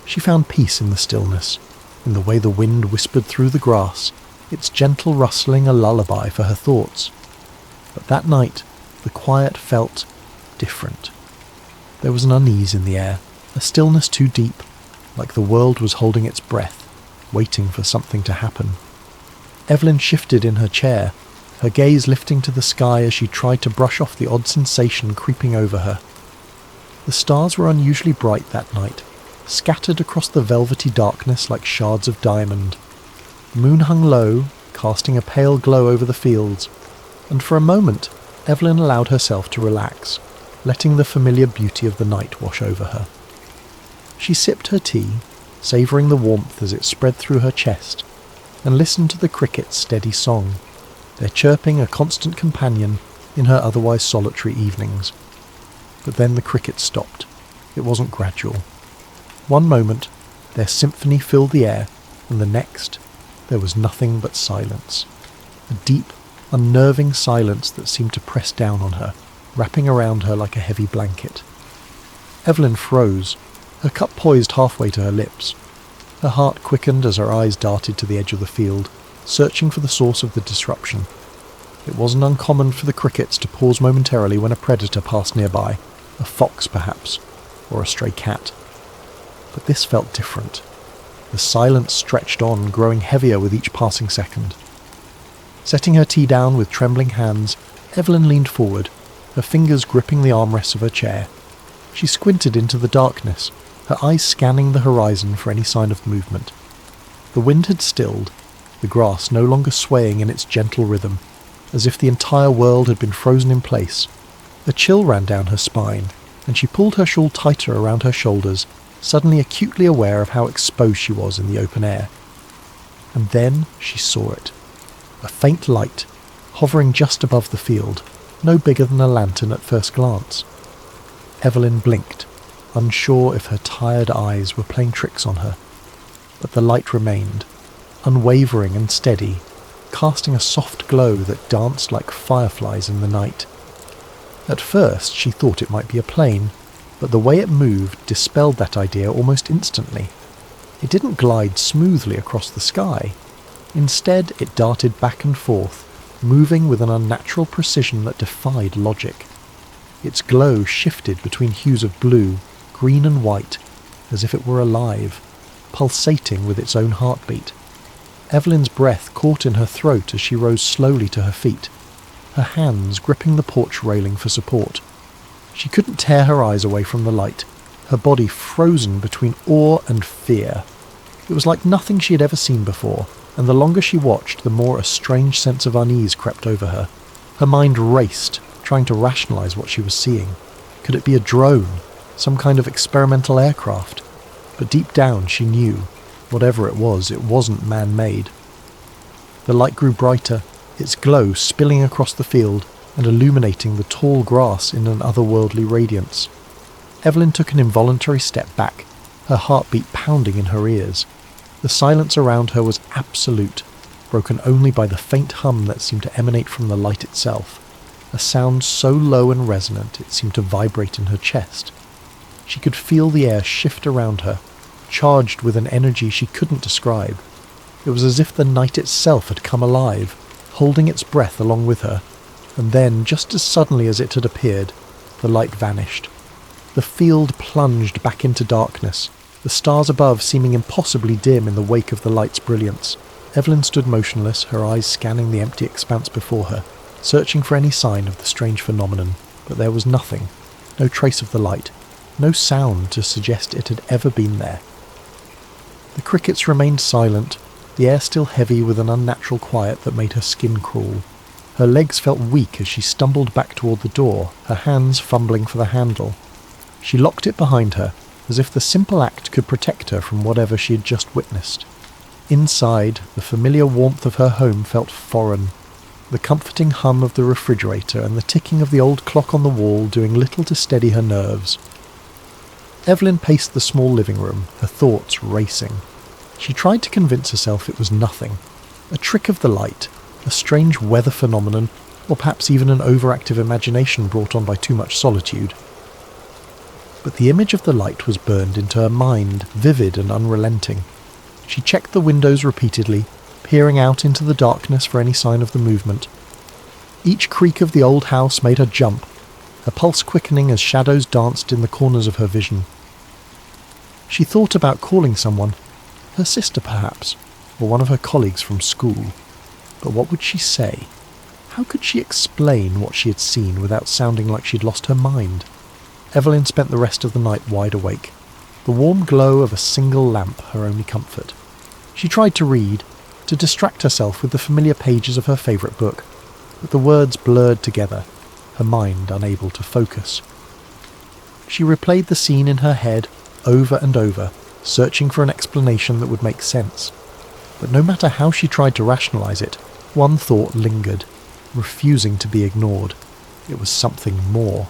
She found peace in the stillness, in the way the wind whispered through the grass, its gentle rustling a lullaby for her thoughts. But that night, the quiet felt different. There was an unease in the air, a stillness too deep, like the world was holding its breath, waiting for something to happen. Evelyn shifted in her chair, her gaze lifting to the sky as she tried to brush off the odd sensation creeping over her. The stars were unusually bright that night, scattered across the velvety darkness like shards of diamond. The moon hung low, casting a pale glow over the fields, and for a moment Evelyn allowed herself to relax, letting the familiar beauty of the night wash over her. She sipped her tea, savouring the warmth as it spread through her chest, and listened to the crickets' steady song, their chirping a constant companion in her otherwise solitary evenings. But then the crickets stopped. It wasn't gradual. One moment, their symphony filled the air, and the next, there was nothing but silence. A deep, unnerving silence that seemed to press down on her, wrapping around her like a heavy blanket. Evelyn froze, her cup poised halfway to her lips. Her heart quickened as her eyes darted to the edge of the field, searching for the source of the disruption. It wasn't uncommon for the crickets to pause momentarily when a predator passed nearby, a fox perhaps, or a stray cat. But this felt different. The silence stretched on, growing heavier with each passing second. Setting her tea down with trembling hands, Evelyn leaned forward, her fingers gripping the armrests of her chair. She squinted into the darkness, her eyes scanning the horizon for any sign of movement. The wind had stilled, the grass no longer swaying in its gentle rhythm, as if the entire world had been frozen in place. A chill ran down her spine, and she pulled her shawl tighter around her shoulders, suddenly acutely aware of how exposed she was in the open air. And then she saw it. A faint light, hovering just above the field, no bigger than a lantern at first glance. Evelyn blinked, unsure if her tired eyes were playing tricks on her. But the light remained, unwavering and steady, casting a soft glow that danced like fireflies in the night. At first she thought it might be a plane, but the way it moved dispelled that idea almost instantly. It didn't glide smoothly across the sky. Instead, it darted back and forth, moving with an unnatural precision that defied logic. Its glow shifted between hues of blue, green and white, as if it were alive, pulsating with its own heartbeat. Evelyn's breath caught in her throat as she rose slowly to her feet, her hands gripping the porch railing for support. She couldn't tear her eyes away from the light, her body frozen between awe and fear. It was like nothing she had ever seen before, and the longer she watched, the more a strange sense of unease crept over her. Her mind raced, trying to rationalize what she was seeing. Could it be a drone, some kind of experimental aircraft? But deep down she knew, whatever it wasn't man-made. The light grew brighter, its glow spilling across the field and illuminating the tall grass in an otherworldly radiance. Evelyn took an involuntary step back, her heartbeat pounding in her ears. The silence around her was absolute, broken only by the faint hum that seemed to emanate from the light itself, a sound so low and resonant it seemed to vibrate in her chest. She could feel the air shift around her, charged with an energy she couldn't describe. It was as if the night itself had come alive, holding its breath along with her, and then, just as suddenly as it had appeared, the light vanished. The field plunged back into darkness, the stars above seeming impossibly dim in the wake of the light's brilliance. Evelyn stood motionless, her eyes scanning the empty expanse before her, searching for any sign of the strange phenomenon, but there was nothing, no trace of the light, no sound to suggest it had ever been there. The crickets remained silent, the air still heavy with an unnatural quiet that made her skin crawl. Her legs felt weak as she stumbled back toward the door, her hands fumbling for the handle. She locked it behind her, as if the simple act could protect her from whatever she had just witnessed. Inside, the familiar warmth of her home felt foreign, the comforting hum of the refrigerator and the ticking of the old clock on the wall doing little to steady her nerves. Evelyn paced the small living room, her thoughts racing. She tried to convince herself it was nothing, a trick of the light, a strange weather phenomenon, or perhaps even an overactive imagination brought on by too much solitude. But the image of the light was burned into her mind, vivid and unrelenting. She checked the windows repeatedly, peering out into the darkness for any sign of the movement. Each creak of the old house made her jump, her pulse quickening as shadows danced in the corners of her vision. She thought about calling someone, her sister perhaps, or one of her colleagues from school. But what would she say? How could she explain what she had seen without sounding like she'd lost her mind? Evelyn spent the rest of the night wide awake, the warm glow of a single lamp her only comfort. She tried to read, to distract herself with the familiar pages of her favourite book, but the words blurred together, her mind unable to focus. She replayed the scene in her head over and over, searching for an explanation that would make sense. But no matter how she tried to rationalise it, one thought lingered, refusing to be ignored. It was something more.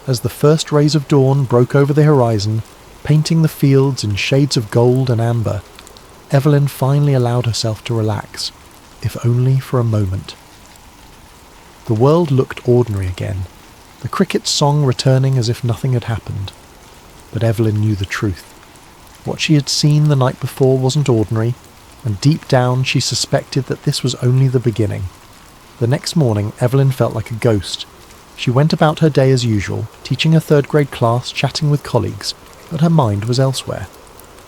As the first rays of dawn broke over the horizon, painting the fields in shades of gold and amber, Evelyn finally allowed herself to relax, if only for a moment. The world looked ordinary again, the cricket's song returning as if nothing had happened. but Evelyn knew the truth. What she had seen the night before wasn't ordinary, and deep down she suspected that this was only the beginning. The next morning, Evelyn felt like a ghost. She went about her day as usual, teaching a third-grade class, chatting with colleagues, but her mind was elsewhere.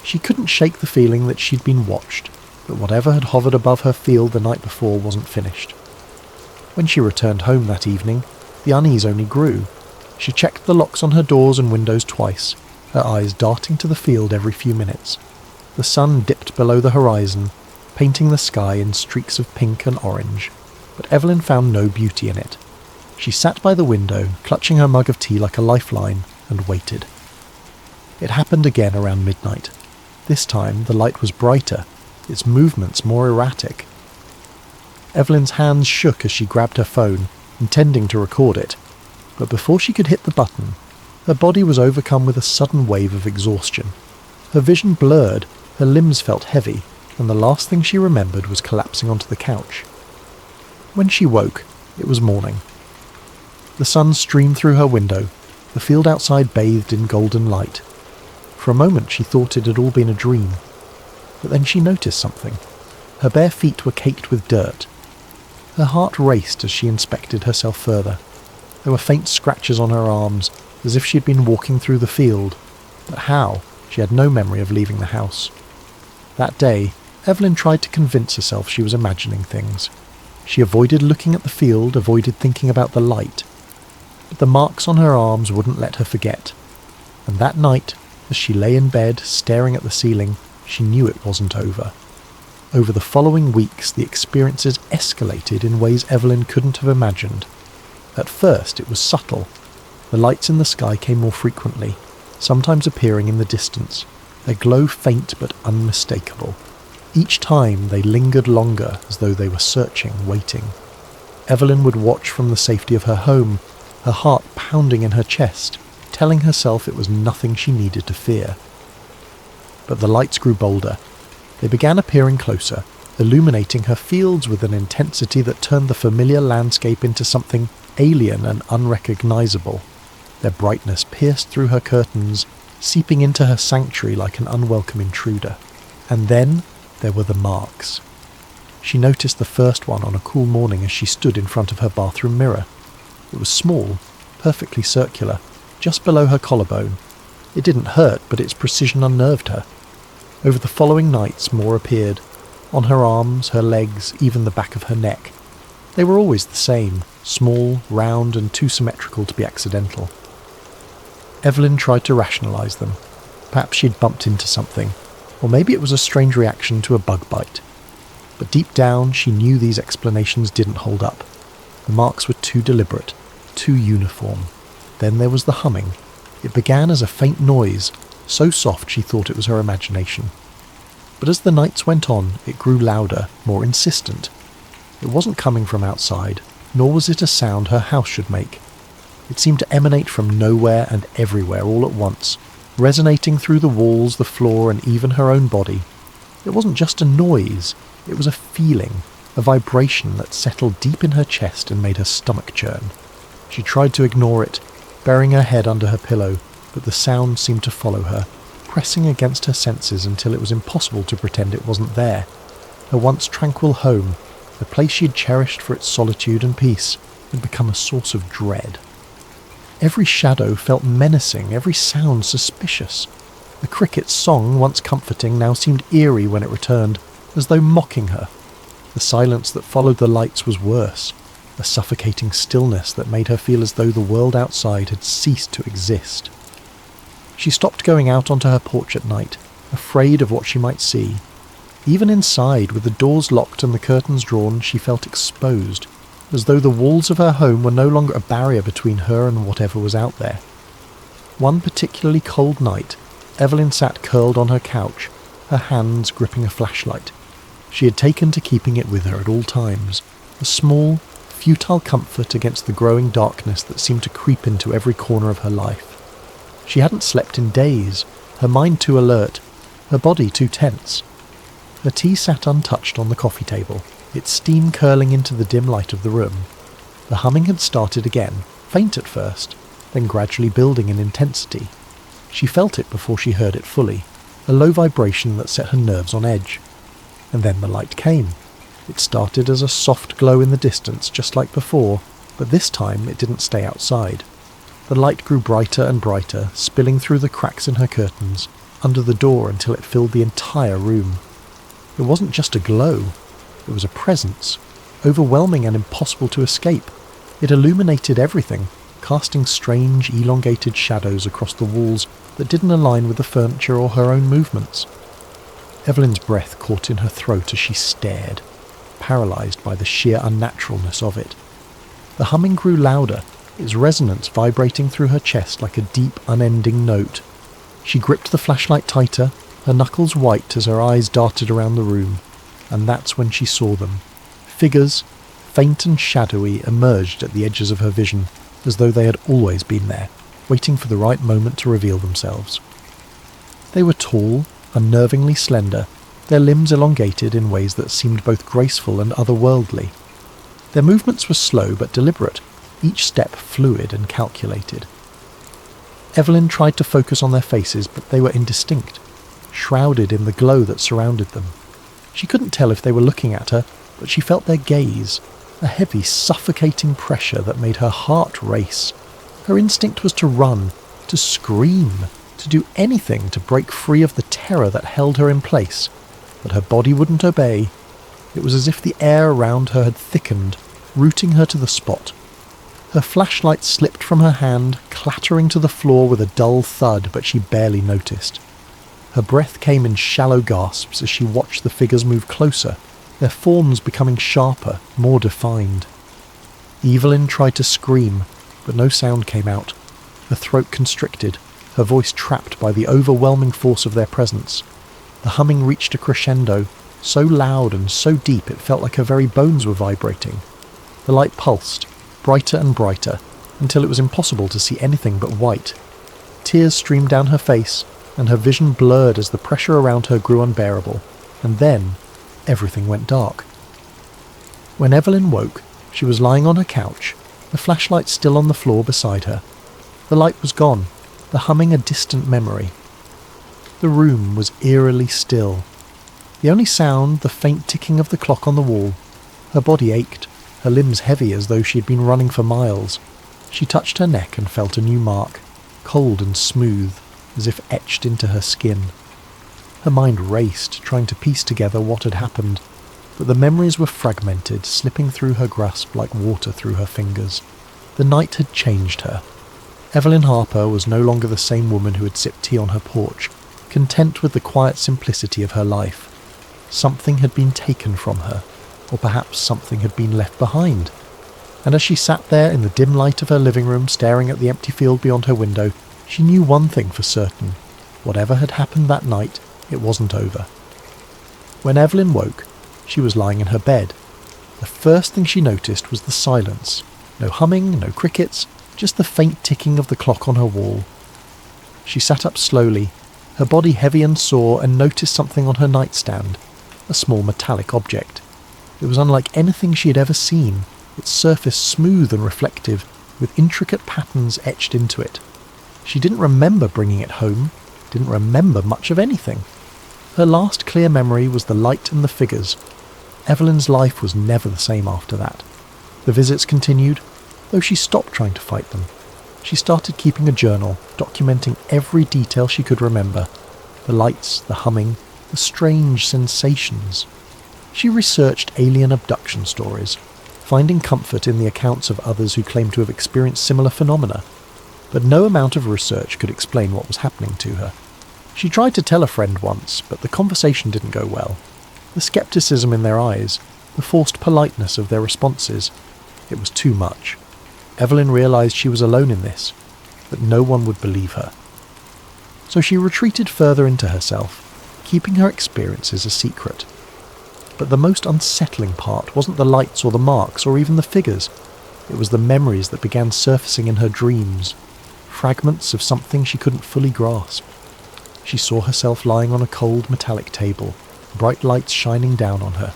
She couldn't shake the feeling that she'd been watched, that whatever had hovered above her field the night before wasn't finished. When she returned home that evening, the unease only grew. She checked the locks on her doors and windows twice, her eyes darting to the field every few minutes. The sun dipped below the horizon, painting the sky in streaks of pink and orange, but Evelyn found no beauty in it. She sat by the window, clutching her mug of tea like a lifeline, and waited. It happened again around midnight. This time the light was brighter, its movements more erratic. Evelyn's hands shook as she grabbed her phone, intending to record it, but before she could hit the button, her body was overcome with a sudden wave of exhaustion. Her vision blurred, her limbs felt heavy, and the last thing she remembered was collapsing onto the couch. When she woke, it was morning. The sun streamed through her window, the field outside bathed in golden light. For a moment she thought it had all been a dream, but then she noticed something. Her bare feet were caked with dirt. Her heart raced as she inspected herself further. There were faint scratches on her arms, as if she had been walking through the field, but how? She had no memory of leaving the house. That day, Evelyn tried to convince herself she was imagining things. She avoided looking at the field, avoided thinking about the light. But the marks on her arms wouldn't let her forget. And that night, as she lay in bed, staring at the ceiling, she knew it wasn't over. Over the following weeks, the experiences escalated in ways Evelyn couldn't have imagined. At first, it was subtle. The lights in the sky came more frequently, sometimes appearing in the distance, their glow faint but unmistakable. Each time they lingered longer, as though they were searching, waiting. Evelyn would watch from the safety of her home, her heart pounding in her chest, telling herself it was nothing she needed to fear. But the lights grew bolder. They began appearing closer, illuminating her fields with an intensity that turned the familiar landscape into something alien and unrecognizable. Their brightness pierced through her curtains, seeping into her sanctuary like an unwelcome intruder. And then there were the marks. She noticed the first one on a cool morning as she stood in front of her bathroom mirror. It was small, perfectly circular, just below her collarbone. It didn't hurt, but its precision unnerved her. Over the following nights more appeared, on her arms, her legs, even the back of her neck. They were always the same, small, round, and too symmetrical to be accidental. Evelyn tried to rationalise them. Perhaps she'd bumped into something, or maybe it was a strange reaction to a bug bite. But deep down she knew these explanations didn't hold up. The marks were too deliberate, too uniform. Then there was the humming. It began as a faint noise, so soft she thought it was her imagination. But as the nights went on, it grew louder, more insistent. It wasn't coming from outside, nor was it a sound her house should make. It seemed to emanate from nowhere and everywhere all at once, resonating through the walls, the floor, and even her own body. It wasn't just a noise, it was a feeling, a vibration that settled deep in her chest and made her stomach churn. She tried to ignore it, burying her head under her pillow, but the sound seemed to follow her, pressing against her senses until it was impossible to pretend it wasn't there. Her once tranquil home, the place she had cherished for its solitude and peace, had become a source of dread. Every shadow felt menacing, every sound suspicious. The cricket's song, once comforting, now seemed eerie when it returned, as though mocking her. The silence that followed the lights was worse, a suffocating stillness that made her feel as though the world outside had ceased to exist. She stopped going out onto her porch at night, afraid of what she might see. Even inside, with the doors locked and the curtains drawn, she felt exposed, as though the walls of her home were no longer a barrier between her and whatever was out there. One particularly cold night, Evelyn sat curled on her couch, her hands gripping a flashlight. She had taken to keeping it with her at all times, a small, futile comfort against the growing darkness that seemed to creep into every corner of her life. She hadn't slept in days, her mind too alert, her body too tense. Her tea sat untouched on the coffee table, its steam curling into the dim light of the room. The humming had started again, faint at first, then gradually building in intensity. She felt it before she heard it fully, a low vibration that set her nerves on edge. And then the light came. It started as a soft glow in the distance, just like before, but this time it didn't stay outside. The light grew brighter and brighter, spilling through the cracks in her curtains, under the door until it filled the entire room. It wasn't just a glow, it was a presence, overwhelming and impossible to escape. It illuminated everything, casting strange, elongated shadows across the walls that didn't align with the furniture or her own movements. Evelyn's breath caught in her throat as she stared, paralysed by the sheer unnaturalness of it. The humming grew louder, its resonance vibrating through her chest like a deep, unending note. She gripped the flashlight tighter, her knuckles white as her eyes darted around the room, and that's when she saw them. Figures, faint and shadowy, emerged at the edges of her vision, as though they had always been there, waiting for the right moment to reveal themselves. They were tall, unnervingly slender, their limbs elongated in ways that seemed both graceful and otherworldly. Their movements were slow but deliberate, each step fluid and calculated. Evelyn tried to focus on their faces, but they were indistinct, shrouded in the glow that surrounded them. She couldn't tell if they were looking at her, but she felt their gaze, a heavy, suffocating pressure that made her heart race. Her instinct was to run, to scream, to do anything to break free of the terror that held her in place, but her body wouldn't obey. It was as if the air around her had thickened, rooting her to the spot. Her flashlight slipped from her hand, clattering to the floor with a dull thud, but she barely noticed. Her breath came in shallow gasps as she watched the figures move closer, their forms becoming sharper, more defined. Evelyn tried to scream, but no sound came out. Her throat constricted, her voice trapped by the overwhelming force of their presence. The humming reached a crescendo, so loud and so deep it felt like her very bones were vibrating. The light pulsed, brighter and brighter, until it was impossible to see anything but white. Tears streamed down her face, and her vision blurred as the pressure around her grew unbearable, and then everything went dark. When Evelyn woke, she was lying on her couch, the flashlight still on the floor beside her. The light was gone, the humming a distant memory. The room was eerily still. The only sound, the faint ticking of the clock on the wall. Her body ached, her limbs heavy as though she had been running for miles. She touched her neck and felt a new mark, cold and smooth, as if etched into her skin. Her mind raced, trying to piece together what had happened, but the memories were fragmented, slipping through her grasp like water through her fingers. The night had changed her. Evelyn Harker was no longer the same woman who had sipped tea on her porch, content with the quiet simplicity of her life. Something had been taken from her, or perhaps something had been left behind. And as she sat there in the dim light of her living room staring at the empty field beyond her window, she knew one thing for certain. Whatever had happened that night, it wasn't over. When Evelyn woke, she was lying in her bed. The first thing she noticed was the silence. No humming, no crickets, just the faint ticking of the clock on her wall. She sat up slowly, her body heavy and sore, and noticed something on her nightstand, a small metallic object. It was unlike anything she had ever seen, its surface smooth and reflective, with intricate patterns etched into it. She didn't remember bringing it home, didn't remember much of anything. Her last clear memory was the light and the figures. Evelyn's life was never the same after that. The visits continued, though she stopped trying to fight them. She started keeping a journal, documenting every detail she could remember. The lights, the humming, the strange sensations. She researched alien abduction stories, finding comfort in the accounts of others who claimed to have experienced similar phenomena. But no amount of research could explain what was happening to her. She tried to tell a friend once, but the conversation didn't go well. The skepticism in their eyes, the forced politeness of their responses, it was too much. Evelyn realised she was alone in this, that no one would believe her. So she retreated further into herself, keeping her experiences a secret. But the most unsettling part wasn't the lights or the marks or even the figures. It was the memories that began surfacing in her dreams, fragments of something she couldn't fully grasp. She saw herself lying on a cold metallic table, bright lights shining down on her.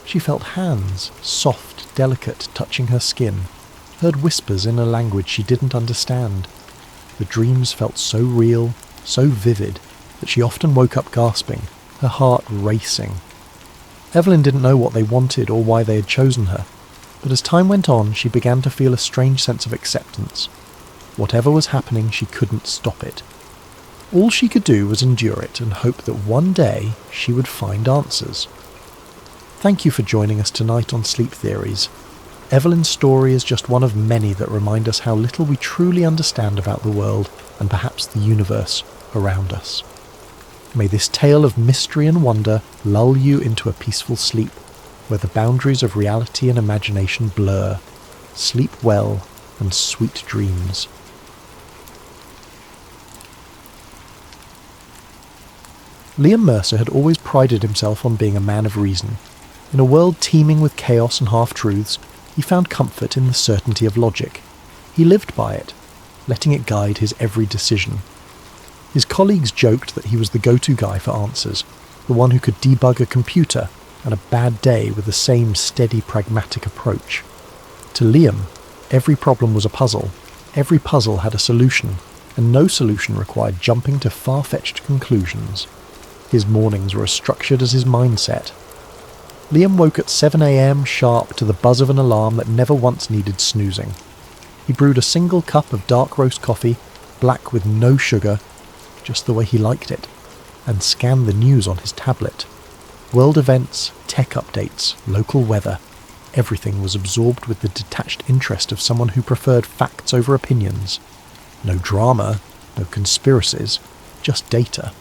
She felt hands, soft, delicate, touching her skin, heard whispers in a language she didn't understand. The dreams felt so real, so vivid that she often woke up gasping, her heart racing. Evelyn didn't know what they wanted or why they had chosen her, but as time went on, she began to feel a strange sense of acceptance. Whatever was happening, she couldn't stop it. All she could do was endure it and hope that one day she would find answers. Thank you for joining us tonight on Sleep Theories. Evelyn's story is just one of many that remind us how little we truly understand about the world and perhaps the universe around us. May this tale of mystery and wonder lull you into a peaceful sleep, where the boundaries of reality and imagination blur. Sleep well and sweet dreams. Liam Mercer had always prided himself on being a man of reason. In a world teeming with chaos and half-truths, he found comfort in the certainty of logic. He lived by it, letting it guide his every decision. His colleagues joked that he was the go-to guy for answers, the one who could debug a computer and a bad day with the same steady, pragmatic approach. To Liam, every problem was a puzzle, every puzzle had a solution, and no solution required jumping to far-fetched conclusions. His mornings were as structured as his mindset. Liam woke at 7 a.m. sharp to the buzz of an alarm that never once needed snoozing. He brewed a single cup of dark roast coffee, black with no sugar, just the way he liked it, and scanned the news on his tablet. World events, tech updates, local weather, everything was absorbed with the detached interest of someone who preferred facts over opinions. No drama, no conspiracies, just data.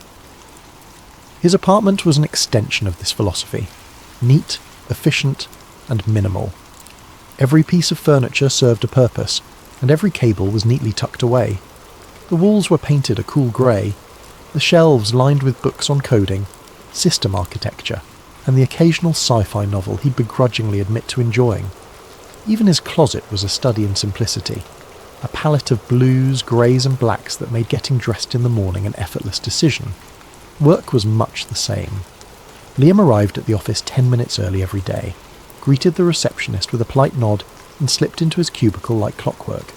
His apartment was an extension of this philosophy. Neat, efficient, and minimal. Every piece of furniture served a purpose, and every cable was neatly tucked away. The walls were painted a cool grey, the shelves lined with books on coding, system architecture, and the occasional sci-fi novel he'd begrudgingly admit to enjoying. Even his closet was a study in simplicity, a palette of blues, greys and blacks that made getting dressed in the morning an effortless decision. Work was much the same. Liam arrived at the office 10 minutes early every day, greeted the receptionist with a polite nod, and slipped into his cubicle like clockwork.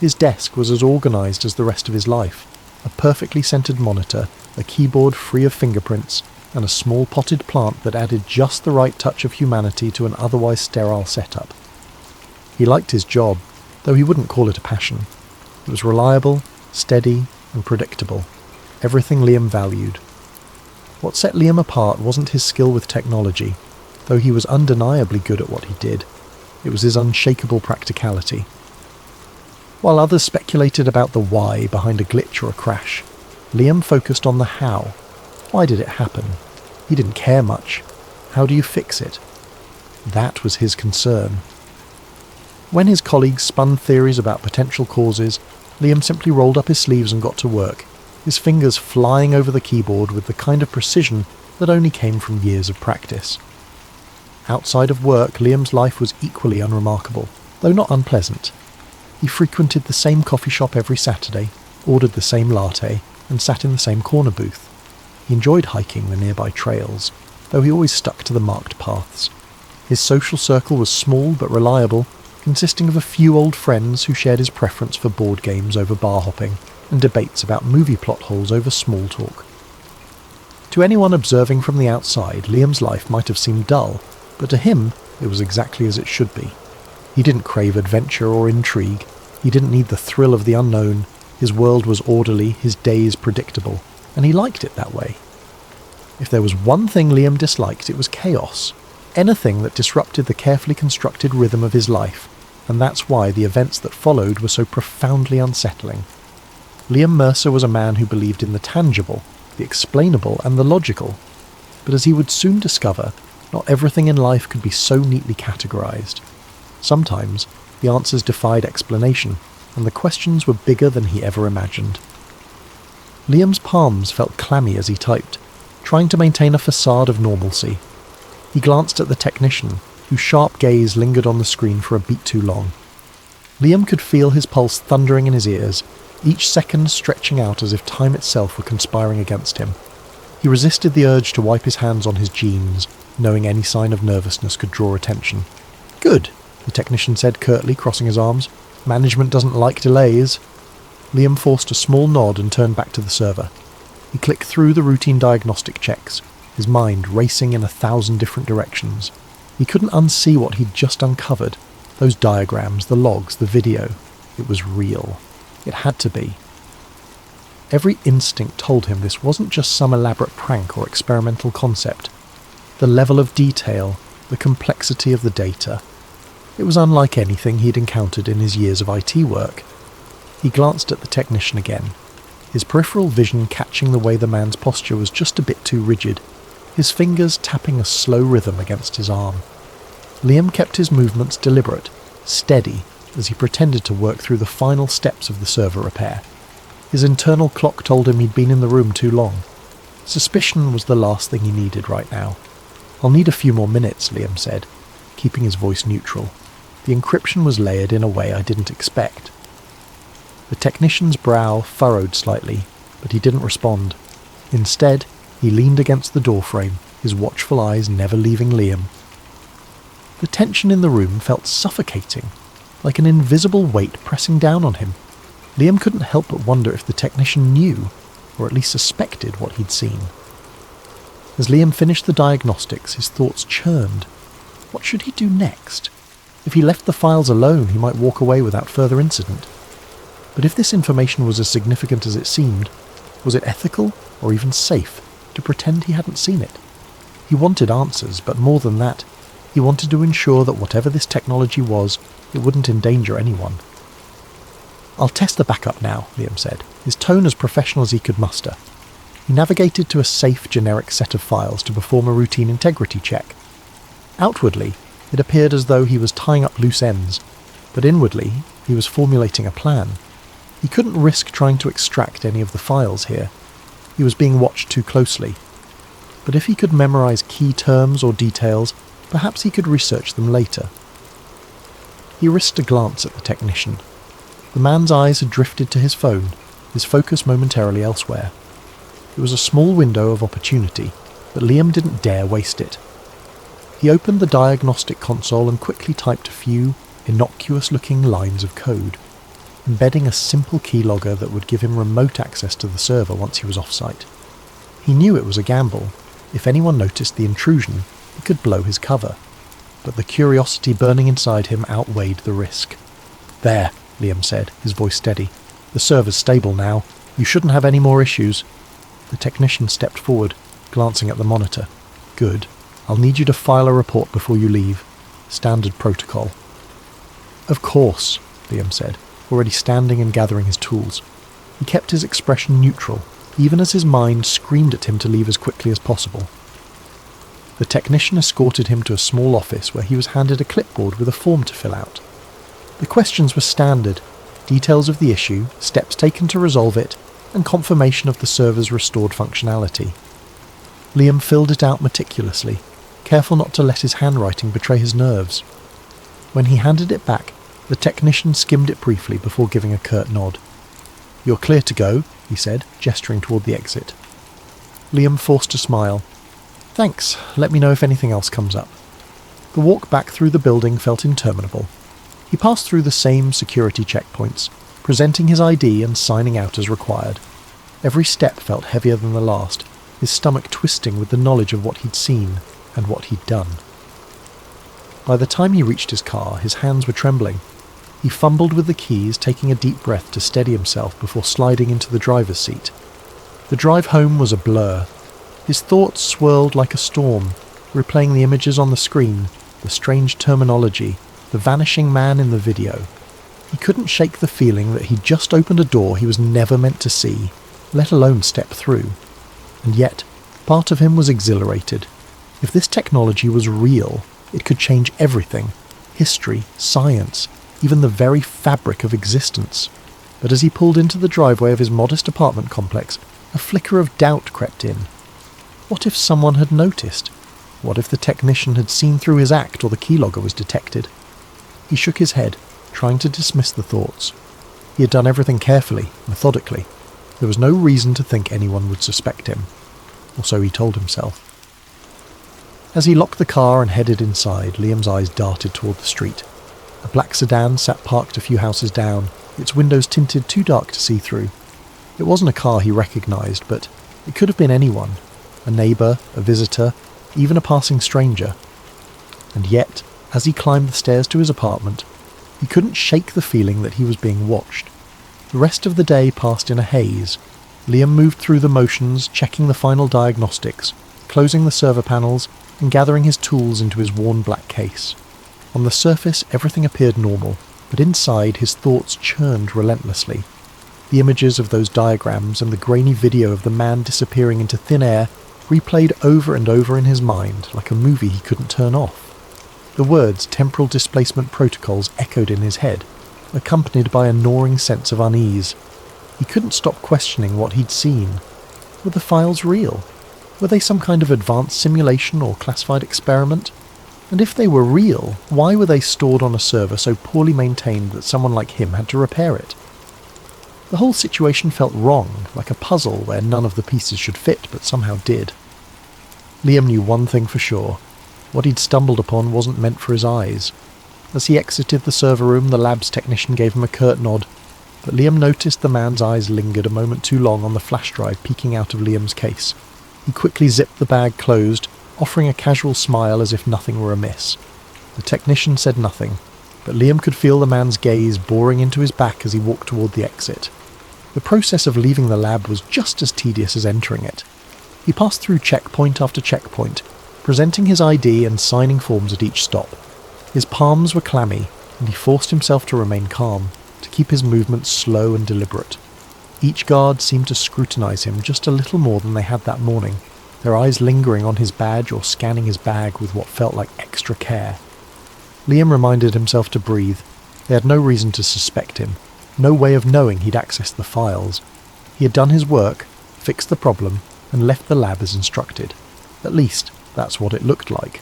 His desk was as organised as the rest of his life. A perfectly centred monitor, a keyboard free of fingerprints, and a small potted plant that added just the right touch of humanity to an otherwise sterile setup. He liked his job, though he wouldn't call it a passion. It was reliable, steady, and predictable. Everything Liam valued. What set Liam apart wasn't his skill with technology, though he was undeniably good at what he did. It was his unshakable practicality. While others speculated about the why behind a glitch or a crash, Liam focused on the how. Why did it happen? He didn't care much. How do you fix it? That was his concern. When his colleagues spun theories about potential causes, Liam simply rolled up his sleeves and got to work, his fingers flying over the keyboard with the kind of precision that only came from years of practice. Outside of work, Liam's life was equally unremarkable, though not unpleasant. He frequented the same coffee shop every Saturday, ordered the same latte, and sat in the same corner booth. He enjoyed hiking the nearby trails, though he always stuck to the marked paths. His social circle was small but reliable, consisting of a few old friends who shared his preference for board games over bar hopping, and debates about movie plot holes over small talk. To anyone observing from the outside, Liam's life might have seemed dull, but to him it was exactly as it should be. He didn't crave adventure or intrigue, he didn't need the thrill of the unknown, his world was orderly, his days predictable, and he liked it that way. If there was one thing Liam disliked, it was chaos, anything that disrupted the carefully constructed rhythm of his life, and that's why the events that followed were so profoundly unsettling. Liam Mercer was a man who believed in the tangible, the explainable, and the logical. But as he would soon discover, not everything in life could be so neatly categorized. Sometimes, the answers defied explanation, and the questions were bigger than he ever imagined. Liam's palms felt clammy as he typed, trying to maintain a facade of normalcy. He glanced at the technician, whose sharp gaze lingered on the screen for a beat too long. Liam could feel his pulse thundering in his ears, each second stretching out as if time itself were conspiring against him. He resisted the urge to wipe his hands on his jeans, knowing any sign of nervousness could draw attention. "Good," the technician said curtly, crossing his arms. "Management doesn't like delays." Liam forced a small nod and turned back to the server. He clicked through the routine diagnostic checks, his mind racing in 1,000 different directions. He couldn't unsee what he'd just uncovered. Those diagrams, the logs, the video. It was real. It had to be. Every instinct told him this wasn't just some elaborate prank or experimental concept. The level of detail, the complexity of the data. It was unlike anything he'd encountered in his years of IT work. He glanced at the technician again, his peripheral vision catching the way the man's posture was just a bit too rigid, his fingers tapping a slow rhythm against his arm. Liam kept his movements deliberate, steady, as he pretended to work through the final steps of the server repair. His internal clock told him he'd been in the room too long. Suspicion was the last thing he needed right now. "I'll need a few more minutes," Liam said, keeping his voice neutral. The encryption was layered in a way I didn't expect. The technician's brow furrowed slightly, but he didn't respond. Instead, he leaned against the doorframe, his watchful eyes never leaving Liam. The tension in the room felt suffocating, like an invisible weight pressing down on him. Liam couldn't help but wonder if the technician knew, or at least suspected, what he'd seen. As Liam finished the diagnostics, his thoughts churned. What should he do next? If he left the files alone, he might walk away without further incident. But if this information was as significant as it seemed, was it ethical, or even safe, to pretend he hadn't seen it? He wanted answers, but more than that, he wanted to ensure that whatever this technology was, it wouldn't endanger anyone. "I'll test the backup now," Liam said, his tone as professional as he could muster. He navigated to a safe, generic set of files to perform a routine integrity check. Outwardly, it appeared as though he was tying up loose ends, but inwardly, he was formulating a plan. He couldn't risk trying to extract any of the files here. He was being watched too closely. But if he could memorize key terms or details, perhaps he could research them later. He risked a glance at the technician. The man's eyes had drifted to his phone, his focus momentarily elsewhere. It was a small window of opportunity, but Liam didn't dare waste it. He opened the diagnostic console and quickly typed a few innocuous-looking lines of code, embedding a simple keylogger that would give him remote access to the server once he was off-site. He knew it was a gamble. If anyone noticed the intrusion, it could blow his cover. But the curiosity burning inside him outweighed the risk. "There," Liam said, his voice steady. "The server's stable now. You shouldn't have any more issues." The technician stepped forward, glancing at the monitor. "Good. I'll need you to file a report before you leave. Standard protocol." "Of course," Liam said, already standing and gathering his tools. He kept his expression neutral, even as his mind screamed at him to leave as quickly as possible. The technician escorted him to a small office where he was handed a clipboard with a form to fill out. The questions were standard: details of the issue, steps taken to resolve it, and confirmation of the server's restored functionality. Liam filled it out meticulously, careful not to let his handwriting betray his nerves. When he handed it back, the technician skimmed it briefly before giving a curt nod. "You're clear to go," he said, gesturing toward the exit. Liam forced a smile. "Thanks, let me know if anything else comes up." The walk back through the building felt interminable. He passed through the same security checkpoints, presenting his ID and signing out as required. Every step felt heavier than the last, his stomach twisting with the knowledge of what he'd seen and what he'd done. By the time he reached his car, his hands were trembling. He fumbled with the keys, taking a deep breath to steady himself before sliding into the driver's seat. The drive home was a blur. His thoughts swirled like a storm, replaying the images on the screen, the strange terminology, the vanishing man in the video. He couldn't shake the feeling that he'd just opened a door he was never meant to see, let alone step through. And yet, part of him was exhilarated. If this technology was real, it could change everything: history, science, even the very fabric of existence. But as he pulled into the driveway of his modest apartment complex, a flicker of doubt crept in. What if someone had noticed? What if the technician had seen through his act or the keylogger was detected? He shook his head, trying to dismiss the thoughts. He had done everything carefully, methodically. There was no reason to think anyone would suspect him. Or so he told himself. As he locked the car and headed inside, Liam's eyes darted toward the street. A black sedan sat parked a few houses down, its windows tinted too dark to see through. It wasn't a car he recognised, but it could have been anyone. A neighbour, a visitor, even a passing stranger. And yet, as he climbed the stairs to his apartment, he couldn't shake the feeling that he was being watched. The rest of the day passed in a haze. Liam moved through the motions, checking the final diagnostics, closing the server panels, and gathering his tools into his worn black case. On the surface, everything appeared normal, but inside his thoughts churned relentlessly. The images of those diagrams and the grainy video of the man disappearing into thin air replayed over and over in his mind like a movie he couldn't turn off. The words temporal displacement protocols echoed in his head, accompanied by a gnawing sense of unease. He couldn't stop questioning what he'd seen. Were the files real? Were they some kind of advanced simulation or classified experiment? And if they were real, why were they stored on a server so poorly maintained that someone like him had to repair it? The whole situation felt wrong, like a puzzle where none of the pieces should fit but somehow did. Liam knew one thing for sure. What he'd stumbled upon wasn't meant for his eyes. As he exited the server room, the lab's technician gave him a curt nod, but Liam noticed the man's eyes lingered a moment too long on the flash drive peeking out of Liam's case. He quickly zipped the bag closed, offering a casual smile as if nothing were amiss. The technician said nothing, but Liam could feel the man's gaze boring into his back as he walked toward the exit. The process of leaving the lab was just as tedious as entering it. He passed through checkpoint after checkpoint, presenting his ID and signing forms at each stop. His palms were clammy, and he forced himself to remain calm, to keep his movements slow and deliberate. Each guard seemed to scrutinize him just a little more than they had that morning, their eyes lingering on his badge or scanning his bag with what felt like extra care. Liam reminded himself to breathe. They had no reason to suspect him, no way of knowing he'd accessed the files. He had done his work, fixed the problem, and left the lab as instructed. At least, that's what it looked like.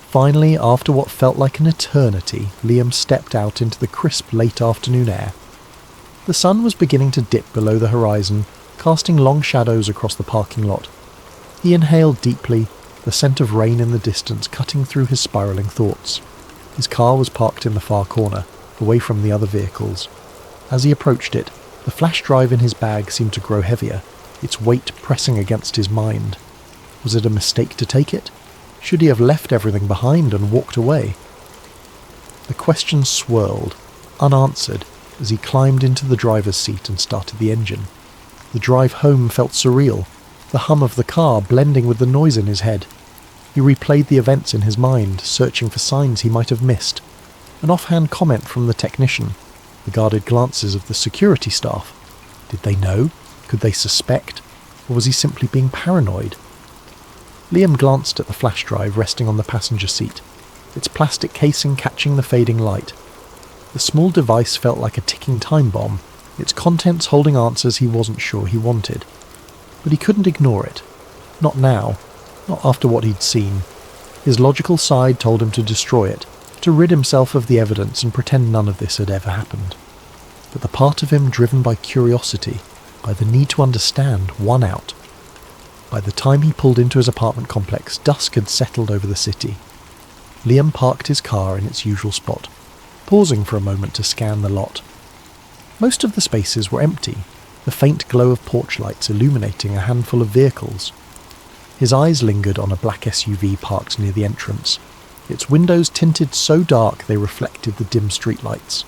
Finally, after what felt like an eternity, Liam stepped out into the crisp late afternoon air. The sun was beginning to dip below the horizon, casting long shadows across the parking lot. He inhaled deeply, the scent of rain in the distance cutting through his spiralling thoughts. His car was parked in the far corner, away from the other vehicles. As he approached it, the flash drive in his bag seemed to grow heavier, its weight pressing against his mind. Was it a mistake to take it? Should he have left everything behind and walked away? The questions swirled, unanswered, as he climbed into the driver's seat and started the engine. The drive home felt surreal, the hum of the car blending with the noise in his head. He replayed the events in his mind, searching for signs he might have missed. An offhand comment from the technician, the guarded glances of the security staff. Did they know? Could they suspect? Or was he simply being paranoid? Liam glanced at the flash drive resting on the passenger seat, its plastic casing catching the fading light. The small device felt like a ticking time bomb, its contents holding answers he wasn't sure he wanted. But he couldn't ignore it. Not now. Not after what he'd seen. His logical side told him to destroy it, to rid himself of the evidence and pretend none of this had ever happened. But the part of him driven by curiosity, by the need to understand, won out. By the time he pulled into his apartment complex, dusk had settled over the city. Liam parked his car in its usual spot, pausing for a moment to scan the lot. Most of the spaces were empty, the faint glow of porch lights illuminating a handful of vehicles. His eyes lingered on a black SUV parked near the entrance, its windows tinted so dark they reflected the dim streetlights.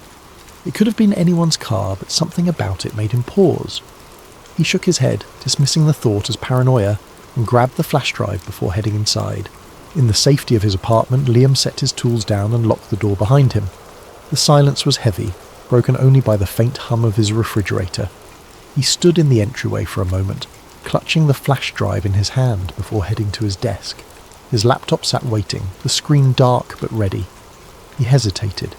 It could have been anyone's car, but something about it made him pause. He shook his head, dismissing the thought as paranoia, and grabbed the flash drive before heading inside. In the safety of his apartment, Liam set his tools down and locked the door behind him. The silence was heavy, broken only by the faint hum of his refrigerator. He stood in the entryway for a moment, clutching the flash drive in his hand before heading to his desk. His laptop sat waiting, the screen dark but ready. He hesitated,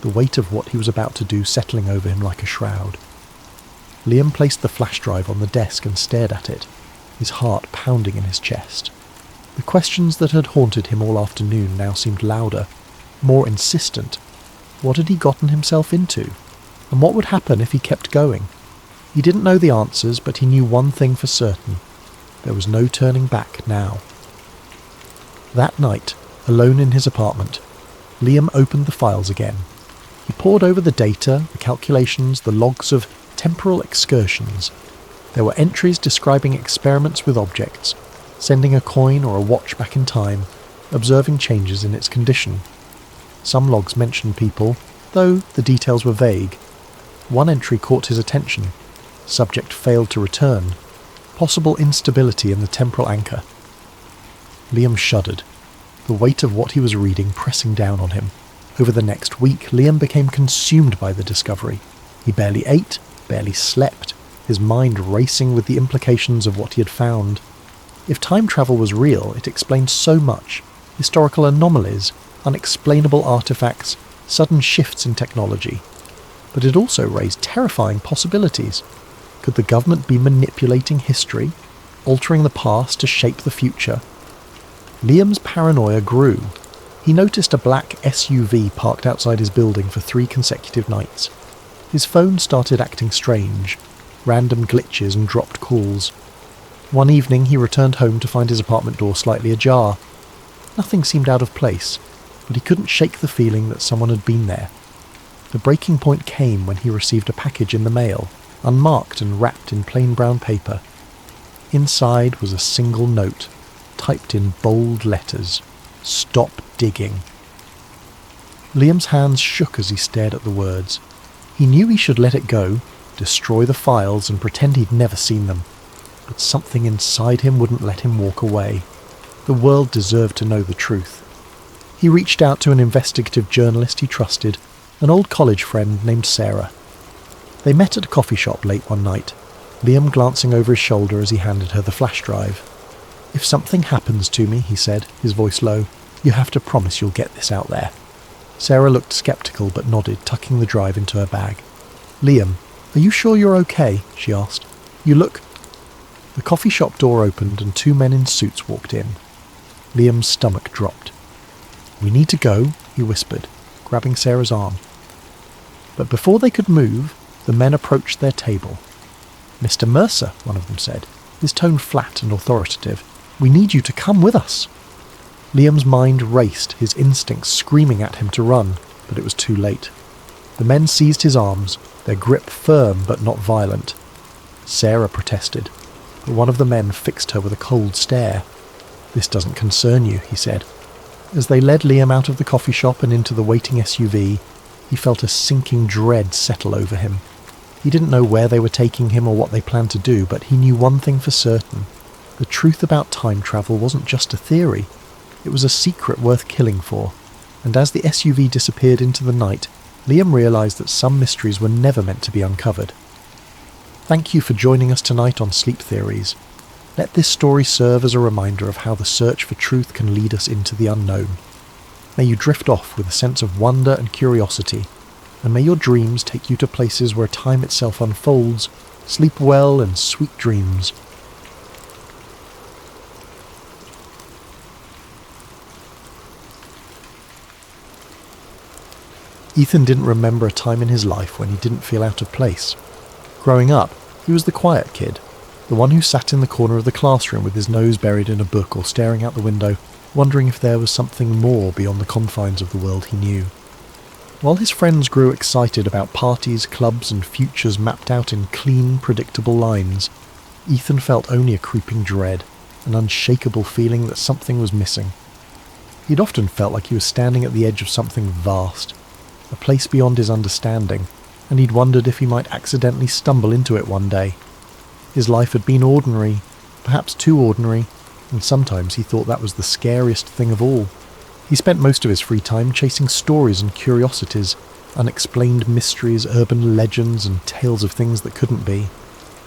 the weight of what he was about to do settling over him like a shroud. Liam placed the flash drive on the desk and stared at it, his heart pounding in his chest. The questions that had haunted him all afternoon now seemed louder, more insistent. What had he gotten himself into? And what would happen if he kept going? He didn't know the answers, but he knew one thing for certain. There was no turning back now. That night, alone in his apartment, Liam opened the files again. He pored over the data, the calculations, the logs of temporal excursions. There were entries describing experiments with objects, sending a coin or a watch back in time, observing changes in its condition. Some logs mentioned people, though the details were vague. One entry caught his attention. Subject failed to return. Possible instability in the temporal anchor. Liam shuddered, the weight of what he was reading pressing down on him. Over the next week, Liam became consumed by the discovery. He barely ate, barely slept, his mind racing with the implications of what he had found. If time travel was real, it explained so much. Historical anomalies, unexplainable artifacts, sudden shifts in technology. But it also raised terrifying possibilities. Could the government be manipulating history, altering the past to shape the future? Liam's paranoia grew. He noticed a black SUV parked outside his building for 3 consecutive nights. His phone started acting strange, random glitches and dropped calls. One evening he returned home to find his apartment door slightly ajar. Nothing seemed out of place, but he couldn't shake the feeling that someone had been there. The breaking point came when he received a package in the mail, unmarked and wrapped in plain brown paper. Inside was a single note, typed in bold letters. Stop digging. Liam's hands shook as he stared at the words. He knew he should let it go, destroy the files and pretend he'd never seen them. But something inside him wouldn't let him walk away. The world deserved to know the truth. He reached out to an investigative journalist he trusted, an old college friend named Sarah. They met at a coffee shop late one night, Liam glancing over his shoulder as he handed her the flash drive. "If something happens to me," he said, his voice low, "you have to promise you'll get this out there." Sarah looked sceptical but nodded, tucking the drive into her bag. "Liam, are you sure you're okay?" she asked. "You look—" The coffee shop door opened and 2 men in suits walked in. Liam's stomach dropped. "We need to go," he whispered, grabbing Sarah's arm. But before they could move, the men approached their table. "Mr. Mercer," one of them said, his tone flat and authoritative, "we need you to come with us." Liam's mind raced, his instincts screaming at him to run, but it was too late. The men seized his arms, their grip firm but not violent. Sarah protested, but one of the men fixed her with a cold stare. "This doesn't concern you," he said. As they led Liam out of the coffee shop and into the waiting SUV, he felt a sinking dread settle over him. He didn't know where they were taking him or what they planned to do, but he knew one thing for certain. The truth about time travel wasn't just a theory. It was a secret worth killing for. And as the SUV disappeared into the night, Liam realised that some mysteries were never meant to be uncovered. Thank you for joining us tonight on Sleep Theories. Let this story serve as a reminder of how the search for truth can lead us into the unknown. May you drift off with a sense of wonder and curiosity, and may your dreams take you to places where time itself unfolds. Sleep well and sweet dreams. Ethan didn't remember a time in his life when he didn't feel out of place. Growing up, he was the quiet kid, the one who sat in the corner of the classroom with his nose buried in a book or staring out the window, wondering if there was something more beyond the confines of the world he knew. While his friends grew excited about parties, clubs and futures mapped out in clean, predictable lines, Ethan felt only a creeping dread, an unshakable feeling that something was missing. He'd often felt like he was standing at the edge of something vast, a place beyond his understanding, and he'd wondered if he might accidentally stumble into it one day. His life had been ordinary, perhaps too ordinary, and sometimes he thought that was the scariest thing of all. He spent most of his free time chasing stories and curiosities, unexplained mysteries, urban legends, and tales of things that couldn't be.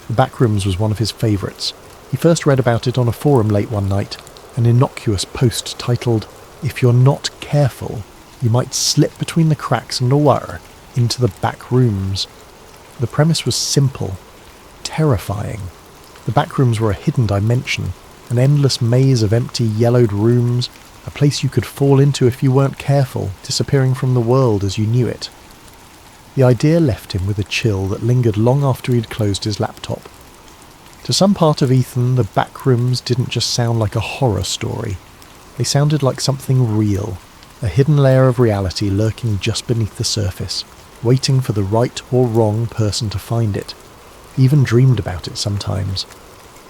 The Backrooms was one of his favourites. He first read about it on a forum late one night, an innocuous post titled, "If you're not careful, you might slip between the cracks underwater into the back rooms." The premise was simple, terrifying. The Backrooms were a hidden dimension, an endless maze of empty, yellowed rooms, a place you could fall into if you weren't careful, disappearing from the world as you knew it. The idea left him with a chill that lingered long after he'd closed his laptop. To some part of Ethan, the Backrooms didn't just sound like a horror story. They sounded like something real, a hidden layer of reality lurking just beneath the surface, waiting for the right or wrong person to find it. He even dreamed about it sometimes.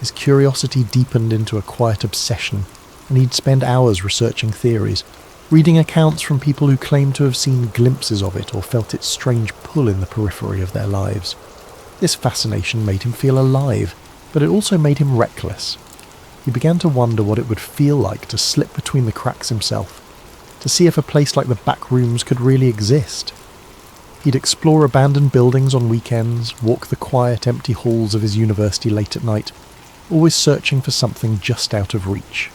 His curiosity deepened into a quiet obsession, and he'd spend hours researching theories, reading accounts from people who claimed to have seen glimpses of it or felt its strange pull in the periphery of their lives. This fascination made him feel alive, but it also made him reckless. He began to wonder what it would feel like to slip between the cracks himself, to see if a place like the back rooms could really exist. He'd explore abandoned buildings on weekends, walk the quiet, empty halls of his university late at night, always searching for something just out of reach.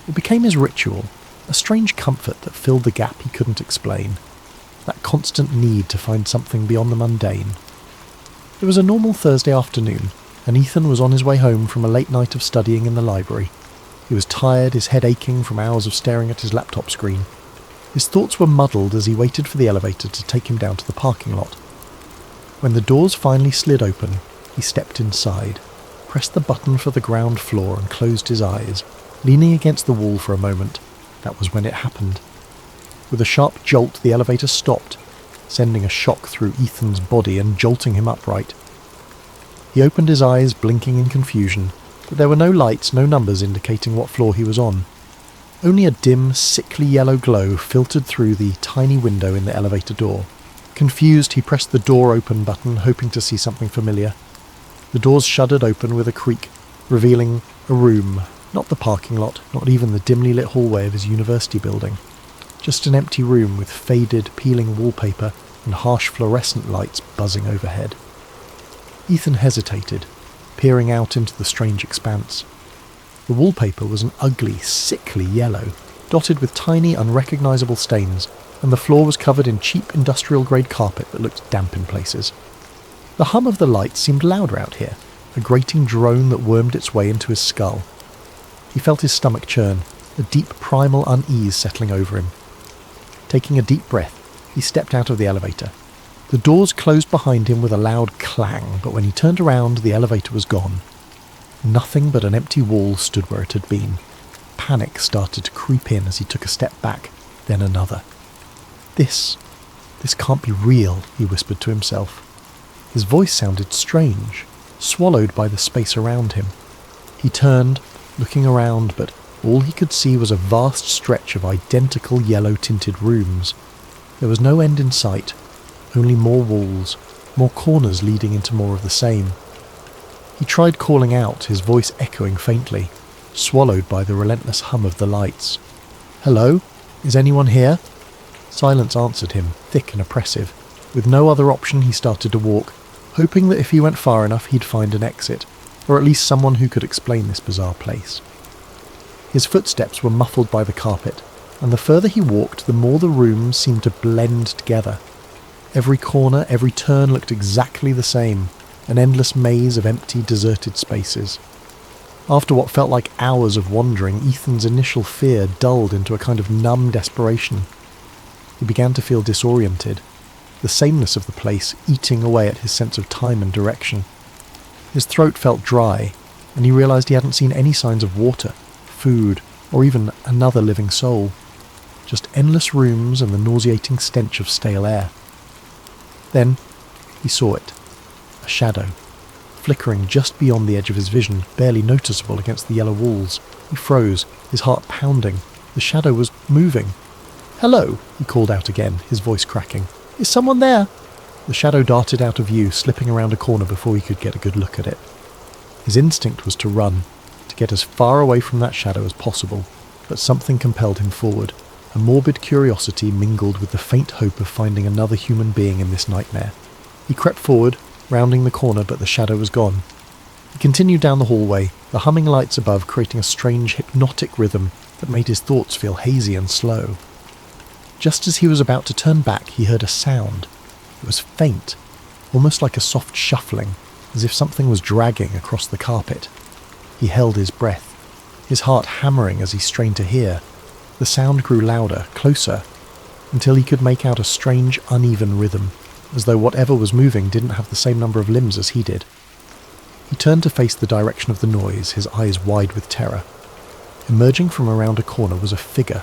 It became his ritual, a strange comfort that filled the gap he couldn't explain, that constant need to find something beyond the mundane. It was a normal Thursday afternoon, and Ethan was on his way home from a late night of studying in the library. He was tired, his head aching from hours of staring at his laptop screen. His thoughts were muddled as he waited for the elevator to take him down to the parking lot. When the doors finally slid open, he stepped inside, pressed the button for the ground floor and closed his eyes, leaning against the wall for a moment. That was when it happened. With a sharp jolt, the elevator stopped, sending a shock through Ethan's body and jolting him upright. He opened his eyes, blinking in confusion, but there were no lights, no numbers indicating what floor he was on. Only a dim, sickly yellow glow filtered through the tiny window in the elevator door. Confused, he pressed the door open button, hoping to see something familiar. The doors shuddered open with a creak, revealing a room, not the parking lot, not even the dimly lit hallway of his university building. Just an empty room with faded, peeling wallpaper and harsh fluorescent lights buzzing overhead. Ethan hesitated, peering out into the strange expanse. The wallpaper was an ugly, sickly yellow, dotted with tiny, unrecognisable stains, and the floor was covered in cheap industrial-grade carpet that looked damp in places. The hum of the lights seemed louder out here, a grating drone that wormed its way into his skull. He felt his stomach churn, a deep primal unease settling over him. Taking a deep breath, he stepped out of the elevator. The doors closed behind him with a loud clang, but when he turned around, the elevator was gone. Nothing but an empty wall stood where it had been. Panic started to creep in as he took a step back, then another. This can't be real, he whispered to himself. His voice sounded strange, swallowed by the space around him. He turned, looking around, but all he could see was a vast stretch of identical yellow-tinted rooms. There was no end in sight, only more walls, more corners leading into more of the same. He tried calling out, his voice echoing faintly, swallowed by the relentless hum of the lights. "Hello? Is anyone here?" Silence answered him, thick and oppressive. With no other option, he started to walk, hoping that if he went far enough he'd find an exit, or at least someone who could explain this bizarre place. His footsteps were muffled by the carpet, and the further he walked, the more the rooms seemed to blend together. Every corner, every turn looked exactly the same, an endless maze of empty, deserted spaces. After what felt like hours of wandering, Ethan's initial fear dulled into a kind of numb desperation. He began to feel disoriented, the sameness of the place eating away at his sense of time and direction. His throat felt dry, and he realised he hadn't seen any signs of water, food, or even another living soul. Just endless rooms and the nauseating stench of stale air. Then he saw it. A shadow, flickering just beyond the edge of his vision, barely noticeable against the yellow walls. He froze, his heart pounding. The shadow was moving. "Hello," he called out again, his voice cracking. "Is someone there?" The shadow darted out of view, slipping around a corner before he could get a good look at it. His instinct was to run, to get as far away from that shadow as possible, but something compelled him forward. A morbid curiosity mingled with the faint hope of finding another human being in this nightmare. He crept forward, rounding the corner, but the shadow was gone. He continued down the hallway, the humming lights above creating a strange hypnotic rhythm that made his thoughts feel hazy and slow. Just as he was about to turn back, he heard a sound. It was faint, almost like a soft shuffling, as if something was dragging across the carpet. He held his breath, his heart hammering as he strained to hear. The sound grew louder, closer, until he could make out a strange, uneven rhythm, as though whatever was moving didn't have the same number of limbs as he did. He turned to face the direction of the noise, his eyes wide with terror. Emerging from around a corner was a figure,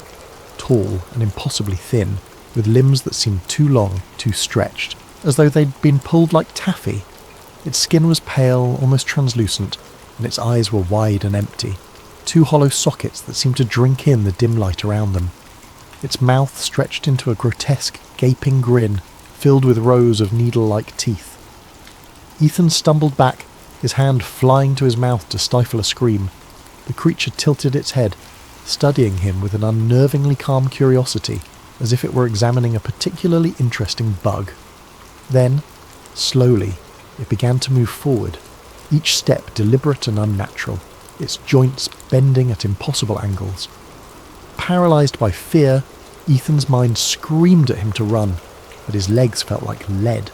tall and impossibly thin, with limbs that seemed too long, too stretched, as though they'd been pulled like taffy. Its skin was pale, almost translucent, and its eyes were wide and empty, two hollow sockets that seemed to drink in the dim light around them. Its mouth stretched into a grotesque, gaping grin, filled with rows of needle-like teeth. Ethan stumbled back, his hand flying to his mouth to stifle a scream. The creature tilted its head, studying him with an unnervingly calm curiosity, as if it were examining a particularly interesting bug. Then, slowly, it began to move forward, each step deliberate and unnatural, its joints bending at impossible angles. Paralysed by fear, Ethan's mind screamed at him to run, but his legs felt like lead.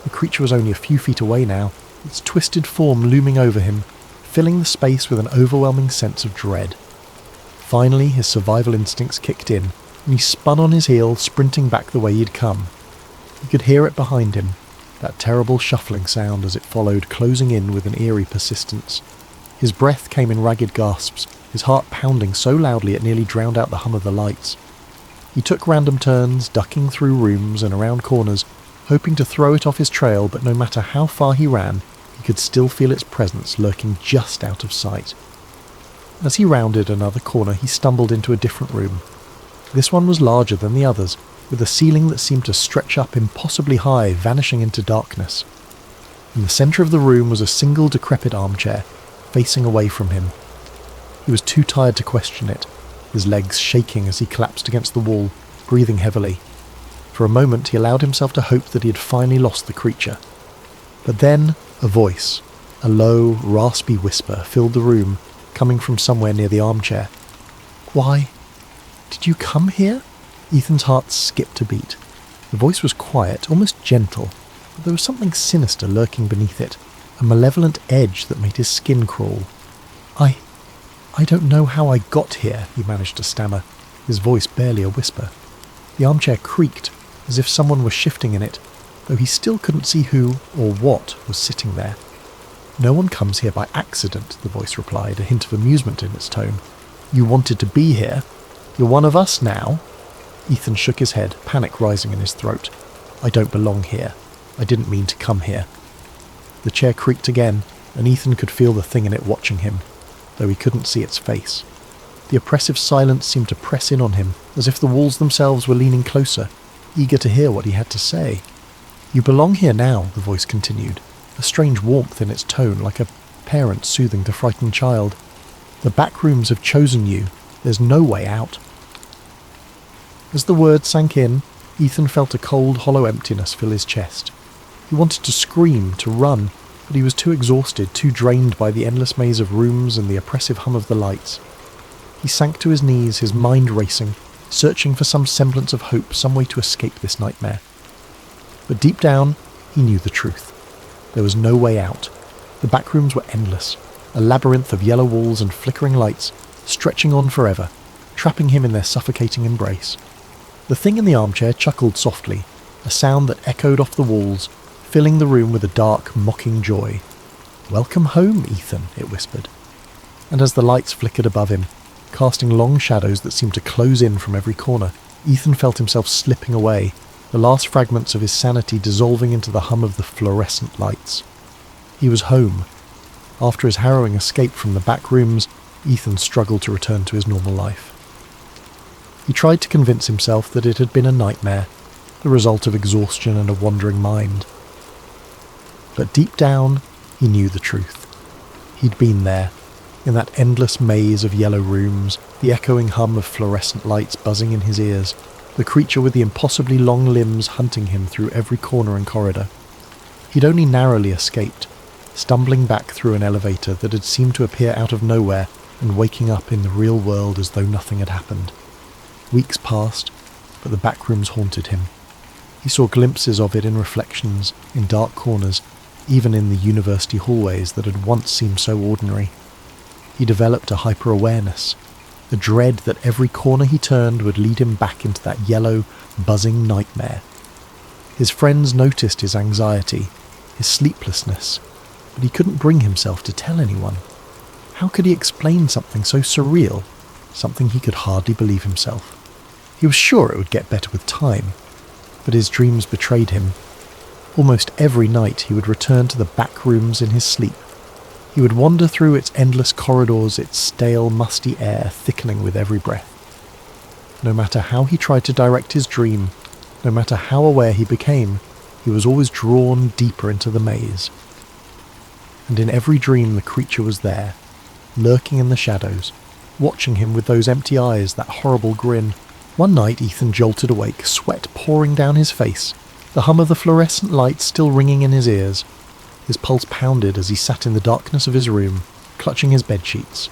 The creature was only a few feet away now, its twisted form looming over him, filling the space with an overwhelming sense of dread. Finally, his survival instincts kicked in, and he spun on his heel, sprinting back the way he'd come. He could hear it behind him, that terrible shuffling sound as it followed, closing in with an eerie persistence. His breath came in ragged gasps, his heart pounding so loudly it nearly drowned out the hum of the lights. He took random turns, ducking through rooms and around corners, hoping to throw it off his trail, but no matter how far he ran, he could still feel its presence lurking just out of sight. As he rounded another corner, he stumbled into a different room. This one was larger than the others, with a ceiling that seemed to stretch up impossibly high, vanishing into darkness. In the centre of the room was a single decrepit armchair, facing away from him. He was too tired to question it, his legs shaking as he collapsed against the wall, breathing heavily. For a moment he allowed himself to hope that he had finally lost the creature. But then a voice, a low, raspy whisper, filled the room, coming from somewhere near the armchair. "Why, did you come here?" Ethan's heart skipped a beat. The voice was quiet, almost gentle, but there was something sinister lurking beneath it, a malevolent edge that made his skin crawl. I don't know how I got here," he managed to stammer, his voice barely a whisper. The armchair creaked, as if someone were shifting in it, though he still couldn't see who or what was sitting there. "No one comes here by accident," the voice replied, a hint of amusement in its tone. "You wanted to be here. You're one of us now." Ethan shook his head, panic rising in his throat. "I don't belong here. I didn't mean to come here." The chair creaked again, and Ethan could feel the thing in it watching him, though he couldn't see its face. The oppressive silence seemed to press in on him, as if the walls themselves were leaning closer, eager to hear what he had to say. "You belong here now," the voice continued, a strange warmth in its tone, like a parent soothing the frightened child. "The back rooms have chosen you. There's no way out." As the words sank in, Ethan felt a cold, hollow emptiness fill his chest. He wanted to scream, to run, but he was too exhausted, too drained by the endless maze of rooms and the oppressive hum of the lights. He sank to his knees, his mind racing, searching for some semblance of hope, some way to escape this nightmare. But deep down, he knew the truth. There was no way out. The back rooms were endless, a labyrinth of yellow walls and flickering lights, stretching on forever, trapping him in their suffocating embrace. The thing in the armchair chuckled softly, a sound that echoed off the walls, filling the room with a dark, mocking joy. "Welcome home, Ethan," it whispered. And as the lights flickered above him, casting long shadows that seemed to close in from every corner, Ethan felt himself slipping away, the last fragments of his sanity dissolving into the hum of the fluorescent lights. He was home. After his harrowing escape from the back rooms, Ethan struggled to return to his normal life. He tried to convince himself that it had been a nightmare, the result of exhaustion and a wandering mind. But deep down, he knew the truth. He'd been there, in that endless maze of yellow rooms, the echoing hum of fluorescent lights buzzing in his ears, the creature with the impossibly long limbs hunting him through every corner and corridor. He'd only narrowly escaped, stumbling back through an elevator that had seemed to appear out of nowhere and waking up in the real world as though nothing had happened. Weeks passed, but the back rooms haunted him. He saw glimpses of it in reflections, in dark corners, even in the university hallways that had once seemed so ordinary. He developed a hyper-awareness, the dread that every corner he turned would lead him back into that yellow, buzzing nightmare. His friends noticed his anxiety, his sleeplessness, but he couldn't bring himself to tell anyone. How could he explain something so surreal, something he could hardly believe himself? He was sure it would get better with time, but his dreams betrayed him. Almost every night he would return to the back rooms in his sleep. He would wander through its endless corridors, its stale, musty air thickening with every breath. No matter how he tried to direct his dream, no matter how aware he became, he was always drawn deeper into the maze. And in every dream the creature was there, lurking in the shadows, watching him with those empty eyes, that horrible grin. One night Ethan jolted awake, sweat pouring down his face, the hum of the fluorescent lights still ringing in his ears. His pulse pounded as he sat in the darkness of his room, clutching his bedsheets.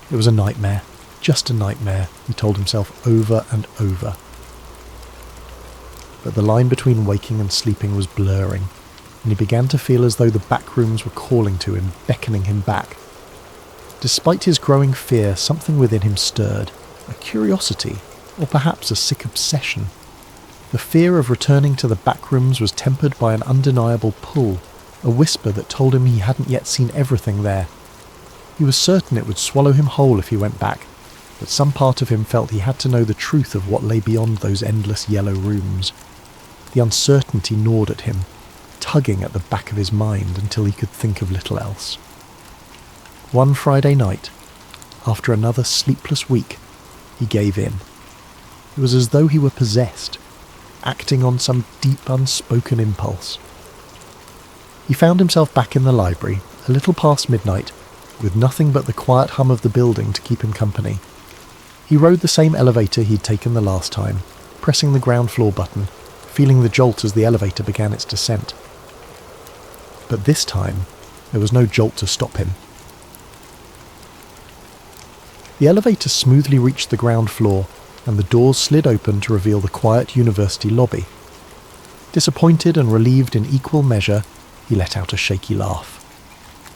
It was a nightmare, just a nightmare, he told himself over and over. But the line between waking and sleeping was blurring, and he began to feel as though the back rooms were calling to him, beckoning him back. Despite his growing fear, something within him stirred, a curiosity, or perhaps a sick obsession. The fear of returning to the back rooms was tempered by an undeniable pull, a whisper that told him he hadn't yet seen everything there. He was certain it would swallow him whole if he went back, but some part of him felt he had to know the truth of what lay beyond those endless yellow rooms. The uncertainty gnawed at him, tugging at the back of his mind until he could think of little else. One Friday night, after another sleepless week, he gave in. It was as though he were possessed, acting on some deep unspoken impulse. He found himself back in the library, a little past midnight, with nothing but the quiet hum of the building to keep him company. He rode the same elevator he'd taken the last time, pressing the ground floor button, feeling the jolt as the elevator began its descent. But this time, there was no jolt to stop him. The elevator smoothly reached the ground floor, and the doors slid open to reveal the quiet university lobby. Disappointed and relieved in equal measure, he let out a shaky laugh.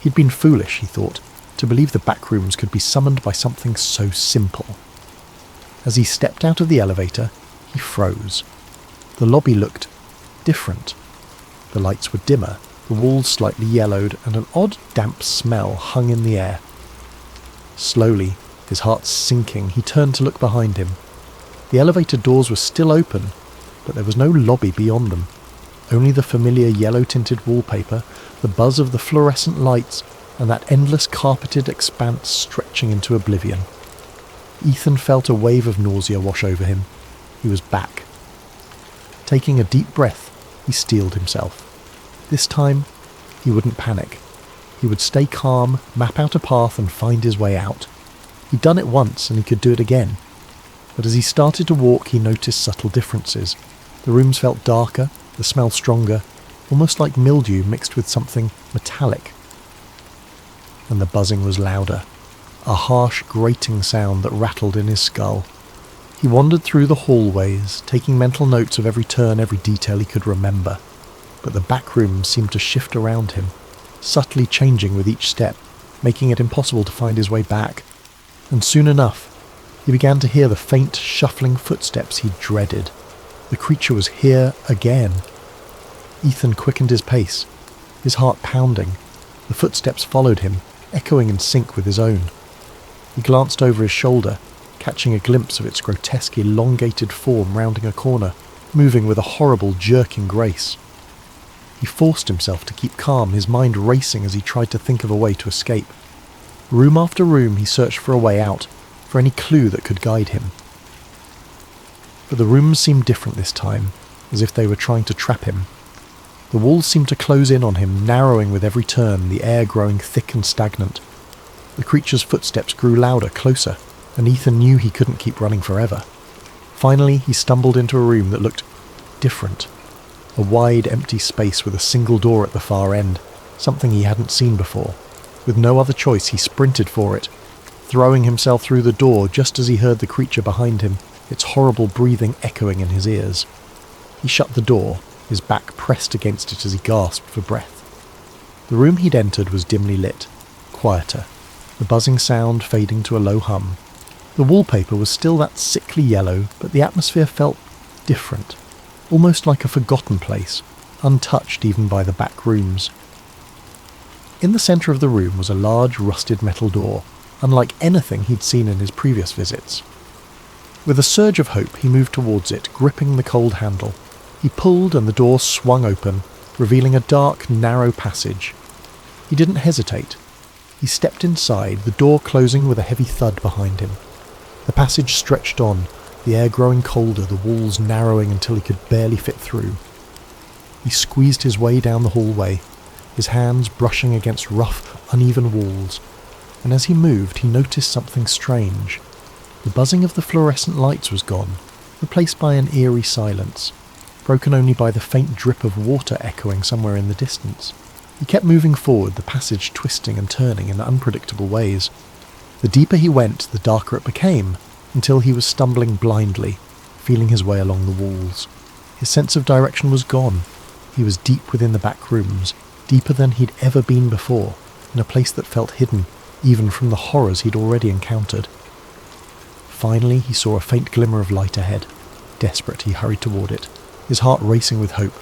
He'd been foolish, he thought, to believe the back rooms could be summoned by something so simple. As he stepped out of the elevator, he froze. The lobby looked different. The lights were dimmer, the walls slightly yellowed, and an odd damp smell hung in the air. Slowly, his heart sinking, he turned to look behind him. The elevator doors were still open, but there was no lobby beyond them. Only the familiar yellow-tinted wallpaper, the buzz of the fluorescent lights, and that endless carpeted expanse stretching into oblivion. Ethan felt a wave of nausea wash over him. He was back. Taking a deep breath, he steeled himself. This time, he wouldn't panic. He would stay calm, map out a path, and find his way out. He'd done it once, and he could do it again. But as he started to walk, he noticed subtle differences. The rooms felt darker, the smell stronger, almost like mildew mixed with something metallic. And the buzzing was louder, a harsh, grating sound that rattled in his skull. He wandered through the hallways, taking mental notes of every turn, every detail he could remember. But the back rooms seemed to shift around him, subtly changing with each step, making it impossible to find his way back. And soon enough, he began to hear the faint, shuffling footsteps he dreaded. The creature was here again. Ethan quickened his pace, his heart pounding. The footsteps followed him, echoing in sync with his own. He glanced over his shoulder, catching a glimpse of its grotesque, elongated form rounding a corner, moving with a horrible, jerking grace. He forced himself to keep calm, his mind racing as he tried to think of a way to escape. Room after room he searched for a way out, for any clue that could guide him. But the rooms seemed different this time, as if they were trying to trap him. The walls seemed to close in on him, narrowing with every turn, the air growing thick and stagnant. The creature's footsteps grew louder, closer, and Ethan knew he couldn't keep running forever. Finally, he stumbled into a room that looked different. A wide, empty space with a single door at the far end, something he hadn't seen before. With no other choice, he sprinted for it, throwing himself through the door just as he heard the creature behind him, its horrible breathing echoing in his ears. He shut the door, his back pressed against it as he gasped for breath. The room he'd entered was dimly lit, quieter, the buzzing sound fading to a low hum. The wallpaper was still that sickly yellow, but the atmosphere felt different, almost like a forgotten place, untouched even by the back rooms. In the centre of the room was a large rusted metal door, unlike anything he'd seen in his previous visits. With a surge of hope, he moved towards it, gripping the cold handle. He pulled and the door swung open, revealing a dark, narrow passage. He didn't hesitate. He stepped inside, the door closing with a heavy thud behind him. The passage stretched on, the air growing colder, the walls narrowing until he could barely fit through. He squeezed his way down the hallway, his hands brushing against rough, uneven walls, and as he moved he noticed something strange. The buzzing of the fluorescent lights was gone, replaced by an eerie silence, broken only by the faint drip of water echoing somewhere in the distance. He kept moving forward, the passage twisting and turning in unpredictable ways. The deeper he went, the darker it became, until he was stumbling blindly, feeling his way along the walls. His sense of direction was gone. He was deep within the back rooms, deeper than he'd ever been before, in a place that felt hidden, even from the horrors he'd already encountered. Finally, he saw a faint glimmer of light ahead. Desperate, he hurried toward it, his heart racing with hope.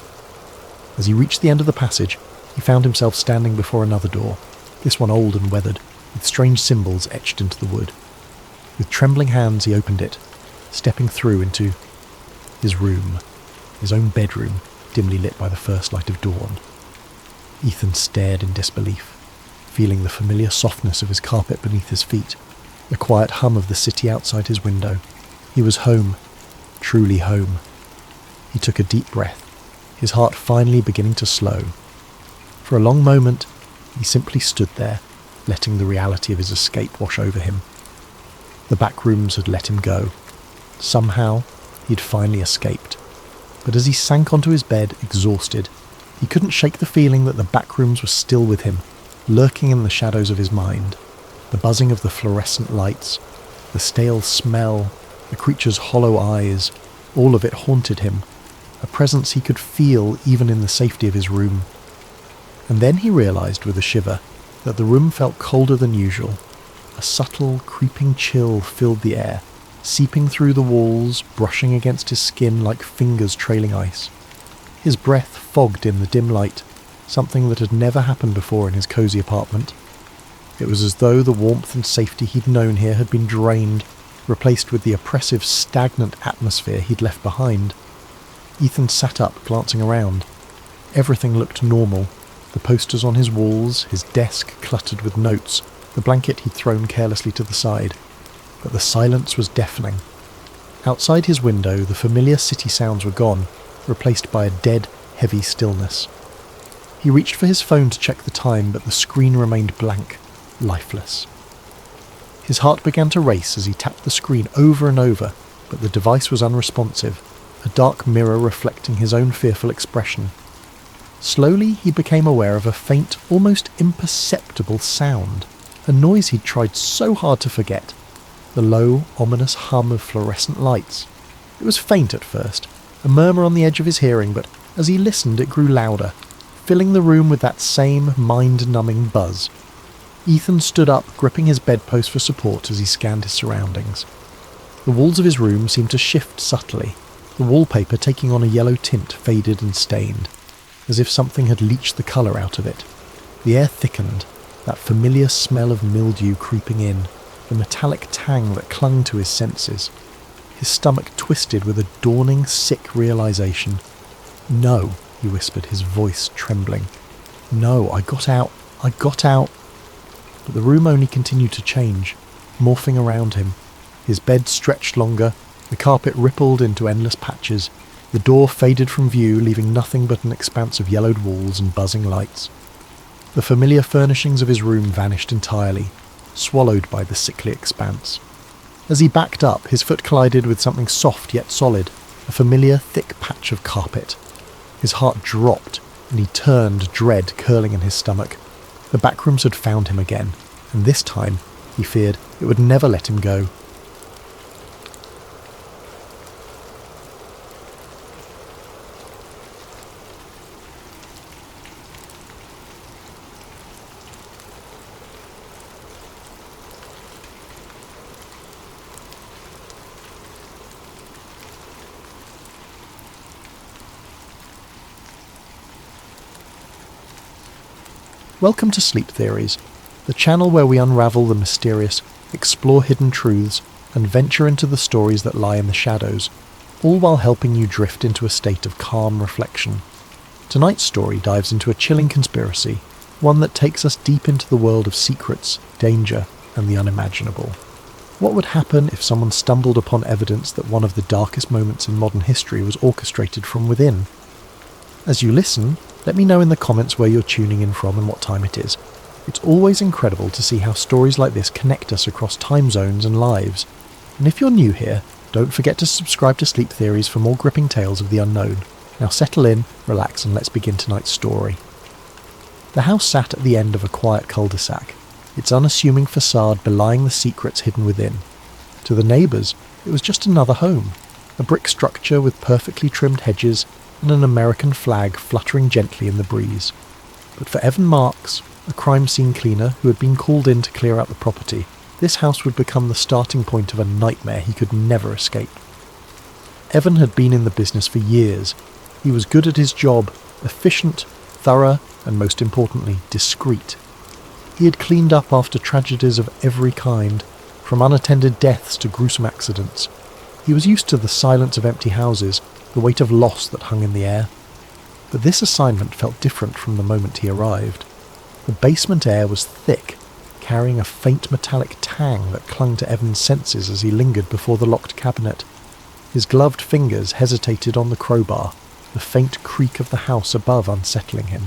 As he reached the end of the passage, he found himself standing before another door, this one old and weathered, with strange symbols etched into the wood. With trembling hands he opened it, stepping through into his room, his own bedroom, dimly lit by the first light of dawn. Ethan stared in disbelief, feeling the familiar softness of his carpet beneath his feet, the quiet hum of the city outside his window. He was home, truly home. He took a deep breath, his heart finally beginning to slow. For a long moment, he simply stood there, letting the reality of his escape wash over him. The back rooms had let him go. Somehow, he'd finally escaped. But as he sank onto his bed, exhausted, he couldn't shake the feeling that the back rooms were still with him, lurking in the shadows of his mind. The buzzing of the fluorescent lights, the stale smell, the creature's hollow eyes, all of it haunted him, a presence he could feel even in the safety of his room. And then he realised with a shiver that the room felt colder than usual. A subtle, creeping chill filled the air, seeping through the walls, brushing against his skin like fingers trailing ice. His breath fogged in the dim light, something that had never happened before in his cosy apartment. It was as though the warmth and safety he'd known here had been drained, replaced with the oppressive, stagnant atmosphere he'd left behind. Ethan sat up, glancing around. Everything looked normal. The posters on his walls, his desk cluttered with notes, the blanket he'd thrown carelessly to the side. But the silence was deafening. Outside his window, the familiar city sounds were gone, replaced by a dead, heavy stillness. He reached for his phone to check the time, but the screen remained blank, lifeless. His heart began to race as he tapped the screen over and over, but the device was unresponsive, a dark mirror reflecting his own fearful expression. Slowly he became aware of a faint, almost imperceptible sound, a noise he'd tried so hard to forget, the low, ominous hum of fluorescent lights. It was faint at first, a murmur on the edge of his hearing, but as he listened it grew louder, filling the room with that same mind-numbing buzz. Ethan stood up, gripping his bedpost for support as he scanned his surroundings. The walls of his room seemed to shift subtly, the wallpaper taking on a yellow tint, faded and stained, as if something had leached the colour out of it. The air thickened, that familiar smell of mildew creeping in, the metallic tang that clung to his senses. His stomach twisted with a dawning, sick realisation. "No," he whispered, his voice trembling. "No, I got out. But the room only continued to change, morphing around him. His bed stretched longer, the carpet rippled into endless patches, the door faded from view, leaving nothing but an expanse of yellowed walls and buzzing lights. The familiar furnishings of his room vanished entirely, swallowed by the sickly expanse. As he backed up, his foot collided with something soft yet solid, a familiar thick patch of carpet. His heart dropped, and he turned, dread curling in his stomach. The backrooms had found him again, and this time, he feared, it would never let him go. Welcome to Sleep Theories, the channel where we unravel the mysterious, explore hidden truths, and venture into the stories that lie in the shadows, all while helping you drift into a state of calm reflection. Tonight's story dives into a chilling conspiracy, one that takes us deep into the world of secrets, danger, and the unimaginable. What would happen if someone stumbled upon evidence that one of the darkest moments in modern history was orchestrated from within? As you listen, let me know in the comments where you're tuning in from and what time it is. It's always incredible to see how stories like this connect us across time zones and lives. And if you're new here, don't forget to subscribe to Sleep Theories for more gripping tales of the unknown. Now settle in, relax, and let's begin tonight's story. The house sat at the end of a quiet cul-de-sac, its unassuming facade belying the secrets hidden within. To the neighbours, it was just another home, a brick structure with perfectly trimmed hedges and an American flag fluttering gently in the breeze. But for Evan Marks, a crime scene cleaner who had been called in to clear out the property, this house would become the starting point of a nightmare he could never escape. Evan had been in the business for years. He was good at his job, efficient, thorough, and most importantly, discreet. He had cleaned up after tragedies of every kind, from unattended deaths to gruesome accidents. He was used to the silence of empty houses, the weight of loss that hung in the air. But this assignment felt different from the moment he arrived. The basement air was thick, carrying a faint metallic tang that clung to Evan's senses as he lingered before the locked cabinet. His gloved fingers hesitated on the crowbar, the faint creak of the house above unsettling him.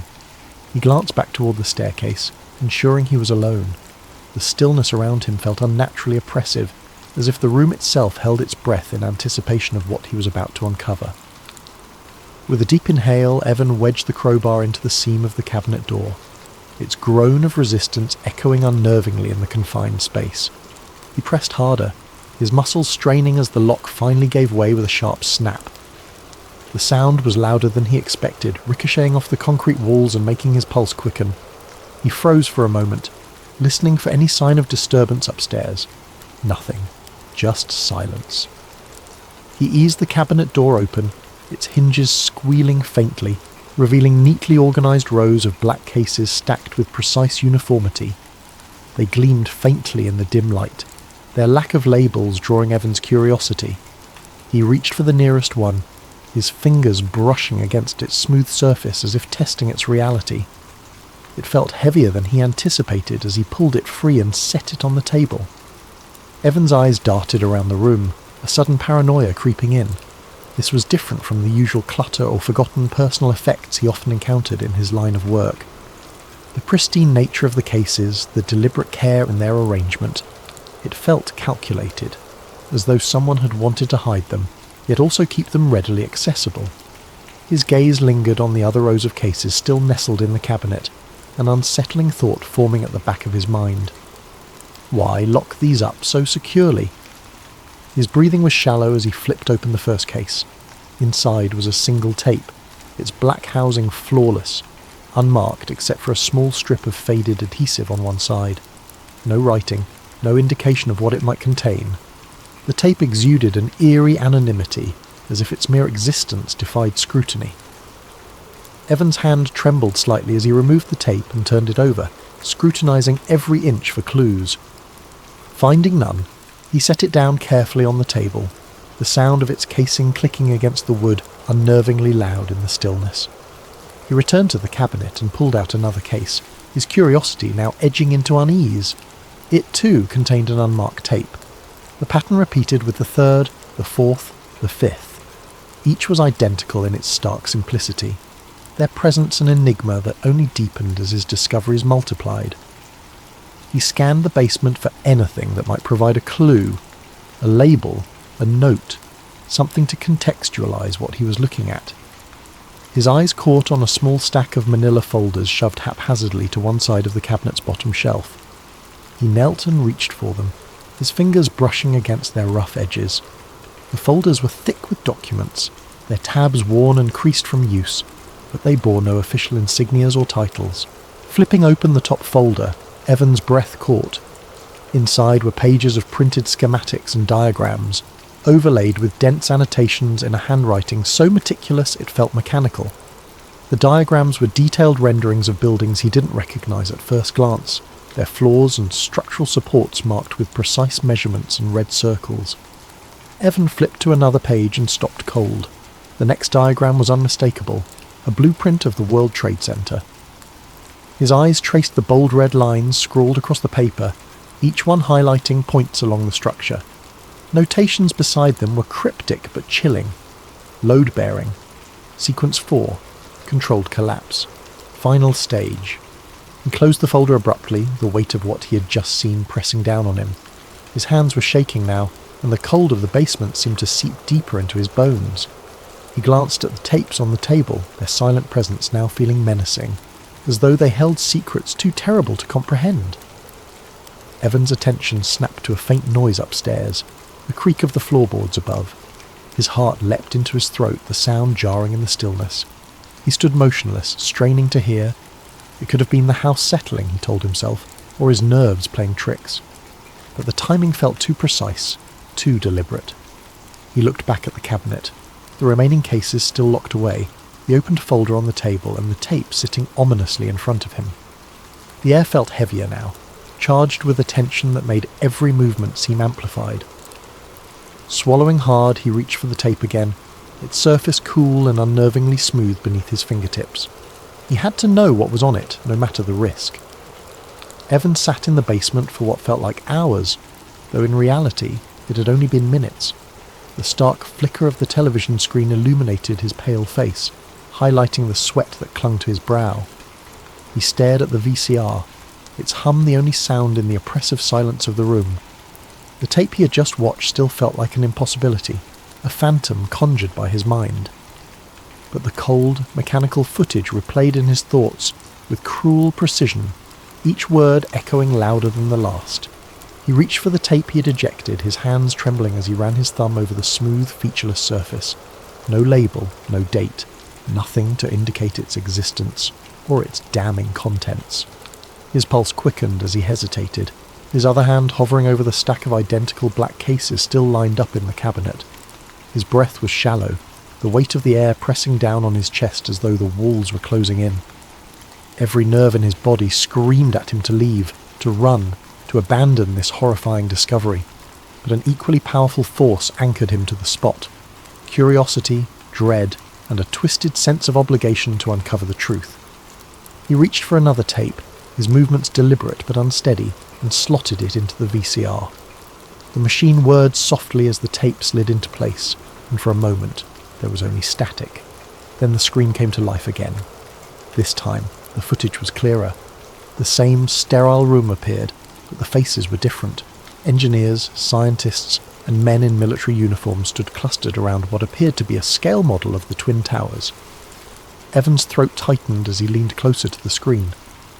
He glanced back toward the staircase, ensuring he was alone. The stillness around him felt unnaturally oppressive, as if the room itself held its breath in anticipation of what he was about to uncover. With a deep inhale, Evan wedged the crowbar into the seam of the cabinet door, its groan of resistance echoing unnervingly in the confined space. He pressed harder, his muscles straining as the lock finally gave way with a sharp snap. The sound was louder than he expected, ricocheting off the concrete walls and making his pulse quicken. He froze for a moment, listening for any sign of disturbance upstairs. Nothing. Just silence. He eased the cabinet door open, its hinges squealing faintly, revealing neatly organised rows of black cases stacked with precise uniformity. They gleamed faintly in the dim light, their lack of labels drawing Evan's curiosity. He reached for the nearest one, his fingers brushing against its smooth surface as if testing its reality. It felt heavier than he anticipated as he pulled it free and set it on the table. Evan's eyes darted around the room, a sudden paranoia creeping in. This was different from the usual clutter or forgotten personal effects he often encountered in his line of work. The pristine nature of the cases, the deliberate care in their arrangement, it felt calculated, as though someone had wanted to hide them, yet also keep them readily accessible. His gaze lingered on the other rows of cases still nestled in the cabinet, an unsettling thought forming at the back of his mind. Why lock these up so securely? His breathing was shallow as he flipped open the first case. Inside was a single tape, its black housing flawless, unmarked except for a small strip of faded adhesive on one side. No writing, no indication of what it might contain. The tape exuded an eerie anonymity, as if its mere existence defied scrutiny. Evan's hand trembled slightly as he removed the tape and turned it over, scrutinizing every inch for clues. Finding none, he set it down carefully on the table, the sound of its casing clicking against the wood unnervingly loud in the stillness. He returned to the cabinet and pulled out another case, his curiosity now edging into unease. It too contained an unmarked tape. The pattern repeated with the third, the fourth, the fifth. Each was identical in its stark simplicity, their presence an enigma that only deepened as his discoveries multiplied. He scanned the basement for anything that might provide a clue, a label, a note, something to contextualize what he was looking at. His eyes caught on a small stack of manila folders shoved haphazardly to one side of the cabinet's bottom shelf. He knelt and reached for them, his fingers brushing against their rough edges. The folders were thick with documents, their tabs worn and creased from use, but they bore no official insignias or titles. Flipping open the top folder, Evan's breath caught. Inside were pages of printed schematics and diagrams, overlaid with dense annotations in a handwriting so meticulous it felt mechanical. The diagrams were detailed renderings of buildings he didn't recognize at first glance, their floors and structural supports marked with precise measurements and red circles. Evan flipped to another page and stopped cold. The next diagram was unmistakable, a blueprint of the World Trade Center. His eyes traced the bold red lines scrawled across the paper, each one highlighting points along the structure. Notations beside them were cryptic but chilling. Load-bearing. Sequence 4. Controlled collapse. Final stage. He closed the folder abruptly, the weight of what he had just seen pressing down on him. His hands were shaking now, and the cold of the basement seemed to seep deeper into his bones. He glanced at the tapes on the table, their silent presence now feeling menacing, as though they held secrets too terrible to comprehend. Evan's attention snapped to a faint noise upstairs, the creak of the floorboards above. His heart leapt into his throat, the sound jarring in the stillness. He stood motionless, straining to hear. It could have been the house settling, he told himself, or his nerves playing tricks. But the timing felt too precise, too deliberate. He looked back at the cabinet, the remaining cases still locked away, the opened folder on the table and the tape sitting ominously in front of him. The air felt heavier now, charged with a tension that made every movement seem amplified. Swallowing hard, he reached for the tape again, its surface cool and unnervingly smooth beneath his fingertips. He had to know what was on it, no matter the risk. Evan sat in the basement for what felt like hours, though in reality it had only been minutes. The stark flicker of the television screen illuminated his pale face, highlighting the sweat that clung to his brow. He stared at the VCR, its hum the only sound in the oppressive silence of the room. The tape he had just watched still felt like an impossibility, a phantom conjured by his mind. But the cold, mechanical footage replayed in his thoughts with cruel precision, each word echoing louder than the last. He reached for the tape he had ejected, his hands trembling as he ran his thumb over the smooth, featureless surface. No label, no date, nothing to indicate its existence or its damning contents. His pulse quickened as he hesitated, his other hand hovering over the stack of identical black cases still lined up in the cabinet. His breath was shallow, the weight of the air pressing down on his chest as though the walls were closing in. Every nerve in his body screamed at him to leave, to run, to abandon this horrifying discovery, but an equally powerful force anchored him to the spot. Curiosity, dread, and a twisted sense of obligation to uncover the truth. He reached for another tape, his movements deliberate but unsteady, and slotted it into the VCR. The machine whirred softly as the tape slid into place, and for a moment there was only static. Then the screen came to life again. This time the footage was clearer. The same sterile room appeared, but the faces were different. Engineers, scientists, and men in military uniforms stood clustered around what appeared to be a scale model of the Twin Towers. Evan's throat tightened as he leaned closer to the screen.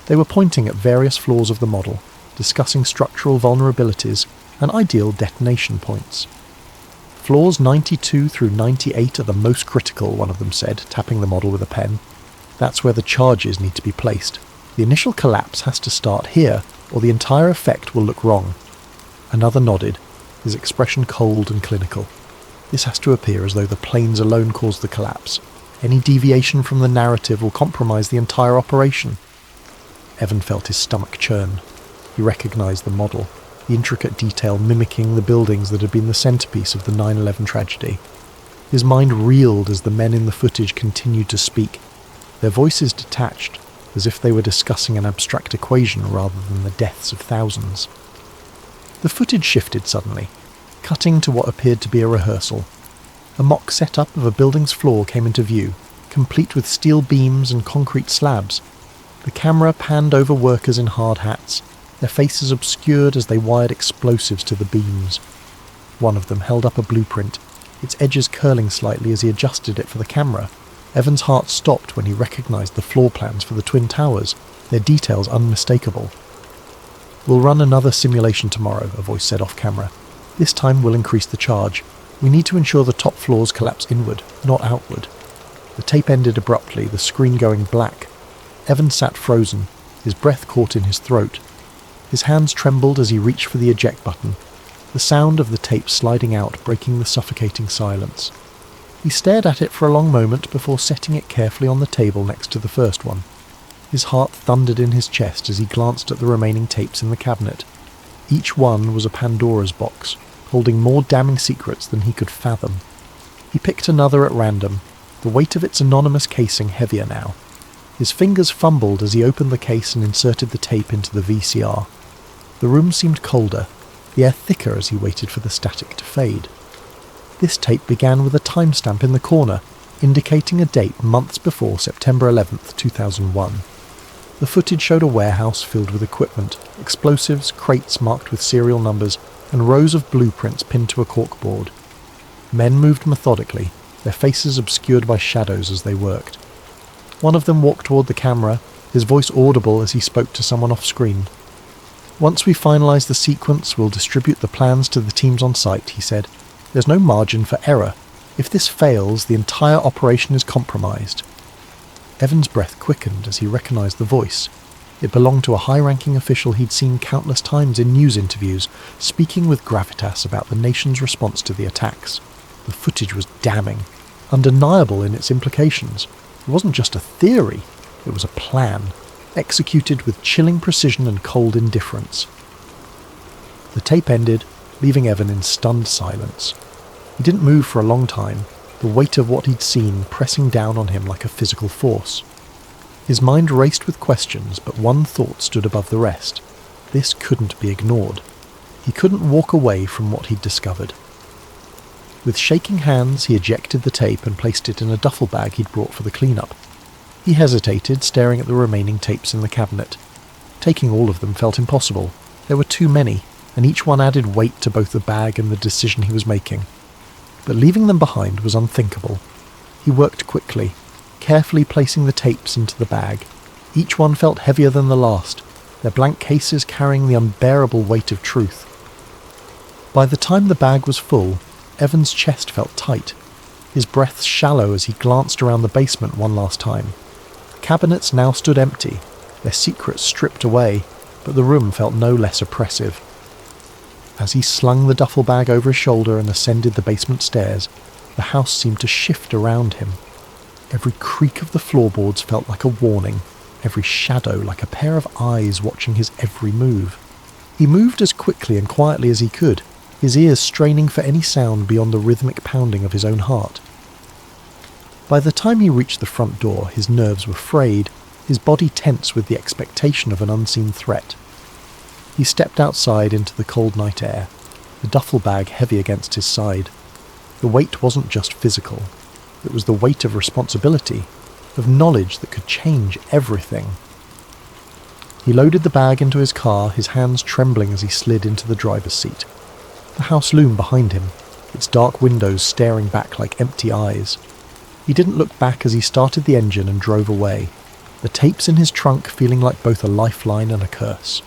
They were pointing at various floors of the model, discussing structural vulnerabilities and ideal detonation points. Floors 92 through 98 are the most critical, one of them said, tapping the model with a pen. That's where the charges need to be placed. The initial collapse has to start here, or the entire effect will look wrong. Another nodded, his expression cold and clinical. This has to appear as though the planes alone caused the collapse. Any deviation from the narrative will compromise the entire operation. Evan felt his stomach churn. He recognised the model, the intricate detail mimicking the buildings that had been the centrepiece of the 9/11 tragedy. His mind reeled as the men in the footage continued to speak, their voices detached, as if they were discussing an abstract equation rather than the deaths of thousands. The footage shifted suddenly, cutting to what appeared to be a rehearsal. A mock setup of a building's floor came into view, complete with steel beams and concrete slabs. The camera panned over workers in hard hats, their faces obscured as they wired explosives to the beams. One of them held up a blueprint, its edges curling slightly as he adjusted it for the camera. Evan's heart stopped when he recognised the floor plans for the Twin Towers, their details unmistakable. "We'll run another simulation tomorrow," a voice said off camera. "This time we'll increase the charge. We need to ensure the top floors collapse inward, not outward." The tape ended abruptly, the screen going black. Evan sat frozen, his breath caught in his throat. His hands trembled as he reached for the eject button, the sound of the tape sliding out breaking the suffocating silence. He stared at it for a long moment before setting it carefully on the table next to the first one. His heart thundered in his chest as he glanced at the remaining tapes in the cabinet. Each one was a Pandora's box, holding more damning secrets than he could fathom. He picked another at random, the weight of its anonymous casing heavier now. His fingers fumbled as he opened the case and inserted the tape into the VCR. The room seemed colder, the air thicker as he waited for the static to fade. This tape began with a timestamp in the corner, indicating a date months before September 11th, 2001. The footage showed a warehouse filled with equipment, explosives, crates marked with serial numbers, and rows of blueprints pinned to a corkboard. Men moved methodically, their faces obscured by shadows as they worked. One of them walked toward the camera, his voice audible as he spoke to someone off-screen. "Once we finalise the sequence, we'll distribute the plans to the teams on site," he said. "There's no margin for error. If this fails, the entire operation is compromised." Evan's breath quickened as he recognised the voice. It belonged to a high-ranking official he'd seen countless times in news interviews, speaking with gravitas about the nation's response to the attacks. The footage was damning, undeniable in its implications. It wasn't just a theory, it was a plan, executed with chilling precision and cold indifference. The tape ended, leaving Evan in stunned silence. He didn't move for a long time, the weight of what he'd seen pressing down on him like a physical force. His mind raced with questions, but one thought stood above the rest. This couldn't be ignored. He couldn't walk away from what he'd discovered. With shaking hands, he ejected the tape and placed it in a duffel bag he'd brought for the cleanup. He hesitated, staring at the remaining tapes in the cabinet. Taking all of them felt impossible. There were too many, and each one added weight to both the bag and the decision he was making. But leaving them behind was unthinkable. He worked quickly, carefully placing the tapes into the bag. Each one felt heavier than the last, their blank cases carrying the unbearable weight of truth. By the time the bag was full, Evan's chest felt tight, his breath shallow as he glanced around the basement one last time. The cabinets now stood empty, their secrets stripped away, but the room felt no less oppressive. As he slung the duffel bag over his shoulder and ascended the basement stairs, the house seemed to shift around him. Every creak of the floorboards felt like a warning, every shadow like a pair of eyes watching his every move. He moved as quickly and quietly as he could, his ears straining for any sound beyond the rhythmic pounding of his own heart. By the time he reached the front door, his nerves were frayed, his body tense with the expectation of an unseen threat. He stepped outside into the cold night air, the duffel bag heavy against his side. The weight wasn't just physical. It was the weight of responsibility, of knowledge that could change everything. He loaded the bag into his car, his hands trembling as he slid into the driver's seat. The house loomed behind him, its dark windows staring back like empty eyes. He didn't look back as he started the engine and drove away, the tapes in his trunk feeling like both a lifeline and a curse.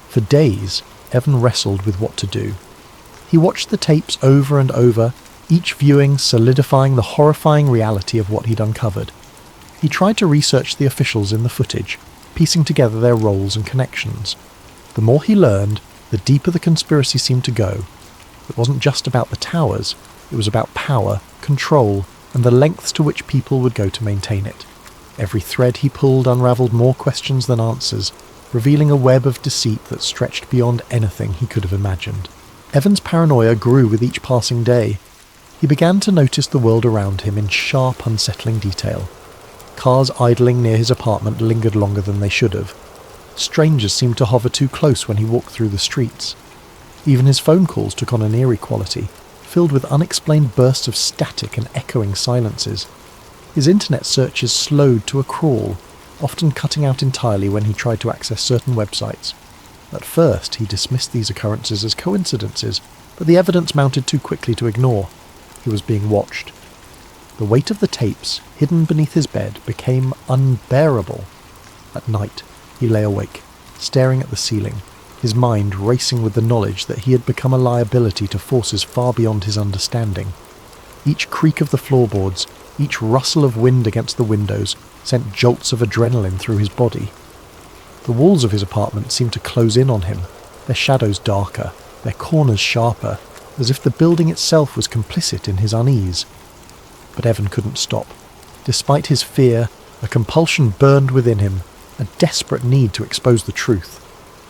For days, Evan wrestled with what to do. He watched the tapes over and over, each viewing solidifying the horrifying reality of what he'd uncovered. He tried to research the officials in the footage, piecing together their roles and connections. The more he learned, the deeper the conspiracy seemed to go. It wasn't just about the towers, it was about power, control, and the lengths to which people would go to maintain it. Every thread he pulled unravelled more questions than answers, revealing a web of deceit that stretched beyond anything he could have imagined. Evan's paranoia grew with each passing day. He began to notice the world around him in sharp, unsettling detail. Cars idling near his apartment lingered longer than they should have. Strangers seemed to hover too close when he walked through the streets. Even his phone calls took on an eerie quality, filled with unexplained bursts of static and echoing silences. His internet searches slowed to a crawl, often cutting out entirely when he tried to access certain websites. At first, he dismissed these occurrences as coincidences, but the evidence mounted too quickly to ignore. He was being watched. The weight of the tapes, hidden beneath his bed, became unbearable. At night, he lay awake, staring at the ceiling, his mind racing with the knowledge that he had become a liability to forces far beyond his understanding. Each creak of the floorboards, each rustle of wind against the windows, sent jolts of adrenaline through his body. The walls of his apartment seemed to close in on him, their shadows darker, their corners sharper, as if the building itself was complicit in his unease. But Evan couldn't stop. Despite his fear, a compulsion burned within him, a desperate need to expose the truth.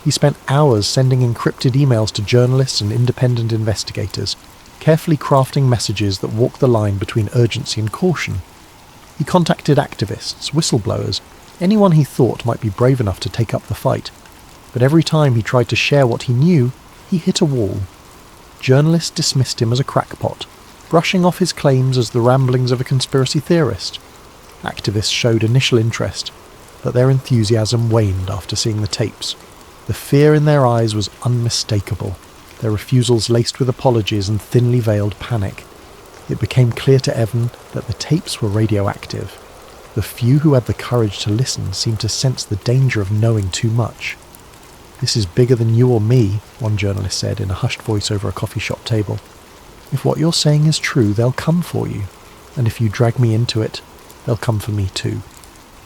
He spent hours sending encrypted emails to journalists and independent investigators, carefully crafting messages that walked the line between urgency and caution. He contacted activists, whistleblowers, anyone he thought might be brave enough to take up the fight. But every time he tried to share what he knew, he hit a wall. Journalists dismissed him as a crackpot, brushing off his claims as the ramblings of a conspiracy theorist. Activists showed initial interest, but their enthusiasm waned after seeing the tapes. The fear in their eyes was unmistakable, their refusals laced with apologies and thinly veiled panic. It became clear to Evan that the tapes were radioactive. The few who had the courage to listen seemed to sense the danger of knowing too much. "This is bigger than you or me," one journalist said in a hushed voice over a coffee shop table. "If what you're saying is true, they'll come for you. And if you drag me into it, they'll come for me too."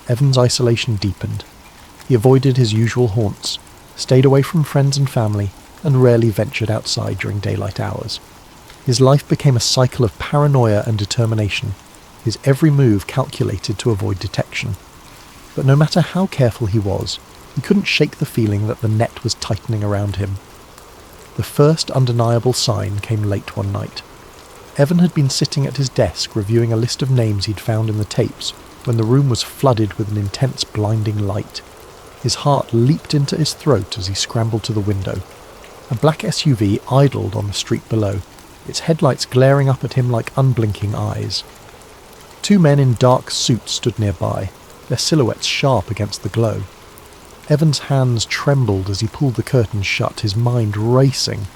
Evan's isolation deepened. He avoided his usual haunts, stayed away from friends and family, and rarely ventured outside during daylight hours. His life became a cycle of paranoia and determination, his every move calculated to avoid detection. But no matter how careful he was, he couldn't shake the feeling that the net was tightening around him. The first undeniable sign came late one night. Evan had been sitting at his desk reviewing a list of names he'd found in the tapes when the room was flooded with an intense blinding light. His heart leaped into his throat as he scrambled to the window. A black SUV idled on the street below, its headlights glaring up at him like unblinking eyes. Two men in dark suits stood nearby, their silhouettes sharp against the glow. Evan's hands trembled as he pulled the curtains shut, his mind racing.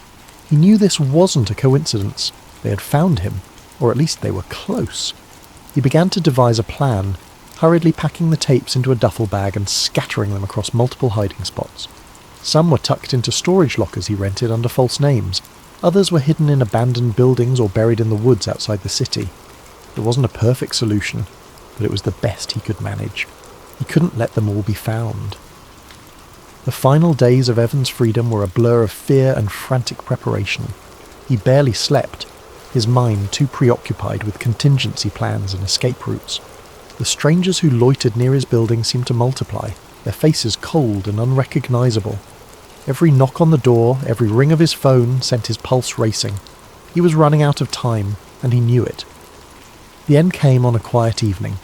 He knew this wasn't a coincidence. They had found him, or at least they were close. He began to devise a plan, hurriedly packing the tapes into a duffel bag and scattering them across multiple hiding spots. Some were tucked into storage lockers he rented under false names. Others were hidden in abandoned buildings or buried in the woods outside the city. It wasn't a perfect solution, but it was the best he could manage. He couldn't let them all be found. The final days of Evan's freedom were a blur of fear and frantic preparation. He barely slept, his mind too preoccupied with contingency plans and escape routes. The strangers who loitered near his building seemed to multiply, their faces cold and unrecognisable. Every knock on the door, every ring of his phone sent his pulse racing. He was running out of time, and he knew it. The end came on a quiet evening.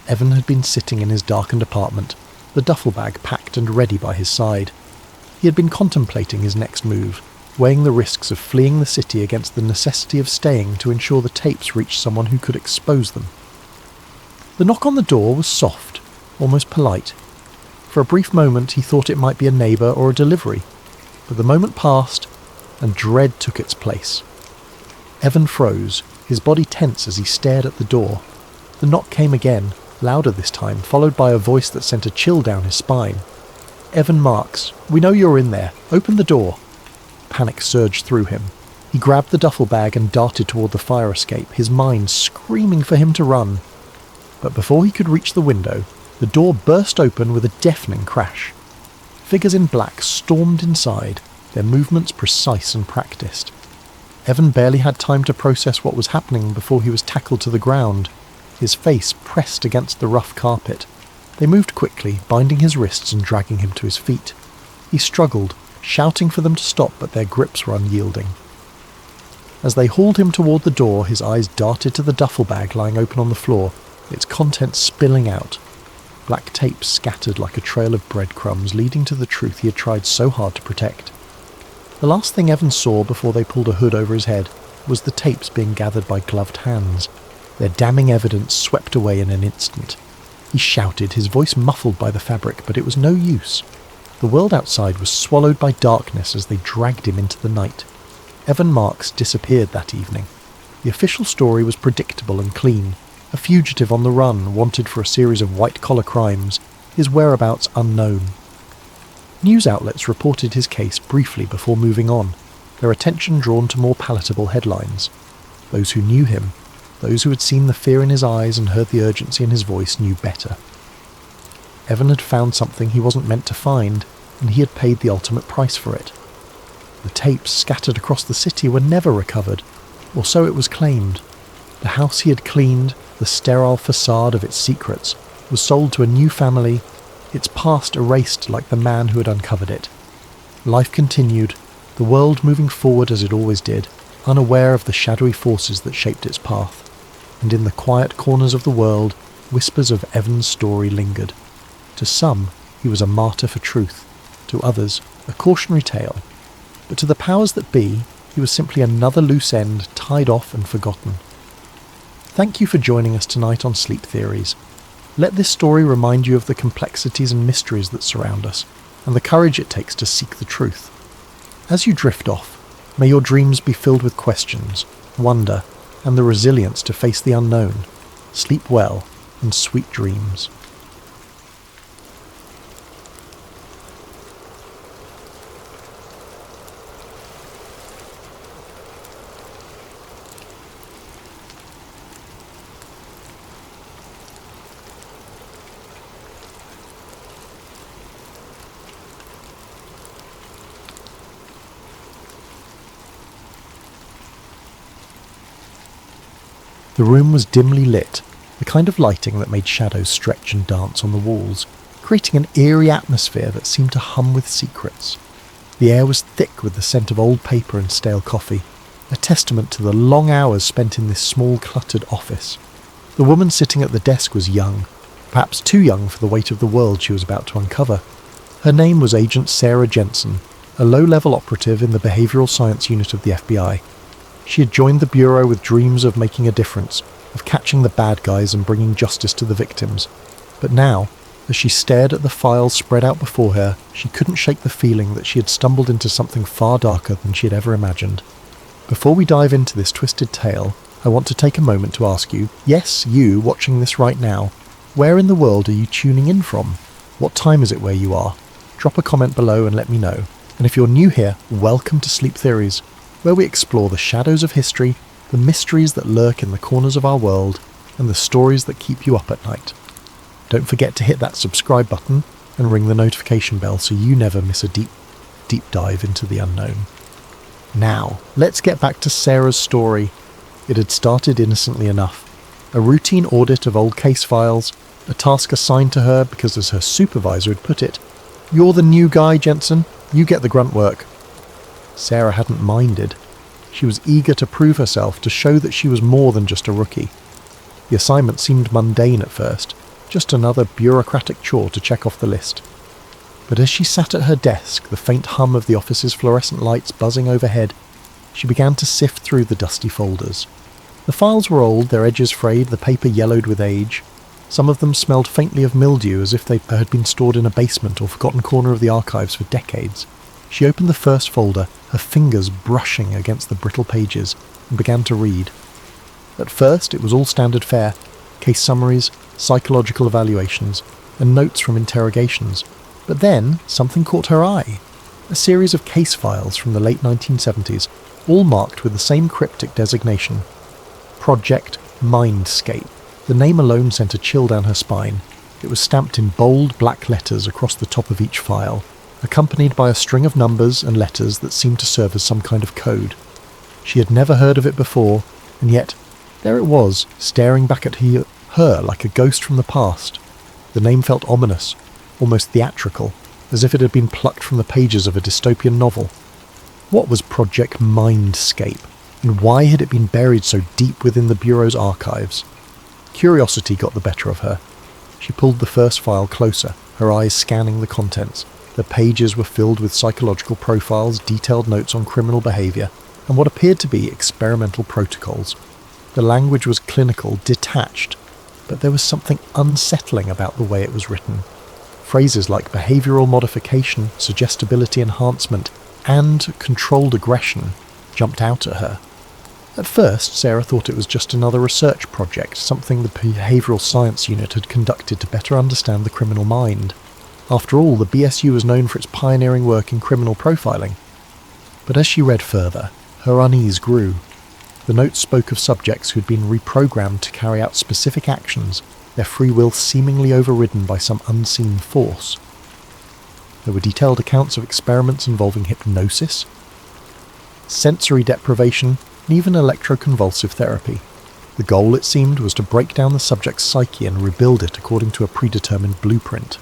Evan had been sitting in his darkened apartment, the duffel bag packed and ready by his side. He had been contemplating his next move, weighing the risks of fleeing the city against the necessity of staying to ensure the tapes reached someone who could expose them. The knock on the door was soft, almost polite. For a brief moment he thought it might be a neighbour or a delivery, but the moment passed, and dread took its place. Evan froze, his body tense as he stared at the door. The knock came again, louder this time, followed by a voice that sent a chill down his spine. "Evan Marks, we know you're in there. Open the door." Panic surged through him. He grabbed the duffel bag and darted toward the fire escape, his mind screaming for him to run. But before he could reach the window, the door burst open with a deafening crash. Figures in black stormed inside, their movements precise and practiced. Evan barely had time to process what was happening before he was tackled to the ground, his face pressed against the rough carpet. They moved quickly, binding his wrists and dragging him to his feet. He struggled, shouting for them to stop, but their grips were unyielding. As they hauled him toward the door, his eyes darted to the duffel bag lying open on the floor, its contents spilling out. Black tape scattered like a trail of breadcrumbs, leading to the truth he had tried so hard to protect. The last thing Evan saw before they pulled a hood over his head was the tapes being gathered by gloved hands, their damning evidence swept away in an instant. He shouted, his voice muffled by the fabric, but it was no use. The world outside was swallowed by darkness as they dragged him into the night. Evan Marks disappeared that evening. The official story was predictable and clean. A fugitive on the run, wanted for a series of white-collar crimes, his whereabouts unknown. News outlets reported his case briefly before moving on, their attention drawn to more palatable headlines. Those who knew him, those who had seen the fear in his eyes and heard the urgency in his voice, knew better. Evan had found something he wasn't meant to find, and he had paid the ultimate price for it. The tapes scattered across the city were never recovered, or so it was claimed. The house he had cleaned, the sterile facade of its secrets, was sold to a new family, its past erased like the man who had uncovered it. Life continued, the world moving forward as it always did, unaware of the shadowy forces that shaped its path. And in the quiet corners of the world, whispers of Evan's story lingered. To some, he was a martyr for truth. To others, a cautionary tale. But to the powers that be, he was simply another loose end tied off and forgotten. Thank you for joining us tonight on Sleep Theories. Let this story remind you of the complexities and mysteries that surround us, and the courage it takes to seek the truth. As you drift off, may your dreams be filled with questions, wonder, and the resilience to face the unknown. Sleep well, and sweet dreams. The room was dimly lit, the kind of lighting that made shadows stretch and dance on the walls, creating an eerie atmosphere that seemed to hum with secrets. The air was thick with the scent of old paper and stale coffee, a testament to the long hours spent in this small, cluttered office. The woman sitting at the desk was young, perhaps too young for the weight of the world she was about to uncover. Her name was Agent Sarah Jensen, a low-level operative in the behavioral science unit of the FBI. She had joined the Bureau with dreams of making a difference, of catching the bad guys and bringing justice to the victims. But now, as she stared at the files spread out before her, she couldn't shake the feeling that she had stumbled into something far darker than she had ever imagined. Before we dive into this twisted tale, I want to take a moment to ask you, yes, you watching this right now, where in the world are you tuning in from? What time is it where you are? Drop a comment below and let me know. And if you're new here, welcome to Sleep Theories, where we explore the shadows of history, the mysteries that lurk in the corners of our world, and the stories that keep you up at night. Don't forget to hit that subscribe button and ring the notification bell so you never miss a deep dive into the unknown. Now, let's get back to Sarah's story. It had started innocently enough. A routine audit of old case files, a task assigned to her because, as her supervisor had put it, "You're the new guy, Jensen. You get the grunt work." Sarah hadn't minded. She was eager to prove herself, to show that she was more than just a rookie. The assignment seemed mundane at first, just another bureaucratic chore to check off the list. But as she sat at her desk, the faint hum of the office's fluorescent lights buzzing overhead, she began to sift through the dusty folders. The files were old, their edges frayed, the paper yellowed with age. Some of them smelled faintly of mildew, as if they had been stored in a basement or forgotten corner of the archives for decades. She opened the first folder, her fingers brushing against the brittle pages, and began to read. At first, it was all standard fare: case summaries, psychological evaluations, and notes from interrogations. But then, something caught her eye. A series of case files from the late 1970s, all marked with the same cryptic designation: Project Mindscape. The name alone sent a chill down her spine. It was stamped in bold black letters across the top of each file, accompanied by a string of numbers and letters that seemed to serve as some kind of code. She had never heard of it before, and yet there it was, staring back at her like a ghost from the past. The name felt ominous, almost theatrical, as if it had been plucked from the pages of a dystopian novel. What was Project Mindscape, and why had it been buried so deep within the Bureau's archives? Curiosity got the better of her. She pulled the first file closer, her eyes scanning the contents. The pages were filled with psychological profiles, detailed notes on criminal behaviour, and what appeared to be experimental protocols. The language was clinical, detached, but there was something unsettling about the way it was written. Phrases like behavioural modification, suggestibility enhancement, and controlled aggression jumped out at her. At first, Sarah thought it was just another research project, something the behavioural science unit had conducted to better understand the criminal mind. After all, the BSU was known for its pioneering work in criminal profiling. But as she read further, her unease grew. The notes spoke of subjects who had been reprogrammed to carry out specific actions, their free will seemingly overridden by some unseen force. There were detailed accounts of experiments involving hypnosis, sensory deprivation, and even electroconvulsive therapy. The goal, it seemed, was to break down the subject's psyche and rebuild it according to a predetermined blueprint.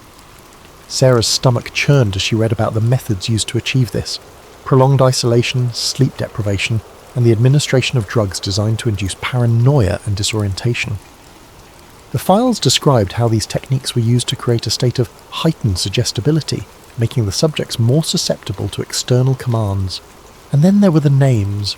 Sarah's stomach churned as she read about the methods used to achieve this: prolonged isolation, sleep deprivation, and the administration of drugs designed to induce paranoia and disorientation. The files described how these techniques were used to create a state of heightened suggestibility, making the subjects more susceptible to external commands. And then there were the names,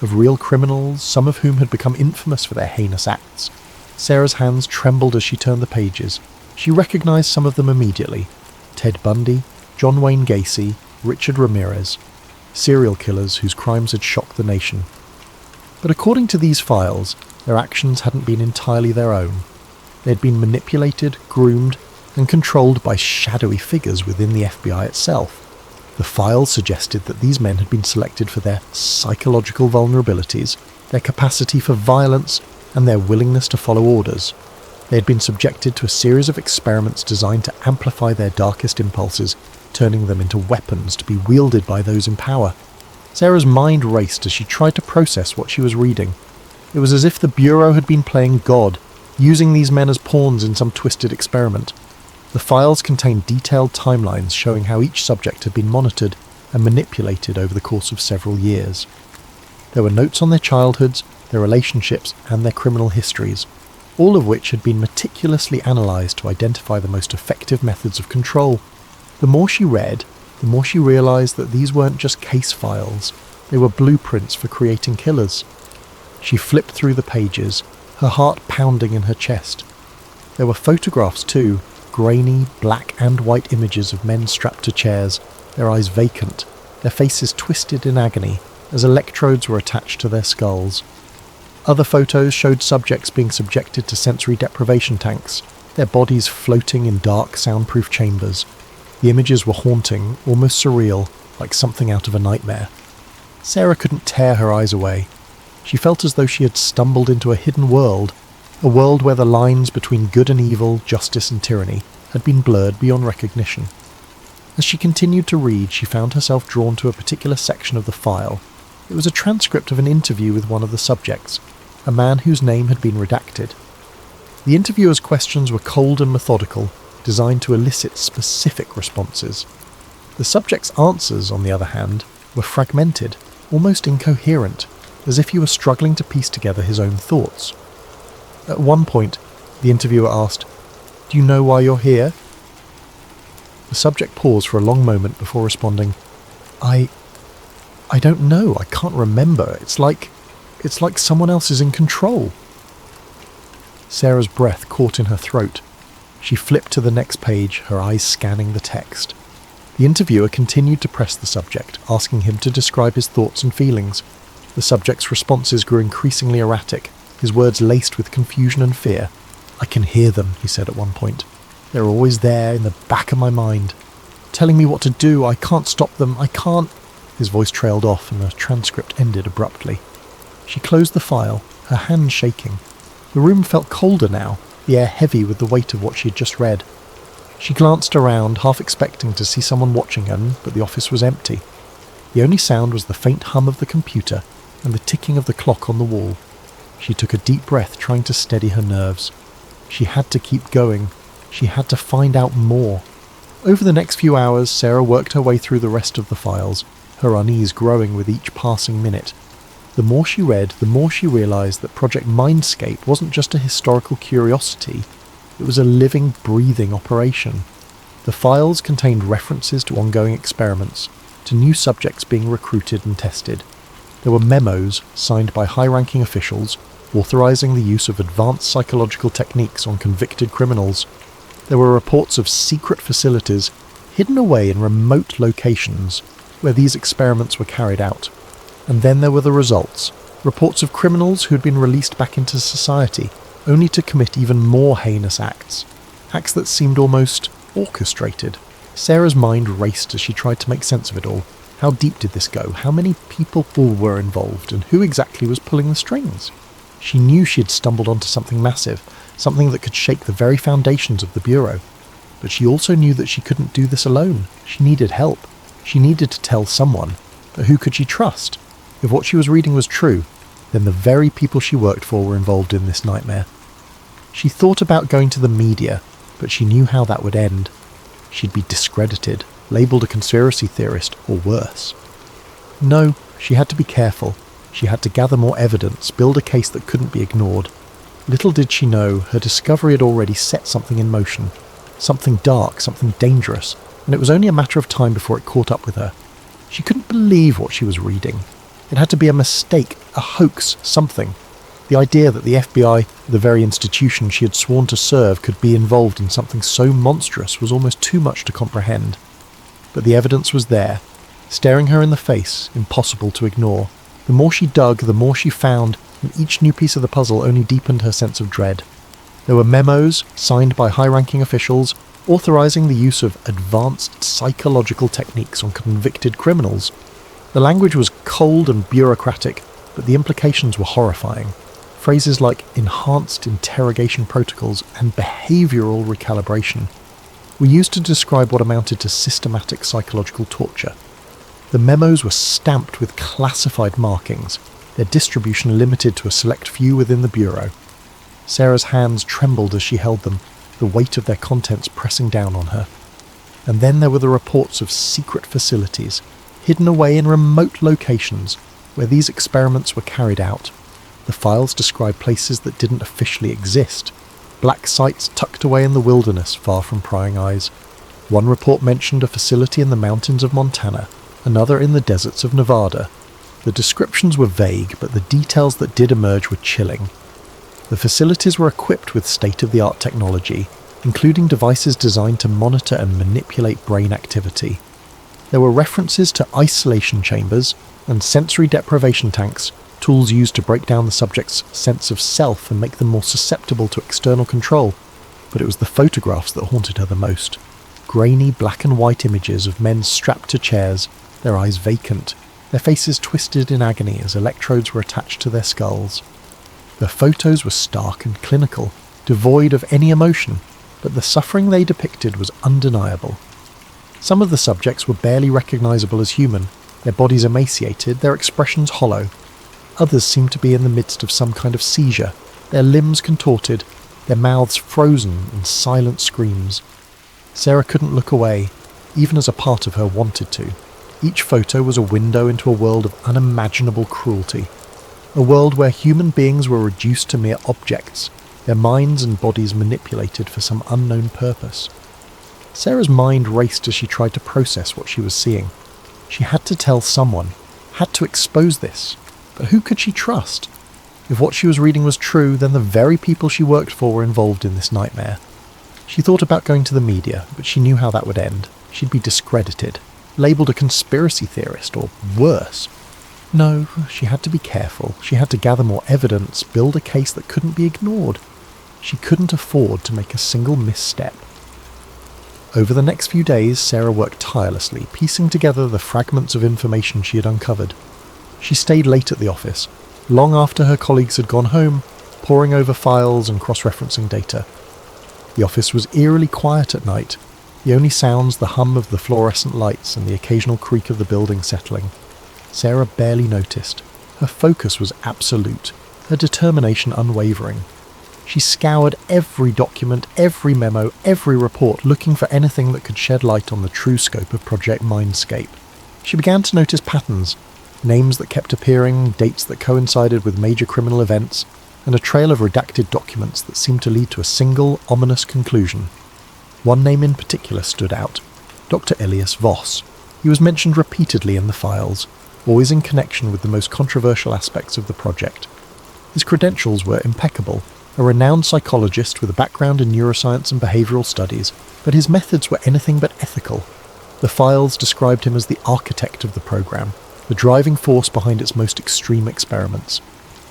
of real criminals, some of whom had become infamous for their heinous acts. Sarah's hands trembled as she turned the pages. She recognised some of them immediately: Ted Bundy, John Wayne Gacy, Richard Ramirez, serial killers whose crimes had shocked the nation. But according to these files, their actions hadn't been entirely their own. They had been manipulated, groomed, and controlled by shadowy figures within the FBI itself. The files suggested that these men had been selected for their psychological vulnerabilities, their capacity for violence, and their willingness to follow orders. They had been subjected to a series of experiments designed to amplify their darkest impulses, turning them into weapons to be wielded by those in power. Sarah's mind raced as she tried to process what she was reading. It was as if the Bureau had been playing God, using these men as pawns in some twisted experiment. The files contained detailed timelines showing how each subject had been monitored and manipulated over the course of several years. There were notes on their childhoods, their relationships, and their criminal histories, all of which had been meticulously analysed to identify the most effective methods of control. The more she read, the more she realised that these weren't just case files, they were blueprints for creating killers. She flipped through the pages, her heart pounding in her chest. There were photographs too, grainy, black and white images of men strapped to chairs, their eyes vacant, their faces twisted in agony as electrodes were attached to their skulls. Other photos showed subjects being subjected to sensory deprivation tanks, their bodies floating in dark, soundproof chambers. The images were haunting, almost surreal, like something out of a nightmare. Sarah couldn't tear her eyes away. She felt as though she had stumbled into a hidden world, a world where the lines between good and evil, justice and tyranny, had been blurred beyond recognition. As she continued to read, she found herself drawn to a particular section of the file. It was a transcript of an interview with one of the subjects, a man whose name had been redacted. The interviewer's questions were cold and methodical, designed to elicit specific responses. The subject's answers, on the other hand, were fragmented, almost incoherent, as if he were struggling to piece together his own thoughts. At one point, the interviewer asked, "Do you know why you're here?" The subject paused for a long moment before responding, I don't know, I can't remember. It's like someone else is in control." Sarah's breath caught in her throat. She flipped to the next page, her eyes scanning the text. The interviewer continued to press the subject, asking him to describe his thoughts and feelings. The subject's responses grew increasingly erratic, his words laced with confusion and fear. "I can hear them," he said at one point. "They're always there, in the back of my mind, telling me what to do. I can't stop them, I can't..." His voice trailed off and the transcript ended abruptly. She closed the file, her hands shaking. The room felt colder now, the air heavy with the weight of what she had just read. She glanced around, half expecting to see someone watching her, but the office was empty. The only sound was the faint hum of the computer and the ticking of the clock on the wall. She took a deep breath, trying to steady her nerves. She had to keep going. She had to find out more. Over the next few hours, Sarah worked her way through the rest of the files, her unease growing with each passing minute. The more she read, the more she realised that Project Mindscape wasn't just a historical curiosity, it was a living, breathing operation. The files contained references to ongoing experiments, to new subjects being recruited and tested. There were memos, signed by high-ranking officials, authorising the use of advanced psychological techniques on convicted criminals. There were reports of secret facilities hidden away in remote locations where these experiments were carried out. And then there were the results, reports of criminals who had been released back into society, only to commit even more heinous acts that seemed almost orchestrated. Sarah's mind raced as she tried to make sense of it all. How deep did this go? How many people were involved? And who exactly was pulling the strings? She knew she had stumbled onto something massive, something that could shake the very foundations of the Bureau. But she also knew that she couldn't do this alone. She needed help. She needed to tell someone. But who could she trust? If what she was reading was true, then the very people she worked for were involved in this nightmare. She thought about going to the media, but she knew how that would end. she'd be discredited, labelled a conspiracy theorist, or worse. No, she had to be careful. She had to gather more evidence, build a case that couldn't be ignored. Little did she know, her discovery had already set something in motion. Something dark, something dangerous, and it was only a matter of time before it caught up with her. She couldn't believe what she was reading. It had to be a mistake, a hoax, something. The idea that the FBI, the very institution she had sworn to serve, could be involved in something so monstrous was almost too much to comprehend. But the evidence was there, staring her in the face, impossible to ignore. The more she dug, the more she found, and each new piece of the puzzle only deepened her sense of dread. There were memos, signed by high-ranking officials, authorising the use of advanced psychological techniques on convicted criminals. The language was cold and bureaucratic, but the implications were horrifying. Phrases like enhanced interrogation protocols and behavioural recalibration were used to describe what amounted to systematic psychological torture. The memos were stamped with classified markings, their distribution limited to a select few within the Bureau. Sarah's hands trembled as she held them, the weight of their contents pressing down on her. And then there were the reports of secret facilities, hidden away in remote locations, where these experiments were carried out. The files described places that didn't officially exist, black sites tucked away in the wilderness far from prying eyes. One report mentioned a facility in the mountains of Montana, another in the deserts of Nevada. The descriptions were vague, but the details that did emerge were chilling. The facilities were equipped with state-of-the-art technology, including devices designed to monitor and manipulate brain activity. There were references to isolation chambers and sensory deprivation tanks, tools used to break down the subject's sense of self and make them more susceptible to external control. But it was the photographs that haunted her the most. Grainy black and white images of men strapped to chairs, their eyes vacant, their faces twisted in agony as electrodes were attached to their skulls. The photos were stark and clinical, devoid of any emotion, but the suffering they depicted was undeniable. Some of the subjects were barely recognisable as human, their bodies emaciated, their expressions hollow. Others seemed to be in the midst of some kind of seizure, their limbs contorted, their mouths frozen in silent screams. Sarah couldn't look away, even as a part of her wanted to. Each photo was a window into a world of unimaginable cruelty. A world where human beings were reduced to mere objects, their minds and bodies manipulated for some unknown purpose. Sarah's mind raced as she tried to process what she was seeing. She had to tell someone, had to expose this, but who could she trust? If what she was reading was true, then the very people she worked for were involved in this nightmare. She thought about going to the media, but she knew how that would end. She'd be discredited, labelled a conspiracy theorist, or worse. No, she had to be careful. She had to gather more evidence, build a case that couldn't be ignored. She couldn't afford to make a single misstep. Over the next few days, Sarah worked tirelessly, piecing together the fragments of information she had uncovered. She stayed late at the office, long after her colleagues had gone home, poring over files and cross-referencing data. The office was eerily quiet at night, the only sounds the hum of the fluorescent lights and the occasional creak of the building settling. Sarah barely noticed. Her focus was absolute, her determination unwavering. She scoured every document, every memo, every report, looking for anything that could shed light on the true scope of Project Mindscape. She began to notice patterns, names that kept appearing, dates that coincided with major criminal events, and a trail of redacted documents that seemed to lead to a single, ominous conclusion. One name in particular stood out, Dr. Elias Voss. He was mentioned repeatedly in the files, always in connection with the most controversial aspects of the project. His credentials were impeccable, a renowned psychologist with a background in neuroscience and behavioural studies, but his methods were anything but ethical. The files described him as the architect of the program, the driving force behind its most extreme experiments.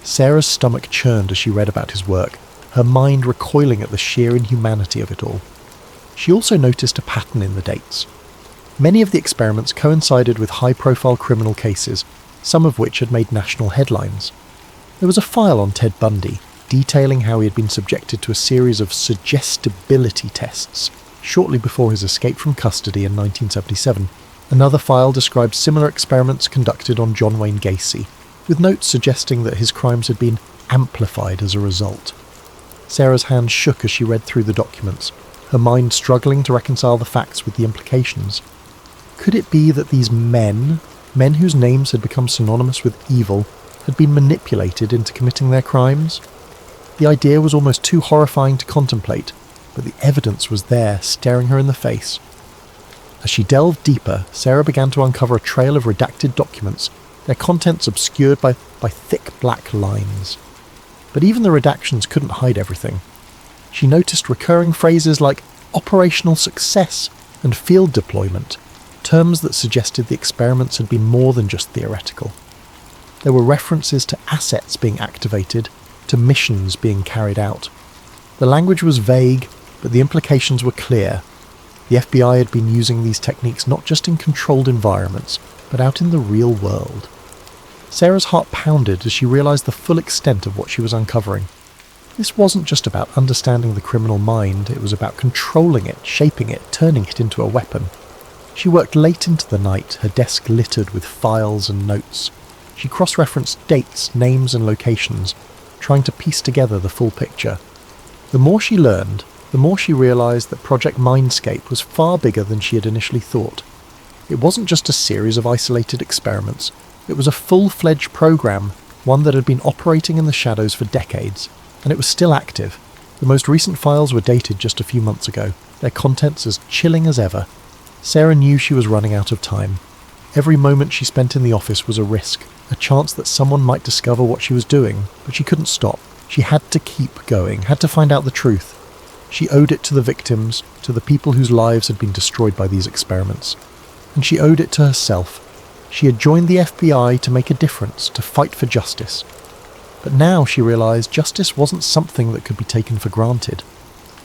Sarah's stomach churned as she read about his work, her mind recoiling at the sheer inhumanity of it all. She also noticed a pattern in the dates. Many of the experiments coincided with high-profile criminal cases, some of which had made national headlines. There was a file on Ted Bundy, detailing how he had been subjected to a series of suggestibility tests shortly before his escape from custody in 1977. Another file described similar experiments conducted on John Wayne Gacy, with notes suggesting that his crimes had been amplified as a result. Sarah's hand shook as she read through the documents, her mind struggling to reconcile the facts with the implications. Could it be that these men whose names had become synonymous with evil, had been manipulated into committing their crimes? The idea was almost too horrifying to contemplate, but the evidence was there, staring her in the face. As she delved deeper, Sarah began to uncover a trail of redacted documents, their contents obscured by thick black lines. But even the redactions couldn't hide everything. She noticed recurring phrases like operational success and field deployment, terms that suggested the experiments had been more than just theoretical. There were references to assets being activated, to missions being carried out. The language was vague, but the implications were clear. The FBI had been using these techniques not just in controlled environments, but out in the real world. Sarah's heart pounded as she realised the full extent of what she was uncovering. This wasn't just about understanding the criminal mind, it was about controlling it, shaping it, turning it into a weapon. She worked late into the night, her desk littered with files and notes. She cross-referenced dates, names and locations, trying to piece together the full picture. The more she learned, the more she realised that Project Mindscape was far bigger than she had initially thought. It wasn't just a series of isolated experiments. It was a full-fledged program, one that had been operating in the shadows for decades, and it was still active. The most recent files were dated just a few months ago, their contents as chilling as ever. Sarah knew she was running out of time. Every moment she spent in the office was a risk, a chance that someone might discover what she was doing, but she couldn't stop. She had to keep going, had to find out the truth. She owed it to the victims, to the people whose lives had been destroyed by these experiments. And she owed it to herself. She had joined the FBI to make a difference, to fight for justice. But now she realised justice wasn't something that could be taken for granted.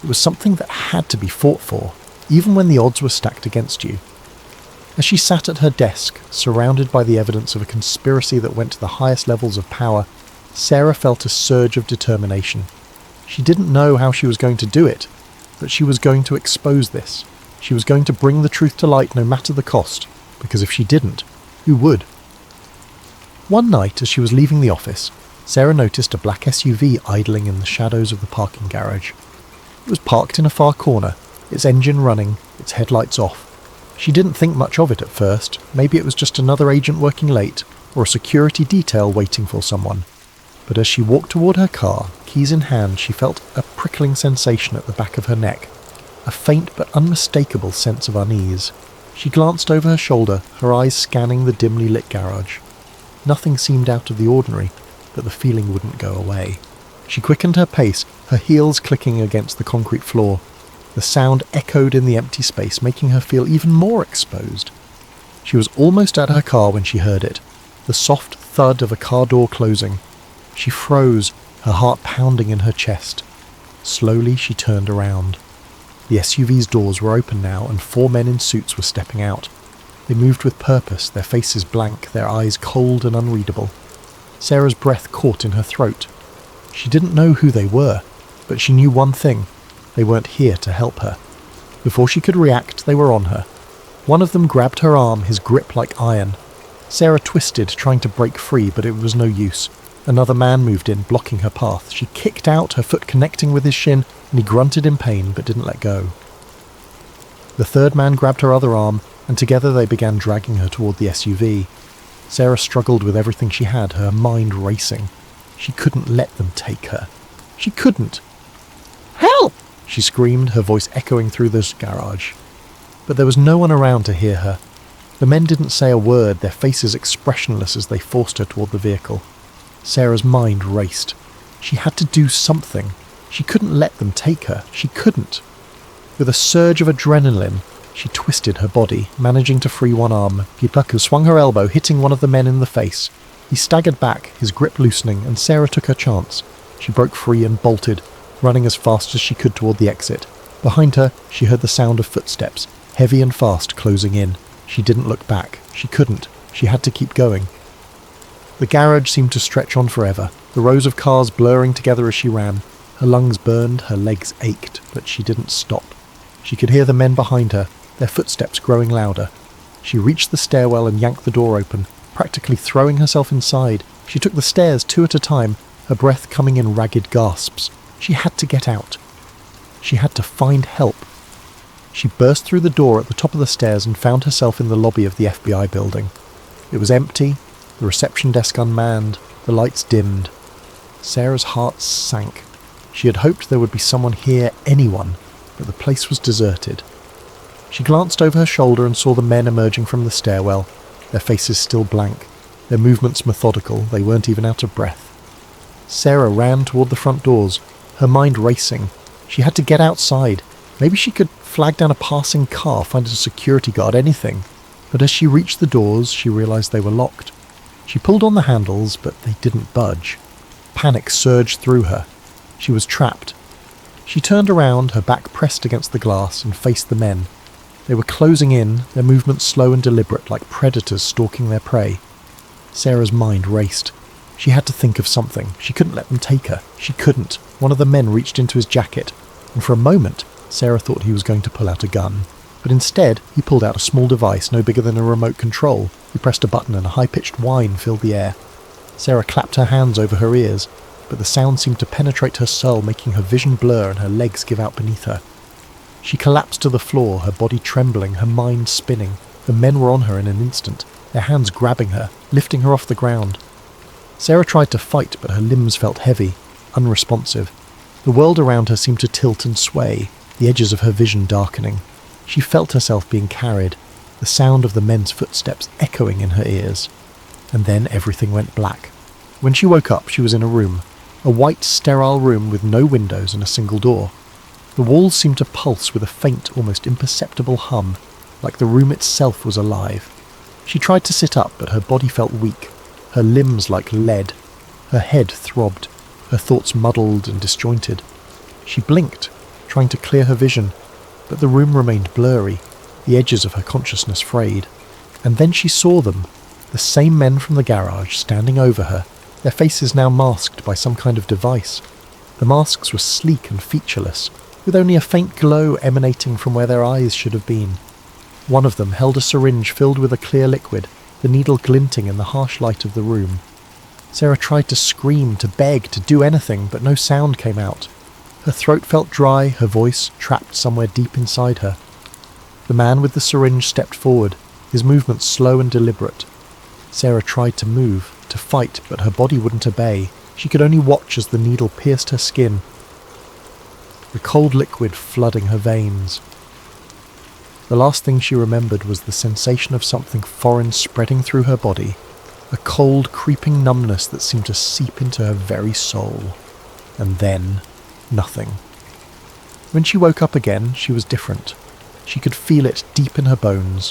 It was something that had to be fought for, even when the odds were stacked against you. As she sat at her desk, surrounded by the evidence of a conspiracy that went to the highest levels of power, Sarah felt a surge of determination. She didn't know how she was going to do it, but she was going to expose this. She was going to bring the truth to light no matter the cost, because if she didn't, who would? One night, as she was leaving the office, Sarah noticed a black SUV idling in the shadows of the parking garage. It was parked in a far corner, its engine running, its headlights off. She didn't think much of it at first. Maybe it was just another agent working late, or a security detail waiting for someone. But as she walked toward her car, keys in hand, she felt a prickling sensation at the back of her neck, a faint but unmistakable sense of unease. She glanced over her shoulder, her eyes scanning the dimly lit garage. Nothing seemed out of the ordinary, but the feeling wouldn't go away. She quickened her pace, her heels clicking against the concrete floor. The sound echoed in the empty space, making her feel even more exposed. She was almost at her car when she heard it, the soft thud of a car door closing. She froze, her heart pounding in her chest. Slowly she turned around. The SUV's doors were open now, and 4 men in suits were stepping out. They moved with purpose, their faces blank, their eyes cold and unreadable. Sarah's breath caught in her throat. She didn't know who they were, but she knew one thing. They weren't here to help her. Before she could react, they were on her. One of them grabbed her arm, his grip like iron. Sarah twisted, trying to break free, but it was no use. Another man moved in, blocking her path. She kicked out, her foot connecting with his shin, and he grunted in pain, but didn't let go. The third man grabbed her other arm, and together they began dragging her toward the SUV. Sarah struggled with everything she had, her mind racing. She couldn't let them take her. She couldn't. "Help!" she screamed, her voice echoing through the garage. But there was no one around to hear her. The men didn't say a word, their faces expressionless as they forced her toward the vehicle. Sarah's mind raced. She had to do something. She couldn't let them take her. She couldn't. With a surge of adrenaline, she twisted her body, managing to free one arm. Gipaku swung her elbow, hitting one of the men in the face. He staggered back, his grip loosening, and Sarah took her chance. She broke free and bolted, running as fast as she could toward the exit. Behind her, she heard the sound of footsteps, heavy and fast, closing in. She didn't look back. She couldn't. She had to keep going. The garage seemed to stretch on forever, the rows of cars blurring together as she ran. Her lungs burned, her legs ached, but she didn't stop. She could hear the men behind her, their footsteps growing louder. She reached the stairwell and yanked the door open, practically throwing herself inside. She took the stairs 2 at a time, her breath coming in ragged gasps. She had to get out. She had to find help. She burst through the door at the top of the stairs and found herself in the lobby of the FBI building. It was empty, the reception desk unmanned, the lights dimmed. Sarah's heart sank. She had hoped there would be someone here, anyone, but the place was deserted. She glanced over her shoulder and saw the men emerging from the stairwell, their faces still blank, their movements methodical, they weren't even out of breath. Sarah ran toward the front doors, her mind racing. She had to get outside. Maybe she could flag down a passing car, find a security guard, anything. But as she reached the doors, she realized they were locked. She pulled on the handles, but they didn't budge. Panic surged through her. She was trapped. She turned around, her back pressed against the glass, and faced the men. They were closing in, their movements slow and deliberate, like predators stalking their prey. Sarah's mind raced. She had to think of something. She couldn't let them take her. She couldn't. One of the men reached into his jacket, and for a moment, Sarah thought he was going to pull out a gun. But instead, he pulled out a small device no bigger than a remote control. He pressed a button and a high-pitched whine filled the air. Sarah clapped her hands over her ears, but the sound seemed to penetrate her soul, making her vision blur and her legs give out beneath her. She collapsed to the floor, her body trembling, her mind spinning. The men were on her in an instant, their hands grabbing her, lifting her off the ground. Sarah tried to fight, but her limbs felt heavy, unresponsive. The world around her seemed to tilt and sway, the edges of her vision darkening. She felt herself being carried, the sound of the men's footsteps echoing in her ears. And then everything went black. When she woke up, she was in a room. A white, sterile room with no windows and a single door. The walls seemed to pulse with a faint, almost imperceptible hum, like the room itself was alive. She tried to sit up, but her body felt weak, her limbs like lead. Her head throbbed, her thoughts muddled and disjointed. She blinked, trying to clear her vision, but the room remained blurry, the edges of her consciousness frayed. And then she saw them, the same men from the garage standing over her, their faces now masked by some kind of device. The masks were sleek and featureless, with only a faint glow emanating from where their eyes should have been. One of them held a syringe filled with a clear liquid, the needle glinting in the harsh light of the room. Sarah tried to scream, to beg, to do anything, but no sound came out. Her throat felt dry, her voice trapped somewhere deep inside her. The man with the syringe stepped forward, his movements slow and deliberate. Sarah tried to move, to fight, but her body wouldn't obey. She could only watch as the needle pierced her skin, the cold liquid flooding her veins. The last thing she remembered was the sensation of something foreign spreading through her body, a cold, creeping numbness that seemed to seep into her very soul. And then, nothing. When she woke up again, she was different. She could feel it deep in her bones.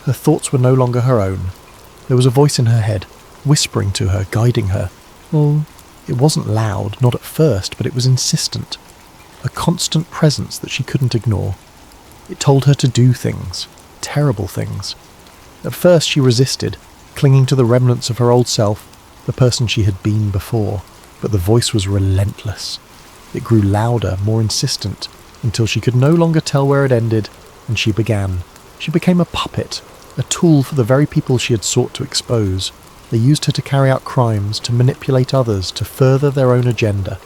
Her thoughts were no longer her own. There was a voice in her head, whispering to her, guiding her. Oh, it wasn't loud, not at first, but it was insistent. A constant presence that she couldn't ignore. It told her to do things, terrible things. At first she resisted, clinging to the remnants of her old self, the person she had been before. But the voice was relentless. It grew louder, more insistent, until she could no longer tell where it ended, and she began. She became a puppet, a tool for the very people she had sought to expose. They used her to carry out crimes, to manipulate others, to further their own agenda.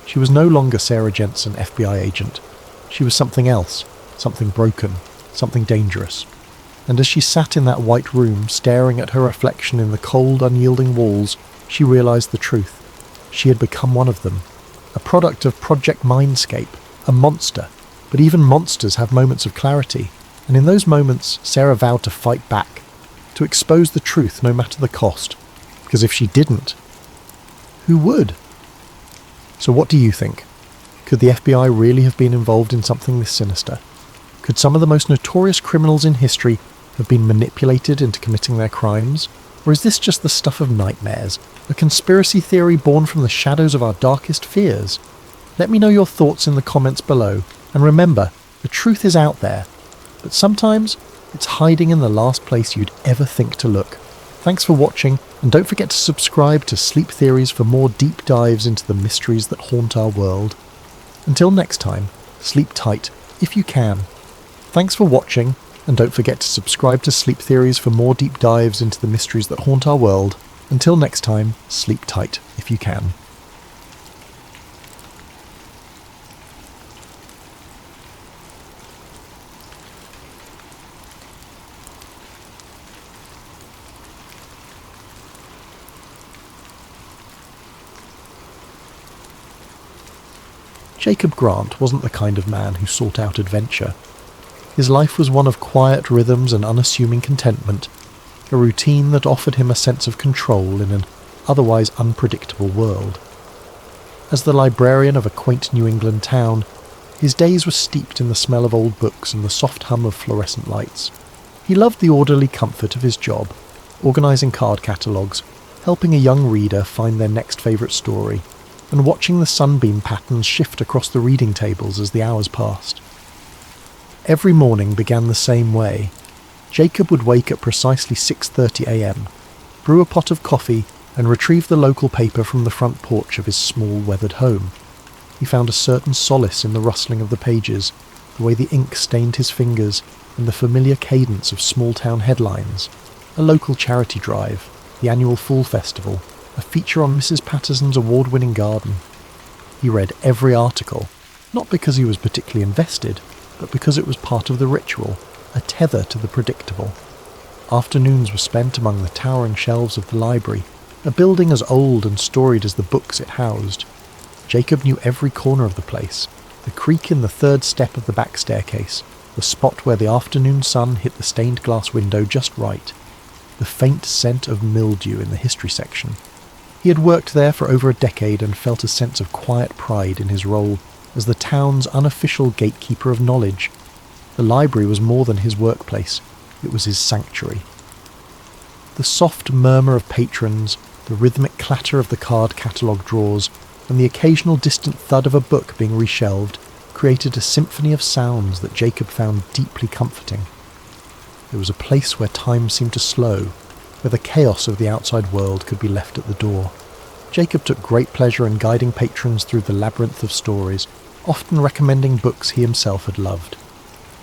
She was no longer Sarah Jensen, FBI agent. She was something else, something broken, something dangerous. And as she sat in that white room, staring at her reflection in the cold, unyielding walls, she realized the truth. She had become one of them, a product of Project Mindscape, a monster. But even monsters have moments of clarity, and in those moments, Sarah vowed to fight back, to expose the truth no matter the cost, because if she didn't, who would? So what do you think? Could the FBI really have been involved in something this sinister? Could some of the most notorious criminals in history have been manipulated into committing their crimes? Or is this just the stuff of nightmares, a conspiracy theory born from the shadows of our darkest fears? Let me know your thoughts in the comments below, and remember, the truth is out there, but sometimes it's hiding in the last place you'd ever think to look. Thanks for watching, and don't forget to subscribe to Sleep Theories for more deep dives into the mysteries that haunt our world. Until next time, sleep tight, if you can. Thanks for watching, and don't forget to subscribe to Sleep Theories for more deep dives into the mysteries that haunt our world. Until next time, sleep tight, if you can. Jacob Grant wasn't the kind of man who sought out adventure. His life was one of quiet rhythms and unassuming contentment, a routine that offered him a sense of control in an otherwise unpredictable world. As the librarian of a quaint New England town, his days were steeped in the smell of old books and the soft hum of fluorescent lights. He loved the orderly comfort of his job, organising card catalogues, helping a young reader find their next favourite story, and watching the sunbeam patterns shift across the reading tables as the hours passed. Every morning began the same way. Jacob would wake at precisely 6:30 a.m, brew a pot of coffee, and retrieve the local paper from the front porch of his small weathered home. He found a certain solace in the rustling of the pages, the way the ink stained his fingers, and the familiar cadence of small-town headlines, a local charity drive, the annual Fall Festival, a feature on Mrs. Patterson's award-winning garden. He read every article, not because he was particularly invested, but because it was part of the ritual, a tether to the predictable. Afternoons were spent among the towering shelves of the library, a building as old and storied as the books it housed. Jacob knew every corner of the place, the creak in the third step of the back staircase, the spot where the afternoon sun hit the stained glass window just right, the faint scent of mildew in the history section. He had worked there for over a decade and felt a sense of quiet pride in his role as the town's unofficial gatekeeper of knowledge. The library was more than his workplace, it was his sanctuary. The soft murmur of patrons, the rhythmic clatter of the card catalogue drawers, and the occasional distant thud of a book being reshelved created a symphony of sounds that Jacob found deeply comforting. It was a place where time seemed to slow, where the chaos of the outside world could be left at the door. Jacob took great pleasure in guiding patrons through the labyrinth of stories, often recommending books he himself had loved.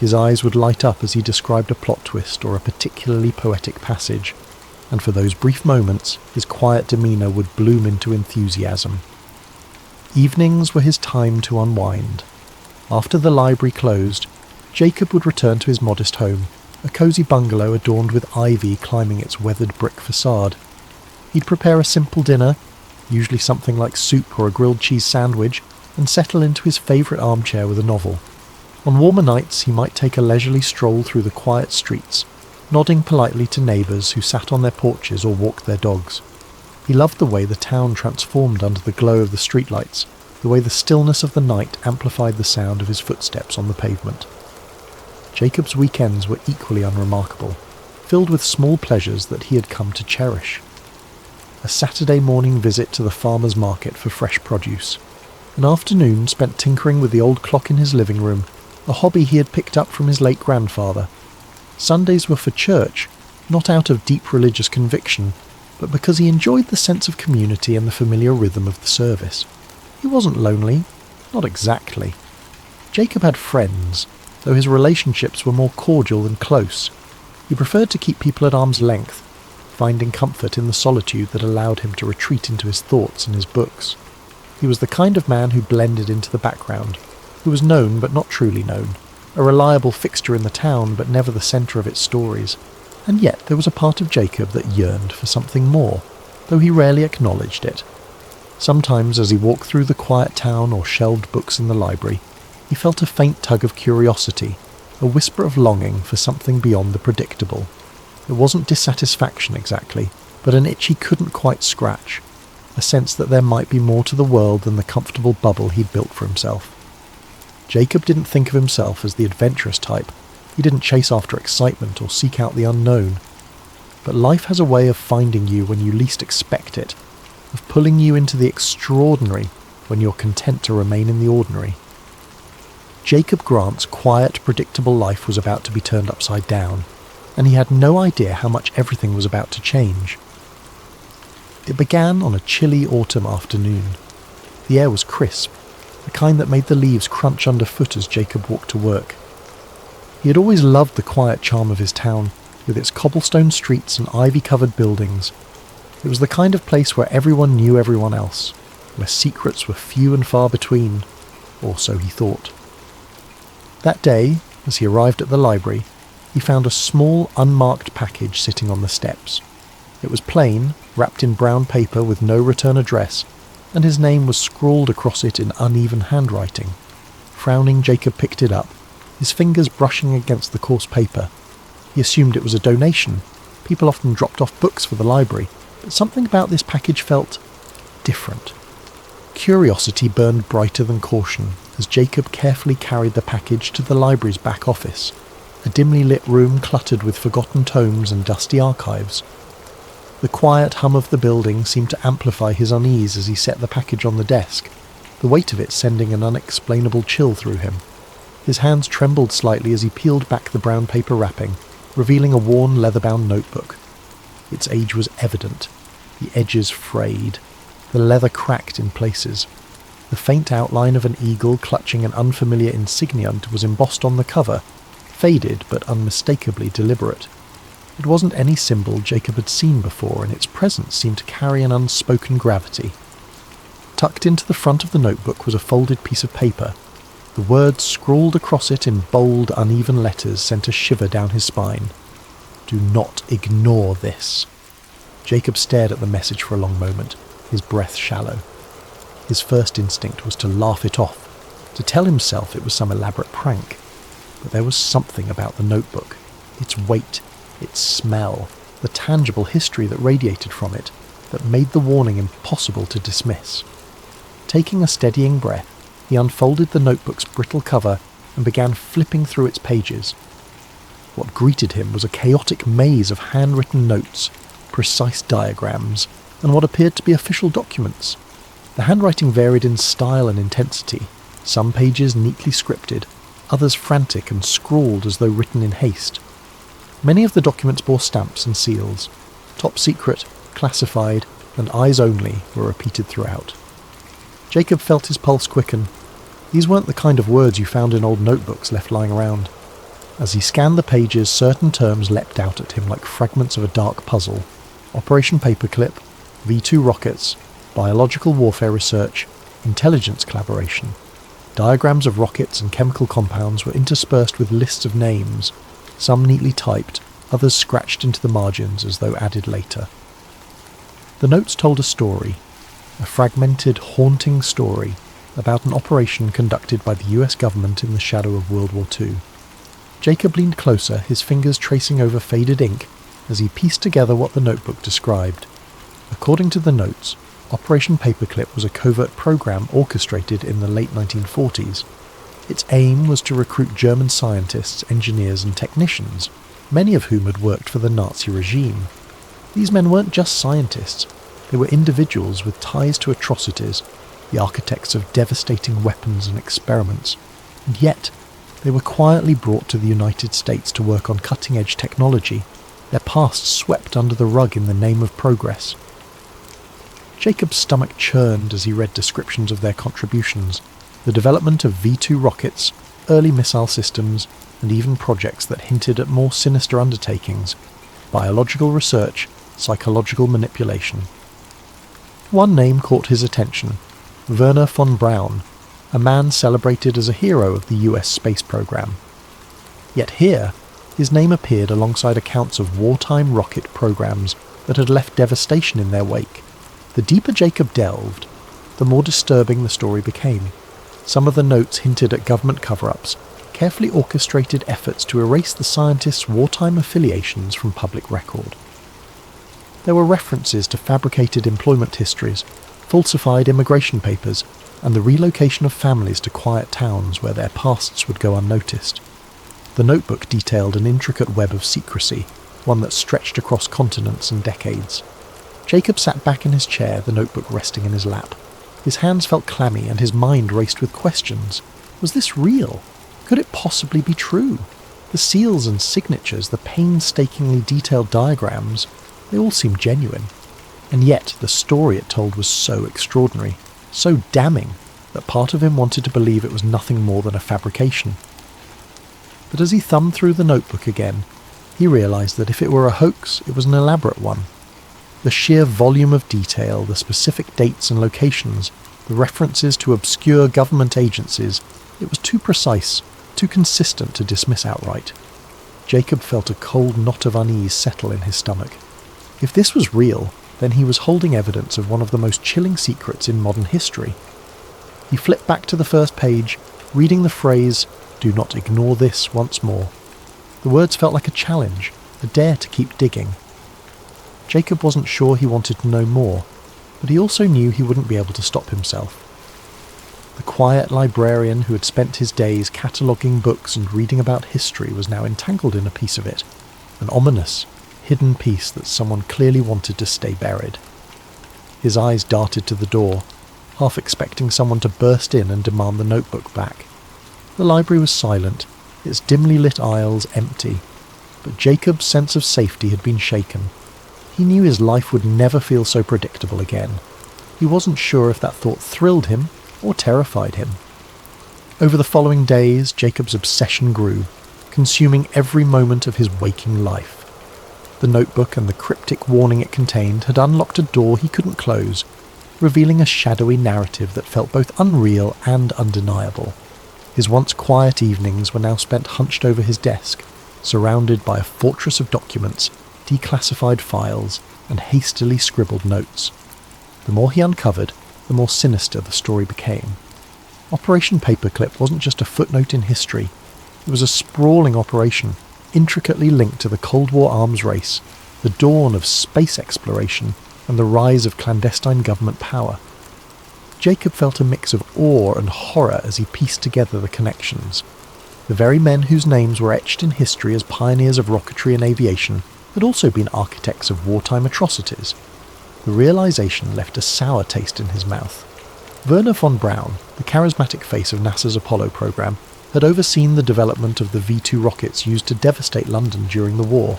His eyes would light up as he described a plot twist or a particularly poetic passage, and for those brief moments his quiet demeanour would bloom into enthusiasm. Evenings were his time to unwind. After the library closed, Jacob would return to his modest home, a cosy bungalow adorned with ivy climbing its weathered brick facade. He'd prepare a simple dinner, usually something like soup or a grilled cheese sandwich, and settle into his favourite armchair with a novel. On warmer nights he might take a leisurely stroll through the quiet streets, nodding politely to neighbours who sat on their porches or walked their dogs. He loved the way the town transformed under the glow of the streetlights, the way the stillness of the night amplified the sound of his footsteps on the pavement. Jacob's weekends were equally unremarkable, filled with small pleasures that he had come to cherish. A Saturday morning visit to the farmer's market for fresh produce, an afternoon spent tinkering with the old clock in his living room, a hobby he had picked up from his late grandfather. Sundays were for church, not out of deep religious conviction, but because he enjoyed the sense of community and the familiar rhythm of the service. He wasn't lonely, not exactly. Jacob had friends, though his relationships were more cordial than close. He preferred to keep people at arm's length, finding comfort in the solitude that allowed him to retreat into his thoughts and his books. He was the kind of man who blended into the background, who was known but not truly known, a reliable fixture in the town but never the centre of its stories. And yet there was a part of Jacob that yearned for something more, though he rarely acknowledged it. Sometimes as he walked through the quiet town or shelved books in the library, he felt a faint tug of curiosity, a whisper of longing for something beyond the predictable. It wasn't dissatisfaction exactly, but an itch he couldn't quite scratch, a sense that there might be more to the world than the comfortable bubble he'd built for himself. Jacob didn't think of himself as the adventurous type. He didn't chase after excitement or seek out the unknown. But life has a way of finding you when you least expect it, of pulling you into the extraordinary when you're content to remain in the ordinary. Jacob Grant's quiet, predictable life was about to be turned upside down, and he had no idea how much everything was about to change. It began on a chilly autumn afternoon. The air was crisp, the kind that made the leaves crunch underfoot as Jacob walked to work. He had always loved the quiet charm of his town, with its cobblestone streets and ivy-covered buildings. It was the kind of place where everyone knew everyone else, where secrets were few and far between, or so he thought. That day, as he arrived at the library, he found a small, unmarked package sitting on the steps. It was plain, wrapped in brown paper with no return address, and his name was scrawled across it in uneven handwriting. Frowning, Jacob picked it up, his fingers brushing against the coarse paper. He assumed it was a donation. People often dropped off books for the library, but something about this package felt different. Curiosity burned brighter than caution as Jacob carefully carried the package to the library's back office, a dimly lit room cluttered with forgotten tomes and dusty archives. The quiet hum of the building seemed to amplify his unease as he set the package on the desk, the weight of it sending an unexplainable chill through him. His hands trembled slightly as he peeled back the brown paper wrapping, revealing a worn leather-bound notebook. Its age was evident, the edges frayed, the leather cracked in places. The faint outline of an eagle clutching an unfamiliar insignia was embossed on the cover, faded but unmistakably deliberate. It wasn't any symbol Jacob had seen before, and its presence seemed to carry an unspoken gravity. Tucked into the front of the notebook was a folded piece of paper. The words scrawled across it in bold, uneven letters sent a shiver down his spine. "Do not ignore this." Jacob stared at the message for a long moment, his breath shallow. His first instinct was to laugh it off, to tell himself it was some elaborate prank. But there was something about the notebook, its weight, its smell, the tangible history that radiated from it, that made the warning impossible to dismiss. Taking a steadying breath, he unfolded the notebook's brittle cover and began flipping through its pages. What greeted him was a chaotic maze of handwritten notes, precise diagrams, and what appeared to be official documents. The handwriting varied in style and intensity, some pages neatly scripted, others frantic and scrawled as though written in haste. Many of the documents bore stamps and seals. Top secret, classified, and eyes only were repeated throughout. Jacob felt his pulse quicken. These weren't the kind of words you found in old notebooks left lying around. As he scanned the pages, certain terms leapt out at him like fragments of a dark puzzle. Operation Paperclip, V2 rockets, biological warfare research, intelligence collaboration. Diagrams of rockets and chemical compounds were interspersed with lists of names, some neatly typed, others scratched into the margins as though added later. The notes told a story, a fragmented, haunting story about an operation conducted by the US government in the shadow of World War II. Jacob leaned closer, his fingers tracing over faded ink as he pieced together what the notebook described. According to the notes, Operation Paperclip was a covert program orchestrated in the late 1940s. Its aim was to recruit German scientists, engineers and technicians, many of whom had worked for the Nazi regime. These men weren't just scientists, they were individuals with ties to atrocities, the architects of devastating weapons and experiments, and yet they were quietly brought to the United States to work on cutting-edge technology, their pasts swept under the rug in the name of progress. Jacob's stomach churned as he read descriptions of their contributions, the development of V2 rockets, early missile systems, and even projects that hinted at more sinister undertakings, biological research, psychological manipulation. One name caught his attention, Werner von Braun, a man celebrated as a hero of the US space program. Yet here, his name appeared alongside accounts of wartime rocket programs that had left devastation in their wake. The deeper Jacob delved, the more disturbing the story became. Some of the notes hinted at government cover-ups, carefully orchestrated efforts to erase the scientists' wartime affiliations from public record. There were references to fabricated employment histories, falsified immigration papers, and the relocation of families to quiet towns where their pasts would go unnoticed. The notebook detailed an intricate web of secrecy, one that stretched across continents and decades. Jacob sat back in his chair, the notebook resting in his lap. His hands felt clammy and his mind raced with questions. Was this real? Could it possibly be true? The seals and signatures, the painstakingly detailed diagrams, they all seemed genuine. And yet the story it told was so extraordinary, so damning, that part of him wanted to believe it was nothing more than a fabrication. But as he thumbed through the notebook again, he realised that if it were a hoax, it was an elaborate one. The sheer volume of detail, the specific dates and locations, the references to obscure government agencies, it was too precise, too consistent to dismiss outright. Jacob felt a cold knot of unease settle in his stomach. If this was real, then he was holding evidence of one of the most chilling secrets in modern history. He flipped back to the first page, reading the phrase, "Do not ignore this," once more. The words felt like a challenge, a dare to keep digging. Jacob wasn't sure he wanted to know more, but he also knew he wouldn't be able to stop himself. The quiet librarian who had spent his days cataloguing books and reading about history was now entangled in a piece of it, an ominous, hidden piece that someone clearly wanted to stay buried. His eyes darted to the door, half expecting someone to burst in and demand the notebook back. The library was silent, its dimly lit aisles empty, but Jacob's sense of safety had been shaken. He knew his life would never feel so predictable again. He wasn't sure if that thought thrilled him or terrified him. Over the following days, Jacob's obsession grew, consuming every moment of his waking life. The notebook and the cryptic warning it contained had unlocked a door he couldn't close, revealing a shadowy narrative that felt both unreal and undeniable. His once quiet evenings were now spent hunched over his desk, surrounded by a fortress of documents, declassified files, and hastily scribbled notes. The more he uncovered, the more sinister the story became. Operation Paperclip wasn't just a footnote in history. It was a sprawling operation, intricately linked to the Cold War arms race, the dawn of space exploration, and the rise of clandestine government power. Jacob felt a mix of awe and horror as he pieced together the connections. The very men whose names were etched in history as pioneers of rocketry and aviation had also been architects of wartime atrocities. The realization left a sour taste in his mouth. Werner von Braun, the charismatic face of NASA's Apollo program, had overseen the development of the V-2 rockets used to devastate London during the war.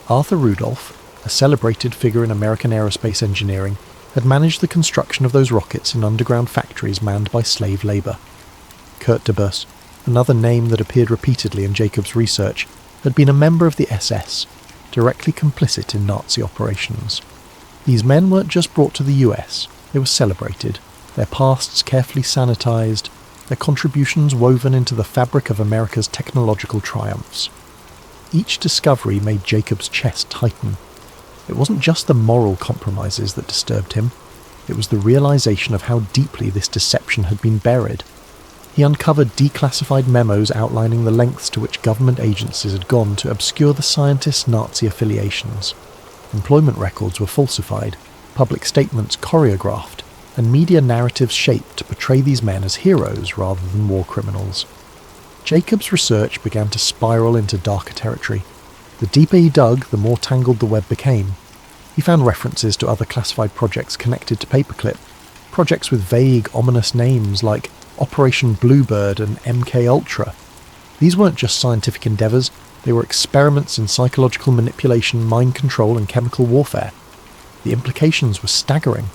Arthur Rudolph, a celebrated figure in American aerospace engineering, had managed the construction of those rockets in underground factories manned by slave labour. Kurt de Bus, another name that appeared repeatedly in Jacob's research, had been a member of the SS, directly complicit in Nazi operations. These men weren't just brought to the US, they were celebrated, their pasts carefully sanitised, their contributions woven into the fabric of America's technological triumphs. Each discovery made Jacob's chest tighten. It wasn't just the moral compromises that disturbed him, it was the realisation of how deeply this deception had been buried. He uncovered declassified memos outlining the lengths to which government agencies had gone to obscure the scientists' Nazi affiliations. Employment records were falsified, public statements choreographed, and media narratives shaped to portray these men as heroes rather than war criminals. Jacob's research began to spiral into darker territory. The deeper he dug, the more tangled the web became. He found references to other classified projects connected to Paperclip, projects with vague, ominous names like Operation Bluebird and MKUltra. These weren't just scientific endeavours, they were experiments in psychological manipulation, mind control and chemical warfare. The implications were staggering.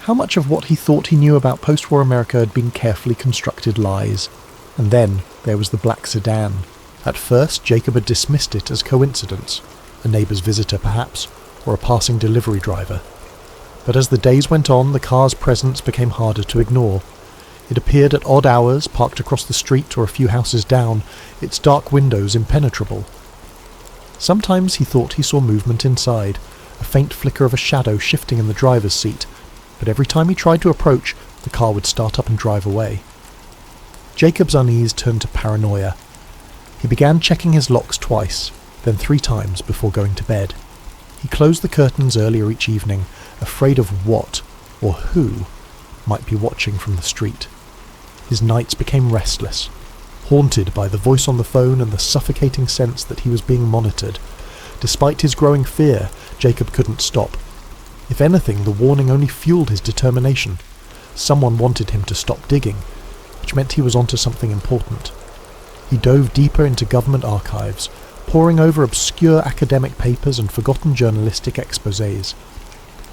How much of what he thought he knew about post-war America had been carefully constructed lies? And then there was the black sedan. At first, Jacob had dismissed it as coincidence, a neighbour's visitor perhaps, or a passing delivery driver. But as the days went on, the car's presence became harder to ignore. It appeared at odd hours, parked across the street or a few houses down, its dark windows impenetrable. Sometimes he thought he saw movement inside, a faint flicker of a shadow shifting in the driver's seat, but every time he tried to approach, the car would start up and drive away. Jacob's unease turned to paranoia. He began checking his locks twice, then 3 times before going to bed. He closed the curtains earlier each evening, afraid of what, or who, might be watching from the street. His nights became restless, haunted by the voice on the phone and the suffocating sense that he was being monitored. Despite his growing fear, Jacob couldn't stop. If anything, the warning only fueled his determination. Someone wanted him to stop digging, which meant he was onto something important. He dove deeper into government archives, poring over obscure academic papers and forgotten journalistic exposés.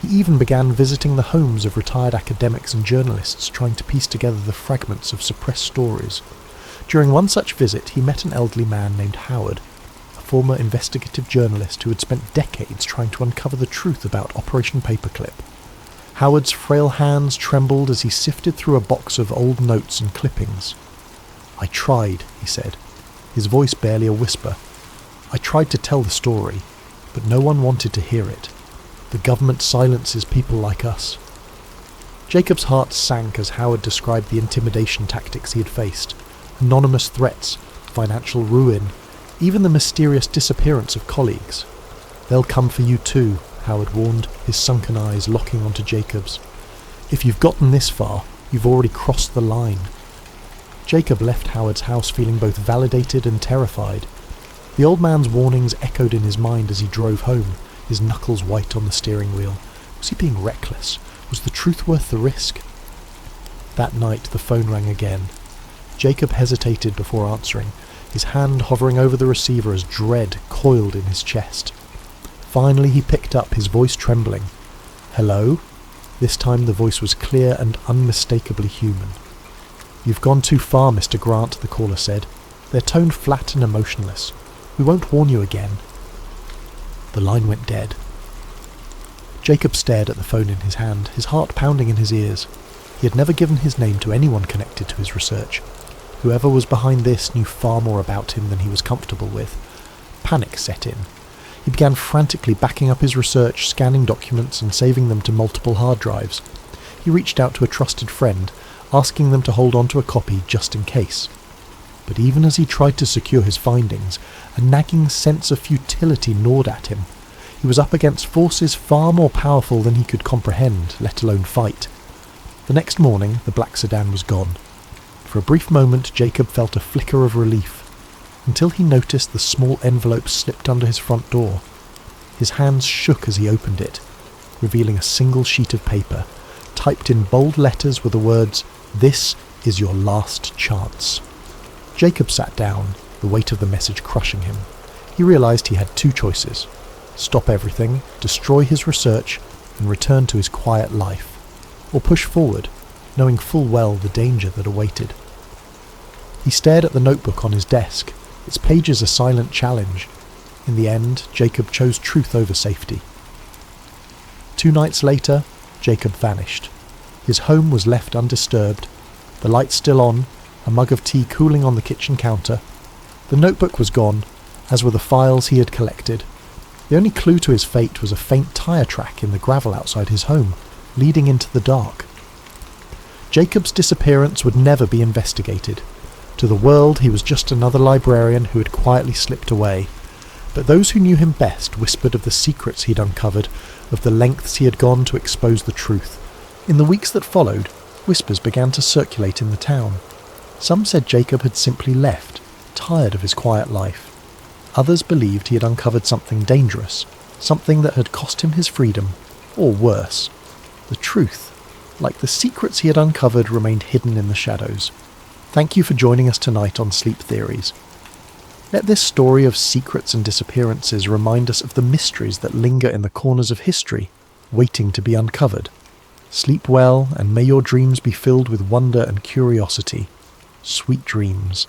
He even began visiting the homes of retired academics and journalists, trying to piece together the fragments of suppressed stories. During one such visit, he met an elderly man named Howard, a former investigative journalist who had spent decades trying to uncover the truth about Operation Paperclip. Howard's frail hands trembled as he sifted through a box of old notes and clippings. "I tried," he said, his voice barely a whisper. "I tried to tell the story, but no one wanted to hear it. The government silences people like us. Jacob's heart sank as Howard described the intimidation tactics he had faced. Anonymous threats, financial ruin, even the mysterious disappearance of colleagues. "They'll come for you too," Howard warned, his sunken eyes locking onto Jacob's. "If you've gotten this far, you've already crossed the line." Jacob left Howard's house feeling both validated and terrified. The old man's warnings echoed in his mind as he drove home, his knuckles white on the steering wheel. Was he being reckless? Was the truth worth the risk? That night the phone rang again. Jacob hesitated before answering, his hand hovering over the receiver as dread coiled in his chest. Finally he picked up, his voice trembling. "Hello?" This time the voice was clear and unmistakably human. "You've gone too far, Mr. Grant," the caller said, their tone flat and emotionless. "We won't warn you again." The line went dead. Jacob stared at the phone in his hand, his heart pounding in his ears. He had never given his name to anyone connected to his research. Whoever was behind this knew far more about him than he was comfortable with. Panic set in. He began frantically backing up his research, scanning documents and saving them to multiple hard drives. He reached out to a trusted friend, asking them to hold on to a copy just in case. But even as he tried to secure his findings, a nagging sense of futility gnawed at him. He was up against forces far more powerful than he could comprehend, let alone fight. The next morning, the black sedan was gone. For a brief moment, Jacob felt a flicker of relief, until he noticed the small envelope slipped under his front door. His hands shook as he opened it, revealing a single sheet of paper. Typed in bold letters were the words, "This is your last chance." Jacob sat down, the weight of the message crushing him. He realized he had two choices: stop everything, destroy his research, and return to his quiet life, or push forward, knowing full well the danger that awaited. He stared at the notebook on his desk, its pages a silent challenge. In the end, Jacob chose truth over safety. 2 nights later, Jacob vanished. His home was left undisturbed, the lights still on, a mug of tea cooling on the kitchen counter. The notebook was gone, as were the files he had collected. The only clue to his fate was a faint tyre track in the gravel outside his home, leading into the dark. Jacob's disappearance would never be investigated. To the world, he was just another librarian who had quietly slipped away. But those who knew him best whispered of the secrets he'd uncovered, of the lengths he had gone to expose the truth. In the weeks that followed, whispers began to circulate in the town. Some said Jacob had simply left, tired of his quiet life. Others believed he had uncovered something dangerous, something that had cost him his freedom, or worse. The truth, like the secrets he had uncovered, remained hidden in the shadows. Thank you for joining us tonight on Sleep Theories. Let this story of secrets and disappearances remind us of the mysteries that linger in the corners of history, waiting to be uncovered. Sleep well, and may your dreams be filled with wonder and curiosity. Sweet dreams.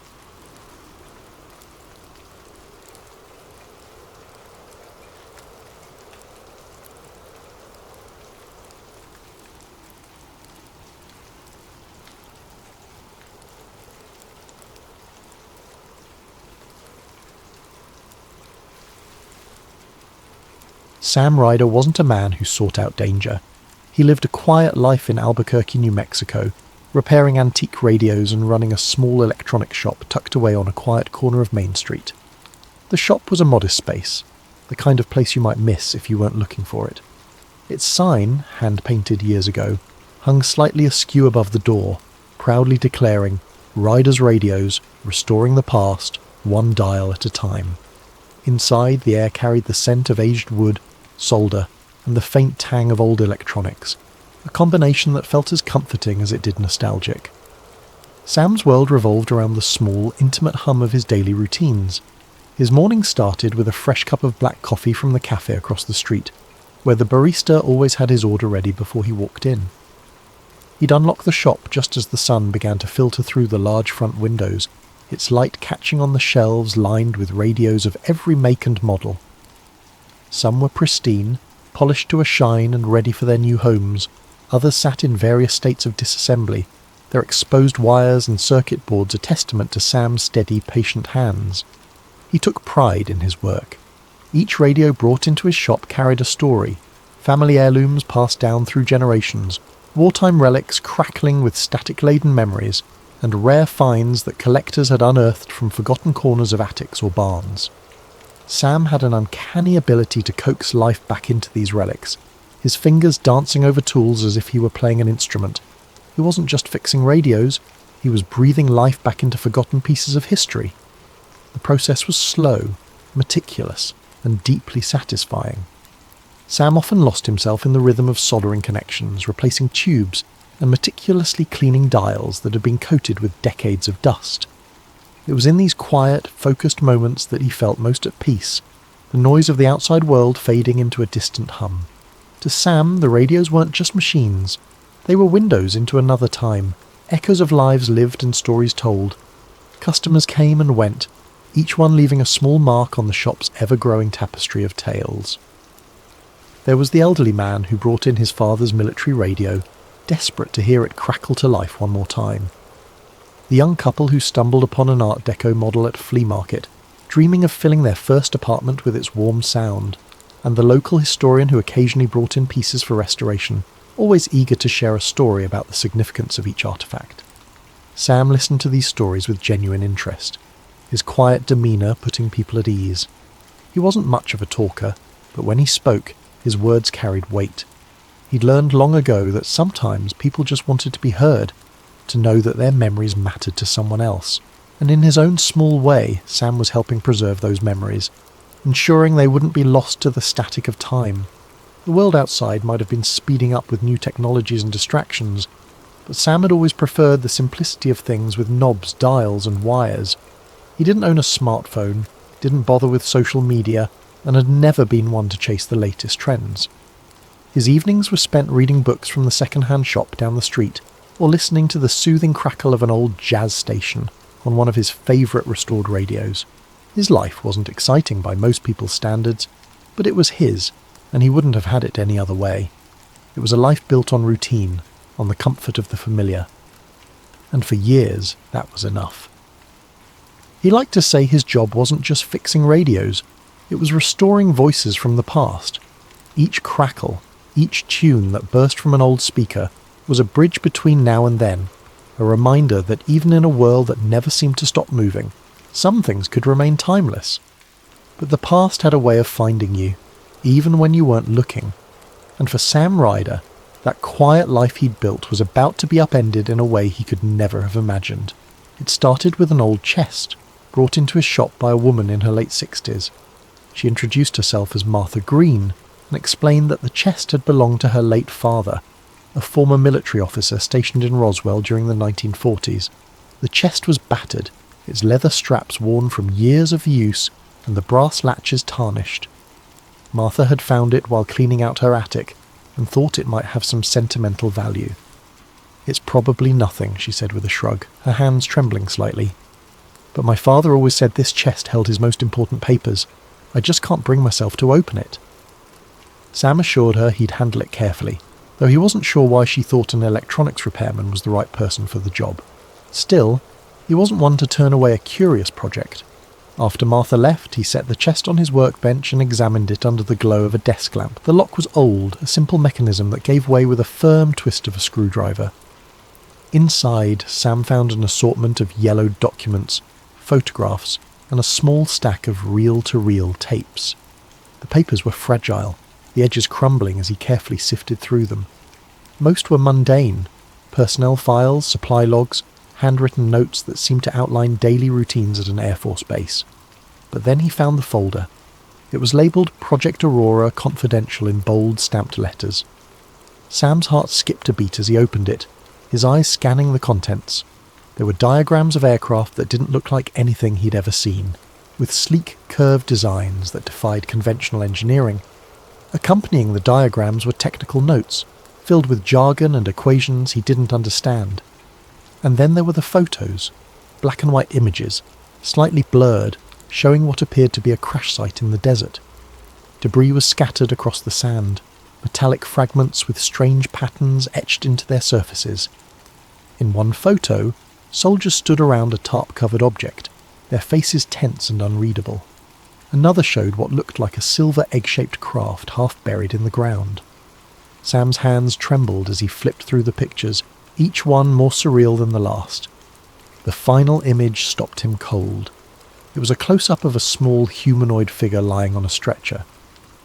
Sam Ryder wasn't a man who sought out danger. He lived a quiet life in Albuquerque, New Mexico, repairing antique radios and running a small electronics shop tucked away on a quiet corner of Main Street. The shop was a modest space, the kind of place you might miss if you weren't looking for it. Its sign, hand-painted years ago, hung slightly askew above the door, proudly declaring, "Ryder's Radios, restoring the past, one dial at a time." Inside, the air carried the scent of aged wood, solder, and the faint tang of old electronics, a combination that felt as comforting as it did nostalgic. Sam's world revolved around the small, intimate hum of his daily routines. His morning started with a fresh cup of black coffee from the cafe across the street, where the barista always had his order ready before he walked in. He'd unlock the shop just as the sun began to filter through the large front windows, its light catching on the shelves lined with radios of every make and model. Some were pristine, polished to a shine and ready for their new homes. Others sat in various states of disassembly, their exposed wires and circuit boards a testament to Sam's steady, patient hands. He took pride in his work. Each radio brought into his shop carried a story, Family heirlooms passed down through generations, wartime relics crackling with static-laden memories, and rare finds that collectors had unearthed from forgotten corners of attics or barns. Sam had an uncanny ability to coax life back into these relics, his fingers dancing over tools as if he were playing an instrument. He wasn't just fixing radios, he was breathing life back into forgotten pieces of history. The process was slow, meticulous, and deeply satisfying. Sam often lost himself in the rhythm of soldering connections, replacing tubes, and meticulously cleaning dials that had been coated with decades of dust. It was in these quiet, focused moments that he felt most at peace, the noise of the outside world fading into a distant hum. To Sam, the radios weren't just machines. They were windows into another time, echoes of lives lived and stories told. Customers came and went, each one leaving a small mark on the shop's ever-growing tapestry of tales. There was the elderly man who brought in his father's military radio, desperate to hear it crackle to life one more time. The young couple who stumbled upon an Art Deco model at a flea market, dreaming of filling their first apartment with its warm sound, and the local historian who occasionally brought in pieces for restoration, always eager to share a story about the significance of each artefact. Sam listened to these stories with genuine interest, his quiet demeanour putting people at ease. He wasn't much of a talker, but when he spoke, his words carried weight. He'd learned long ago that sometimes people just wanted to be heard, to know that their memories mattered to someone else, and in his own small way, Sam was helping preserve those memories, ensuring they wouldn't be lost to the static of time. The world outside might have been speeding up with new technologies and distractions, but Sam had always preferred the simplicity of things with knobs, dials, and wires. He didn't own a smartphone, didn't bother with social media, and had never been one to chase the latest trends. His evenings were spent reading books from the second-hand shop down the street, or listening to the soothing crackle of an old jazz station on one of his favourite restored radios. His life wasn't exciting by most people's standards, but it was his, and he wouldn't have had it any other way. It was a life built on routine, on the comfort of the familiar. And for years, that was enough. He liked to say his job wasn't just fixing radios, it was restoring voices from the past. Each crackle, each tune that burst from an old speaker was a bridge between now and then, a reminder that even in a world that never seemed to stop moving, some things could remain timeless. But the past had a way of finding you, even when you weren't looking. And for Sam Ryder, that quiet life he'd built was about to be upended in a way he could never have imagined. It started with an old chest, brought into his shop by a woman in her late 60s. She introduced herself as Martha Green, and explained that the chest had belonged to her late father, a former military officer stationed in Roswell during the 1940s. The chest was battered, its leather straps worn from years of use, and the brass latches tarnished. Martha had found it while cleaning out her attic, and thought it might have some sentimental value. "It's probably nothing," she said with a shrug, her hands trembling slightly. "But my father always said this chest held his most important papers. I just can't bring myself to open it." Sam assured her he'd handle it carefully, though he wasn't sure why she thought an electronics repairman was the right person for the job. Still, he wasn't one to turn away a curious project. After Martha left, he set the chest on his workbench and examined it under the glow of a desk lamp. The lock was old, a simple mechanism that gave way with a firm twist of a screwdriver. Inside, Sam found an assortment of yellowed documents, photographs, and a small stack of reel-to-reel tapes. The papers were fragile, the edges crumbling as he carefully sifted through them. Most were mundane: personnel files, supply logs, handwritten notes that seemed to outline daily routines at an Air Force base. But then he found the folder. It was labelled Project Aurora Confidential in bold stamped letters. Sam's heart skipped a beat as he opened it, his eyes scanning the contents. There were diagrams of aircraft that didn't look like anything he'd ever seen, with sleek, curved designs that defied conventional engineering. Accompanying the diagrams were technical notes, filled with jargon and equations he didn't understand. And then there were the photos, black and white images, slightly blurred, showing what appeared to be a crash site in the desert. Debris was scattered across the sand, metallic fragments with strange patterns etched into their surfaces. In one photo, soldiers stood around a tarp-covered object, their faces tense and unreadable. Another showed what looked like a silver egg-shaped craft half buried in the ground. Sam's hands trembled as he flipped through the pictures, each one more surreal than the last. The final image stopped him cold. It was a close-up of a small humanoid figure lying on a stretcher.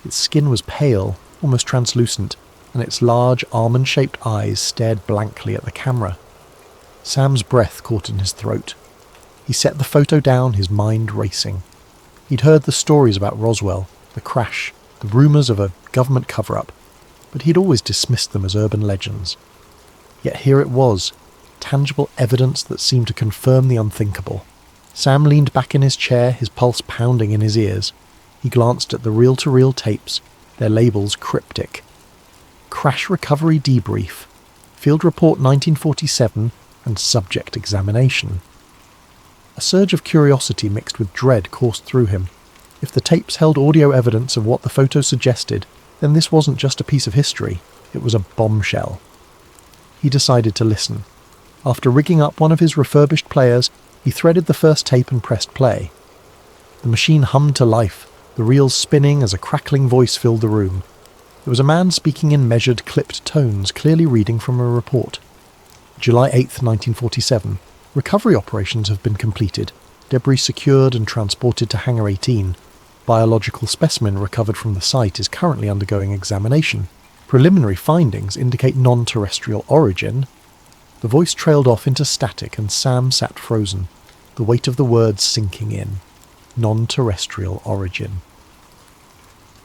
Its skin was pale, almost translucent, and its large almond-shaped eyes stared blankly at the camera. Sam's breath caught in his throat. He set the photo down, his mind racing. He'd heard the stories about Roswell, the crash, the rumours of a government cover-up, but he'd always dismissed them as urban legends. Yet here it was, tangible evidence that seemed to confirm the unthinkable. Sam leaned back in his chair, his pulse pounding in his ears. He glanced at the reel-to-reel tapes, their labels cryptic. Crash Recovery Debrief, Field Report 1947, and Subject Examination. A surge of curiosity mixed with dread coursed through him. If the tapes held audio evidence of what the photos suggested, then this wasn't just a piece of history, it was a bombshell. He decided to listen. After rigging up one of his refurbished players, he threaded the first tape and pressed play. The machine hummed to life, the reels spinning as a crackling voice filled the room. It was a man speaking in measured, clipped tones, clearly reading from a report. July 8th, 1947. Recovery operations have been completed. Debris secured and transported to Hangar 18. Biological specimen recovered from the site is currently undergoing examination. Preliminary findings indicate non-terrestrial origin. The voice trailed off into static and Sam sat frozen, the weight of the words sinking in. Non-terrestrial origin.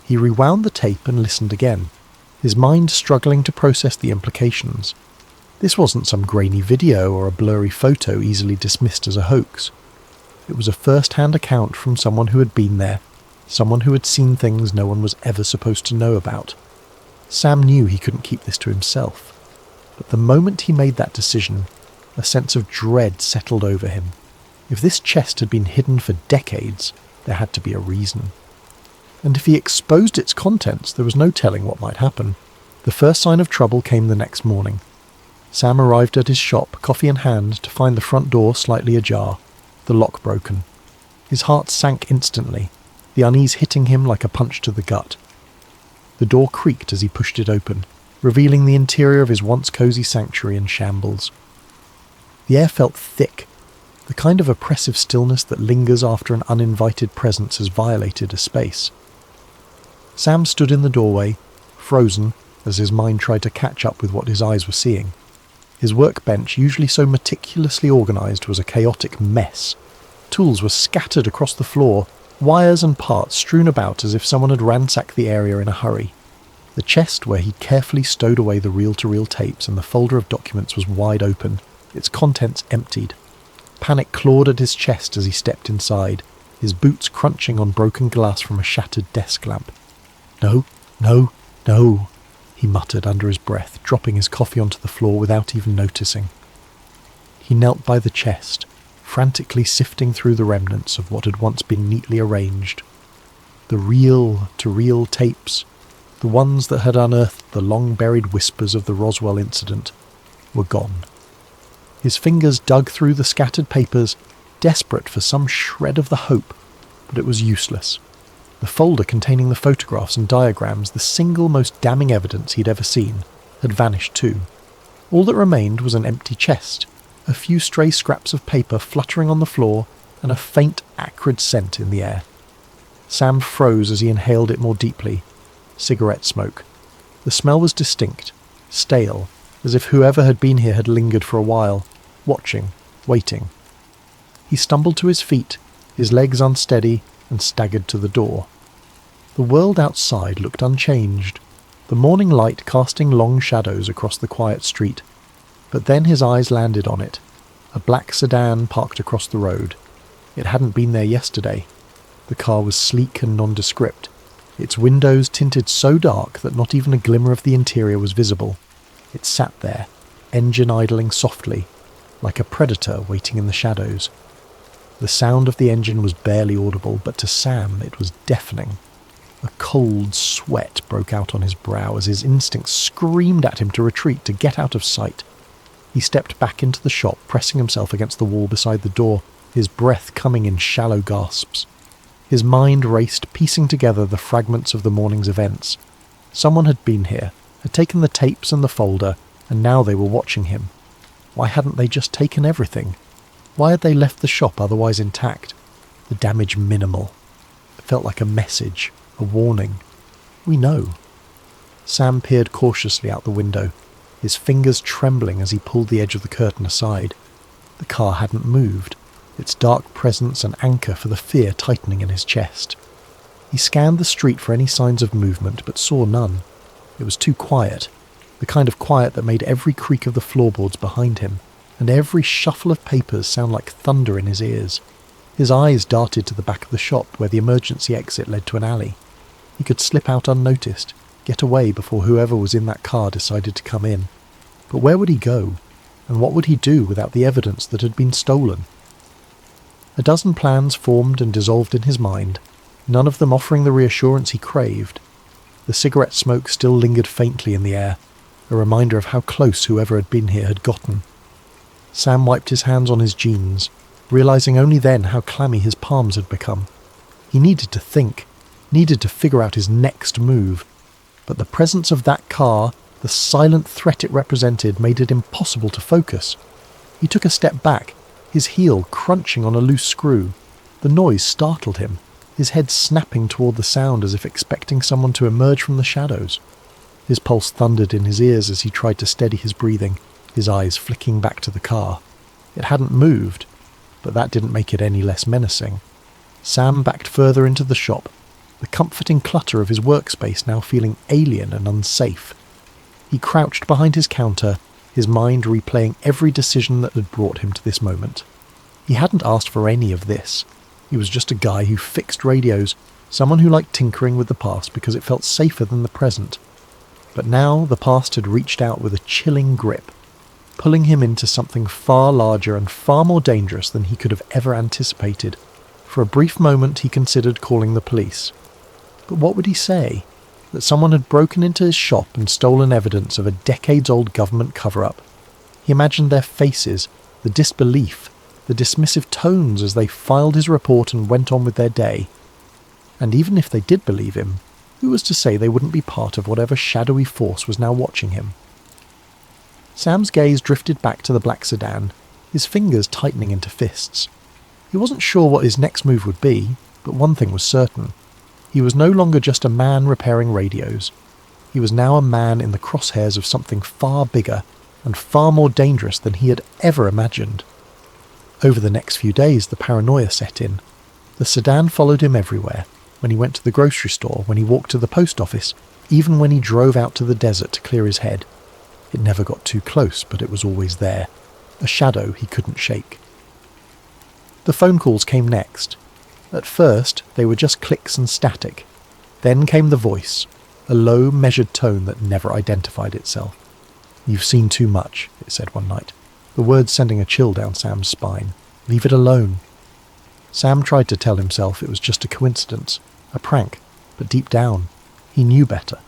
He rewound the tape and listened again, his mind struggling to process the implications. This wasn't some grainy video or a blurry photo easily dismissed as a hoax. It was a first-hand account from someone who had been there, someone who had seen things no one was ever supposed to know about. Sam knew he couldn't keep this to himself. But the moment he made that decision, a sense of dread settled over him. If this chest had been hidden for decades, there had to be a reason. And if he exposed its contents, there was no telling what might happen. The first sign of trouble came the next morning. Sam arrived at his shop, coffee in hand, to find the front door slightly ajar, the lock broken. His heart sank instantly, the unease hitting him like a punch to the gut. The door creaked as he pushed it open, revealing the interior of his once cosy sanctuary in shambles. The air felt thick, the kind of oppressive stillness that lingers after an uninvited presence has violated a space. Sam stood in the doorway, frozen, as his mind tried to catch up with what his eyes were seeing. His workbench, usually so meticulously organised, was a chaotic mess. Tools were scattered across the floor, wires and parts strewn about as if someone had ransacked the area in a hurry. The chest where he'd carefully stowed away the reel-to-reel tapes and the folder of documents was wide open, its contents emptied. Panic clawed at his chest as he stepped inside, his boots crunching on broken glass from a shattered desk lamp. No, no, no, he muttered under his breath, dropping his coffee onto the floor without even noticing. He knelt by the chest, frantically sifting through the remnants of what had once been neatly arranged. The reel-to-reel tapes, the ones that had unearthed the long-buried whispers of the Roswell incident, were gone. His fingers dug through the scattered papers, desperate for some shred of the hope, but it was useless. The folder containing the photographs and diagrams, the single most damning evidence he'd ever seen, had vanished too. All that remained was an empty chest, a few stray scraps of paper fluttering on the floor, and a faint, acrid scent in the air. Sam froze as he inhaled it more deeply. Cigarette smoke. The smell was distinct, stale, as if whoever had been here had lingered for a while, watching, waiting. He stumbled to his feet, his legs unsteady, and staggered to the door. The world outside looked unchanged, the morning light casting long shadows across the quiet street. But then his eyes landed on it, a black sedan parked across the road. It hadn't been there yesterday. The car was sleek and nondescript, its windows tinted so dark that not even a glimmer of the interior was visible. It sat there, engine idling softly, like a predator waiting in the shadows. The sound of the engine was barely audible, but to Sam it was deafening. A cold sweat broke out on his brow as his instincts screamed at him to retreat, to get out of sight. He stepped back into the shop, pressing himself against the wall beside the door, his breath coming in shallow gasps. His mind raced, piecing together the fragments of the morning's events. Someone had been here, had taken the tapes and the folder, and now they were watching him. Why hadn't they just taken everything? Why had they left the shop otherwise intact? The damage minimal. It felt like a message, a warning. We know. Sam peered cautiously out the window, his fingers trembling as he pulled the edge of the curtain aside. The car hadn't moved, its dark presence an anchor for the fear tightening in his chest. He scanned the street for any signs of movement, but saw none. It was too quiet, the kind of quiet that made every creak of the floorboards behind him, and every shuffle of papers sound like thunder in his ears. His eyes darted to the back of the shop where the emergency exit led to an alley. He could slip out unnoticed, get away before whoever was in that car decided to come in. But where would he go? And what would he do without the evidence that had been stolen? A dozen plans formed and dissolved in his mind, none of them offering the reassurance he craved. The cigarette smoke still lingered faintly in the air, a reminder of how close whoever had been here had gotten. Sam wiped his hands on his jeans, realizing only then how clammy his palms had become. He needed to think, needed to figure out his next move, but the presence of that car, the silent threat it represented, made it impossible to focus. He took a step back, his heel crunching on a loose screw. The noise startled him, his head snapping toward the sound as if expecting someone to emerge from the shadows. His pulse thundered in his ears as he tried to steady his breathing, his eyes flicking back to the car. It hadn't moved, but that didn't make it any less menacing. Sam backed further into the shop, the comforting clutter of his workspace now feeling alien and unsafe. He crouched behind his counter, his mind replaying every decision that had brought him to this moment. He hadn't asked for any of this. He was just a guy who fixed radios, someone who liked tinkering with the past because it felt safer than the present. But now the past had reached out with a chilling grip, pulling him into something far larger and far more dangerous than he could have ever anticipated. For a brief moment he considered calling the police. But what would he say? That someone had broken into his shop and stolen evidence of a decades-old government cover-up. He imagined their faces, the disbelief, the dismissive tones as they filed his report and went on with their day. And even if they did believe him, who was to say they wouldn't be part of whatever shadowy force was now watching him? Sam's gaze drifted back to the black sedan, his fingers tightening into fists. He wasn't sure what his next move would be, but one thing was certain. He was no longer just a man repairing radios. He was now a man in the crosshairs of something far bigger and far more dangerous than he had ever imagined. Over the next few days, the paranoia set in. The sedan followed him everywhere, when he went to the grocery store, when he walked to the post office, even when he drove out to the desert to clear his head. It never got too close, but it was always there, a shadow he couldn't shake. The phone calls came next. At first, they were just clicks and static. Then came the voice, a low, measured tone that never identified itself. "You've seen too much," it said one night, the words sending a chill down Sam's spine. "Leave it alone." Sam tried to tell himself it was just a coincidence, a prank, but deep down, he knew better.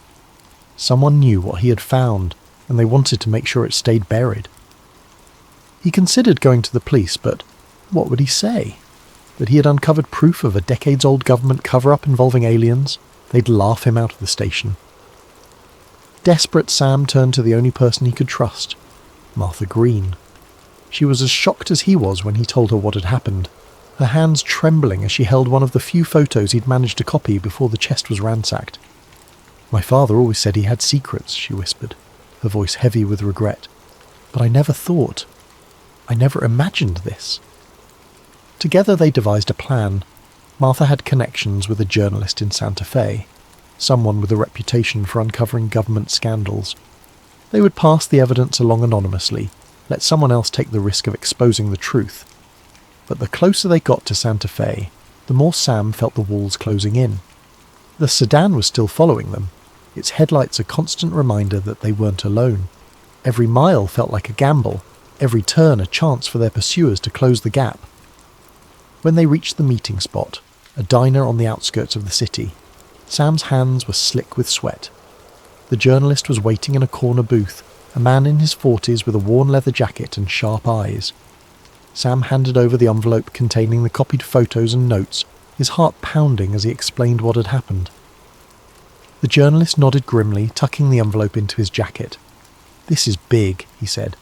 Someone knew what he had found, and they wanted to make sure it stayed buried. He considered going to the police, but what would he say? That he had uncovered proof of a decades-old government cover-up involving aliens? They'd laugh him out of the station. Desperate, Sam turned to the only person he could trust, Martha Green. She was as shocked as he was when he told her what had happened, her hands trembling as she held one of the few photos he'd managed to copy before the chest was ransacked. "My father always said he had secrets," she whispered, her voice heavy with regret. "But I never imagined this." Together they devised a plan. Martha had connections with a journalist in Santa Fe, someone with a reputation for uncovering government scandals. They would pass the evidence along anonymously, let someone else take the risk of exposing the truth. But the closer they got to Santa Fe, the more Sam felt the walls closing in. The sedan was still following them, its headlights a constant reminder that they weren't alone. Every mile felt like a gamble, every turn a chance for their pursuers to close the gap. When they reached the meeting spot, a diner on the outskirts of the city, Sam's hands were slick with sweat. The journalist was waiting in a corner booth, a man in his 40s with a worn leather jacket and sharp eyes. Sam handed over the envelope containing the copied photos and notes, his heart pounding as he explained what had happened. The journalist nodded grimly, tucking the envelope into his jacket. "This is big," he said.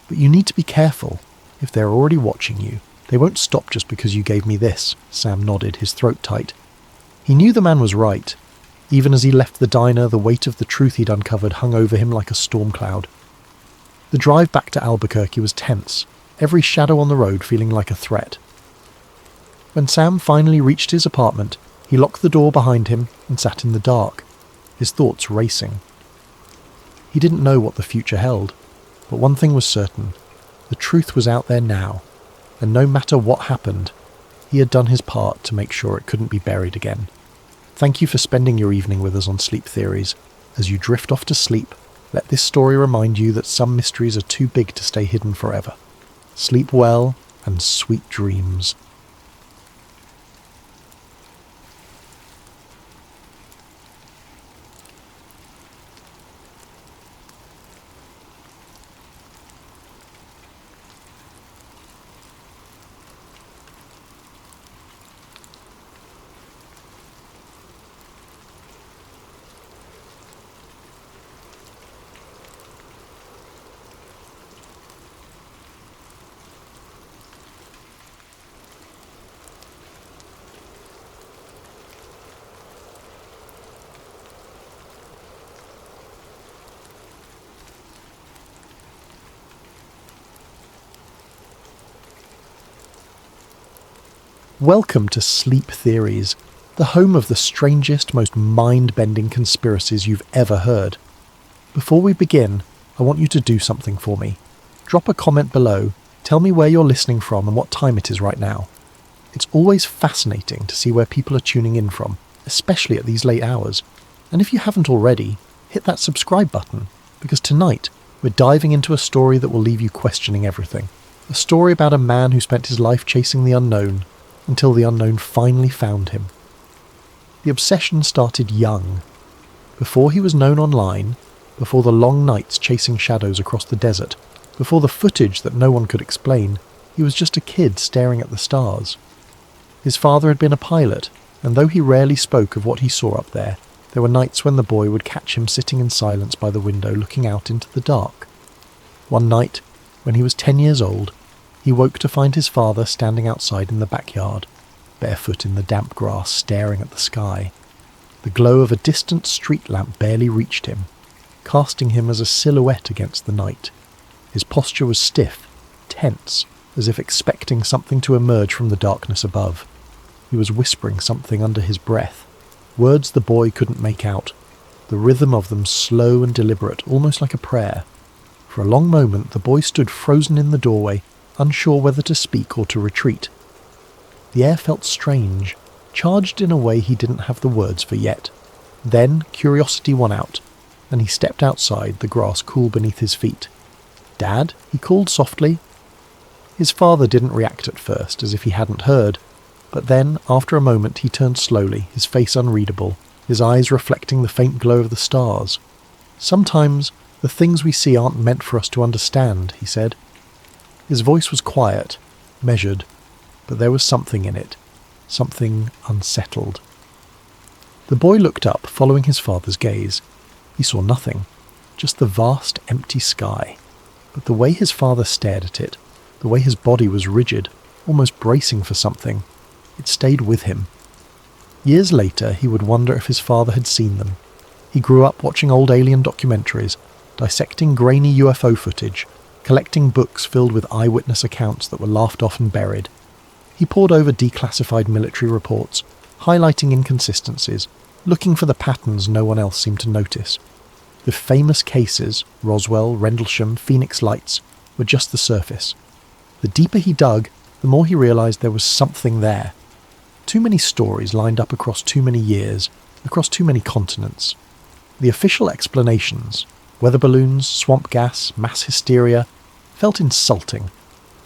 "But you need to be careful. If they're already watching you, they won't stop just because you gave me this." Sam nodded, his throat tight. He knew the man was right. Even as he left the diner, the weight of the truth he'd uncovered hung over him like a storm cloud. The drive back to Albuquerque was tense, every shadow on the road feeling like a threat. When Sam finally reached his apartment, he locked the door behind him and sat in the dark, his thoughts racing. He didn't know what the future held, but one thing was certain: the truth was out there now, and no matter what happened, he had done his part to make sure it couldn't be buried again. Thank you for spending your evening with us on Sleep Theories. As you drift off to sleep, let this story remind you that some mysteries are too big to stay hidden forever. Sleep well and sweet dreams. Welcome to Sleep Theories, the home of the strangest, most mind-bending conspiracies you've ever heard. Before we begin, I want you to do something for me. Drop a comment below, tell me where you're listening from and what time it is right now. It's always fascinating to see where people are tuning in from, especially at these late hours. And if you haven't already, hit that subscribe button, because tonight we're diving into a story that will leave you questioning everything. A story about a man who spent his life chasing the unknown, until the unknown finally found him. The obsession started young. Before he was known online, before the long nights chasing shadows across the desert, before the footage that no one could explain, he was just a kid staring at the stars. His father had been a pilot, and though he rarely spoke of what he saw up there were nights when the boy would catch him sitting in silence by the window looking out into the dark. One night, when he was 10 years old, he woke to find his father standing outside in the backyard, barefoot in the damp grass, staring at the sky. The glow of a distant street lamp barely reached him, casting him as a silhouette against the night. His posture was stiff, tense, as if expecting something to emerge from the darkness above. He was whispering something under his breath, words the boy couldn't make out, the rhythm of them slow and deliberate, almost like a prayer. For a long moment the boy stood frozen in the doorway, unsure whether to speak or to retreat. The air felt strange, charged in a way he didn't have the words for yet. Then curiosity won out, and he stepped outside, the grass cool beneath his feet. "Dad?" he called softly. His father didn't react at first, as if he hadn't heard, but then, after a moment, he turned slowly, his face unreadable, his eyes reflecting the faint glow of the stars. "Sometimes the things we see aren't meant for us to understand," he said. His voice was quiet, measured, but there was something in it, something unsettled. The boy looked up, following his father's gaze. He saw nothing, just the vast, empty sky. But the way his father stared at it, the way his body was rigid, almost bracing for something, it stayed with him. Years later, he would wonder if his father had seen them. He grew up watching old alien documentaries, dissecting grainy UFO footage, collecting books filled with eyewitness accounts that were laughed off and buried. He pored over declassified military reports, highlighting inconsistencies, looking for the patterns no one else seemed to notice. The famous cases, Roswell, Rendlesham, Phoenix Lights, were just the surface. The deeper he dug, the more he realized there was something there. Too many stories lined up across too many years, across too many continents. The official explanations, weather balloons, swamp gas, mass hysteria, felt insulting.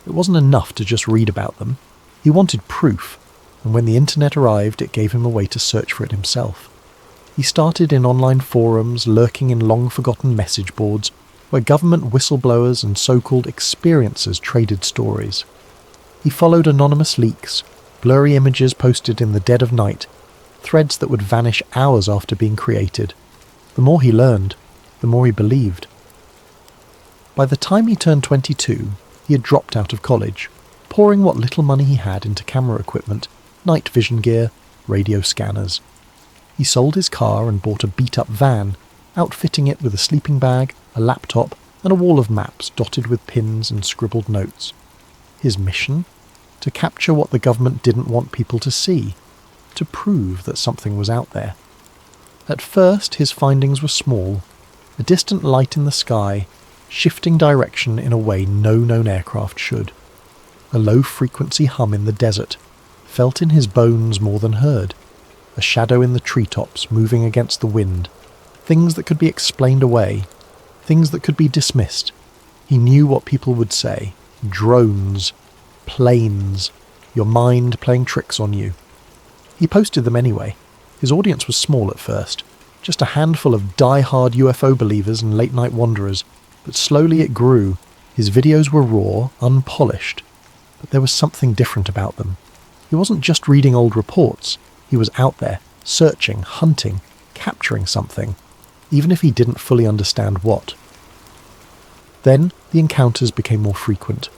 It wasn't enough to just read about them. He wanted proof, and when the internet arrived, it gave him a way to search for it himself. He started in online forums, lurking in long-forgotten message boards, where government whistleblowers and so-called experiencers traded stories. He followed anonymous leaks, blurry images posted in the dead of night, threads that would vanish hours after being created. The more he learned, the more he believed. By the time he turned 22, he had dropped out of college, pouring what little money he had into camera equipment, night vision gear, radio scanners. He sold his car and bought a beat-up van, outfitting it with a sleeping bag, a laptop, and a wall of maps dotted with pins and scribbled notes. His mission? To capture what the government didn't want people to see, to prove that something was out there. At first, his findings were small, a distant light in the sky, shifting direction in a way no known aircraft should. A low-frequency hum in the desert, felt in his bones more than heard. A shadow in the treetops moving against the wind. Things that could be explained away. Things that could be dismissed. He knew what people would say. Drones. Planes. Your mind playing tricks on you. He posted them anyway. His audience was small at first. Just a handful of die-hard UFO believers and late-night wanderers. But slowly it grew. His videos were raw, unpolished. But there was something different about them. He wasn't just reading old reports. He was out there, searching, hunting, capturing something, even if he didn't fully understand what. Then the encounters became more frequent.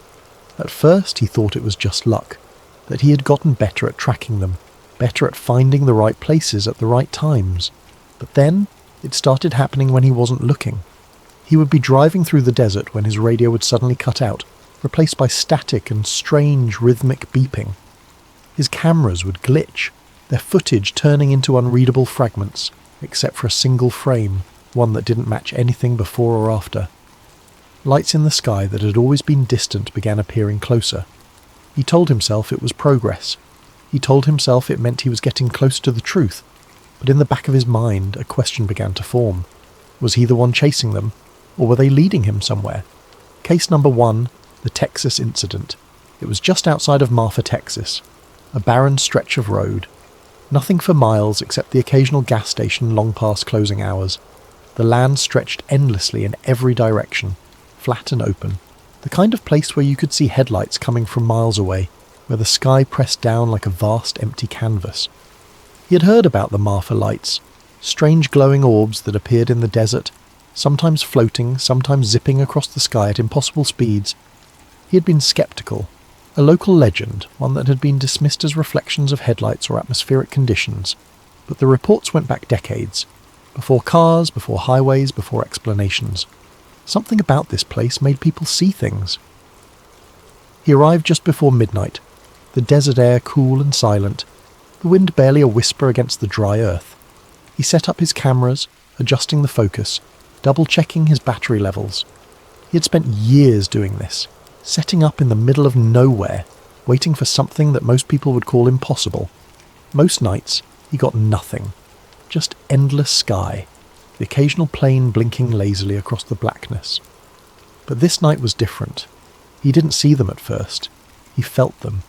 At first he thought it was just luck, that he had gotten better at tracking them, better at finding the right places at the right times. But then it started happening when he wasn't looking. He would be driving through the desert when his radio would suddenly cut out, replaced by static and strange rhythmic beeping. His cameras would glitch, their footage turning into unreadable fragments, except for a single frame, one that didn't match anything before or after. Lights in the sky that had always been distant began appearing closer. He told himself it was progress. He told himself it meant he was getting close to the truth, but in the back of his mind a question began to form. Was he the one chasing them, or were they leading him somewhere? Case number 1, the Texas incident. It was just outside of Marfa, Texas. A barren stretch of road. Nothing for miles except the occasional gas station long past closing hours. The land stretched endlessly in every direction, flat and open. The kind of place where you could see headlights coming from miles away, where the sky pressed down like a vast empty canvas. He had heard about the Marfa lights, strange glowing orbs that appeared in the desert, sometimes floating, sometimes zipping across the sky at impossible speeds. He had been sceptical. A local legend, one that had been dismissed as reflections of headlights or atmospheric conditions. But the reports went back decades. Before cars, before highways, before explanations. Something about this place made people see things. He arrived just before midnight, the desert air cool and silent, the wind barely a whisper against the dry earth. He set up his cameras, adjusting the focus, double-checking his battery levels. He had spent years doing this, setting up in the middle of nowhere, waiting for something that most people would call impossible. Most nights, he got nothing. Just endless sky, the occasional plane blinking lazily across the blackness. But this night was different. He didn't see them at first. He felt them.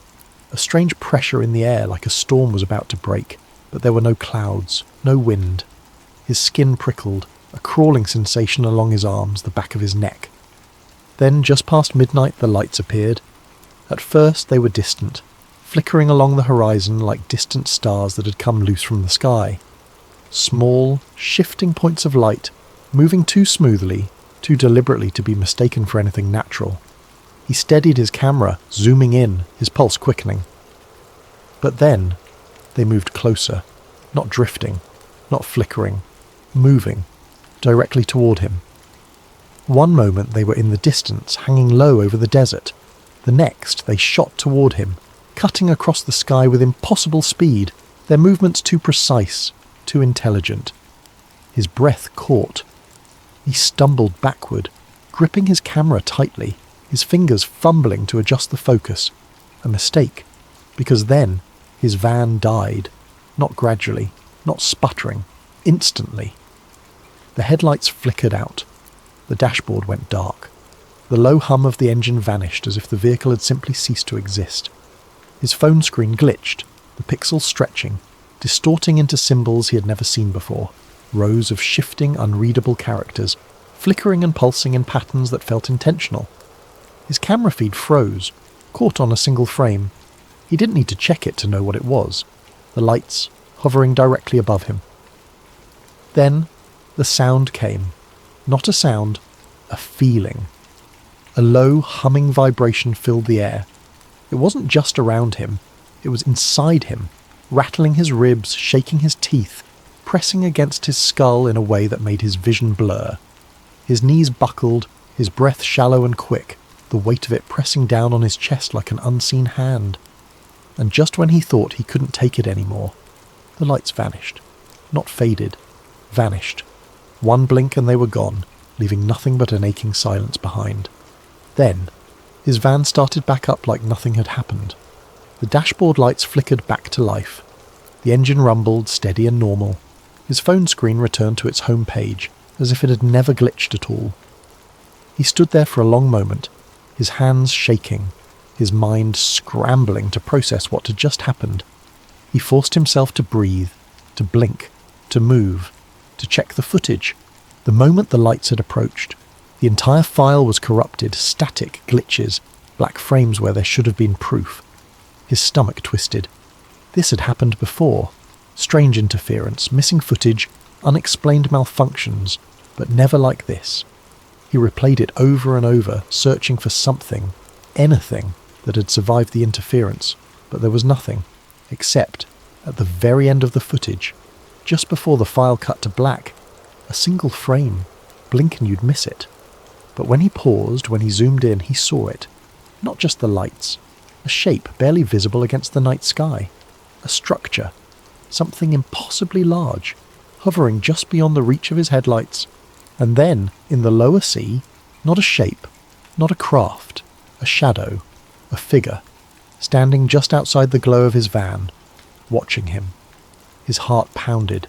A strange pressure in the air like a storm was about to break, but there were no clouds, no wind. His skin prickled, a crawling sensation along his arms, the back of his neck. Then, just past midnight, the lights appeared. At first they were distant, flickering along the horizon like distant stars that had come loose from the sky. Small, shifting points of light, moving too smoothly, too deliberately to be mistaken for anything natural. He steadied his camera, zooming in, his pulse quickening. But then, they moved closer, not drifting, not flickering, moving, directly toward him. One moment they were in the distance, hanging low over the desert. The next they shot toward him, cutting across the sky with impossible speed, their movements too precise, too intelligent. His breath caught. He stumbled backward, gripping his camera tightly, his fingers fumbling to adjust the focus. A mistake, because then his van died, not gradually, not sputtering, instantly. The headlights flickered out. The dashboard went dark. The low hum of the engine vanished as if the vehicle had simply ceased to exist. His phone screen glitched, the pixels stretching, distorting into symbols he had never seen before, rows of shifting, unreadable characters, flickering and pulsing in patterns that felt intentional. His camera feed froze, caught on a single frame. He didn't need to check it to know what it was. The lights, hovering directly above him. Then the sound came. Not a sound, a feeling. A low, humming vibration filled the air. It wasn't just around him, it was inside him, rattling his ribs, shaking his teeth, pressing against his skull in a way that made his vision blur. His knees buckled, his breath shallow and quick, the weight of it pressing down on his chest like an unseen hand. And just when he thought he couldn't take it anymore, the lights vanished. Not faded, vanished. One blink and they were gone, leaving nothing but an aching silence behind. Then, his van started back up like nothing had happened. The dashboard lights flickered back to life. The engine rumbled, steady and normal. His phone screen returned to its home page, as if it had never glitched at all. He stood there for a long moment, his hands shaking, his mind scrambling to process what had just happened. He forced himself to breathe, to blink, to move, to check the footage. The moment the lights had approached, the entire file was corrupted, static glitches, black frames where there should have been proof. His stomach twisted. This had happened before. Strange interference, missing footage, unexplained malfunctions, but never like this. He replayed it over and over, searching for something, anything, that had survived the interference, but there was nothing, except, at the very end of the footage, just before the file cut to black, a single frame. Blink and you'd miss it. But when he paused, when he zoomed in, he saw it. Not just the lights. A shape barely visible against the night sky. A structure. Something impossibly large, hovering just beyond the reach of his headlights. And then, in the lower sea, not a shape, not a craft, a shadow, a figure, standing just outside the glow of his van, watching him. His heart pounded.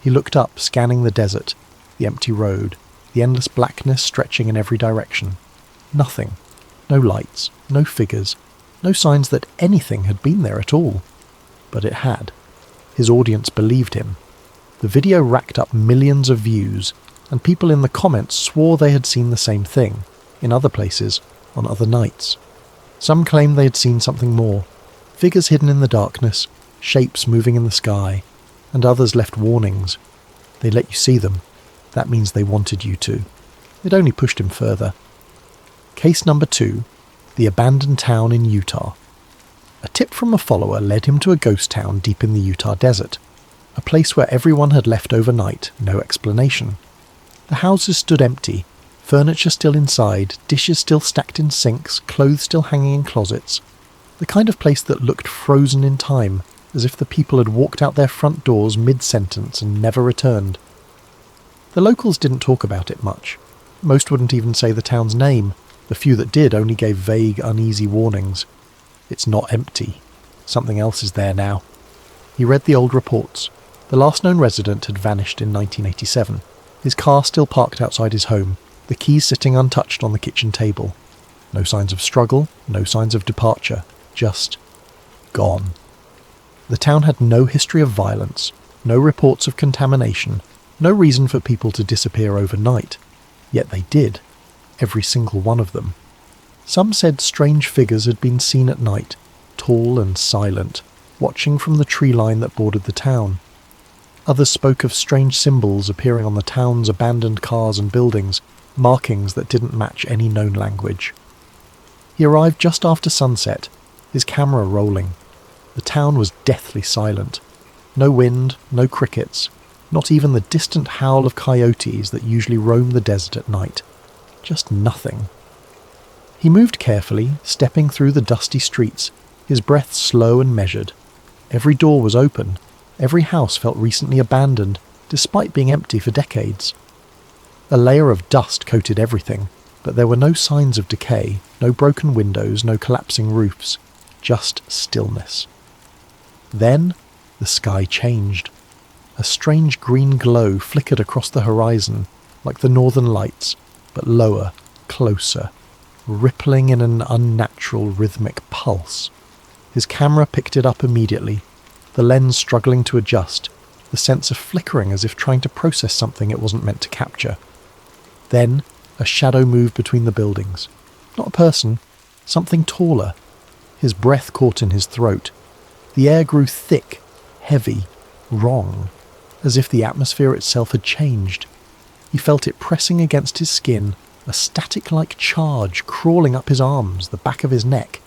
He looked up, scanning the desert, the empty road, the endless blackness stretching in every direction. Nothing. No lights, no figures, no signs that anything had been there at all. But it had. His audience believed him. The video racked up millions of views, and people in the comments swore they had seen the same thing, in other places, on other nights. Some claimed they had seen something more. Figures hidden in the darkness, shapes moving in the sky, and others left warnings. They let you see them. That means they wanted you to. It only pushed him further. Case number 2, the abandoned town in Utah. A tip from a follower led him to a ghost town deep in the Utah desert, a place where everyone had left overnight, no explanation. The houses stood empty, furniture still inside, dishes still stacked in sinks, clothes still hanging in closets. The kind of place that looked frozen in time, as if the people had walked out their front doors mid-sentence and never returned. The locals didn't talk about it much. Most wouldn't even say the town's name. The few that did only gave vague, uneasy warnings. It's not empty. Something else is there now. He read the old reports. The last known resident had vanished in 1987. His car still parked outside his home, the keys sitting untouched on the kitchen table. No signs of struggle, no signs of departure. Just gone. The town had no history of violence, no reports of contamination, no reason for people to disappear overnight. Yet they did. Every single one of them. Some said strange figures had been seen at night, tall and silent, watching from the tree line that bordered the town. Others spoke of strange symbols appearing on the town's abandoned cars and buildings, markings that didn't match any known language. He arrived just after sunset, his camera rolling. The town was deathly silent. No wind, no crickets, not even the distant howl of coyotes that usually roam the desert at night. Just nothing. He moved carefully, stepping through the dusty streets, his breath slow and measured. Every door was open. Every house felt recently abandoned, despite being empty for decades. A layer of dust coated everything, but there were no signs of decay, no broken windows, no collapsing roofs, just stillness. Then, the sky changed. A strange green glow flickered across the horizon, like the northern lights, but lower, closer, rippling in an unnatural rhythmic pulse. His camera picked it up immediately, the lens struggling to adjust, the sensor flickering as if trying to process something it wasn't meant to capture. Then, a shadow moved between the buildings. Not a person, something taller. His breath caught in his throat. The air grew thick, heavy, wrong, as if the atmosphere itself had changed. He felt it pressing against his skin, a static-like charge crawling up his arms, the back of his neck.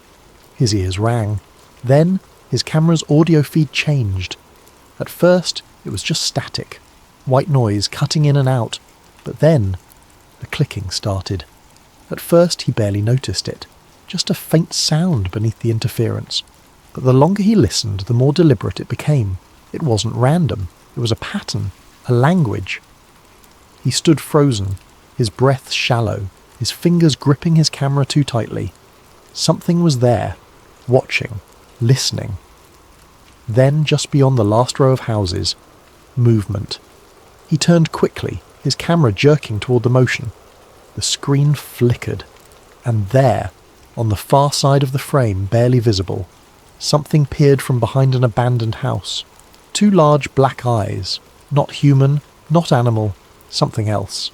His ears rang. Then his camera's audio feed changed. At first, it was just static, white noise cutting in and out, but then the clicking started. At first he barely noticed it, just a faint sound beneath the interference. But the longer he listened, the more deliberate it became. It wasn't random, it was a pattern, a language. He stood frozen, his breath shallow, his fingers gripping his camera too tightly. Something was there, watching, listening. Then, just beyond the last row of houses, movement. He turned quickly, his camera jerking toward the motion. The screen flickered, and there, on the far side of the frame, barely visible, something peered from behind an abandoned house. 2 large black eyes, not human, not animal, something else.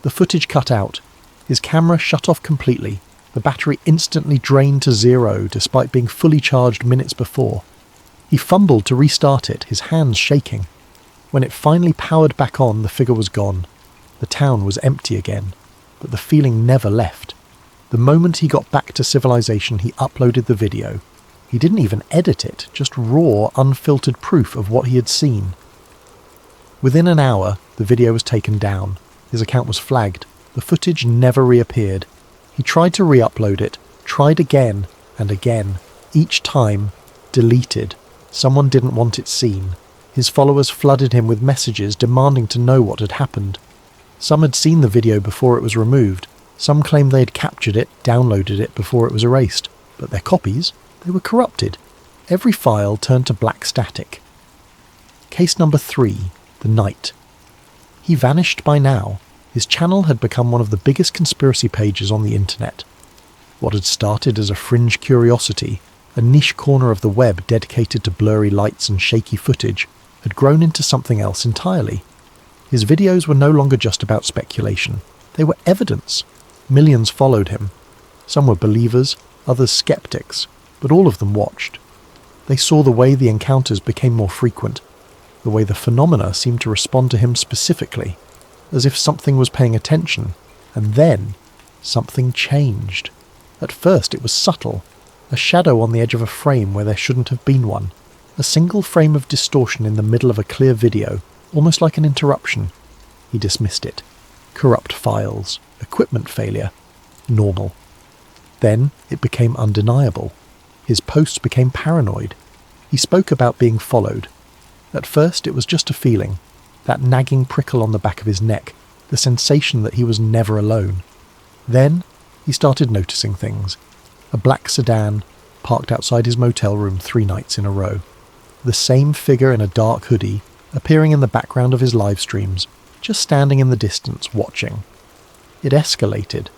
The footage cut out, his camera shut off completely, the battery instantly drained to 0 despite being fully charged minutes before. He fumbled to restart it, his hands shaking. When it finally powered back on, the figure was gone. The town was empty again, but the feeling never left. The moment he got back to civilization, he uploaded the video. He didn't even edit it, just raw, unfiltered proof of what he had seen. Within an hour, the video was taken down. His account was flagged. The footage never reappeared. He tried to re-upload it, tried again and again. Each time, deleted. Someone didn't want it seen. His followers flooded him with messages demanding to know what had happened. Some had seen the video before it was removed. Some claimed they had captured it, downloaded it before it was erased. But their copies, they were corrupted. Every file turned to black static. Case number 3, the night. He vanished by now. His channel had become one of the biggest conspiracy pages on the internet. What had started as a fringe curiosity, a niche corner of the web dedicated to blurry lights and shaky footage, had grown into something else entirely. His videos were no longer just about speculation. They were evidence. Millions followed him. Some were believers, others skeptics, but all of them watched. They saw the way the encounters became more frequent, the way the phenomena seemed to respond to him specifically, as if something was paying attention, and then something changed. At first it was subtle, a shadow on the edge of a frame where there shouldn't have been one, a single frame of distortion in the middle of a clear video, almost like an interruption. He dismissed it. Corrupt files, equipment failure, normal. Then it became undeniable. His posts became paranoid. He spoke about being followed. At first it was just a feeling, that nagging prickle on the back of his neck, the sensation that he was never alone. Then he started noticing things. A black sedan parked outside his motel room 3 nights in a row. The same figure in a dark hoodie appearing in the background of his live streams, just standing in the distance watching. It escalated.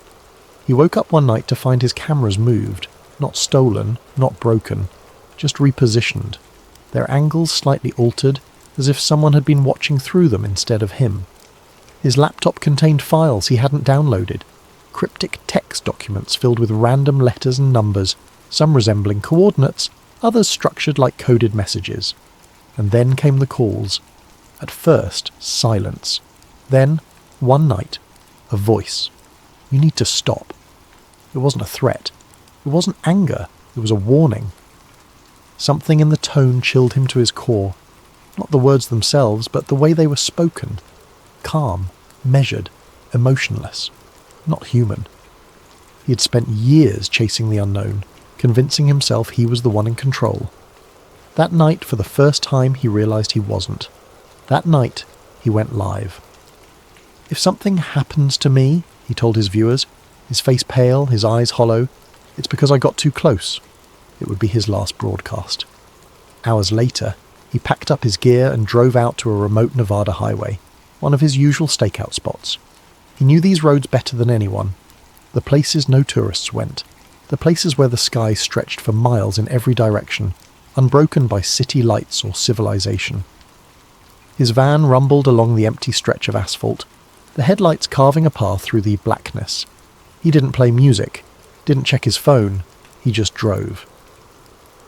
He woke up one night to find his cameras moved, not stolen, not broken, just repositioned. Their angles slightly altered, as if someone had been watching through them instead of him. His laptop contained files he hadn't downloaded, cryptic text documents filled with random letters and numbers, some resembling coordinates, others structured like coded messages. And then came the calls. At first, silence. Then, one night, a voice. You need to stop. It wasn't a threat. It wasn't anger. It was a warning. Something in the tone chilled him to his core. Not the words themselves, but the way they were spoken. Calm, measured, emotionless. Not human. He had spent years chasing the unknown, convincing himself he was the one in control. That night, for the first time, he realized he wasn't. That night, he went live. If something happens to me, he told his viewers, his face pale, his eyes hollow, it's because I got too close. It would be his last broadcast. Hours later, he packed up his gear and drove out to a remote Nevada highway, one of his usual stakeout spots. He knew these roads better than anyone. The places no tourists went. The places where the sky stretched for miles in every direction, unbroken by city lights or civilization. His van rumbled along the empty stretch of asphalt, the headlights carving a path through the blackness. He didn't play music, didn't check his phone, he just drove.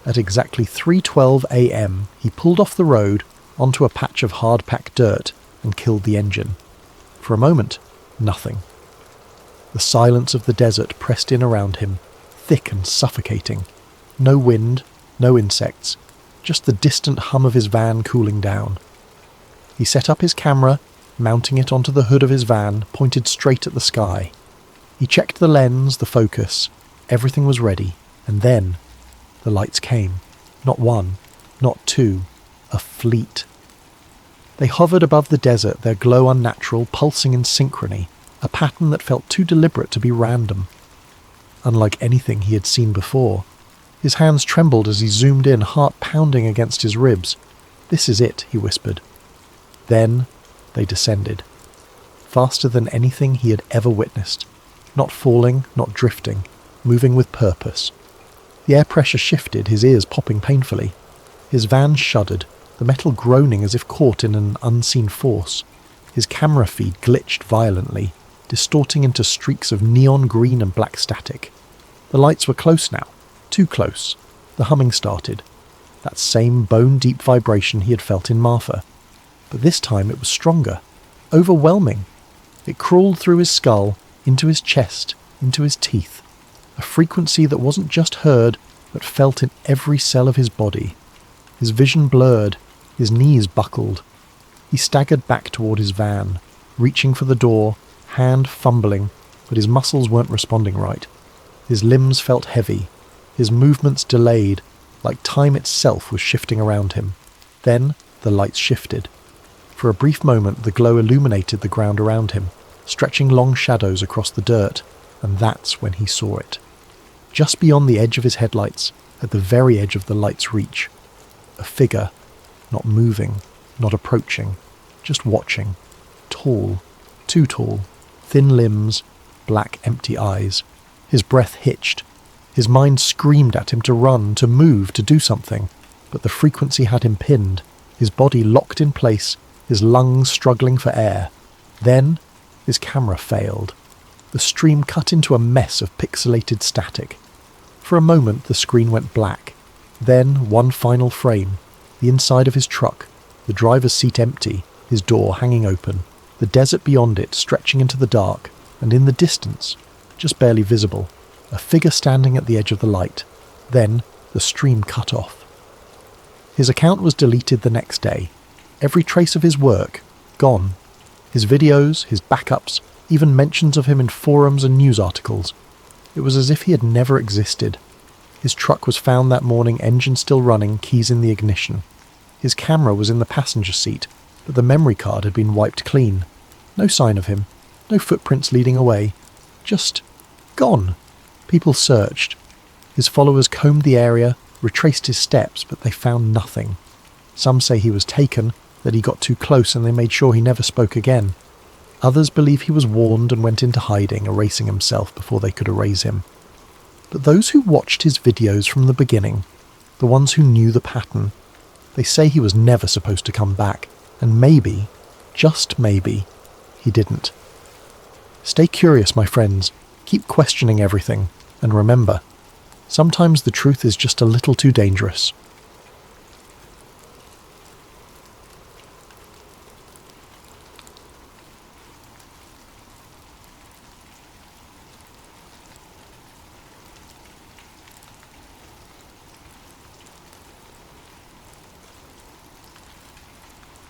At exactly 3:12 a.m, he pulled off the road onto a patch of hard-packed dirt and killed the engine. For a moment, nothing. The silence of the desert pressed in around him, thick and suffocating. No wind, no insects, just the distant hum of his van cooling down. He set up his camera, mounting it onto the hood of his van, pointed straight at the sky. He checked the lens, the focus. Everything was ready, and then the lights came. Not one, not two, a fleet. They hovered above the desert, their glow unnatural, pulsing in synchrony, a pattern that felt too deliberate to be random. Unlike anything he had seen before. His hands trembled as he zoomed in, heart pounding against his ribs. "This is it," he whispered. Then they descended. Faster than anything he had ever witnessed. Not falling, not drifting, moving with purpose. The air pressure shifted, his ears popping painfully. His van shuddered, the metal groaning as if caught in an unseen force. His camera feed glitched violently, distorting into streaks of neon green and black static. The lights were close now, too close. The humming started. That same bone-deep vibration he had felt in Martha. But this time it was stronger, overwhelming. It crawled through his skull, into his chest, into his teeth. A frequency that wasn't just heard, but felt in every cell of his body. His vision blurred, his knees buckled. He staggered back toward his van, reaching for the door, hand fumbling, but his muscles weren't responding right. His limbs felt heavy, his movements delayed, like time itself was shifting around him. Then the lights shifted. For a brief moment the glow illuminated the ground around him, stretching long shadows across the dirt, and that's when he saw it. Just beyond the edge of his headlights, at the very edge of the light's reach. A figure, not moving, not approaching, just watching. Tall, too tall, thin limbs, black empty eyes. His breath hitched. His mind screamed at him to run, to move, to do something, but the frequency had him pinned, his body locked in place, his lungs struggling for air. Then his camera failed. The stream cut into a mess of pixelated static. For a moment the screen went black. Then one final frame, the inside of his truck, the driver's seat empty, his door hanging open, the desert beyond it stretching into the dark, and in the distance, just barely visible, a figure standing at the edge of the light. Then the stream cut off. His account was deleted the next day. Every trace of his work, gone. His videos, his backups, even mentions of him in forums and news articles. It was as if he had never existed. His truck was found that morning, engine still running, keys in the ignition. His camera was in the passenger seat, but the memory card had been wiped clean. No sign of him, no footprints leading away. Just gone. People searched. His followers combed the area, retraced his steps, but they found nothing. Some say he was taken, that he got too close and they made sure he never spoke again. Others believe he was warned and went into hiding, erasing himself before they could erase him. But those who watched his videos from the beginning, the ones who knew the pattern, they say he was never supposed to come back, and maybe, just maybe, he didn't. Stay curious, my friends. Keep questioning everything, and remember, sometimes the truth is just a little too dangerous.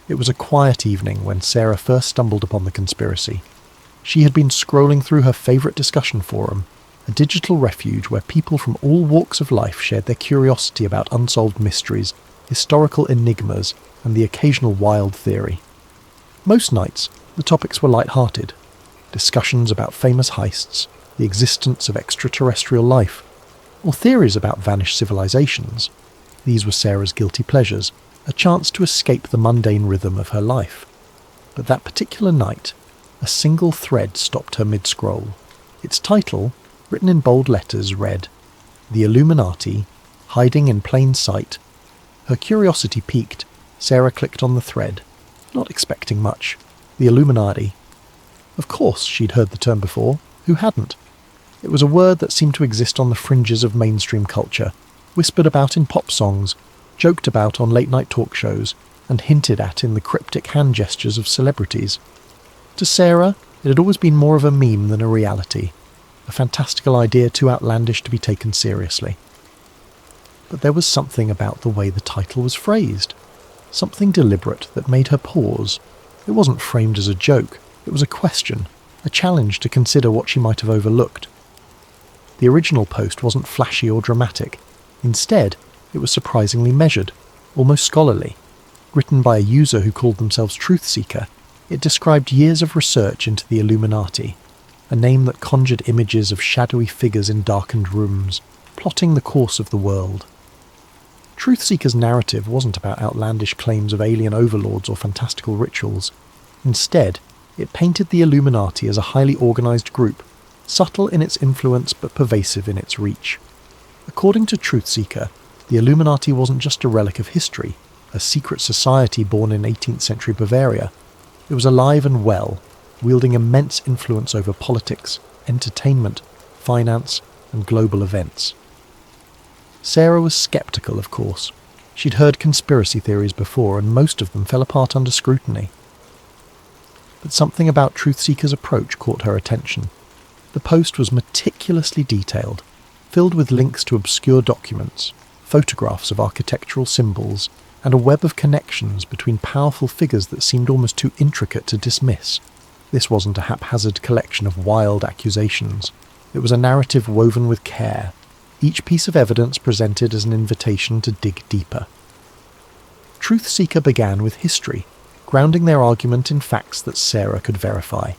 It was a quiet evening when Sarah first stumbled upon the conspiracy. She had been scrolling through her favourite discussion forum, a digital refuge where people from all walks of life shared their curiosity about unsolved mysteries, historical enigmas, and the occasional wild theory. Most nights, the topics were light-hearted. Discussions about famous heists, the existence of extraterrestrial life, or theories about vanished civilizations. These were Sarah's guilty pleasures, a chance to escape the mundane rhythm of her life. But that particular night, a single thread stopped her mid-scroll. Its title, written in bold letters, read, "The Illuminati, Hiding in Plain Sight." Her curiosity piqued. Sarah clicked on the thread, not expecting much. The Illuminati. Of course she'd heard the term before. Who hadn't? It was a word that seemed to exist on the fringes of mainstream culture, whispered about in pop songs, joked about on late-night talk shows, and hinted at in the cryptic hand gestures of celebrities. To Sarah, it had always been more of a meme than a reality, a fantastical idea too outlandish to be taken seriously. But there was something about the way the title was phrased, something deliberate that made her pause. It wasn't framed as a joke, it was a question, a challenge to consider what she might have overlooked. The original post wasn't flashy or dramatic. Instead, it was surprisingly measured, almost scholarly. Written by a user who called themselves Truth Seeker, it described years of research into the Illuminati, a name that conjured images of shadowy figures in darkened rooms, plotting the course of the world. Truth Seeker's narrative wasn't about outlandish claims of alien overlords or fantastical rituals. Instead, it painted the Illuminati as a highly organised group, subtle in its influence but pervasive in its reach. According to Truth Seeker, the Illuminati wasn't just a relic of history, a secret society born in 18th century Bavaria. It was alive and well, wielding immense influence over politics, entertainment, finance, and global events. Sarah was sceptical, of course. She'd heard conspiracy theories before, and most of them fell apart under scrutiny. But something about Truth Seeker's approach caught her attention. The post was meticulously detailed, filled with links to obscure documents, photographs of architectural symbols, and a web of connections between powerful figures that seemed almost too intricate to dismiss. This wasn't a haphazard collection of wild accusations. It was a narrative woven with care, each piece of evidence presented as an invitation to dig deeper. Truth Seeker began with history, grounding their argument in facts that Sarah could verify.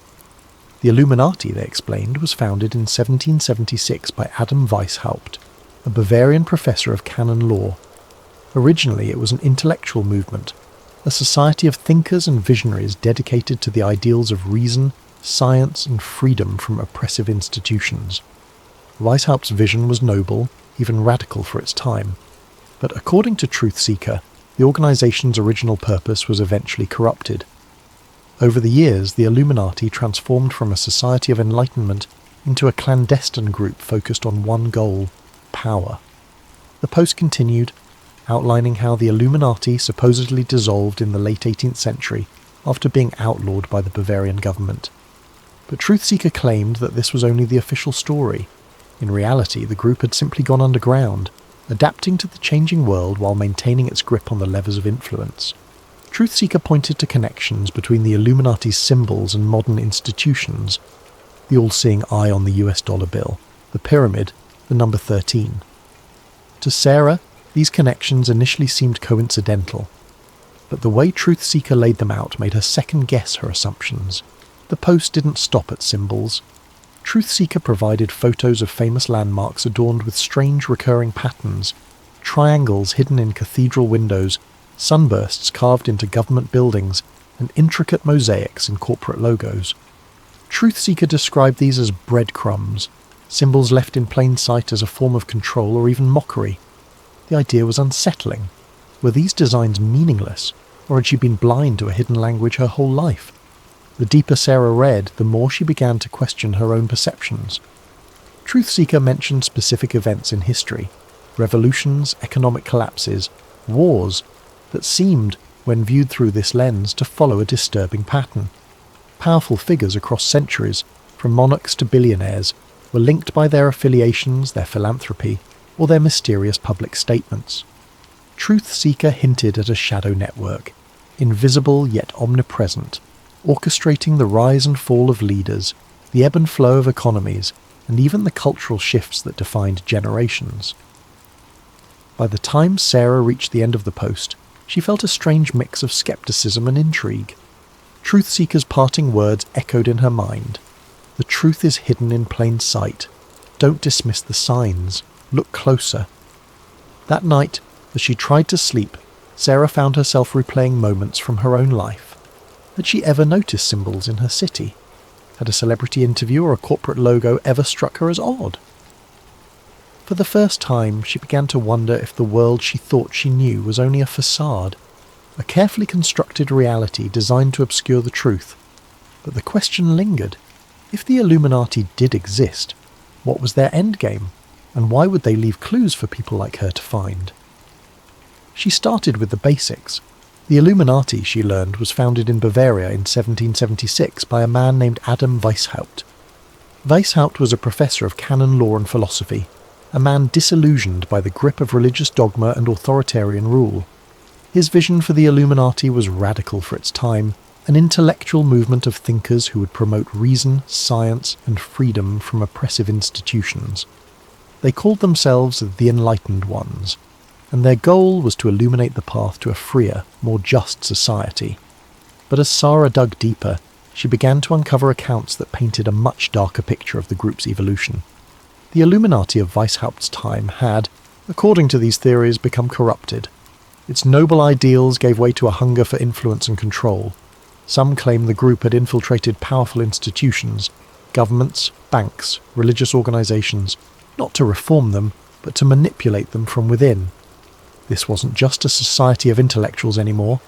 The Illuminati, they explained, was founded in 1776 by Adam Weishaupt, a Bavarian professor of canon law. Originally, it was an intellectual movement, a society of thinkers and visionaries dedicated to the ideals of reason, science, and freedom from oppressive institutions. Weishaupt's vision was noble, even radical for its time. But according to Truth Seeker, the organization's original purpose was eventually corrupted. Over the years, the Illuminati transformed from a society of enlightenment into a clandestine group focused on one goal: power. The post continued, outlining how the Illuminati supposedly dissolved in the late 18th century after being outlawed by the Bavarian government. But Truth Seeker claimed that this was only the official story. In reality, the group had simply gone underground, adapting to the changing world while maintaining its grip on the levers of influence. Truth Seeker pointed to connections between the Illuminati's symbols and modern institutions: the all-seeing eye on the US dollar bill, the pyramid, the number 13. To Sarah, these connections initially seemed coincidental, but the way Truth Seeker laid them out made her second-guess her assumptions. The post didn't stop at symbols. Truth Seeker provided photos of famous landmarks adorned with strange recurring patterns, triangles hidden in cathedral windows, sunbursts carved into government buildings, and intricate mosaics in corporate logos. Truth Seeker described these as breadcrumbs, symbols left in plain sight as a form of control or even mockery. The idea was unsettling. Were these designs meaningless, or had she been blind to a hidden language her whole life? The deeper Sarah read, the more she began to question her own perceptions. Truth Seeker mentioned specific events in history, revolutions, economic collapses, wars, that seemed, when viewed through this lens, to follow a disturbing pattern. Powerful figures across centuries, from monarchs to billionaires, were linked by their affiliations, their philanthropy, or their mysterious public statements. Truth Seeker hinted at a shadow network, invisible yet omnipresent, orchestrating the rise and fall of leaders, the ebb and flow of economies, and even the cultural shifts that defined generations. By the time Sarah reached the end of the post, she felt a strange mix of skepticism and intrigue. Truth Seeker's parting words echoed in her mind. The truth is hidden in plain sight. Don't dismiss the signs. Look closer. That night, as she tried to sleep, Sarah found herself replaying moments from her own life. Had she ever noticed symbols in her city? Had a celebrity interview or a corporate logo ever struck her as odd? For the first time, she began to wonder if the world she thought she knew was only a facade, a carefully constructed reality designed to obscure the truth. But the question lingered. If the Illuminati did exist, what was their endgame? and why would they leave clues for people like her to find? She started with the basics. The Illuminati, she learned, was founded in Bavaria in 1776 by a man named Adam Weishaupt. Weishaupt was a professor of canon law and philosophy, a man disillusioned by the grip of religious dogma and authoritarian rule. His vision for the Illuminati was radical for its time, an intellectual movement of thinkers who would promote reason, science, and freedom from oppressive institutions. They called themselves the Enlightened Ones, and their goal was to illuminate the path to a freer, more just society. But as Sarah dug deeper, she began to uncover accounts that painted a much darker picture of the group's evolution. The Illuminati of Weishaupt's time had, according to these theories, become corrupted. Its noble ideals gave way to a hunger for influence and control. Some claim the group had infiltrated powerful institutions, governments, banks, religious organisations, not to reform them, but to manipulate them from within. This wasn't just a society of intellectuals anymore.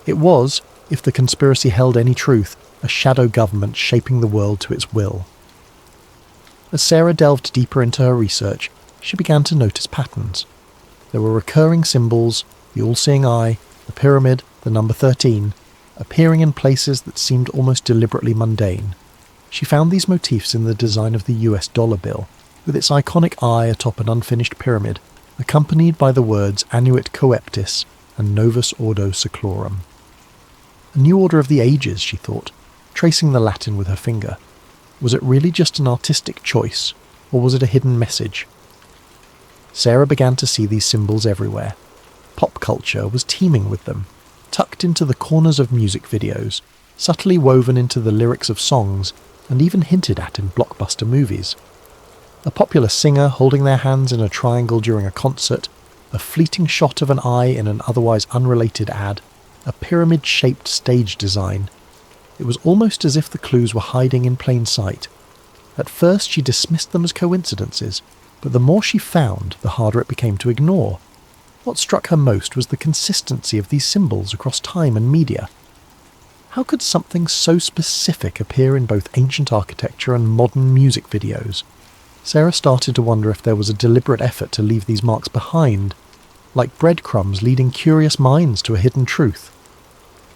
It was, if the conspiracy held any truth, a shadow government shaping the world to its will. As Sarah delved deeper into her research, she began to notice patterns. There were recurring symbols, the all-seeing eye, the pyramid, the number 13, appearing in places that seemed almost deliberately mundane. She found these motifs in the design of the US dollar bill, with its iconic eye atop an unfinished pyramid, accompanied by the words Annuit Coeptis and Novus Ordo Seclorum. A new order of the ages, she thought, tracing the Latin with her finger. Was it really just an artistic choice, or was it a hidden message? Sarah began to see these symbols everywhere. Pop culture was teeming with them, tucked into the corners of music videos, subtly woven into the lyrics of songs, and even hinted at in blockbuster movies. A popular singer holding their hands in a triangle during a concert, a fleeting shot of an eye in an otherwise unrelated ad, a pyramid-shaped stage design. It was almost as if the clues were hiding in plain sight. At first she dismissed them as coincidences, but the more she found, the harder it became to ignore. What struck her most was the consistency of these symbols across time and media. How could something so specific appear in both ancient architecture and modern music videos? Sarah started to wonder if there was a deliberate effort to leave these marks behind, like breadcrumbs leading curious minds to a hidden truth.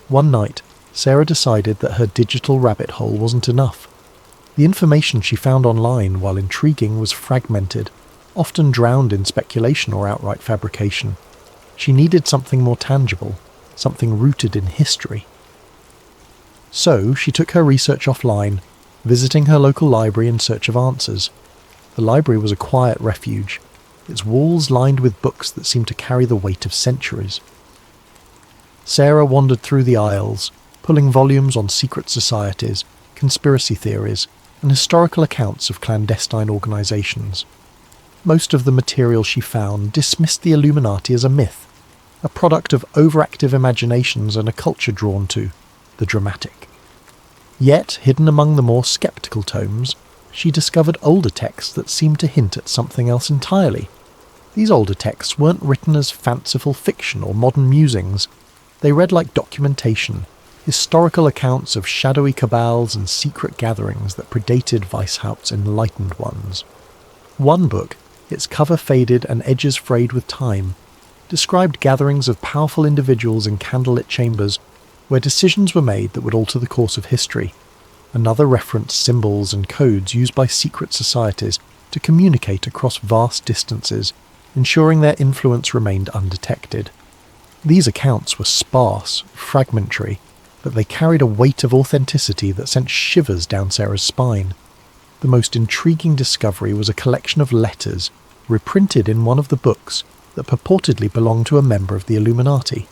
One night, Sarah decided that her digital rabbit hole wasn't enough. The information she found online, while intriguing, was fragmented, often drowned in speculation or outright fabrication. She needed something more tangible, something rooted in history. So she took her research offline, visiting her local library in search of answers. The library was a quiet refuge, its walls lined with books that seemed to carry the weight of centuries. Sarah wandered through the aisles, pulling volumes on secret societies, conspiracy theories, and historical accounts of clandestine organisations. Most of the material she found dismissed the Illuminati as a myth, a product of overactive imaginations and a culture drawn to the dramatic. Yet, hidden among the more sceptical tomes, she discovered older texts that seemed to hint at something else entirely. These older texts weren't written as fanciful fiction or modern musings. They read like documentation, historical accounts of shadowy cabals and secret gatherings that predated Weishaupt's Enlightened Ones. One book, its cover faded and edges frayed with time, described gatherings of powerful individuals in candlelit chambers where decisions were made that would alter the course of history. Another referenced symbols and codes used by secret societies to communicate across vast distances, ensuring their influence remained undetected. These accounts were sparse, fragmentary, but they carried a weight of authenticity that sent shivers down Sarah's spine. The most intriguing discovery was a collection of letters, reprinted in one of the books, that purportedly belonged to a member of the Illuminati.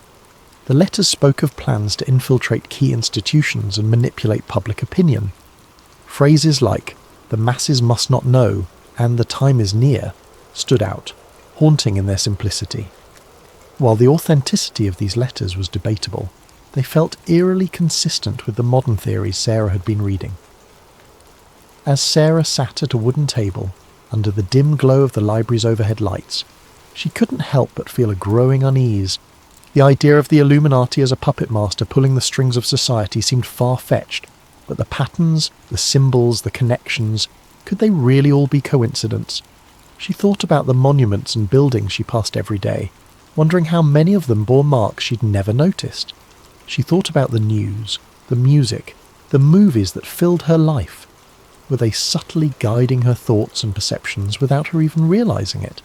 The letters spoke of plans to infiltrate key institutions and manipulate public opinion. Phrases like, "the masses must not know," and "the time is near," stood out, haunting in their simplicity. While the authenticity of these letters was debatable, they felt eerily consistent with the modern theories Sarah had been reading. As Sarah sat at a wooden table, under the dim glow of the library's overhead lights, she couldn't help but feel a growing unease. The idea of the Illuminati as a puppet master pulling the strings of society seemed far-fetched, but the patterns, the symbols, the connections, could they really all be coincidence? She thought about the monuments and buildings she passed every day, wondering how many of them bore marks she'd never noticed. She thought about the news, the music, the movies that filled her life. Were they subtly guiding her thoughts and perceptions without her even realizing it?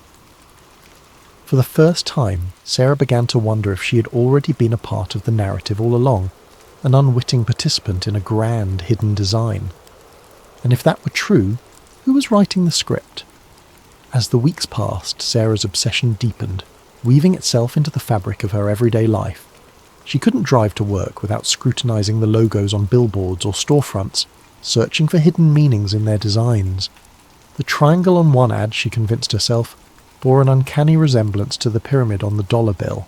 For the first time, Sarah began to wonder if she had already been a part of the narrative all along, an unwitting participant in a grand hidden design. And if that were true, who was writing the script? As the weeks passed, Sarah's obsession deepened, weaving itself into the fabric of her everyday life. She couldn't drive to work without scrutinizing the logos on billboards or storefronts, searching for hidden meanings in their designs. The triangle on one ad, she convinced herself, bore an uncanny resemblance to the pyramid on the dollar bill.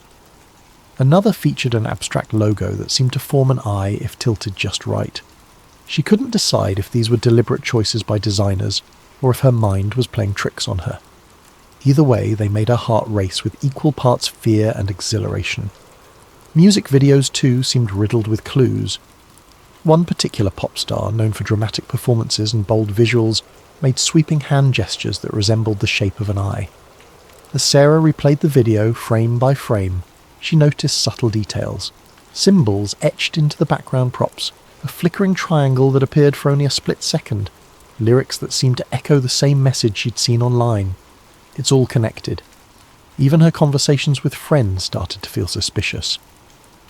Another featured an abstract logo that seemed to form an eye if tilted just right. She couldn't decide if these were deliberate choices by designers or if her mind was playing tricks on her. Either way, they made her heart race with equal parts fear and exhilaration. Music videos, too, seemed riddled with clues. One particular pop star, known for dramatic performances and bold visuals, made sweeping hand gestures that resembled the shape of an eye. As Sarah replayed the video frame by frame, she noticed subtle details. Symbols etched into the background props, a flickering triangle that appeared for only a split second, lyrics that seemed to echo the same message she'd seen online. It's all connected. Even her conversations with friends started to feel suspicious.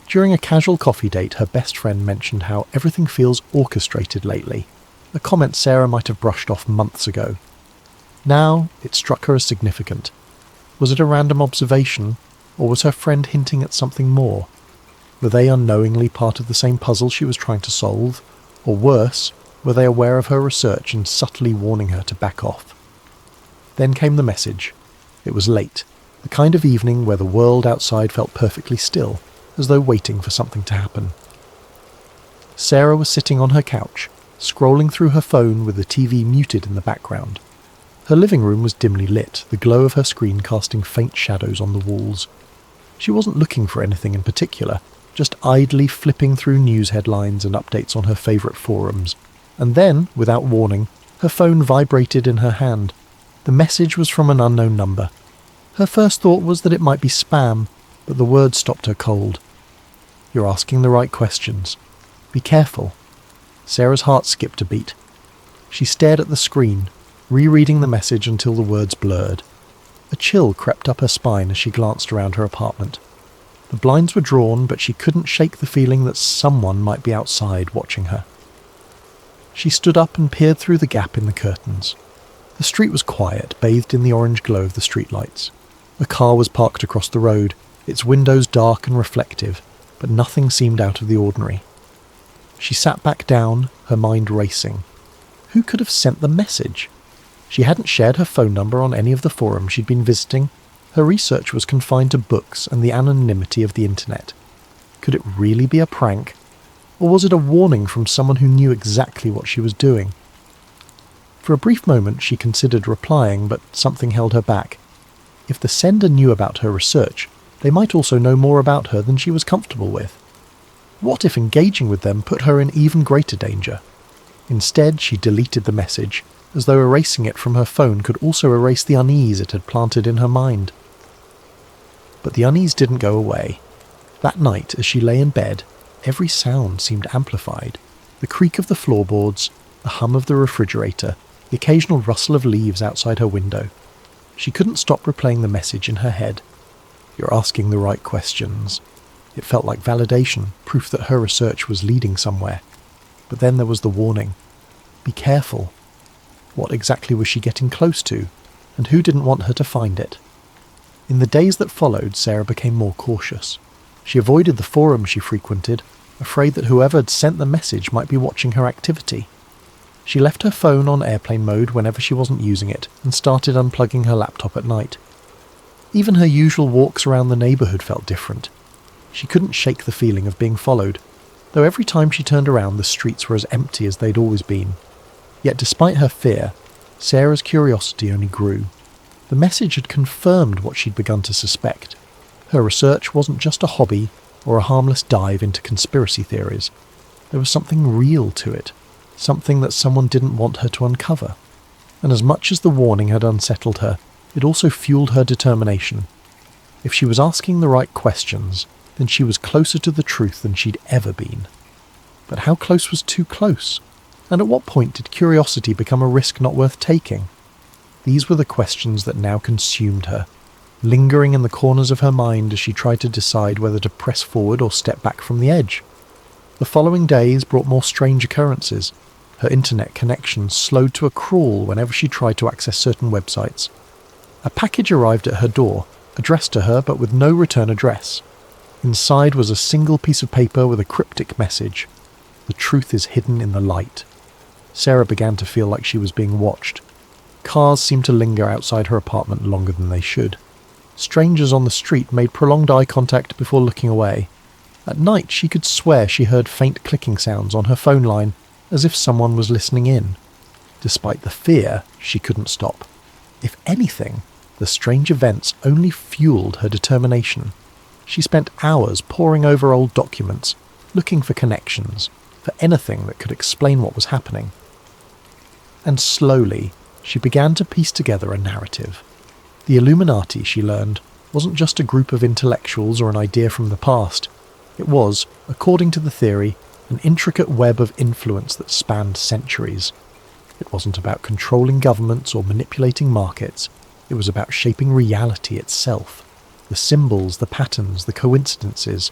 During a casual coffee date, her best friend mentioned how everything feels orchestrated lately, a comment Sarah might have brushed off months ago. Now, it struck her as significant. Was it a random observation, or was her friend hinting at something more? Were they unknowingly part of the same puzzle she was trying to solve? Or worse, were they aware of her research and subtly warning her to back off? Then came the message. It was late, the kind of evening where the world outside felt perfectly still, as though waiting for something to happen. Sarah was sitting on her couch, scrolling through her phone with the TV muted in the background. Her living room was dimly lit, the glow of her screen casting faint shadows on the walls. She wasn't looking for anything in particular, just idly flipping through news headlines and updates on her favourite forums. And then, without warning, her phone vibrated in her hand. The message was from an unknown number. Her first thought was that it might be spam, but the word stopped her cold. You're asking the right questions. Be careful. Sarah's heart skipped a beat. She stared at the screen, rereading the message until the words blurred. A chill crept up her spine as she glanced around her apartment. The blinds were drawn, but she couldn't shake the feeling that someone might be outside watching her. She stood up and peered through the gap in the curtains. The street was quiet, bathed in the orange glow of the streetlights. A car was parked across the road, its windows dark and reflective, but nothing seemed out of the ordinary. She sat back down, her mind racing. Who could have sent the message? She hadn't shared her phone number on any of the forums she'd been visiting. Her research was confined to books and the anonymity of the internet. Could it really be a prank? Or was it a warning from someone who knew exactly what she was doing? For a brief moment she considered replying, but something held her back. If the sender knew about her research, they might also know more about her than she was comfortable with. What if engaging with them put her in even greater danger? Instead, she deleted the message, as though erasing it from her phone could also erase the unease it had planted in her mind. But the unease didn't go away. That night, as she lay in bed, every sound seemed amplified. The creak of the floorboards, the hum of the refrigerator, the occasional rustle of leaves outside her window. She couldn't stop replaying the message in her head. You're asking the right questions. It felt like validation, proof that her research was leading somewhere. But then there was the warning. Be careful. What exactly was she getting close to, and who didn't want her to find it? In the days that followed, Sarah became more cautious. She avoided the forums she frequented, afraid that whoever had sent the message might be watching her activity. She left her phone on airplane mode whenever she wasn't using it, and started unplugging her laptop at night. Even her usual walks around the neighbourhood felt different. She couldn't shake the feeling of being followed, though every time she turned around the streets were as empty as they'd always been. Yet despite her fear, Sarah's curiosity only grew. The message had confirmed what she'd begun to suspect. Her research wasn't just a hobby or a harmless dive into conspiracy theories. There was something real to it, something that someone didn't want her to uncover. and as much as the warning had unsettled her, it also fueled her determination. If she was asking the right questions, then she was closer to the truth than she'd ever been. But how close was too close? And at what point did curiosity become a risk not worth taking? These were the questions that now consumed her, lingering in the corners of her mind as she tried to decide whether to press forward or step back from the edge. The following days brought more strange occurrences. Her internet connection slowed to a crawl whenever she tried to access certain websites. A package arrived at her door, addressed to her but with no return address. Inside was a single piece of paper with a cryptic message: "The truth is hidden in the light." Sarah began to feel like she was being watched. Cars seemed to linger outside her apartment longer than they should. Strangers on the street made prolonged eye contact before looking away. At night she could swear she heard faint clicking sounds on her phone line, as if someone was listening in. Despite the fear, she couldn't stop. If anything, the strange events only fueled her determination. She spent hours poring over old documents, looking for connections, for anything that could explain what was happening. And slowly, she began to piece together a narrative. The Illuminati, she learned, wasn't just a group of intellectuals or an idea from the past. It was, according to the theory, an intricate web of influence that spanned centuries. It wasn't about controlling governments or manipulating markets. It was about shaping reality itself. The symbols, the patterns, the coincidences.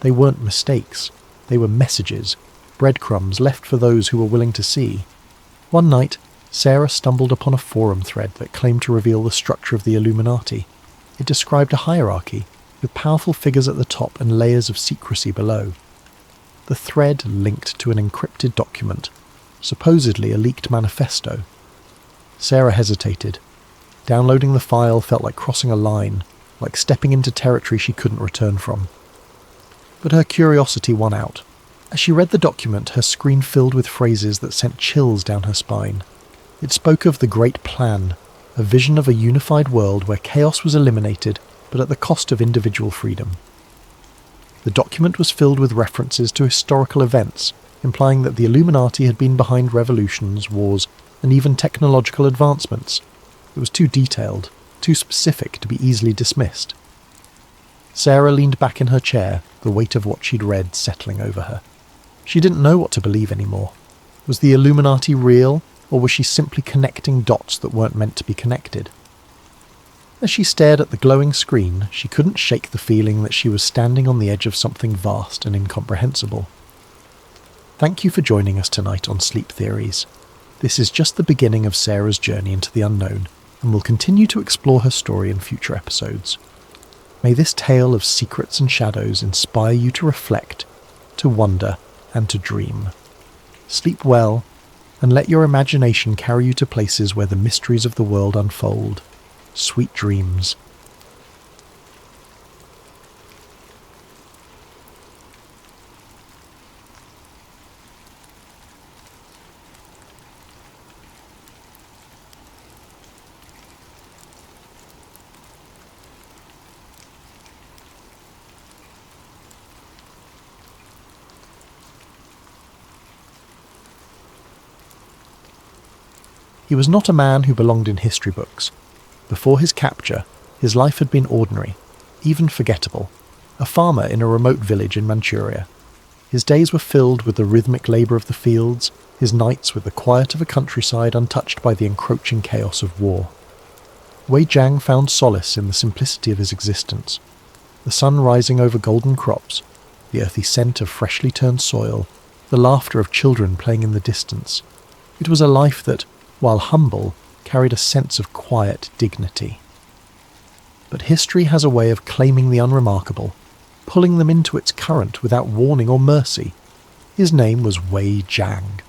They weren't mistakes. They were messages, breadcrumbs left for those who were willing to see. One night, Sarah stumbled upon a forum thread that claimed to reveal the structure of the Illuminati. It described a hierarchy, with powerful figures at the top and layers of secrecy below. The thread linked to an encrypted document, supposedly a leaked manifesto. Sarah hesitated. Downloading the file felt like crossing a line, like stepping into territory she couldn't return from. But her curiosity won out. As she read the document, her screen filled with phrases that sent chills down her spine. It spoke of the Great Plan, a vision of a unified world where chaos was eliminated, but at the cost of individual freedom. The document was filled with references to historical events, implying that the Illuminati had been behind revolutions, wars, and even technological advancements. It was too detailed, too specific to be easily dismissed. Sarah leaned back in her chair, the weight of what she'd read settling over her. She didn't know what to believe anymore. Was the Illuminati real, or was she simply connecting dots that weren't meant to be connected? As she stared at the glowing screen, she couldn't shake the feeling that she was standing on the edge of something vast and incomprehensible. Thank you for joining us tonight on Sleep Theories. This is just the beginning of Sarah's journey into the unknown, and we'll continue to explore her story in future episodes. May this tale of secrets and shadows inspire you to reflect, to wonder, and to dream. Sleep well, and let your imagination carry you to places where the mysteries of the world unfold. Sweet dreams. He was not a man who belonged in history books. Before his capture, his life had been ordinary, even forgettable, a farmer in a remote village in Manchuria. His days were filled with the rhythmic labour of the fields, his nights with the quiet of a countryside untouched by the encroaching chaos of war. Wei Jiang found solace in the simplicity of his existence. The sun rising over golden crops, the earthy scent of freshly turned soil, the laughter of children playing in the distance. It was a life that, while humble, carried a sense of quiet dignity. But history has a way of claiming the unremarkable, pulling them into its current without warning or mercy. His name was Wei Jiang,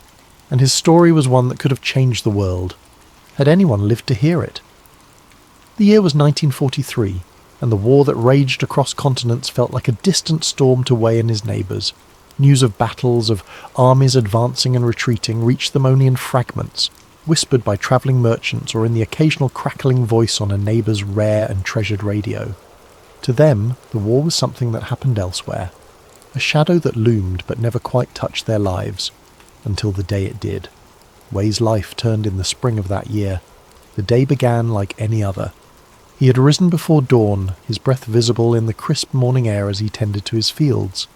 and his story was one that could have changed the world, had anyone lived to hear it. The year was 1943, and the war that raged across continents felt like a distant storm to Wei and his neighbours. News of battles, of armies advancing and retreating, reached them only in fragments, whispered by travelling merchants or in the occasional crackling voice on a neighbour's rare and treasured radio. To them, the war was something that happened elsewhere, a shadow that loomed but never quite touched their lives, until the day it did. Wei's life turned in the spring of that year. The day began like any other. He had arisen before dawn, his breath visible in the crisp morning air as he tended to his fields.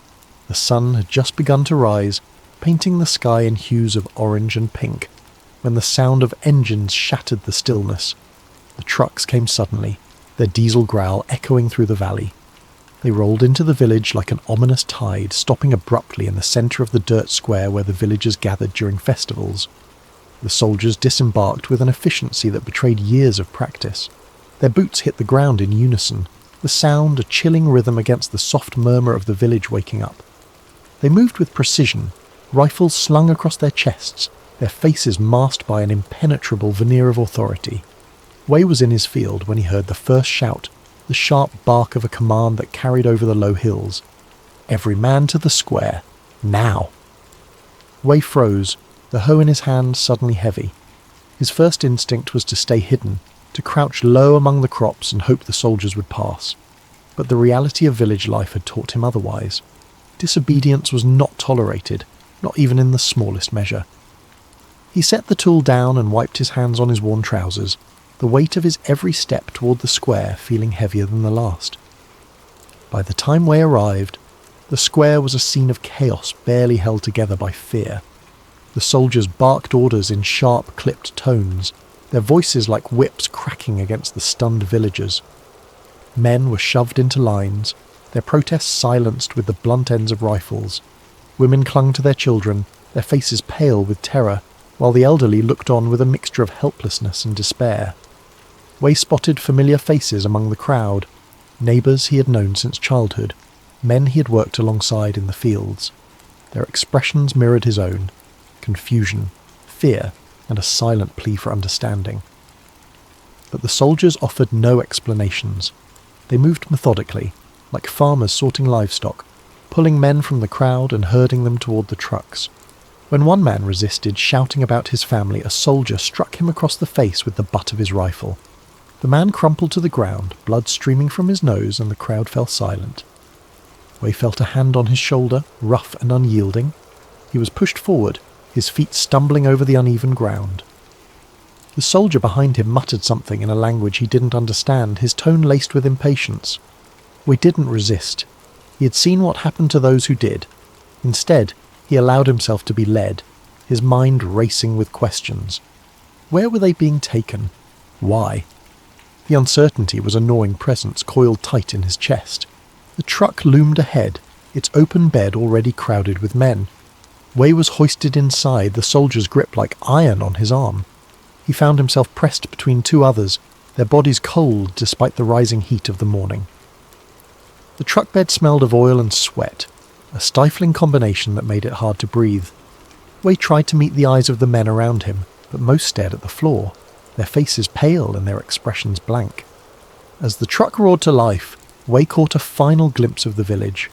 The sun had just begun to rise, painting the sky in hues of orange and pink, when the sound of engines shattered the stillness. The trucks came suddenly, their diesel growl echoing through the valley. They rolled into the village like an ominous tide, stopping abruptly in the centre of the dirt square where the villagers gathered during festivals. The soldiers disembarked with an efficiency that betrayed years of practice. Their boots hit the ground in unison, the sound a chilling rhythm against the soft murmur of the village waking up. They moved with precision, rifles slung across their chests, their faces masked by an impenetrable veneer of authority. Wei was in his field when he heard the first shout, the sharp bark of a command that carried over the low hills. Every man to the square, now! Wei froze, the hoe in his hand suddenly heavy. His first instinct was to stay hidden, to crouch low among the crops and hope the soldiers would pass. But the reality of village life had taught him otherwise. Disobedience was not tolerated, not even in the smallest measure. He set the tool down and wiped his hands on his worn trousers, the weight of his every step toward the square feeling heavier than the last. By the time Wei arrived, the square was a scene of chaos barely held together by fear. The soldiers barked orders in sharp, clipped tones, their voices like whips cracking against the stunned villagers. Men were shoved into lines, their protests silenced with the blunt ends of rifles. Women clung to their children, their faces pale with terror, while the elderly looked on with a mixture of helplessness and despair. Wei spotted familiar faces among the crowd, neighbours he had known since childhood, men he had worked alongside in the fields. Their expressions mirrored his own: confusion, fear, and a silent plea for understanding. But the soldiers offered no explanations. They moved methodically, like farmers sorting livestock, pulling men from the crowd and herding them toward the trucks. When one man resisted, shouting about his family, a soldier struck him across the face with the butt of his rifle. The man crumpled to the ground, blood streaming from his nose, and the crowd fell silent. Wei felt a hand on his shoulder, rough and unyielding. He was pushed forward, his feet stumbling over the uneven ground. The soldier behind him muttered something in a language he didn't understand, his tone laced with impatience. Wei didn't resist. He had seen what happened to those who did. Instead, he allowed himself to be led, his mind racing with questions. Where were they being taken? Why? The uncertainty was a gnawing presence coiled tight in his chest. The truck loomed ahead, its open bed already crowded with men. Wei was hoisted inside, the soldier's grip like iron on his arm. He found himself pressed between two others, their bodies cold despite the rising heat of the morning. The truck bed smelled of oil and sweat, a stifling combination that made it hard to breathe. Wei tried to meet the eyes of the men around him, but most stared at the floor, their faces pale and their expressions blank. As the truck roared to life, Wei caught a final glimpse of the village.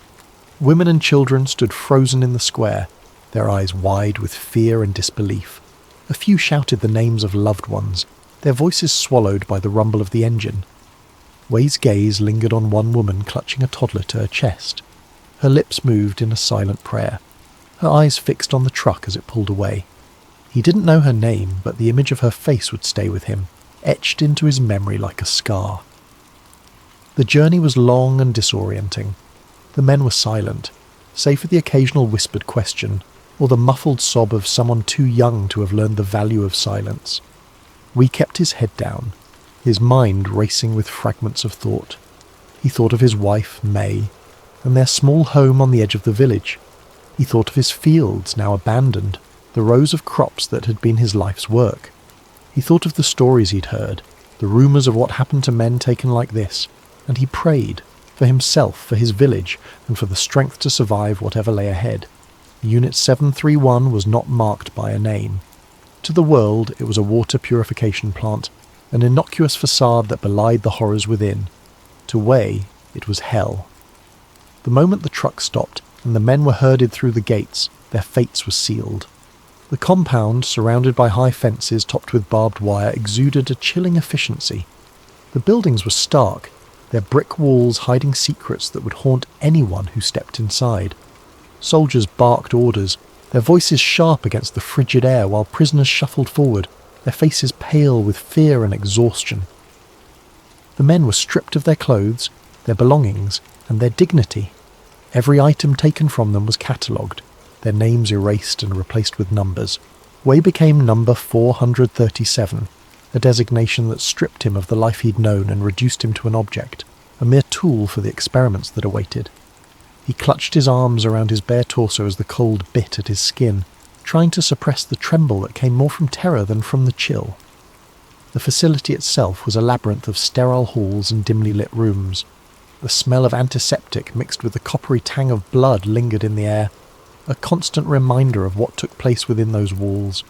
Women and children stood frozen in the square, their eyes wide with fear and disbelief. A few shouted the names of loved ones, their voices swallowed by the rumble of the engine. Wei's gaze lingered on one woman clutching a toddler to her chest. Her lips moved in a silent prayer, her eyes fixed on the truck as it pulled away. He didn't know her name, but the image of her face would stay with him, etched into his memory like a scar. The journey was long and disorienting. The men were silent, save for the occasional whispered question, or the muffled sob of someone too young to have learned the value of silence. Wei kept his head down, his mind racing with fragments of thought. He thought of his wife, May, and their small home on the edge of the village. He thought of his fields, now abandoned, the rows of crops that had been his life's work. He thought of the stories he'd heard, the rumours of what happened to men taken like this, and he prayed, for himself, for his village, and for the strength to survive whatever lay ahead. Unit 731 was not marked by a name. To the world, it was a water purification plant, an innocuous facade that belied the horrors within. To Wei, it was hell. The moment the truck stopped, and the men were herded through the gates, their fates were sealed. The compound, surrounded by high fences topped with barbed wire, exuded a chilling efficiency. The buildings were stark, their brick walls hiding secrets that would haunt anyone who stepped inside. Soldiers barked orders, their voices sharp against the frigid air while prisoners shuffled forward, their faces pale with fear and exhaustion. The men were stripped of their clothes, their belongings, and their dignity. Every item taken from them was catalogued, their names erased and replaced with numbers. Wei became number 437, a designation that stripped him of the life he'd known and reduced him to an object, a mere tool for the experiments that awaited. He clutched his arms around his bare torso as the cold bit at his skin, trying to suppress the tremble that came more from terror than from the chill. The facility itself was a labyrinth of sterile halls and dimly lit rooms. The smell of antiseptic mixed with the coppery tang of blood lingered in the air, a constant reminder of what took place within those walls.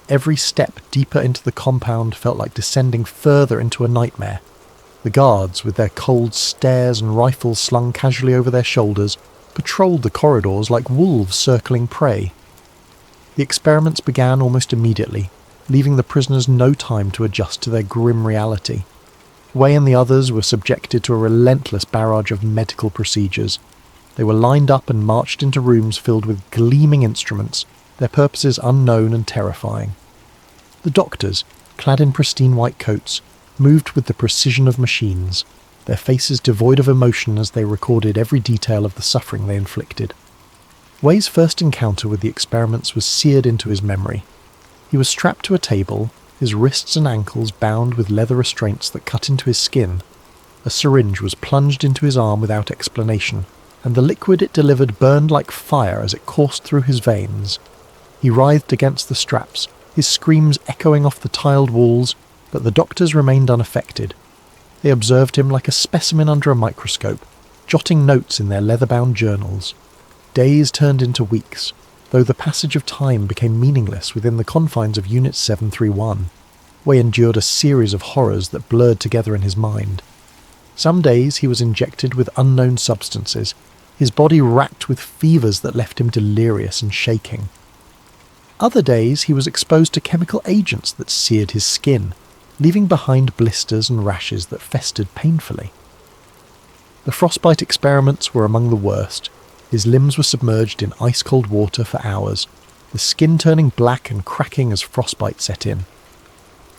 Every step deeper into the compound felt like descending further into a nightmare. The guards, with their cold stares and rifles slung casually over their shoulders, patrolled the corridors like wolves circling prey. The experiments began almost immediately, leaving the prisoners no time to adjust to their grim reality. Wei and the others were subjected to a relentless barrage of medical procedures. They were lined up and marched into rooms filled with gleaming instruments, their purposes unknown and terrifying. The doctors, clad in pristine white coats, moved with the precision of machines, their faces devoid of emotion as they recorded every detail of the suffering they inflicted. Wei's first encounter with the experiments was seared into his memory. He was strapped to a table, his wrists and ankles bound with leather restraints that cut into his skin. A syringe was plunged into his arm without explanation, and the liquid it delivered burned like fire as it coursed through his veins. He writhed against the straps, his screams echoing off the tiled walls, but the doctors remained unaffected. They observed him like a specimen under a microscope, jotting notes in their leather-bound journals. Days turned into weeks, though the passage of time became meaningless within the confines of Unit 731. Wei endured a series of horrors that blurred together in his mind. Some days he was injected with unknown substances, his body racked with fevers that left him delirious and shaking. Other days he was exposed to chemical agents that seared his skin, leaving behind blisters and rashes that festered painfully. The frostbite experiments were among the worst. His limbs were submerged in ice-cold water for hours, the skin turning black and cracking as frostbite set in.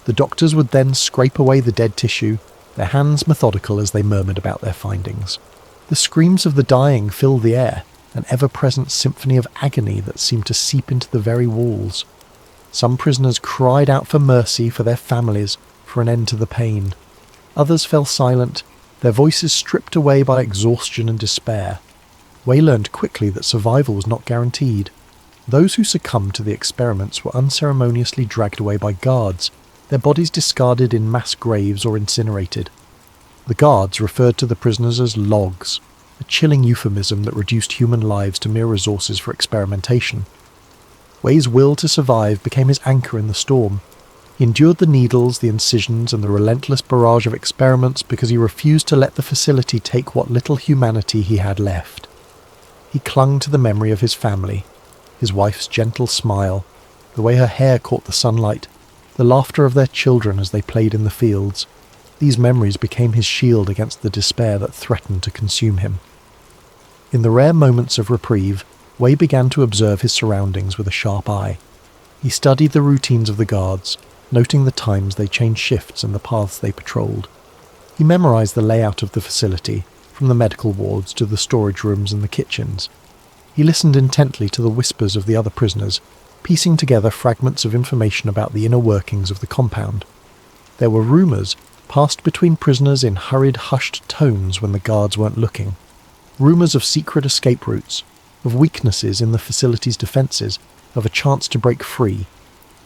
The doctors would then scrape away the dead tissue, their hands methodical as they murmured about their findings. The screams of the dying filled the air, an ever-present symphony of agony that seemed to seep into the very walls. Some prisoners cried out for mercy for their families, for an end to the pain. Others fell silent, their voices stripped away by exhaustion and despair. Wei learned quickly that survival was not guaranteed. Those who succumbed to the experiments were unceremoniously dragged away by guards, their bodies discarded in mass graves or incinerated. The guards referred to the prisoners as logs, a chilling euphemism that reduced human lives to mere resources for experimentation. Wei's will to survive became his anchor in the storm. He endured the needles, the incisions, and the relentless barrage of experiments because he refused to let the facility take what little humanity he had left. He clung to the memory of his family, his wife's gentle smile, the way her hair caught the sunlight, the laughter of their children as they played in the fields. These memories became his shield against the despair that threatened to consume him. In the rare moments of reprieve, Wei began to observe his surroundings with a sharp eye. He studied the routines of the guards, noting the times they changed shifts and the paths they patrolled. He memorized the layout of the facility, from the medical wards to the storage rooms and the kitchens. He listened intently to the whispers of the other prisoners, piecing together fragments of information about the inner workings of the compound. There were rumours passed between prisoners in hurried, hushed tones when the guards weren't looking. Rumours of secret escape routes, of weaknesses in the facility's defences, of a chance to break free.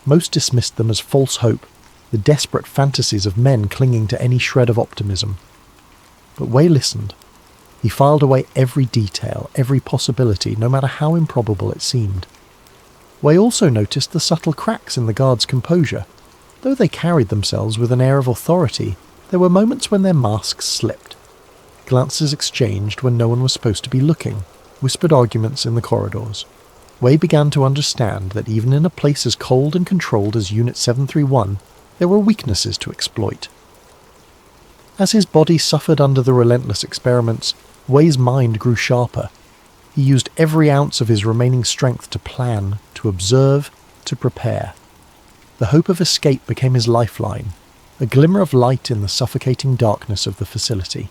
Most dismissed them as false hope, the desperate fantasies of men clinging to any shred of optimism. But Wei listened. He filed away every detail, every possibility, no matter how improbable it seemed. Wei also noticed the subtle cracks in the guards' composure. Though they carried themselves with an air of authority, there were moments when their masks slipped. Glances exchanged when no one was supposed to be looking, whispered arguments in the corridors. Wei began to understand that even in a place as cold and controlled as Unit 731, there were weaknesses to exploit. As his body suffered under the relentless experiments, Wei's mind grew sharper. He used every ounce of his remaining strength to plan, to observe, to prepare. The hope of escape became his lifeline, a glimmer of light in the suffocating darkness of the facility.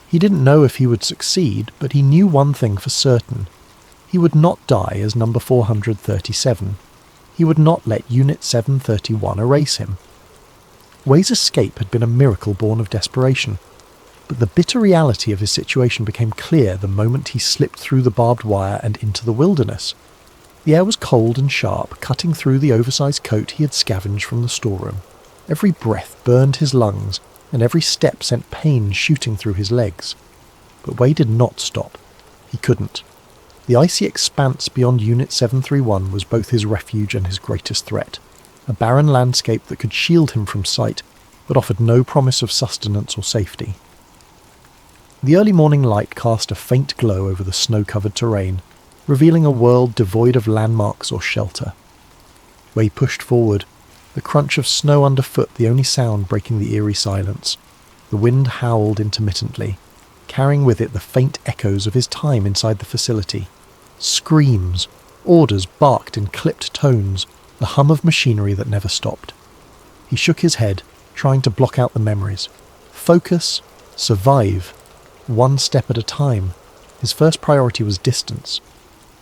He didn't know if he would succeed, but he knew one thing for certain. He would not die as number 437. He would not let Unit 731 erase him. Way's escape had been a miracle born of desperation, but the bitter reality of his situation became clear the moment he slipped through the barbed wire and into the wilderness. The air was cold and sharp, cutting through the oversized coat he had scavenged from the storeroom. Every breath burned his lungs, and every step sent pain shooting through his legs. But Way did not stop. He couldn't. The icy expanse beyond Unit 731 was both his refuge and his greatest threat, a barren landscape that could shield him from sight, but offered no promise of sustenance or safety. The early morning light cast a faint glow over the snow-covered terrain, revealing a world devoid of landmarks or shelter. Way pushed forward, the crunch of snow underfoot the only sound breaking the eerie silence. The wind howled intermittently, carrying with it the faint echoes of his time inside the facility. Screams, orders barked in clipped tones, the hum of machinery that never stopped. He shook his head, trying to block out the memories. Focus, survive, one step at a time. His first priority was distance.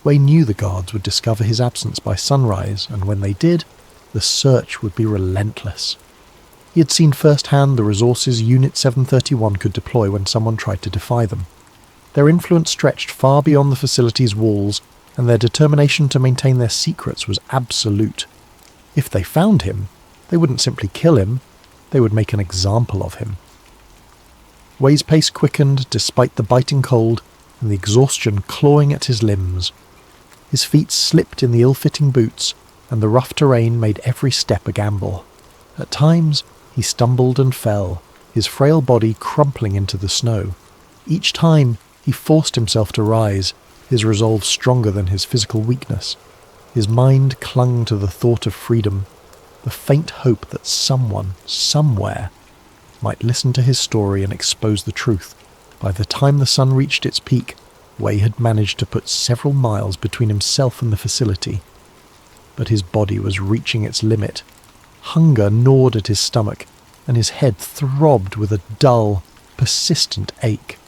Way knew the guards would discover his absence by sunrise, and when they did, the search would be relentless. He had seen firsthand the resources Unit 731 could deploy when someone tried to defy them. Their influence stretched far beyond the facility's walls, and their determination to maintain their secrets was absolute. If they found him, they wouldn't simply kill him, they would make an example of him. Way's pace quickened despite the biting cold and the exhaustion clawing at his limbs. His feet slipped in the ill-fitting boots, and the rough terrain made every step a gamble. At times, he stumbled and fell, his frail body crumpling into the snow. Each time, he forced himself to rise, his resolve stronger than his physical weakness. His mind clung to the thought of freedom, the faint hope that someone, somewhere, might listen to his story and expose the truth. By the time the sun reached its peak, Way had managed to put several miles between himself and the facility. But his body was reaching its limit. Hunger gnawed at his stomach, and his head throbbed with a dull, persistent ache.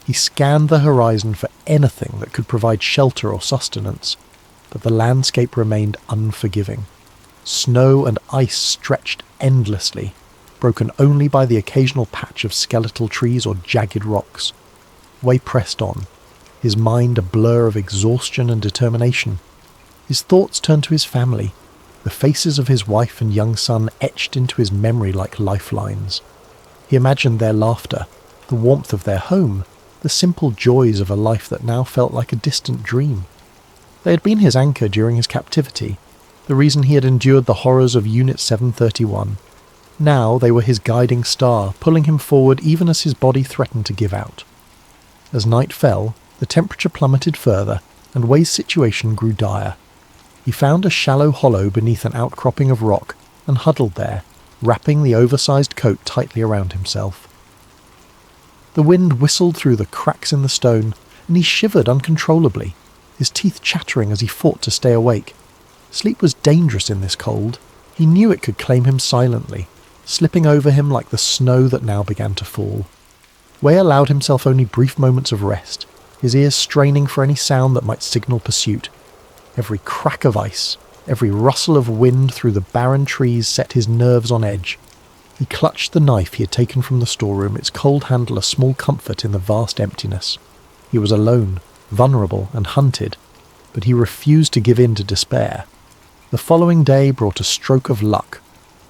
He scanned the horizon for anything that could provide shelter or sustenance, but the landscape remained unforgiving. Snow and ice stretched endlessly, broken only by the occasional patch of skeletal trees or jagged rocks. Way pressed on, his mind a blur of exhaustion and determination. His thoughts turned to his family, the faces of his wife and young son etched into his memory like lifelines. He imagined their laughter, the warmth of their home, the simple joys of a life that now felt like a distant dream. They had been his anchor during his captivity, the reason he had endured the horrors of Unit 731. Now they were his guiding star, pulling him forward even as his body threatened to give out. As night fell, the temperature plummeted further, and Way's situation grew dire. He found a shallow hollow beneath an outcropping of rock and huddled there, wrapping the oversized coat tightly around himself. The wind whistled through the cracks in the stone, and he shivered uncontrollably, his teeth chattering as he fought to stay awake. Sleep was dangerous in this cold. He knew it could claim him silently, slipping over him like the snow that now began to fall. Way allowed himself only brief moments of rest, his ears straining for any sound that might signal pursuit. Every crack of ice, every rustle of wind through the barren trees set his nerves on edge. He clutched the knife he had taken from the storeroom, its cold handle a small comfort in the vast emptiness. He was alone, vulnerable and hunted, but he refused to give in to despair. The following day brought a stroke of luck,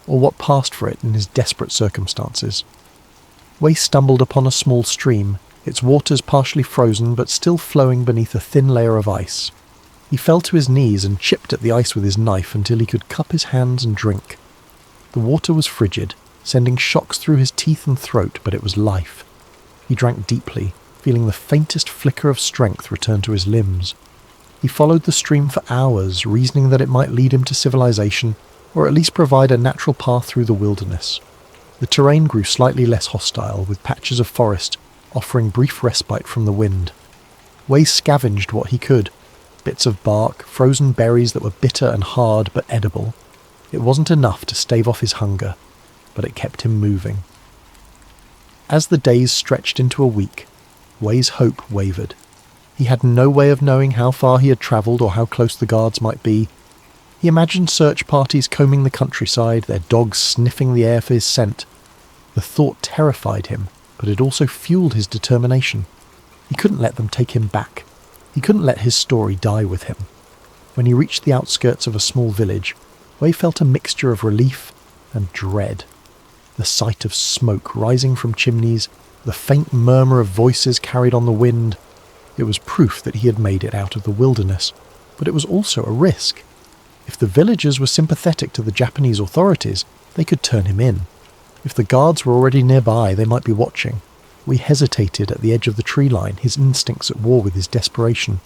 or what passed for it in his desperate circumstances. Way stumbled upon a small stream, its waters partially frozen but still flowing beneath a thin layer of ice. He fell to his knees and chipped at the ice with his knife until he could cup his hands and drink. The water was frigid, sending shocks through his teeth and throat, but it was life. He drank deeply, feeling the faintest flicker of strength return to his limbs. He followed the stream for hours, reasoning that it might lead him to civilization, or at least provide a natural path through the wilderness. The terrain grew slightly less hostile, with patches of forest offering brief respite from the wind. Wei scavenged what he could. Bits of bark, frozen berries that were bitter and hard but edible. It wasn't enough to stave off his hunger, but it kept him moving. As the days stretched into a week, Wei's hope wavered. He had no way of knowing how far he had travelled or how close the guards might be. He imagined search parties combing the countryside, their dogs sniffing the air for his scent. The thought terrified him, but it also fueled his determination. He couldn't let them take him back. He couldn't let his story die with him. When he reached the outskirts of a small village, Wei felt a mixture of relief and dread. The sight of smoke rising from chimneys, the faint murmur of voices carried on the wind. It was proof that he had made it out of the wilderness, but it was also a risk. If the villagers were sympathetic to the Japanese authorities, they could turn him in. If the guards were already nearby, they might be watching. Wei hesitated at the edge of the tree line, his instincts at war with his desperation.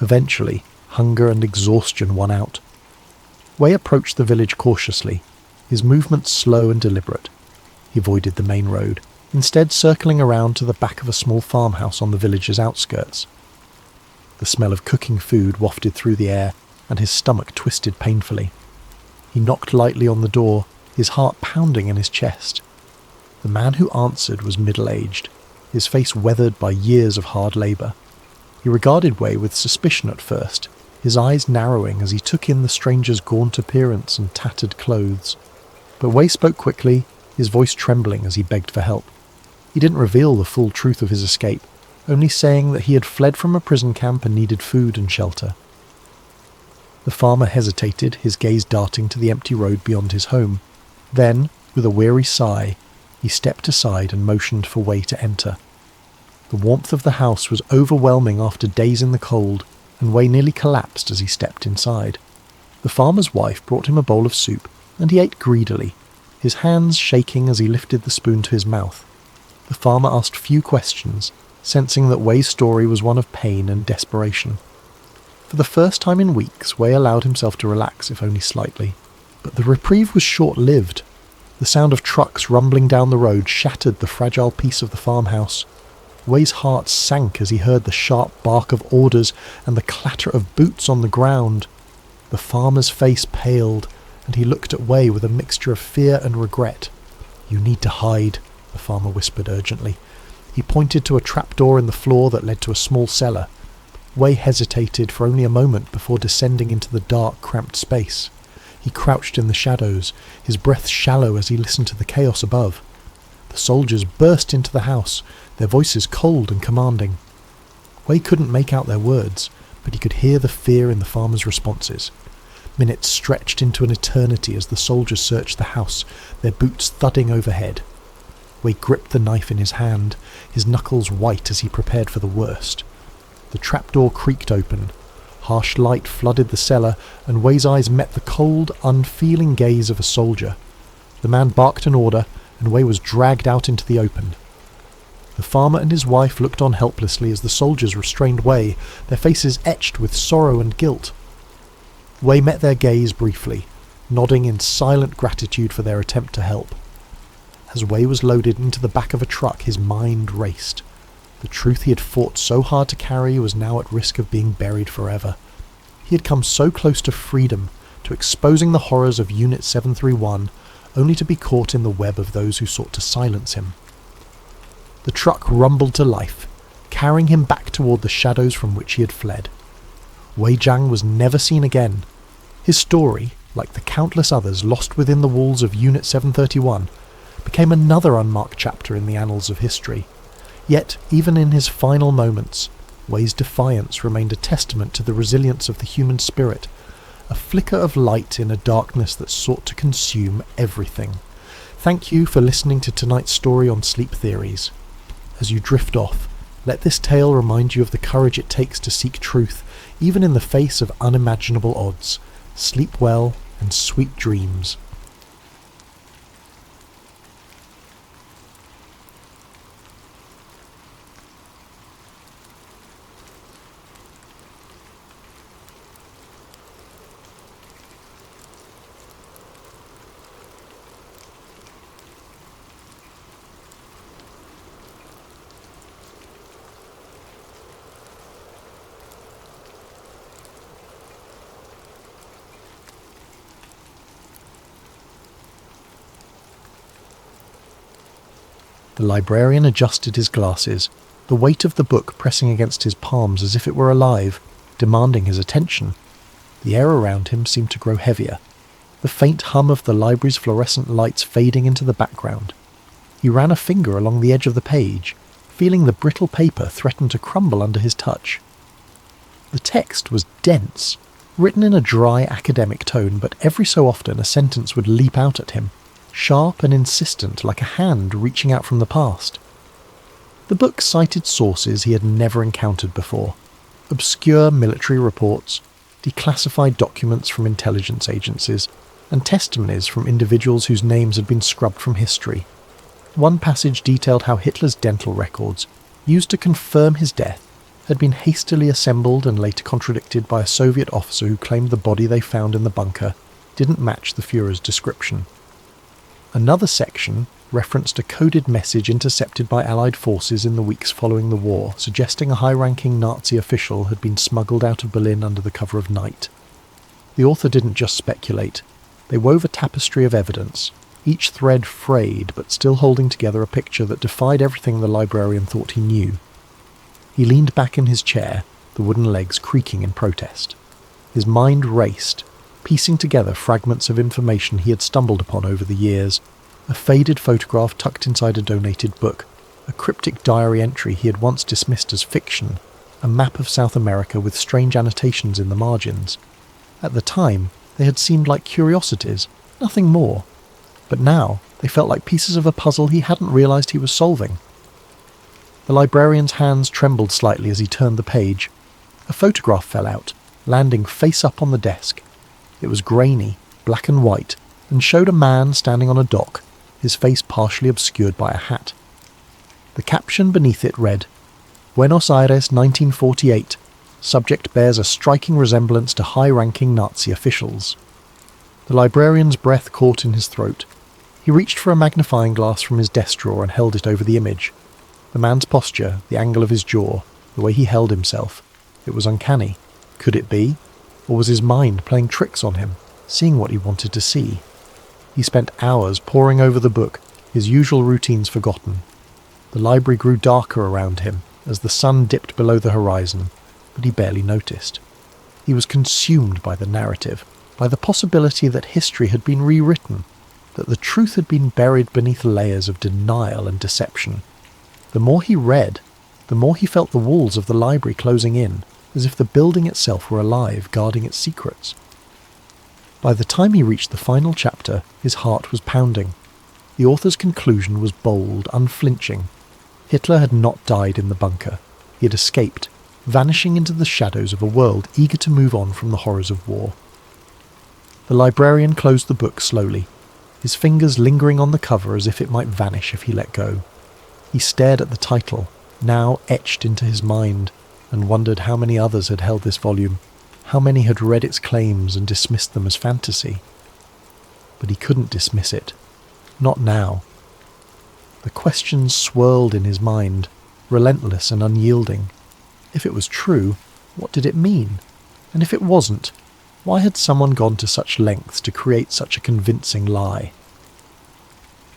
Eventually, hunger and exhaustion won out. Wei approached the village cautiously, his movements slow and deliberate. He avoided the main road, instead circling around to the back of a small farmhouse on the village's outskirts. The smell of cooking food wafted through the air, and his stomach twisted painfully. He knocked lightly on the door, his heart pounding in his chest. The man who answered was middle-aged, his face weathered by years of hard labour. He regarded Wei with suspicion at first, his eyes narrowing as he took in the stranger's gaunt appearance and tattered clothes. But Wei spoke quickly, his voice trembling as he begged for help. He didn't reveal the full truth of his escape, only saying that he had fled from a prison camp and needed food and shelter. The farmer hesitated, his gaze darting to the empty road beyond his home. Then, with a weary sigh, he stepped aside and motioned for Wei to enter. The warmth of the house was overwhelming after days in the cold, and Wei nearly collapsed as he stepped inside. The farmer's wife brought him a bowl of soup, and he ate greedily, his hands shaking as he lifted the spoon to his mouth. The farmer asked few questions, sensing that Wei's story was one of pain and desperation. For the first time in weeks, Wei allowed himself to relax, if only slightly. But the reprieve was short-lived. The sound of trucks rumbling down the road shattered the fragile peace of the farmhouse. Wei's heart sank as he heard the sharp bark of orders and the clatter of boots on the ground. The farmer's face paled, and he looked at Wei with a mixture of fear and regret. "You need to hide," the farmer whispered urgently. He pointed to a trapdoor in the floor that led to a small cellar. Wei hesitated for only a moment before descending into the dark, cramped space. He crouched in the shadows, his breath shallow as he listened to the chaos above. The soldiers burst into the house, their voices cold and commanding. Wei couldn't make out their words, but he could hear the fear in the farmer's responses. Minutes stretched into an eternity as the soldiers searched the house, their boots thudding overhead. Wei gripped the knife in his hand, his knuckles white as he prepared for the worst. The trapdoor creaked open. Harsh light flooded the cellar, and Wei's eyes met the cold, unfeeling gaze of a soldier. The man barked an order, and Wei was dragged out into the open. The farmer and his wife looked on helplessly as the soldiers restrained Wei, their faces etched with sorrow and guilt. Wei met their gaze briefly, nodding in silent gratitude for their attempt to help. As Wei was loaded into the back of a truck, his mind raced. The truth he had fought so hard to carry was now at risk of being buried forever. He had come so close to freedom, to exposing the horrors of Unit 731, only to be caught in the web of those who sought to silence him. The truck rumbled to life, carrying him back toward the shadows from which he had fled. Wei Jiang was never seen again. His story, like the countless others lost within the walls of Unit 731, became another unmarked chapter in the annals of history. Yet, even in his final moments, Wei's defiance remained a testament to the resilience of the human spirit, a flicker of light in a darkness that sought to consume everything. Thank you for listening to tonight's story on sleep theories. As you drift off, let this tale remind you of the courage it takes to seek truth, even in the face of unimaginable odds. Sleep well and sweet dreams. The librarian adjusted his glasses, the weight of the book pressing against his palms as if it were alive, demanding his attention. The air around him seemed to grow heavier, the faint hum of the library's fluorescent lights fading into the background. He ran a finger along the edge of the page, feeling the brittle paper threaten to crumble under his touch. The text was dense, written in a dry academic tone, but every so often a sentence would leap out at him, sharp and insistent like a hand reaching out from the past. The book cited sources he had never encountered before, obscure military reports, declassified documents from intelligence agencies, and testimonies from individuals whose names had been scrubbed from history. One passage detailed how Hitler's dental records, used to confirm his death, had been hastily assembled and later contradicted by a Soviet officer who claimed the body they found in the bunker didn't match the Führer's description. Another section referenced a coded message intercepted by Allied forces in the weeks following the war, suggesting a high-ranking Nazi official had been smuggled out of Berlin under the cover of night. The author didn't just speculate. They wove a tapestry of evidence, each thread frayed but still holding together a picture that defied everything the librarian thought he knew. He leaned back in his chair, the wooden legs creaking in protest. His mind raced, piecing together fragments of information he had stumbled upon over the years, a faded photograph tucked inside a donated book, a cryptic diary entry he had once dismissed as fiction, a map of South America with strange annotations in the margins. At the time, they had seemed like curiosities, nothing more. But now, they felt like pieces of a puzzle he hadn't realised he was solving. The librarian's hands trembled slightly as he turned the page. A photograph fell out, landing face up on the desk. It was grainy, black and white, and showed a man standing on a dock, his face partially obscured by a hat. The caption beneath it read, "Buenos Aires, 1948. Subject bears a striking resemblance to high-ranking Nazi officials." The librarian's breath caught in his throat. He reached for a magnifying glass from his desk drawer and held it over the image. The man's posture, the angle of his jaw, the way he held himself, it was uncanny. Could it be? Or was his mind playing tricks on him, seeing what he wanted to see? He spent hours poring over the book, his usual routines forgotten. The library grew darker around him as the sun dipped below the horizon, but he barely noticed. He was consumed by the narrative, by the possibility that history had been rewritten, that the truth had been buried beneath layers of denial and deception. The more he read, the more he felt the walls of the library closing in, as if the building itself were alive, guarding its secrets. By the time he reached the final chapter, his heart was pounding. The author's conclusion was bold, unflinching. Hitler had not died in the bunker. He had escaped, vanishing into the shadows of a world eager to move on from the horrors of war. The librarian closed the book slowly, his fingers lingering on the cover as if it might vanish if he let go. He stared at the title, now etched into his mind, and wondered how many others had held this volume, how many had read its claims and dismissed them as fantasy. But he couldn't dismiss it. Not now. The questions swirled in his mind, relentless and unyielding. If it was true, what did it mean? And if it wasn't, why had someone gone to such lengths to create such a convincing lie?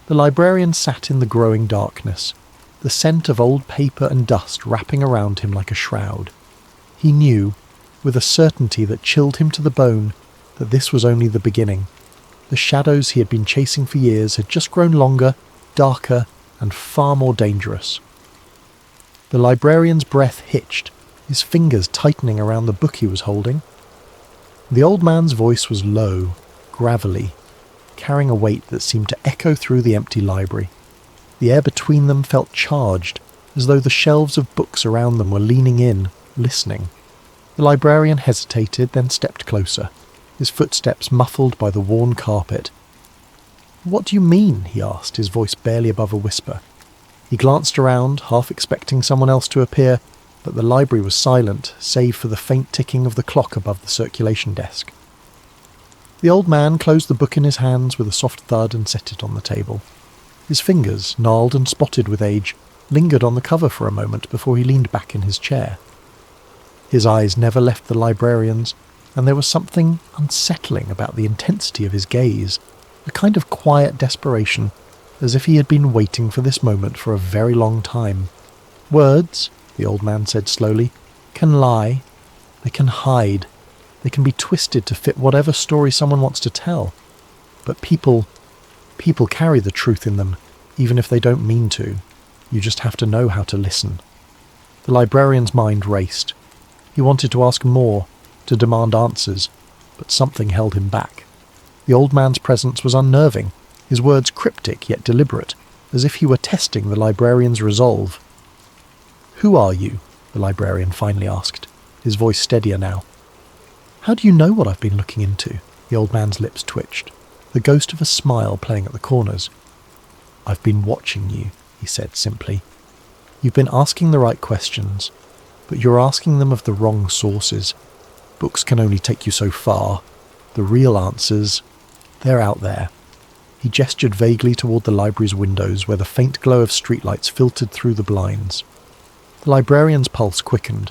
The librarian sat in the growing darkness, the scent of old paper and dust wrapping around him like a shroud. He knew, with a certainty that chilled him to the bone, that this was only the beginning. The shadows he had been chasing for years had just grown longer, darker, and far more dangerous. The librarian's breath hitched, his fingers tightening around the book he was holding. The old man's voice was low, gravelly, carrying a weight that seemed to echo through the empty library. The air between them felt charged, as though the shelves of books around them were leaning in, listening. The librarian hesitated, then stepped closer, his footsteps muffled by the worn carpet. "What do you mean?" he asked, his voice barely above a whisper. He glanced around, half expecting someone else to appear, but the library was silent, save for the faint ticking of the clock above the circulation desk. The old man closed the book in his hands with a soft thud and set it on the table. His fingers, gnarled and spotted with age, lingered on the cover for a moment before he leaned back in his chair. His eyes never left the librarian's, and there was something unsettling about the intensity of his gaze, a kind of quiet desperation, as if he had been waiting for this moment for a very long time. "Words," the old man said slowly, "can lie. They can hide. They can be twisted to fit whatever story someone wants to tell. But people carry the truth in them, even if they don't mean to. You just have to know how to listen." The librarian's mind raced. He wanted to ask more, to demand answers, but something held him back. The old man's presence was unnerving, his words cryptic yet deliberate, as if he were testing the librarian's resolve. "Who are you?" the librarian finally asked, his voice steadier now. "How do you know what I've been looking into?" The old man's lips twitched, the ghost of a smile playing at the corners. "I've been watching you," he said simply. "You've been asking the right questions, but you're asking them of the wrong sources. Books can only take you so far. The real answers, they're out there." He gestured vaguely toward the library's windows where the faint glow of streetlights filtered through the blinds. The librarian's pulse quickened.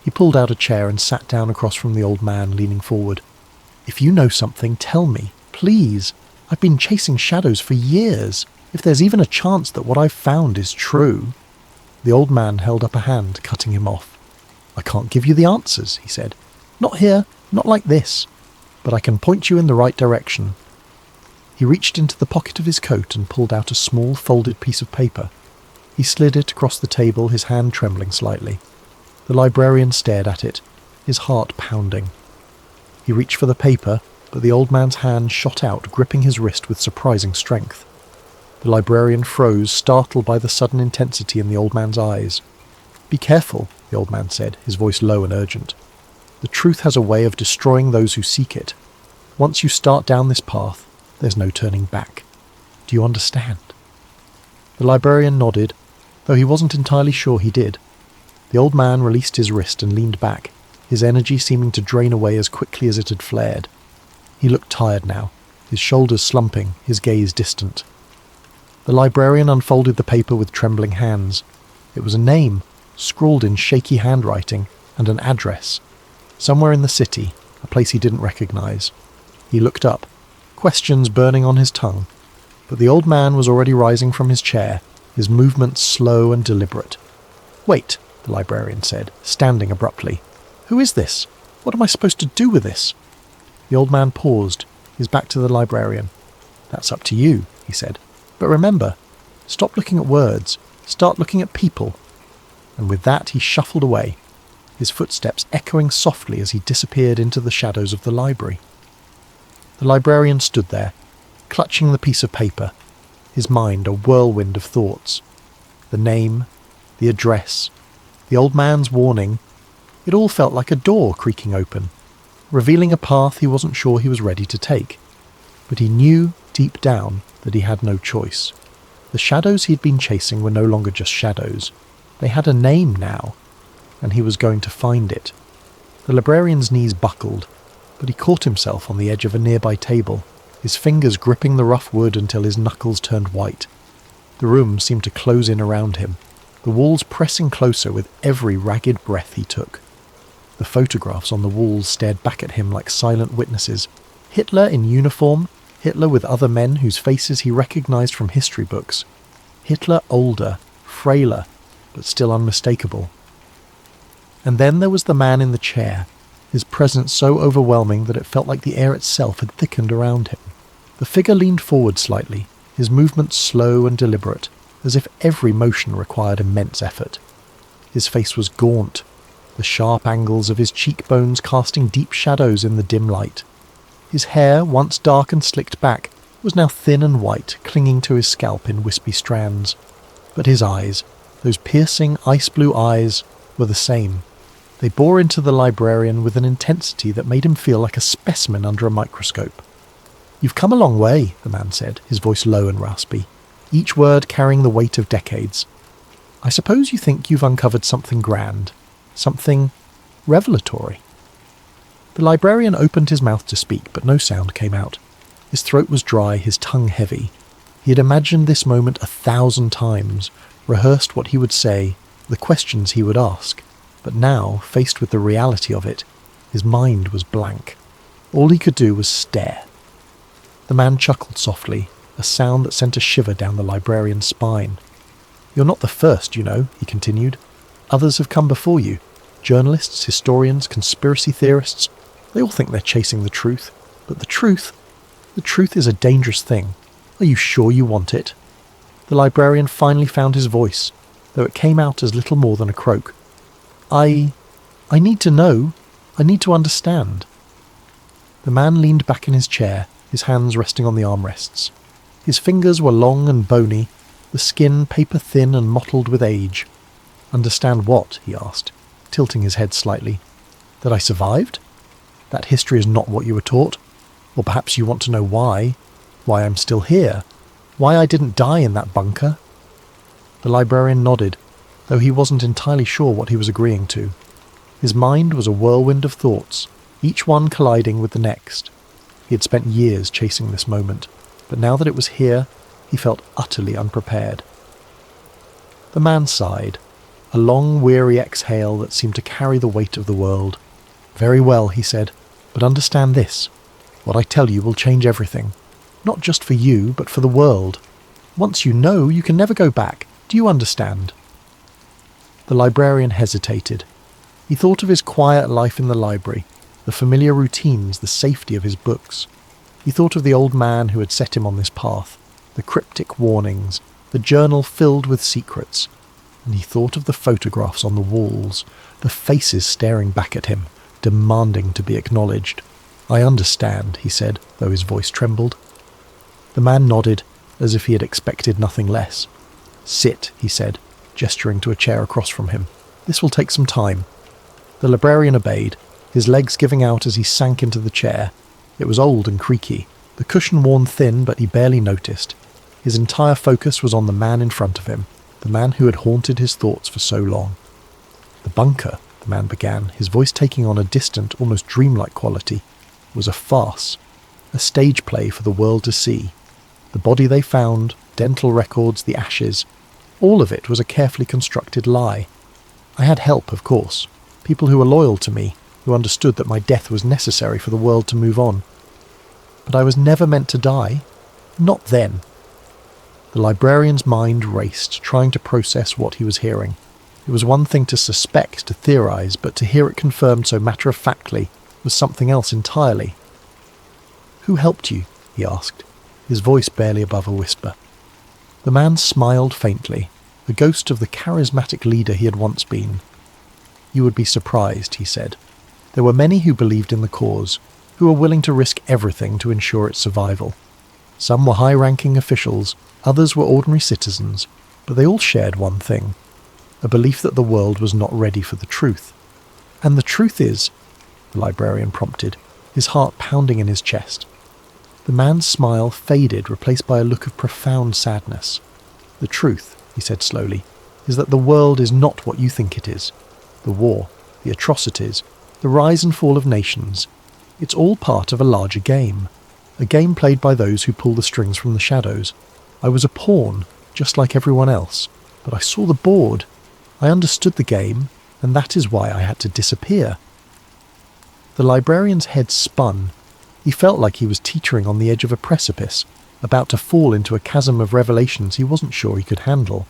He pulled out a chair and sat down across from the old man, leaning forward. "If you know something, tell me, please. I've been chasing shadows for years. If there's even a chance that what I've found is true." The old man held up a hand, cutting him off. "I can't give you the answers," he said. "Not here, not like this. But I can point you in the right direction." He reached into the pocket of his coat and pulled out a small folded piece of paper. He slid it across the table, his hand trembling slightly. The librarian stared at it, his heart pounding. He reached for the paper, but the old man's hand shot out, gripping his wrist with surprising strength. The librarian froze, startled by the sudden intensity in the old man's eyes. "Be careful," the old man said, his voice low and urgent. "The truth has a way of destroying those who seek it. Once you start down this path, there's no turning back. Do you understand?" The librarian nodded, though he wasn't entirely sure he did. The old man released his wrist and leaned back, his energy seeming to drain away as quickly as it had flared. He looked tired now, his shoulders slumping, his gaze distant. The librarian unfolded the paper with trembling hands. It was a name, scrawled in shaky handwriting, and an address. Somewhere in the city, a place he didn't recognize. He looked up, questions burning on his tongue, but the old man was already rising from his chair, his movements slow and deliberate. "Wait," the librarian said, standing abruptly. "Who is this? What am I supposed to do with this?" The old man paused, his back to the librarian. "That's up to you," he said. "But remember, stop looking at words, start looking at people." And with that he shuffled away, his footsteps echoing softly as he disappeared into the shadows of the library. The librarian stood there, clutching the piece of paper, his mind a whirlwind of thoughts. The name, the address, the old man's warning, it all felt like a door creaking open, revealing a path he wasn't sure he was ready to take. But he knew, deep down, that he had no choice. The shadows he'd been chasing were no longer just shadows. They had a name now, and he was going to find it. The librarian's knees buckled, but he caught himself on the edge of a nearby table, his fingers gripping the rough wood until his knuckles turned white. The room seemed to close in around him, the walls pressing closer with every ragged breath he took. The photographs on the walls stared back at him like silent witnesses. Hitler in uniform, Hitler with other men whose faces he recognized from history books. Hitler older, frailer, but still unmistakable. And then there was the man in the chair, his presence so overwhelming that it felt like the air itself had thickened around him. The figure leaned forward slightly, his movements slow and deliberate, as if every motion required immense effort. His face was gaunt, the sharp angles of his cheekbones casting deep shadows in the dim light. His hair, once dark and slicked back, was now thin and white, clinging to his scalp in wispy strands. But his eyes, those piercing ice-blue eyes, were the same. They bore into the librarian with an intensity that made him feel like a specimen under a microscope. "You've come a long way," the man said, his voice low and raspy, each word carrying the weight of decades. "I suppose you think you've uncovered something grand, something revelatory." The librarian opened his mouth to speak, but no sound came out. His throat was dry, his tongue heavy. He had imagined this moment 1,000 times, rehearsed what he would say, the questions he would ask. But now, faced with the reality of it, his mind was blank. All he could do was stare. The man chuckled softly, a sound that sent a shiver down the librarian's spine. "You're not the first, you know," he continued. "Others have come before you. Journalists, historians, conspiracy theorists. They all think they're chasing the truth. But the truth is a dangerous thing. Are you sure you want it?" The librarian finally found his voice, though it came out as little more than a croak. I need to know. I need to understand." The man leaned back in his chair, his hands resting on the armrests. His fingers were long and bony, the skin paper-thin and mottled with age. "Understand what?" he asked, tilting his head slightly. "That I survived? That history is not what you were taught? Or perhaps you want to know why I'm still here? Why I didn't die in that bunker?" The librarian nodded, though he wasn't entirely sure what he was agreeing to. His mind was a whirlwind of thoughts, each one colliding with the next. He had spent years chasing this moment, but now that it was here, he felt utterly unprepared. The man sighed, a long, weary exhale that seemed to carry the weight of the world. "Very well," he said, "but understand this. What I tell you will change everything. Not just for you, but for the world. Once you know, you can never go back. Do you understand?" The librarian hesitated. He thought of his quiet life in the library, the familiar routines, the safety of his books. He thought of the old man who had set him on this path, the cryptic warnings, the journal filled with secrets. And he thought of the photographs on the walls, the faces staring back at him, demanding to be acknowledged. "I understand," he said, though his voice trembled. The man nodded, as if he had expected nothing less. "Sit," he said, gesturing to a chair across from him. "This will take some time." The librarian obeyed, his legs giving out as he sank into the chair. It was old and creaky, the cushion worn thin, but he barely noticed. His entire focus was on the man in front of him, the man who had haunted his thoughts for so long. "The bunker," the man began, his voice taking on a distant, almost dreamlike quality, "was a farce, a stage play for the world to see. The body they found, dental records, the ashes, all of it was a carefully constructed lie. I had help, of course, people who were loyal to me, who understood that my death was necessary for the world to move on. But I was never meant to die. Not then." The librarian's mind raced, trying to process what he was hearing. It was one thing to suspect, to theorize, but to hear it confirmed so matter-of-factly was something else entirely. "Who helped you?" he asked, his voice barely above a whisper. The man smiled faintly, the ghost of the charismatic leader he had once been. "You would be surprised," he said. "There were many who believed in the cause, who were willing to risk everything to ensure its survival. Some were high-ranking officials, others were ordinary citizens, but they all shared one thing, a belief that the world was not ready for the truth. And the truth is," the librarian prompted, his heart pounding in his chest. The man's smile faded, replaced by a look of profound sadness. "The truth," he said slowly, "is that the world is not what you think it is. The war, the atrocities, the rise and fall of nations, it's all part of a larger game. A game played by those who pull the strings from the shadows. I was a pawn, just like everyone else, but I saw the board. I understood the game, and that is why I had to disappear." The librarian's head spun. He felt like he was teetering on the edge of a precipice, about to fall into a chasm of revelations he wasn't sure he could handle.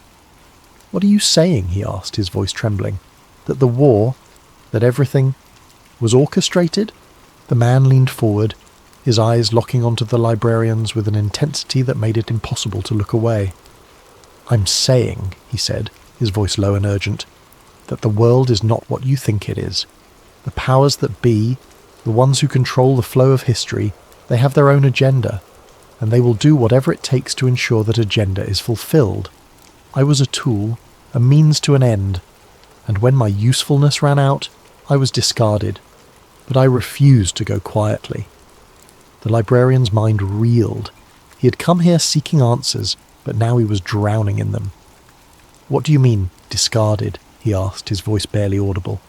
"What are you saying?" he asked, his voice trembling. "That the war, that everything, was orchestrated?" The man leaned forward, his eyes locking onto the librarian's with an intensity that made it impossible to look away. "I'm saying," he said, his voice low and urgent, "that the world is not what you think it is. The powers that be, the ones who control the flow of history, they have their own agenda, and they will do whatever it takes to ensure that agenda is fulfilled. I was a tool, a means to an end, and when my usefulness ran out, I was discarded. But I refused to go quietly." The librarian's mind reeled. He had come here seeking answers, but now he was drowning in them. "What do you mean, discarded?" he asked, his voice barely audible.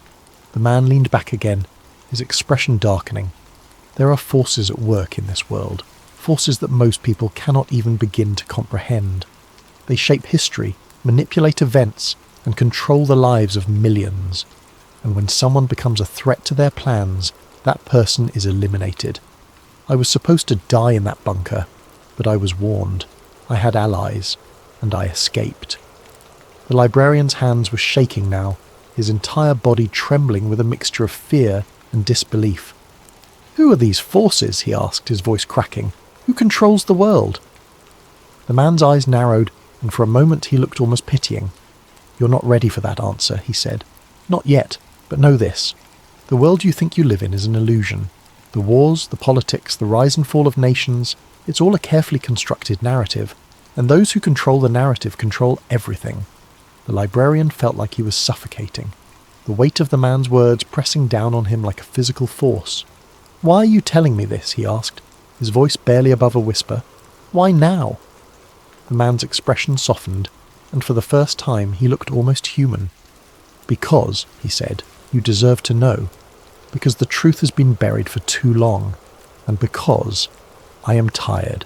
The man leaned back again, his expression darkening. "There are forces at work in this world, forces that most people cannot even begin to comprehend. They shape history, manipulate events, and control the lives of millions. And when someone becomes a threat to their plans, that person is eliminated. I was supposed to die in that bunker. But I was warned. I had allies, and I escaped. The librarian's hands were shaking now, his entire body trembling with a mixture of fear and disbelief. "Who are these forces?" he asked, his voice cracking. "Who controls the world?" The man's eyes narrowed, and for a moment he looked almost pitying. "You're not ready for that answer," he said. "Not yet, but know this. The world you think you live in is an illusion. The wars, the politics, the rise and fall of nations, it's all a carefully constructed narrative, and those who control the narrative control everything." The librarian felt like he was suffocating, the weight of the man's words pressing down on him like a physical force. "Why are you telling me this?" he asked, his voice barely above a whisper. "Why now?" The man's expression softened, and for the first time he looked almost human. "Because," he said, "you deserve to know. Because the truth has been buried for too long. And because I am tired.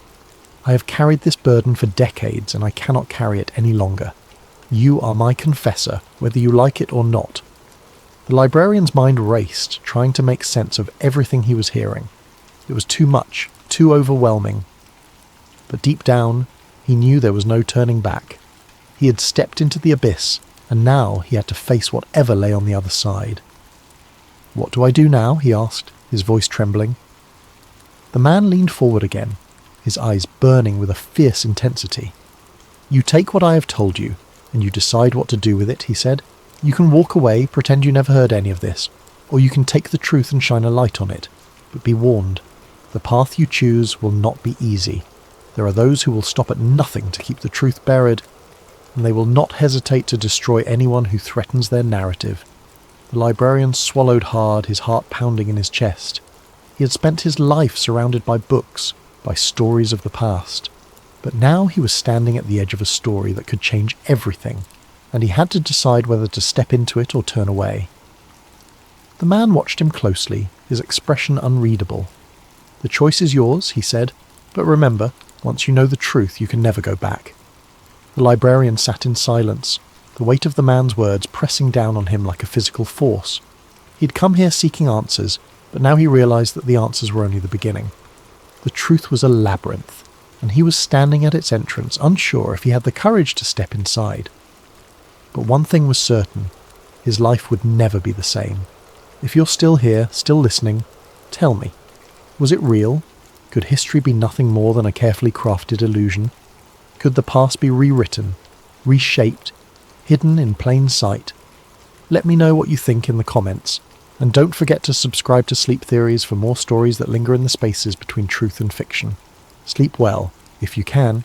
I have carried this burden for decades, and I cannot carry it any longer. You are my confessor, whether you like it or not." The librarian's mind raced, trying to make sense of everything he was hearing. It was too much, too overwhelming. But deep down, he knew there was no turning back. He had stepped into the abyss, and now he had to face whatever lay on the other side. "What do I do now?" he asked, his voice trembling. The man leaned forward again, his eyes burning with a fierce intensity. "You take what I have told you, and you decide what to do with it," he said. "You can walk away, pretend you never heard any of this, or you can take the truth and shine a light on it. But be warned, the path you choose will not be easy. There are those who will stop at nothing to keep the truth buried, and they will not hesitate to destroy anyone who threatens their narrative." The librarian swallowed hard, his heart pounding in his chest. He had spent his life surrounded by books, by stories of the past. But now he was standing at the edge of a story that could change everything, and he had to decide whether to step into it or turn away. The man watched him closely, his expression unreadable. "The choice is yours," he said, "but remember, once you know the truth, you can never go back." The librarian sat in silence, the weight of the man's words pressing down on him like a physical force. He'd come here seeking answers, but now he realized that the answers were only the beginning. The truth was a labyrinth, and he was standing at its entrance, unsure if he had the courage to step inside. But one thing was certain, his life would never be the same. If you're still here, still listening, tell me, was it real? Could history be nothing more than a carefully crafted illusion? Could the past be rewritten, reshaped, hidden in plain sight? Let me know what you think in the comments, and don't forget to subscribe to Sleep Theories for more stories that linger in the spaces between truth and fiction. Sleep well, if you can,